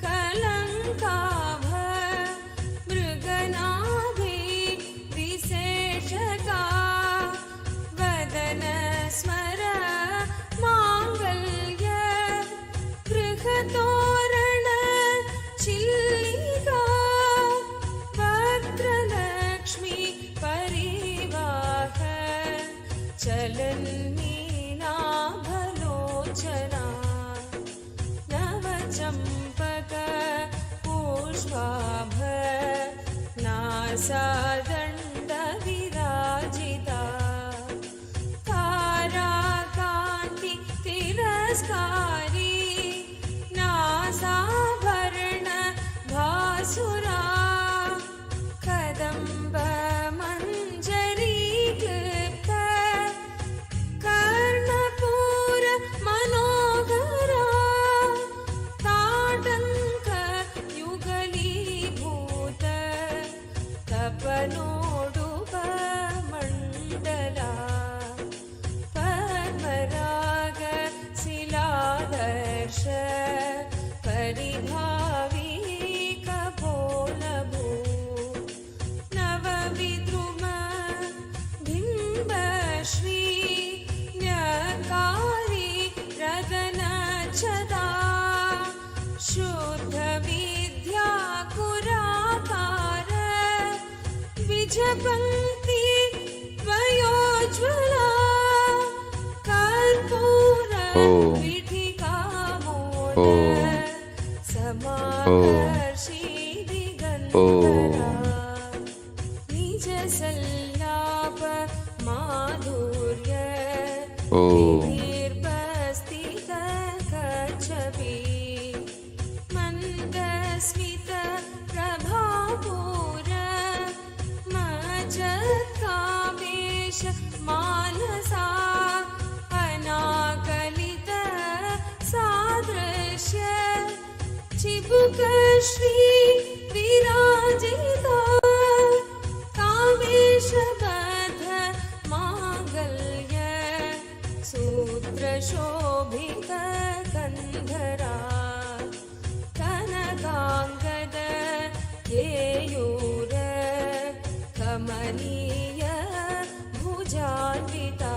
कलङ्काभ मृगनाभि विशेषका Vadan चलन्नीलाभलोचना नवचम्पक पुष्पाभ नासादण्डविराजिता ताराकान्ति तिरस्कारी नासाभरण भासुरा Kadamba Manjari clipped Karnapur मनोहरा ताटङ्क युगलीभूत तपनोडुप मण्डला पद्मराग शिलादर्श परिभावी कपोलभू नवविद्रुम बिम्बश्री न्यकारी रदनचदा शुद्ध विद्या कुराकार विजपङ्क्ति वयोज्वला कर्पूर पीठिकामोद समाकर्षि दिगन्तरा निज सल्लाप माधुर्य निर्बस्तित कच्छपि मन्दस्मित प्रभापूर मज्जत्कामेश मानसा अनाकलित सादृश्य चिबुकश्री विराजिता कामेशबद्ध माङ्गल्य सूत्रशोभित कन्धरा कनकाङ्गद केयूर कमनीय भुजान्विता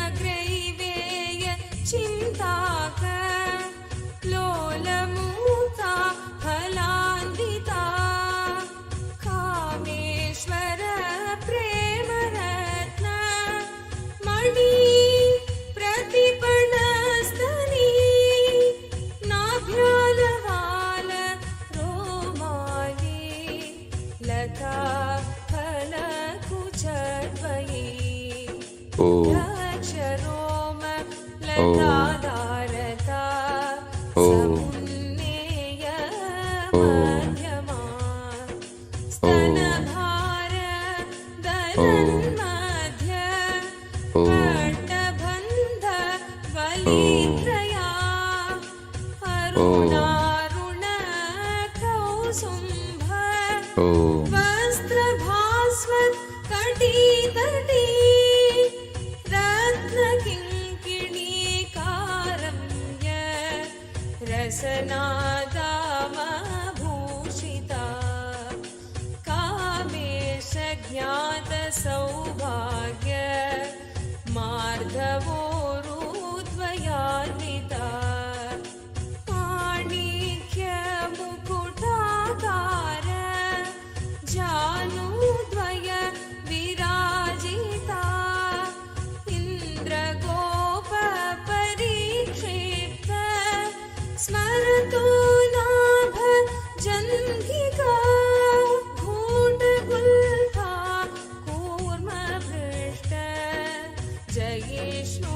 रत्नग्रैवेय चिन्ताक लोलमूता फलान्विता कामेश्वर प्रेमरत्न मणि प्रतिपणस्तनी नाभ्यालवाल रोमाली लता फलकुचद्वयी अक्षरोम लताधारता समुन्नेय मध्यमा स्तनभार दलन्मध्य पट्टबन्ध बलित्रया अरुणारुण कौसुम्भ वस्त्रभास्वत् कटितटी रत्नकिङ्किणीकारम्य रसनादामभूषिता कामेश ज्ञात सौभाग्य मार्धवोरुद्वयान्विता माणिक्य मुकुटाकार जानुद्वय विराजिता इन्द्रगोप परिक्षिप्त स्मरतु नाभ जन्घिका घूटगुल्फा कूर्मभृष्ट जयिष्णु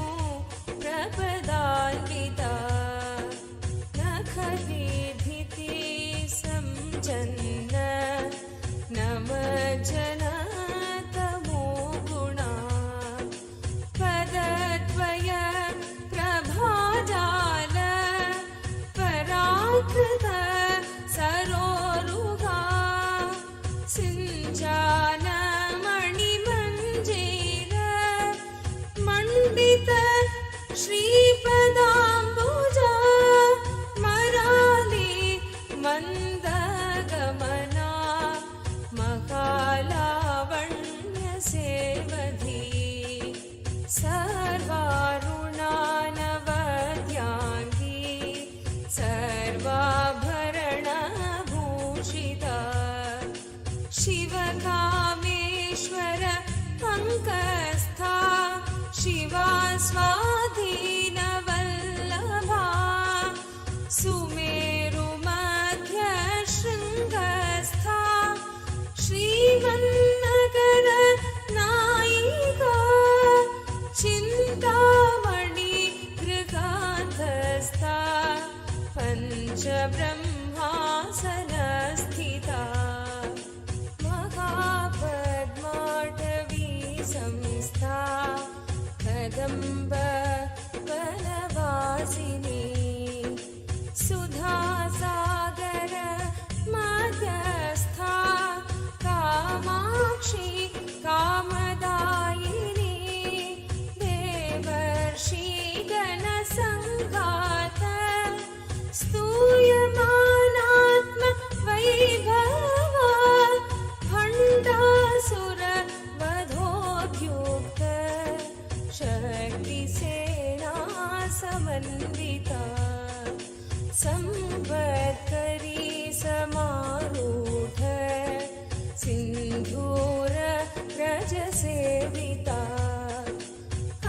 सेविता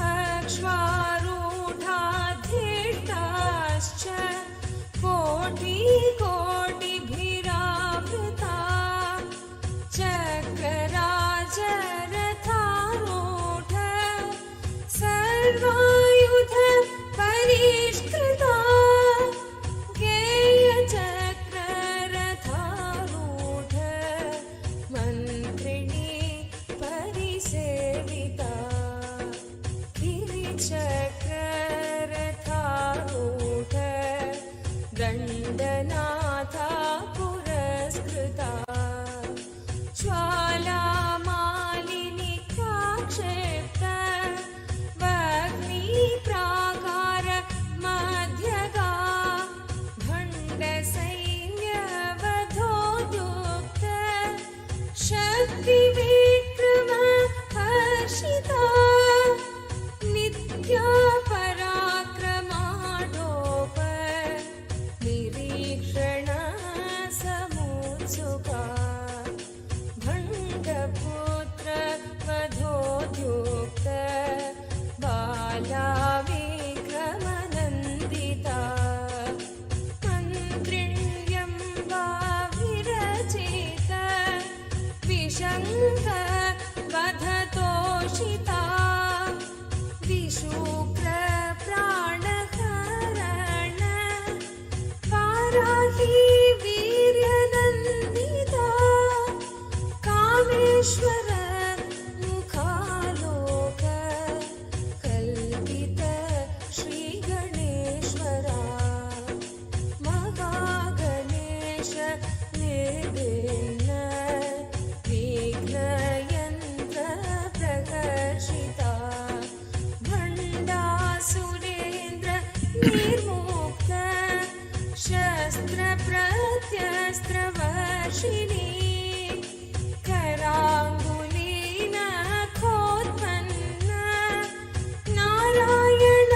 अक्ष्मारूढाधिष्ठाश्च कोटि कोटिभिरावृता चक्रराजरथारूढ सर्वायुध परिष्कृता गेयचक्ररथारूढ मन्त्रिणी परिसेविता गिरिचक्ररथारूढ दण्डनाथा पुरस्कृता ज्वालामालिनी काक्षिप्त वह्निप्राकार मध्यगा भण्डसैन्यवधोद्युक्त शक्तिविक्रम हर्षिता नित्या पराक्रमाडोप निरीक्षण समुत्सुका भण्डपुत्र वधोद्युक्त बाला विक्रमनन्दिता मन्त्रिण्यं वा विरचित विशङ्क वधतोषिता विशुक्र प्राणहरण वाराही वीर्यनन्दिता कामेश्वर मुखालोक कल्पित श्रीगणेश्वरा महागणेश निर्विघ्न विघ्नयन्त्र प्रकर्षिता भण्डासुरेन्द्र निर्मुक्त शस्त्र प्रत्यस्त्रवर्षिणी कराङ्गुलीन खोत्पन्न Narayan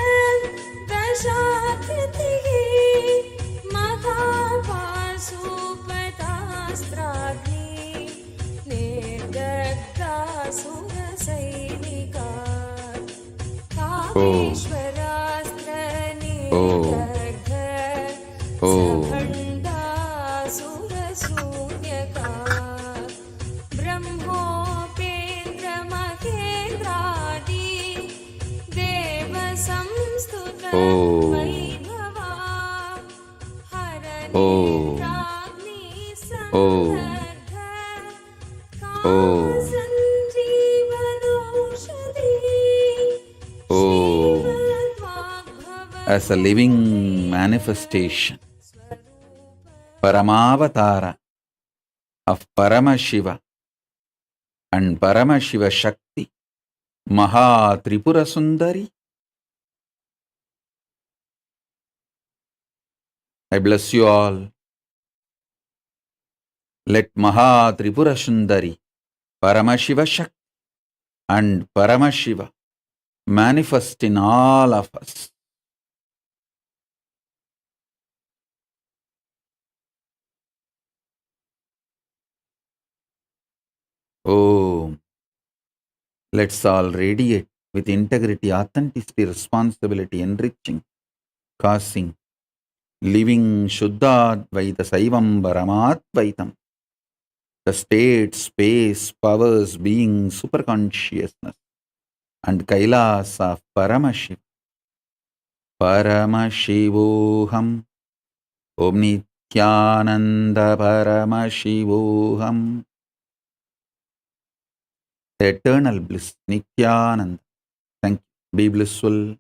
दशाकृतिः महापाशुपतास्त्राग्नि निर्दग्धासुरसैनिका कामेश्वरास्त्र निर्दग्ध सभण्डासुरशून्यका ब्रह्मोपेन्द्र महेन्द्रादि देवसंस्तुत Vaibhava हरनेत्राग्नि संदग्ध कामसञ्जीवनौषधि as a living manifestation, Paramavatara of Paramashiva and Paramashiva Shakti, Maha Tripura Sundari. I bless you all. Let Maha Tripura Sundari, Paramashiva Shakti and Paramashiva manifest in all of us. Oh, let's all radiate with integrity, authenticity, responsibility, enriching, causing, living Shuddhadvaita Saivam Paramadvaitam, the state, space, powers, being, superconsciousness, and Kailasa of Paramashiv. Paramashivoham, Om Nithyananda Paramashivoham. Eternal bliss, Nithyananda. Thank you. Be blissful.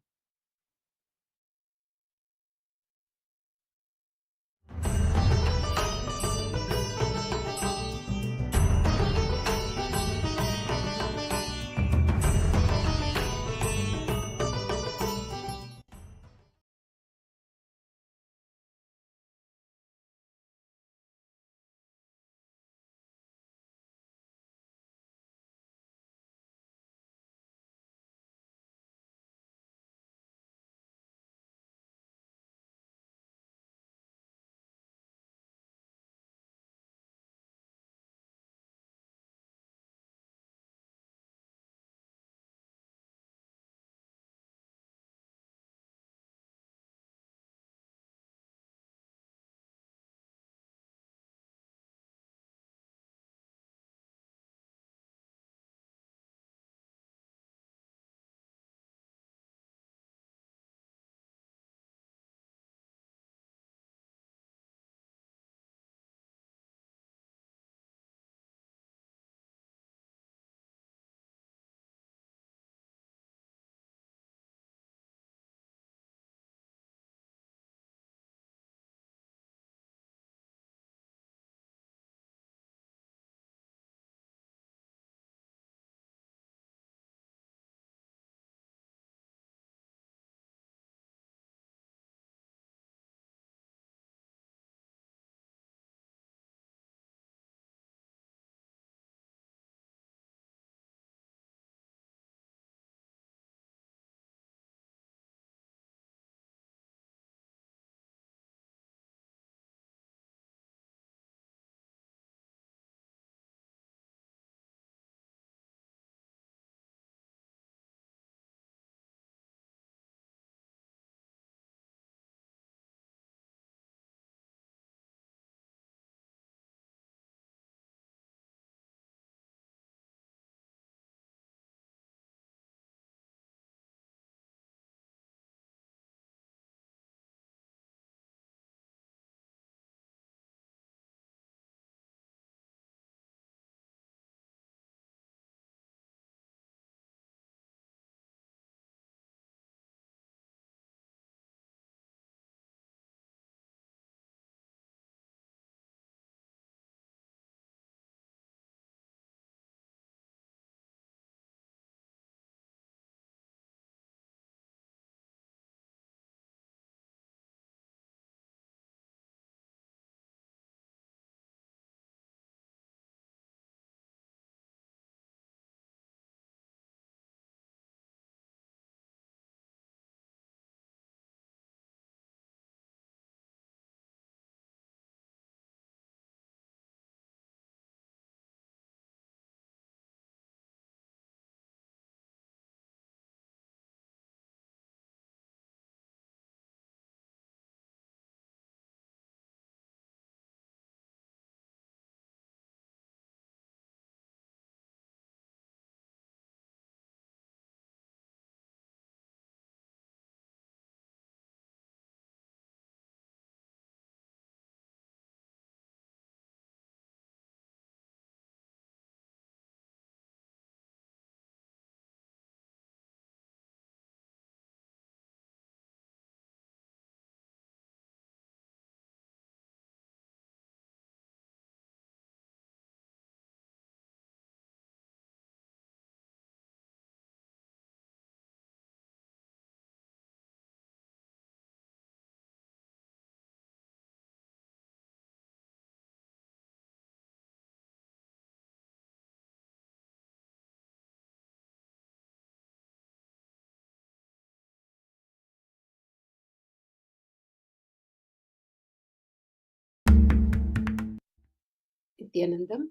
Nithyanandam,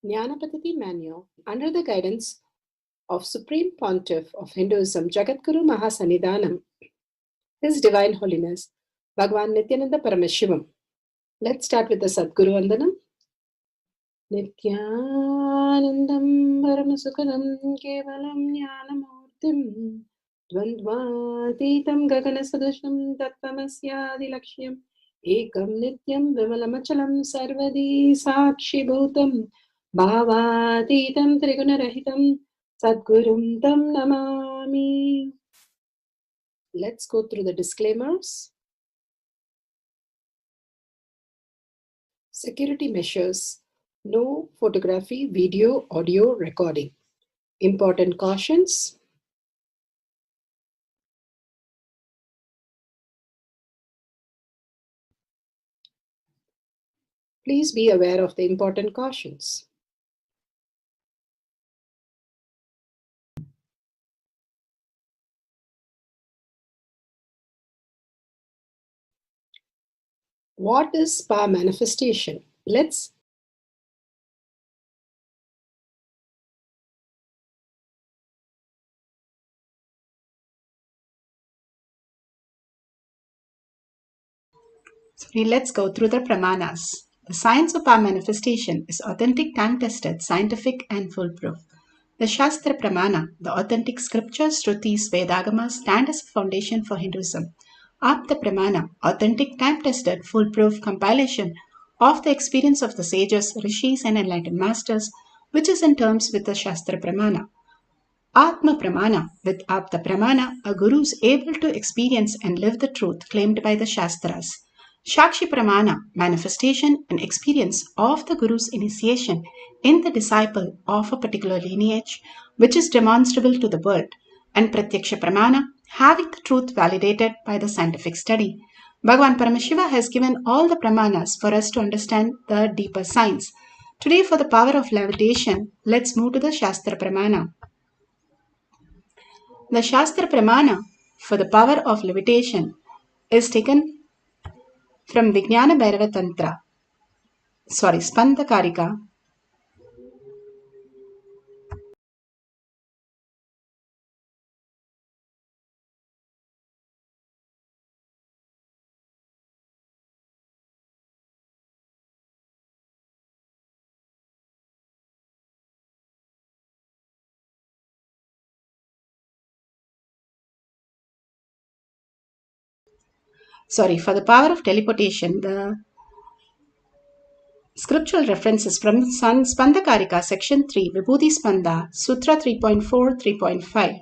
Jnanapatiti Manual, under the guidance of Supreme Pontiff of Hinduism, Jagadguru Mahasannidhanam, His Divine Holiness, Bhagwan Nithyananda Paramashivam. Let's start with the Sadguru Vandanam. Nithyanandam Paramasukadam Kevalam Jnanamurtim Dvandvatitam Gaganasadusham Tattvamasyaadilakshya Ekam Nityam Vimalamachalam Sarvadi Sakshi Bhutam Bhavatitam Trigunarahitam Sadgurum Tam Namami. Let's go through the disclaimers. Security measures. No photography, video, audio recording. Important cautions. Please be aware of the important cautions. What is spa manifestation? Let's go through the pramanas. The science of our manifestation is authentic, time-tested, scientific, and foolproof. The Shastra Pramana, the authentic scriptures, Shrutis, Vedagamas, stand as a foundation for Hinduism. Apta Pramana, authentic, time-tested, foolproof compilation of the experience of the sages, rishis, and enlightened masters, which is in terms with the Shastra Pramana. Atma Pramana, with Apta Pramana, a guru is able to experience and live the truth claimed by the Shastras. Shakshi Pramana, manifestation and experience of the Guru's initiation in the disciple of a particular lineage, which is demonstrable to the world. And Pratyaksha Pramana, having the truth validated by the scientific study. Bhagwan Paramashiva has given all the Pramanas for us to understand the deeper science. Today, for the power of levitation, let's move to the Shastra Pramana. The Shastra Pramana for the power of levitation is taken from Vijnana Bhairava Tantra, Spanda Karika. For the power of teleportation, the scriptural references from Spanda Karika, section 3, Vibhuti Spanda, Sutra 3.4, 3.5.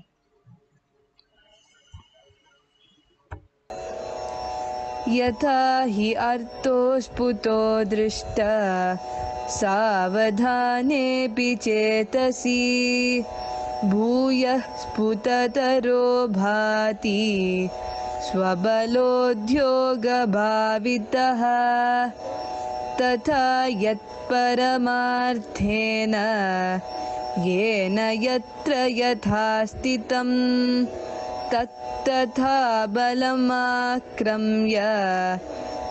यथा हि अर्थो स्फुटो दृष्टा सावधानेऽपि चेतसि भूयः स्फुटतरो भाति स्वबलोद्योगभावितः तथा यत्परमार्थेन येन यत्र यथा स्थितं तत्तथा बलमाक्रम्य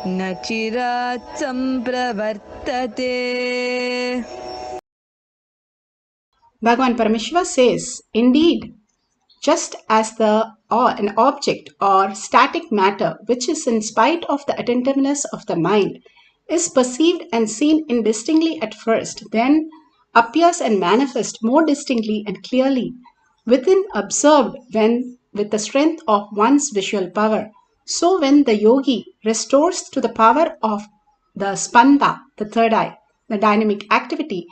न चिरात् सम्प्रवर्तते. Bhagavan Paramashiva says, indeed, just as an object or static matter, which is in spite of the attentiveness of the mind, is perceived and seen indistinctly at first, then appears and manifests more distinctly and clearly within observed when with the strength of one's visual power. So when the yogi restores to the power of the spanda, the third eye, the dynamic activity,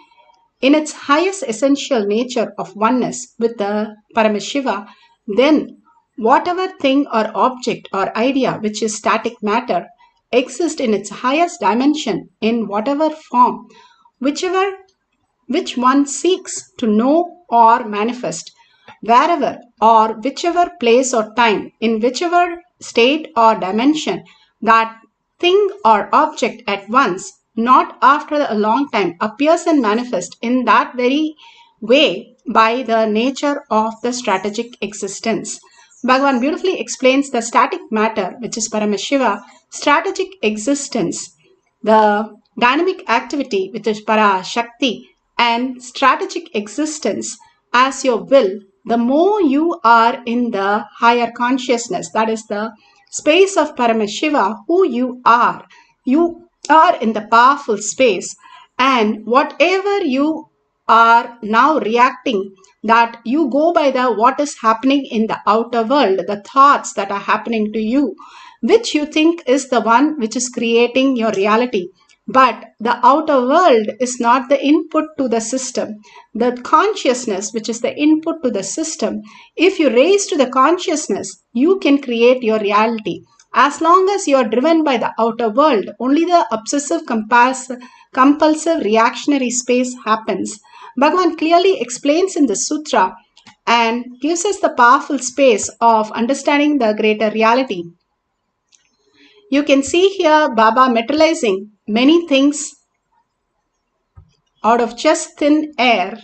in its highest essential nature of oneness with the Paramashiva, then whatever thing or object or idea which is static matter exists in its highest dimension in whatever form, which one seeks to know or manifest, wherever or whichever place or time, in whichever state or dimension, that thing or object at once, not after a long time, appears and manifests in that very way by the nature of the strategic existence. Bhagavan beautifully explains the static matter, which is Paramashiva, strategic existence, the dynamic activity, which is para shakti, and strategic existence as your will, the more you are in the higher consciousness, that is the space of Paramashiva, who you are in the powerful space, and whatever you are now reacting, that you go by the what is happening in the outer world, the thoughts that are happening to you, which you think is the one which is creating your reality. But the outer world is not the input to the system. The consciousness, which is the input to the system, if you raise to the consciousness, you can create your reality. As long as you are driven by the outer world, only the obsessive compulsive reactionary space happens. Bhagavan clearly explains in the sutra and gives us the powerful space of understanding the greater reality. You can see here Baba materializing many things out of just thin air.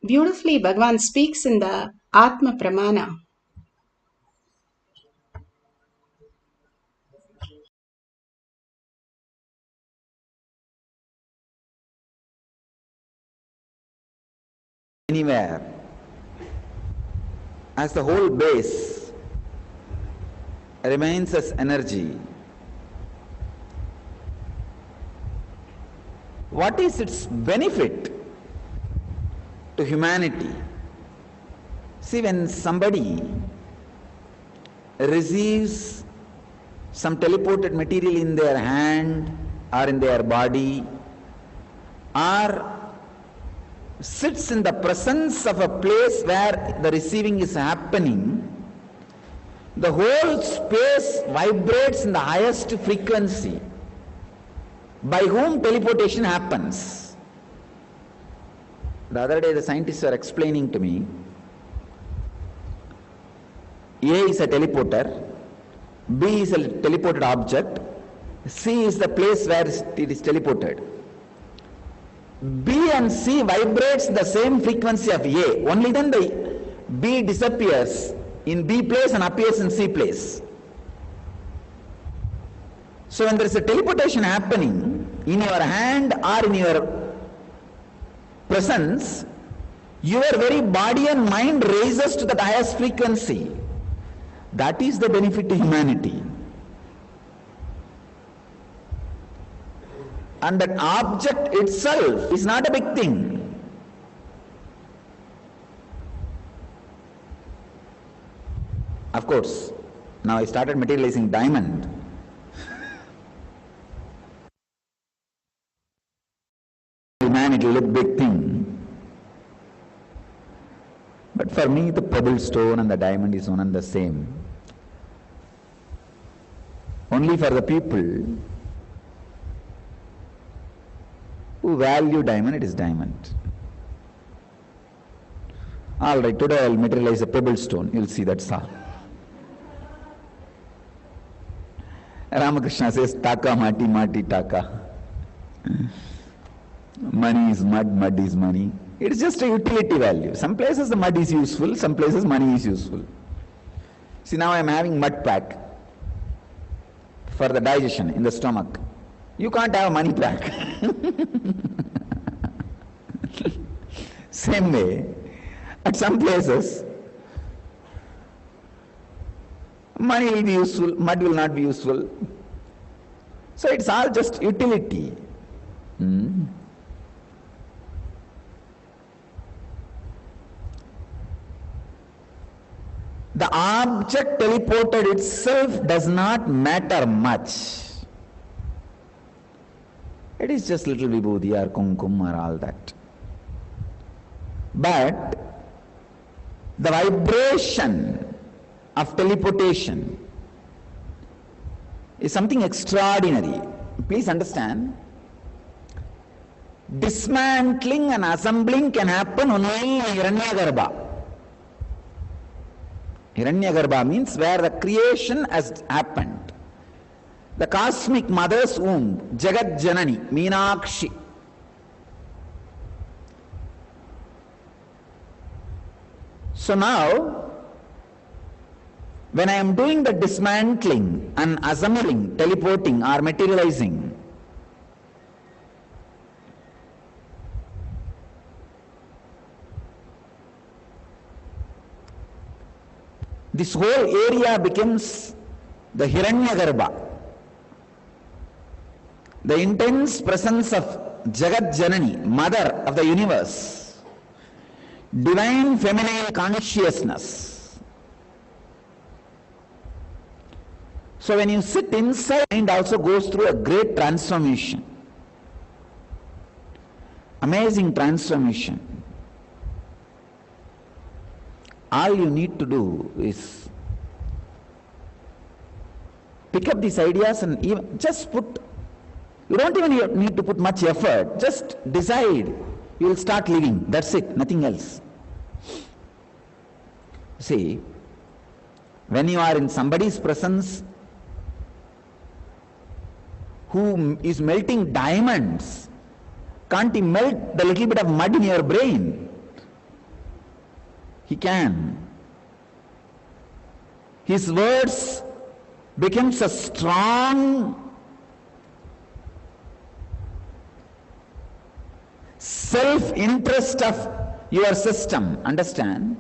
Beautifully, Bhagavan speaks in the Atma Pramana. Anywhere, as the whole base remains as energy, what is its benefit to humanity? See, when somebody receives some teleported material in their hand or in their body, or sits in the presence of a place where the receiving is happening, the whole space vibrates in the highest frequency. By whom teleportation happens? The other day the scientists were explaining to me, A is a teleporter, B is a teleported object, C is the place where it is teleported. B and C vibrates the same frequency of A, only then the B disappears in B place and appears in C place. So when there is a teleportation happening in your hand or in your presence, your very body and mind raises to the highest frequency. That is the benefit to humanity. And that object itself is not a big thing. Of course, now I started materializing diamond. Humanity will look big thing. But for me, the pebble stone and the diamond is one and the same. Only for the people who value diamond, it is diamond. All right, today I will materialize a pebble stone. You will see, that's all. Ramakrishna says, taka mati, mati taka. Money is mud, mud is money. It is just a utility value. Some places the mud is useful, some places money is useful. See, now I am having mud pack for the digestion in the stomach. You can't have a money pack. Same way, at some places, money will be useful, mud will not be useful. So it's all just utility. The object teleported itself does not matter much. It is just little vibhuti or kumkum or all that. But the vibration of teleportation is something extraordinary. Please understand. Dismantling and assembling can happen only in Hiranyagarbha. Hiranyagarbha means where the creation has happened. The cosmic mother's womb, Jagat Janani, Meenakshi. So now, when I am doing the dismantling and assembling, teleporting or materializing, this whole area becomes the Hiranyagarbha. The intense presence of Jagat Janani, mother of the universe, divine feminine consciousness. So when you sit inside, mind also goes through a great transformation. Amazing transformation. All you need to do is pick up these ideas and even just put, you don't even need to put much effort, just decide you will start living, that's it, nothing else. See, when you are in somebody's presence who is melting diamonds, can't he melt the little bit of mud in your brain? He can. His words becomes a strong self-interest of your system. Understand?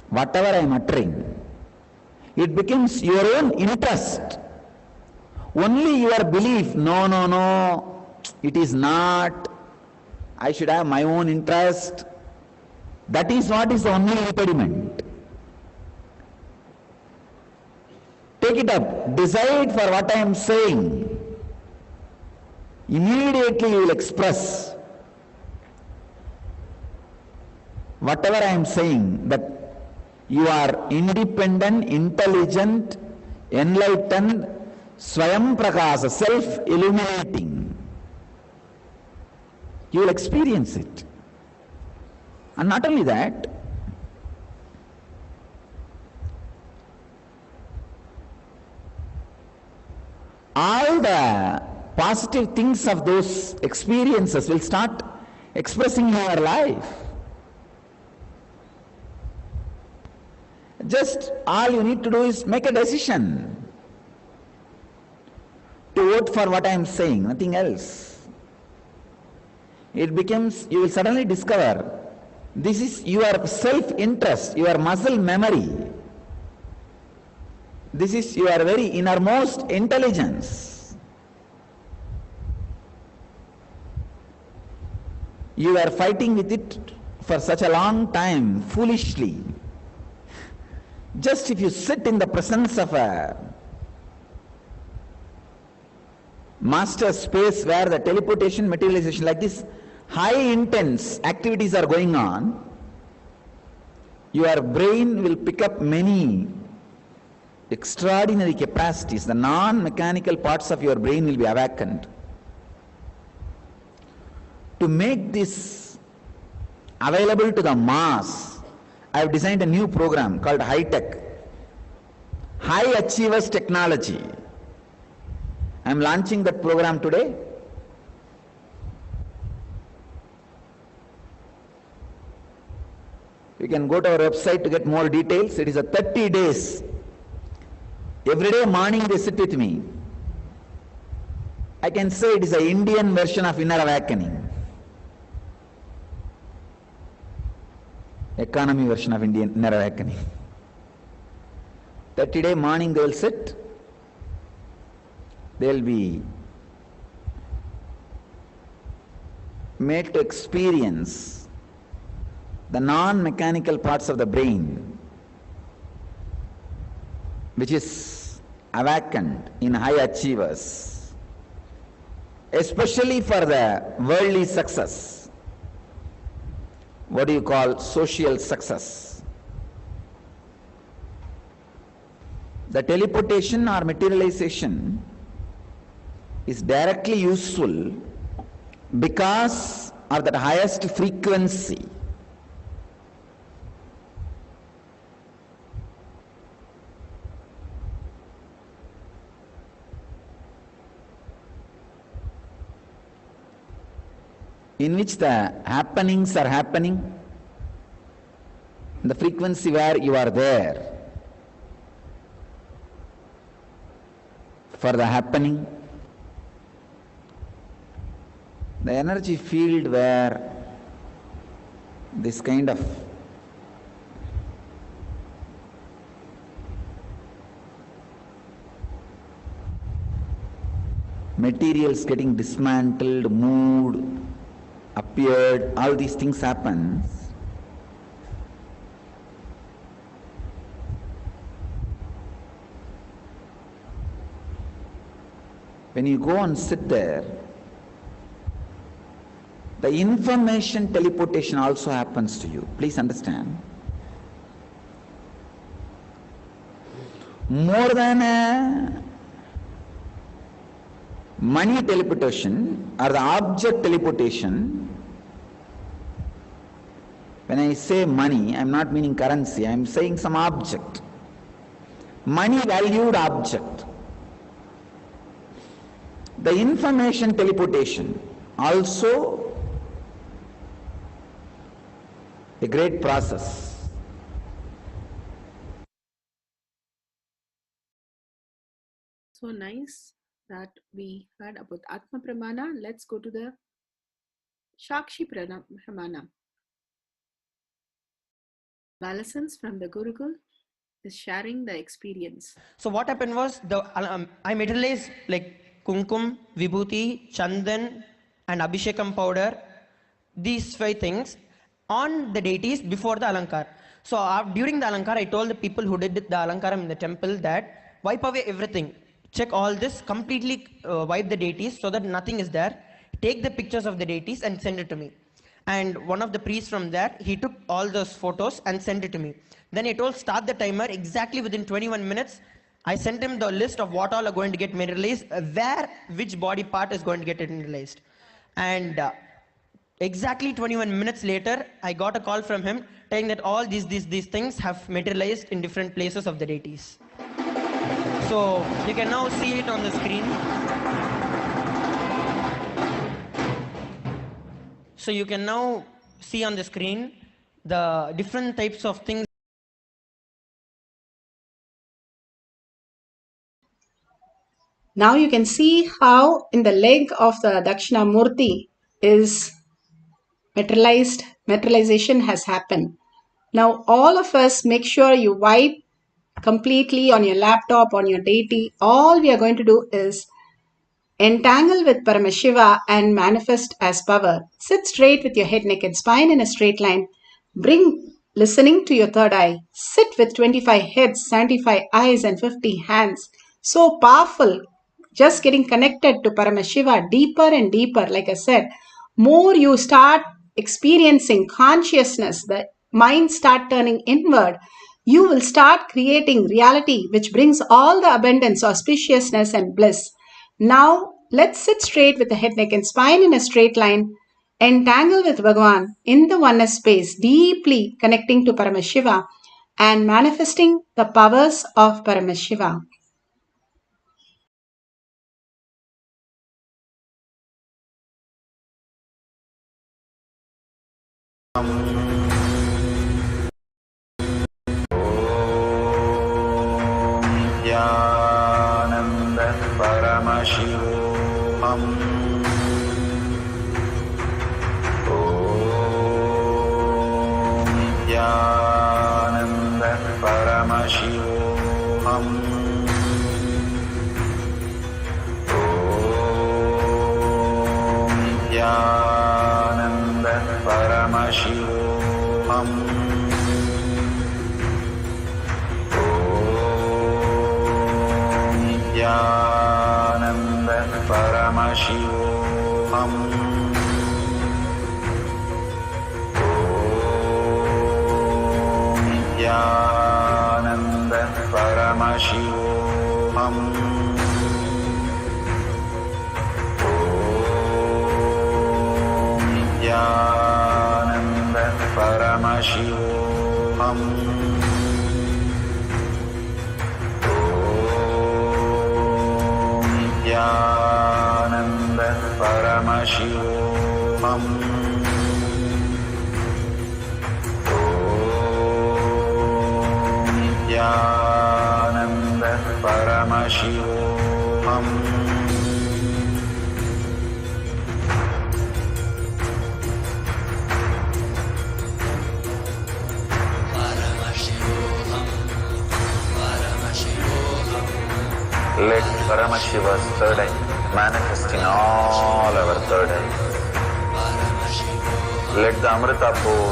Whatever I am uttering, it becomes your own interest. Only your belief, no, it is not. I should have my own interest. That is what is the only impediment. Take it up. Decide for what I am saying. Immediately you will express whatever I am saying, that you are independent, intelligent, enlightened, Swayam Prakasa, self-illuminating. You will experience it. And not only that, all the positive things of those experiences will start expressing in your life. Just all you need to do is make a decision to vote for what I am saying, nothing else. It becomes, you will suddenly discover, this is your self-interest, your muscle memory. This is your very innermost intelligence. You are fighting with it for such a long time, foolishly. Just if you sit in the presence of a master space where the teleportation, materialization, like this, high intense activities are going on, your brain will pick up many extraordinary capacities. The non-mechanical parts of your brain will be awakened. To make this available to the mass, I have designed a new program called High Tech, High Achievers Technology. I am launching that program today. You can go to our website to get more details. It is a 30 days. Every day morning they sit with me. I can say it is an Indian version of inner awakening. Economy version of Indian inner awakening. 30-day morning they will sit. They will be made to experience the non-mechanical parts of the brain which is awakened in high achievers, especially for the worldly success. What do you call social success? The teleportation or materialization is directly useful because of that highest frequency. In which the happenings are happening, the frequency where you are there for the happening, the energy field where this kind of materials getting dismantled, moved, appeared, all these things happen. When you go and sit there, the information teleportation also happens to you. Please understand. More than a money teleportation or the object teleportation, when I say money, I am not meaning currency, I am saying some object. Money valued object. The information teleportation also a great process. So nice that we heard about Atma Pramana. Let's go to the Shakshi Pramana. Balasans from the Gurukul is sharing the experience. So what happened was I materialized like kumkum, vibhuti, chandan and abhishekam powder, these 5 things on the deities before the alankar. So during the alankar, I told the people who did the alankaram in the temple that wipe away everything. Check all this, completely wipe the deities so that nothing is there. Take the pictures of the deities and send it to me. And one of the priests from there, he took all those photos and sent it to me. Then I told start the timer exactly within 21 minutes. I sent him the list of what all are going to get materialized, which body part is going to get materialized. And exactly 21 minutes later, I got a call from him telling that all these things have materialized in different places of the deities. So you can now see it on the screen. So you can now see on the screen the different types of things. Now you can see how in the leg of the Dakshinamurti is materialization has happened. Now all of us make sure you wipe completely on your laptop, on your deity. All we are going to do is entangle with Paramashiva and manifest as power. Sit straight with your head, neck and spine in a straight line. Bring listening to your third eye. Sit with 25 heads, 75 eyes and 50 hands. So powerful. Just getting connected to Paramashiva deeper and deeper. Like I said, more you start experiencing consciousness, the mind start turning inward, you will start creating reality which brings all the abundance, auspiciousness and bliss. Now let's sit straight with the head, neck and spine in a straight line. Entangle with Bhagavan in the oneness space, deeply connecting to Paramashiva and manifesting the powers of Paramashiva. Nithyananda Paramashivoham. Om Nithyananda Paramashivoham. Om Nithyananda Paramashivoham. Nithyananda Paramashivoham. Nithyananda Paramashivoham. Nithyananda Paramashivoham. Nithyananda Paramashivoham. Let Paramashiva's third eye manifest in all our third eyes. Let the Amrita pour,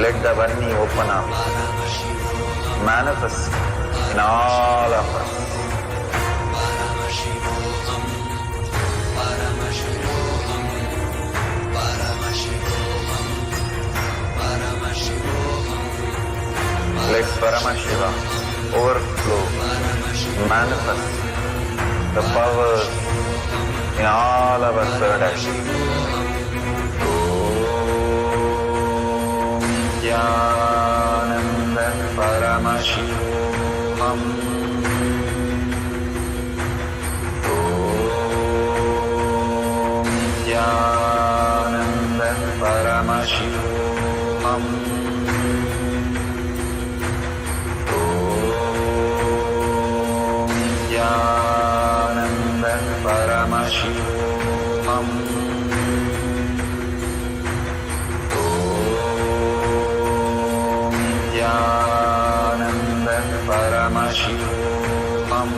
let the Vanni open up, manifest in all of us. Let Paramashiva overflow, manifest the powers in all our third eyes. Nithyananda Paramashivoham. Nithyananda Paramashivoham. Nithyananda Paramashivoham. Nithyananda Paramashivoham.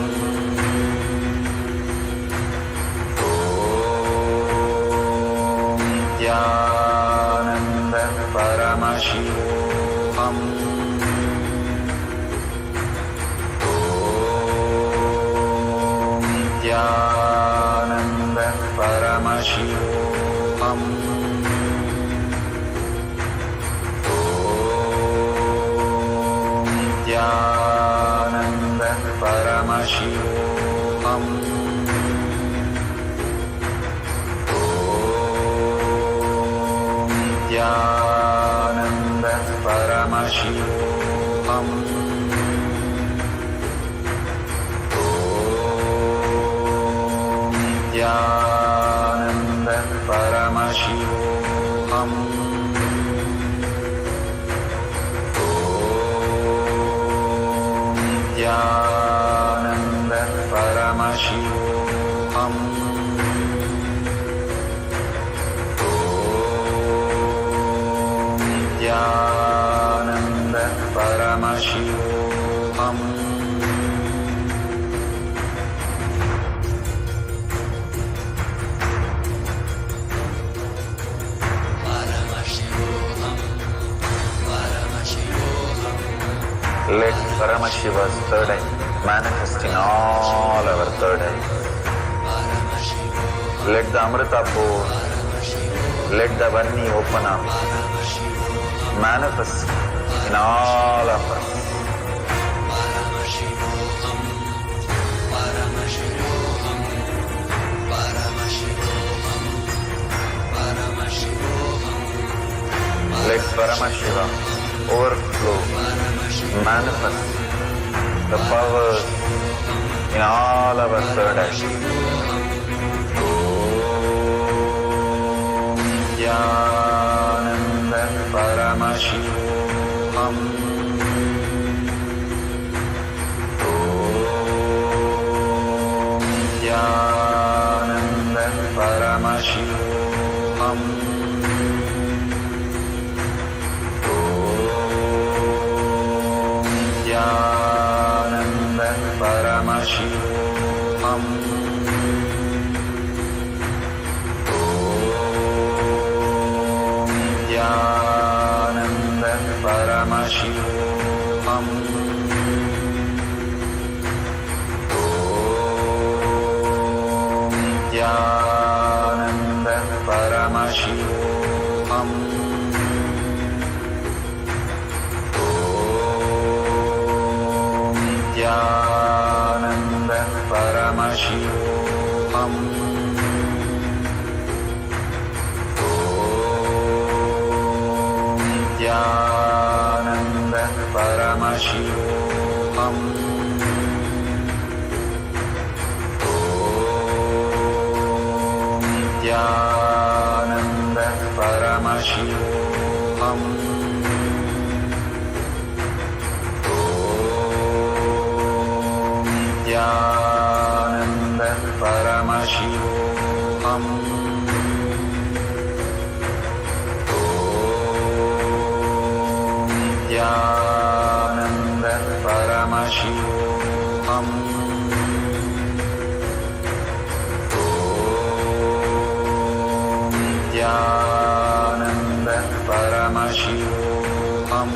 Nithyananda Paramashivoham. Nithyananda Paramashivoham. Nithyananda Paramashivoham. Nithyananda Paramashivoham. Nithyananda Paramashivoham. Nithyananda Paramashivoham. Nithyananda Paramashivoham. Let Paramashiva's third eye manifest in all our third eyes. Let the Amrita pour, let the Vanni open up, manifest in all of us. Let Paramashiva overflow, manifest the powers in all our third eyes. Nithyananda Paramashivoham. Nithyananda Paramashivoham. Nithyananda Paramashivoham. Nithyananda Paramashivoham. Nithyananda Paramashivoham. Om Nithyananda Paramashivoham. Om Nithyananda Paramashivoham. Nithyananda Paramashivoham. Om Nithyananda Paramashivoham. Om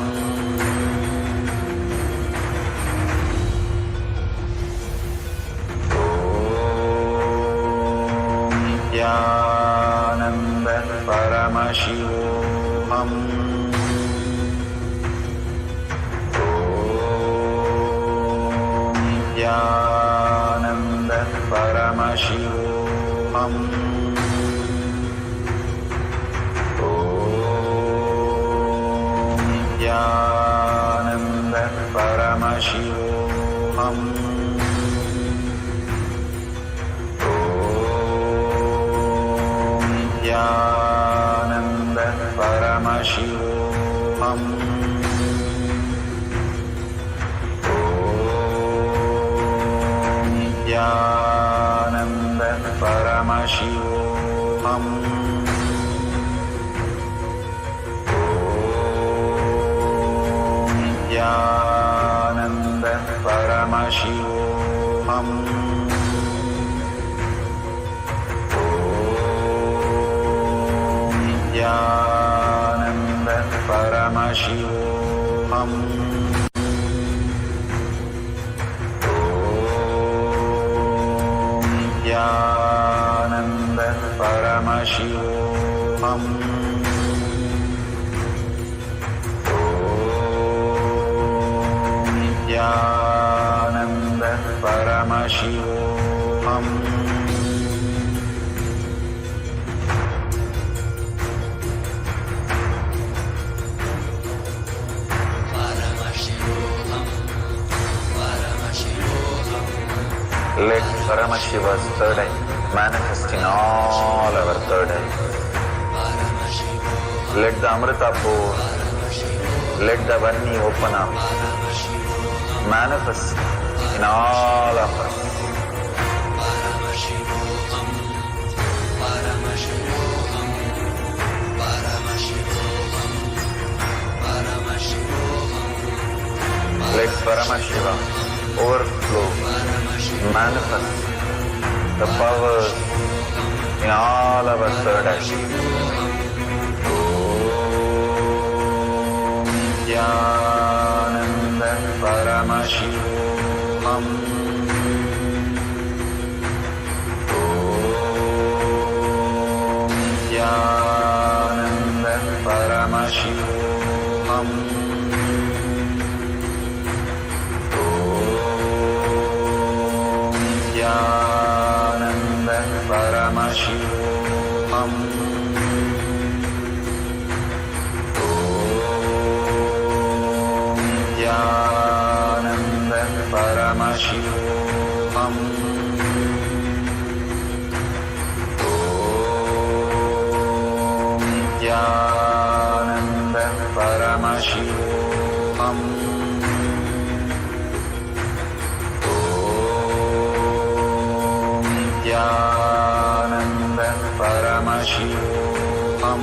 Nithyananda Paramashivoham. Nithyananda Paramashivoham. Om Nithyananda Paramashivoham. Om Nithyananda Paramashivoham. Nithyananda Paramashivoham. Om Nithyananda Paramashivoham. Om Nithyananda Paramashivoham. Nithyananda Paramashivoham. Om Nithyananda Paramashivoham. Let Paramashiva's third eye manifest in all our third eyes. Let the Amrita pour, let the Varni open up, manifest in all of us. Let Paramashiva overflow, manifest the powers in all our third eyes. Om Nithyananda Paramashivoham. Om Nithyananda Paramashivoham. Nithyananda Paramashivoham. Om Nithyananda Paramashivoham. Om Nithyananda Paramashivoham. Nithyananda Paramashivoham. Om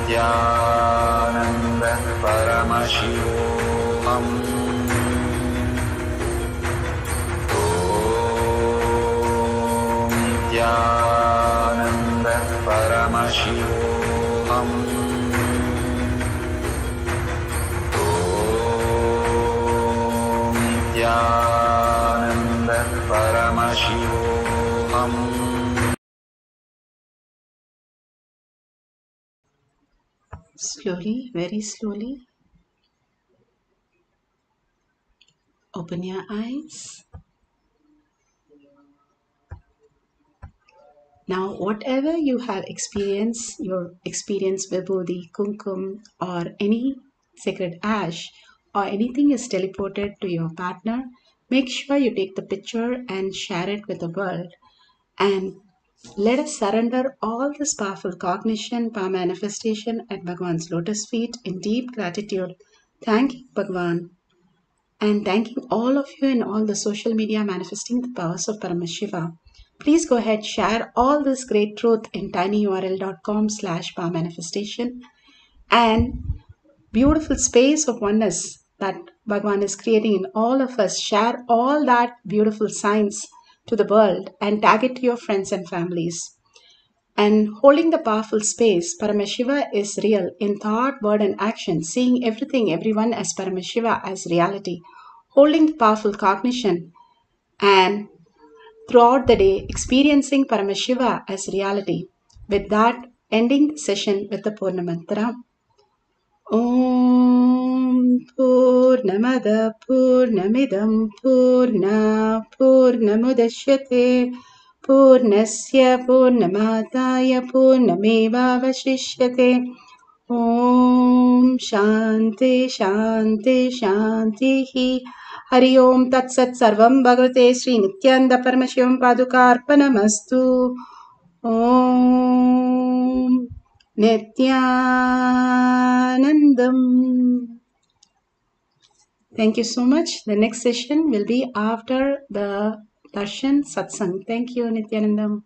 Nithyananda Paramashivoham. Om Nithyananda Paramashivoham. Nithyananda Paramashivoham. Slowly, very slowly, open your eyes. Now, whatever you have experienced, your experience vibhuti, kumkum, or any sacred ash, or anything is teleported to your partner, make sure you take the picture and share it with the world. And let us surrender all this powerful cognition, power manifestation at Bhagwan's lotus feet in deep gratitude. Thanking Bhagwan and thanking all of you in all the social media manifesting the powers of Paramashiva. Please go ahead, share all this great truth in tinyurl.com/power manifestation and beautiful space of oneness that Bhagwan is creating in all of us. Share all that beautiful science to the world and tag it to your friends and families. And holding the powerful space, Paramashiva is real in thought, word, and action, seeing everything, everyone as Paramashiva as reality, holding the powerful cognition, and throughout the day experiencing Paramashiva as reality. With that, ending the session with the Purna Mantra. Om Purnamada Purnamidam Purna Purnamudashyate Purnasya Purnamadaya Purnamevavashishyate. Om Shanti Shanti Shanti. Hari Om Tat Sat Sarvam Bhagavate Sri Nithyananda Paramashivam Padukarpanamastu. Om Nithyanandam. Thank you so much. The next session will be after the Darshan Satsang. Thank you, Nithyanandam.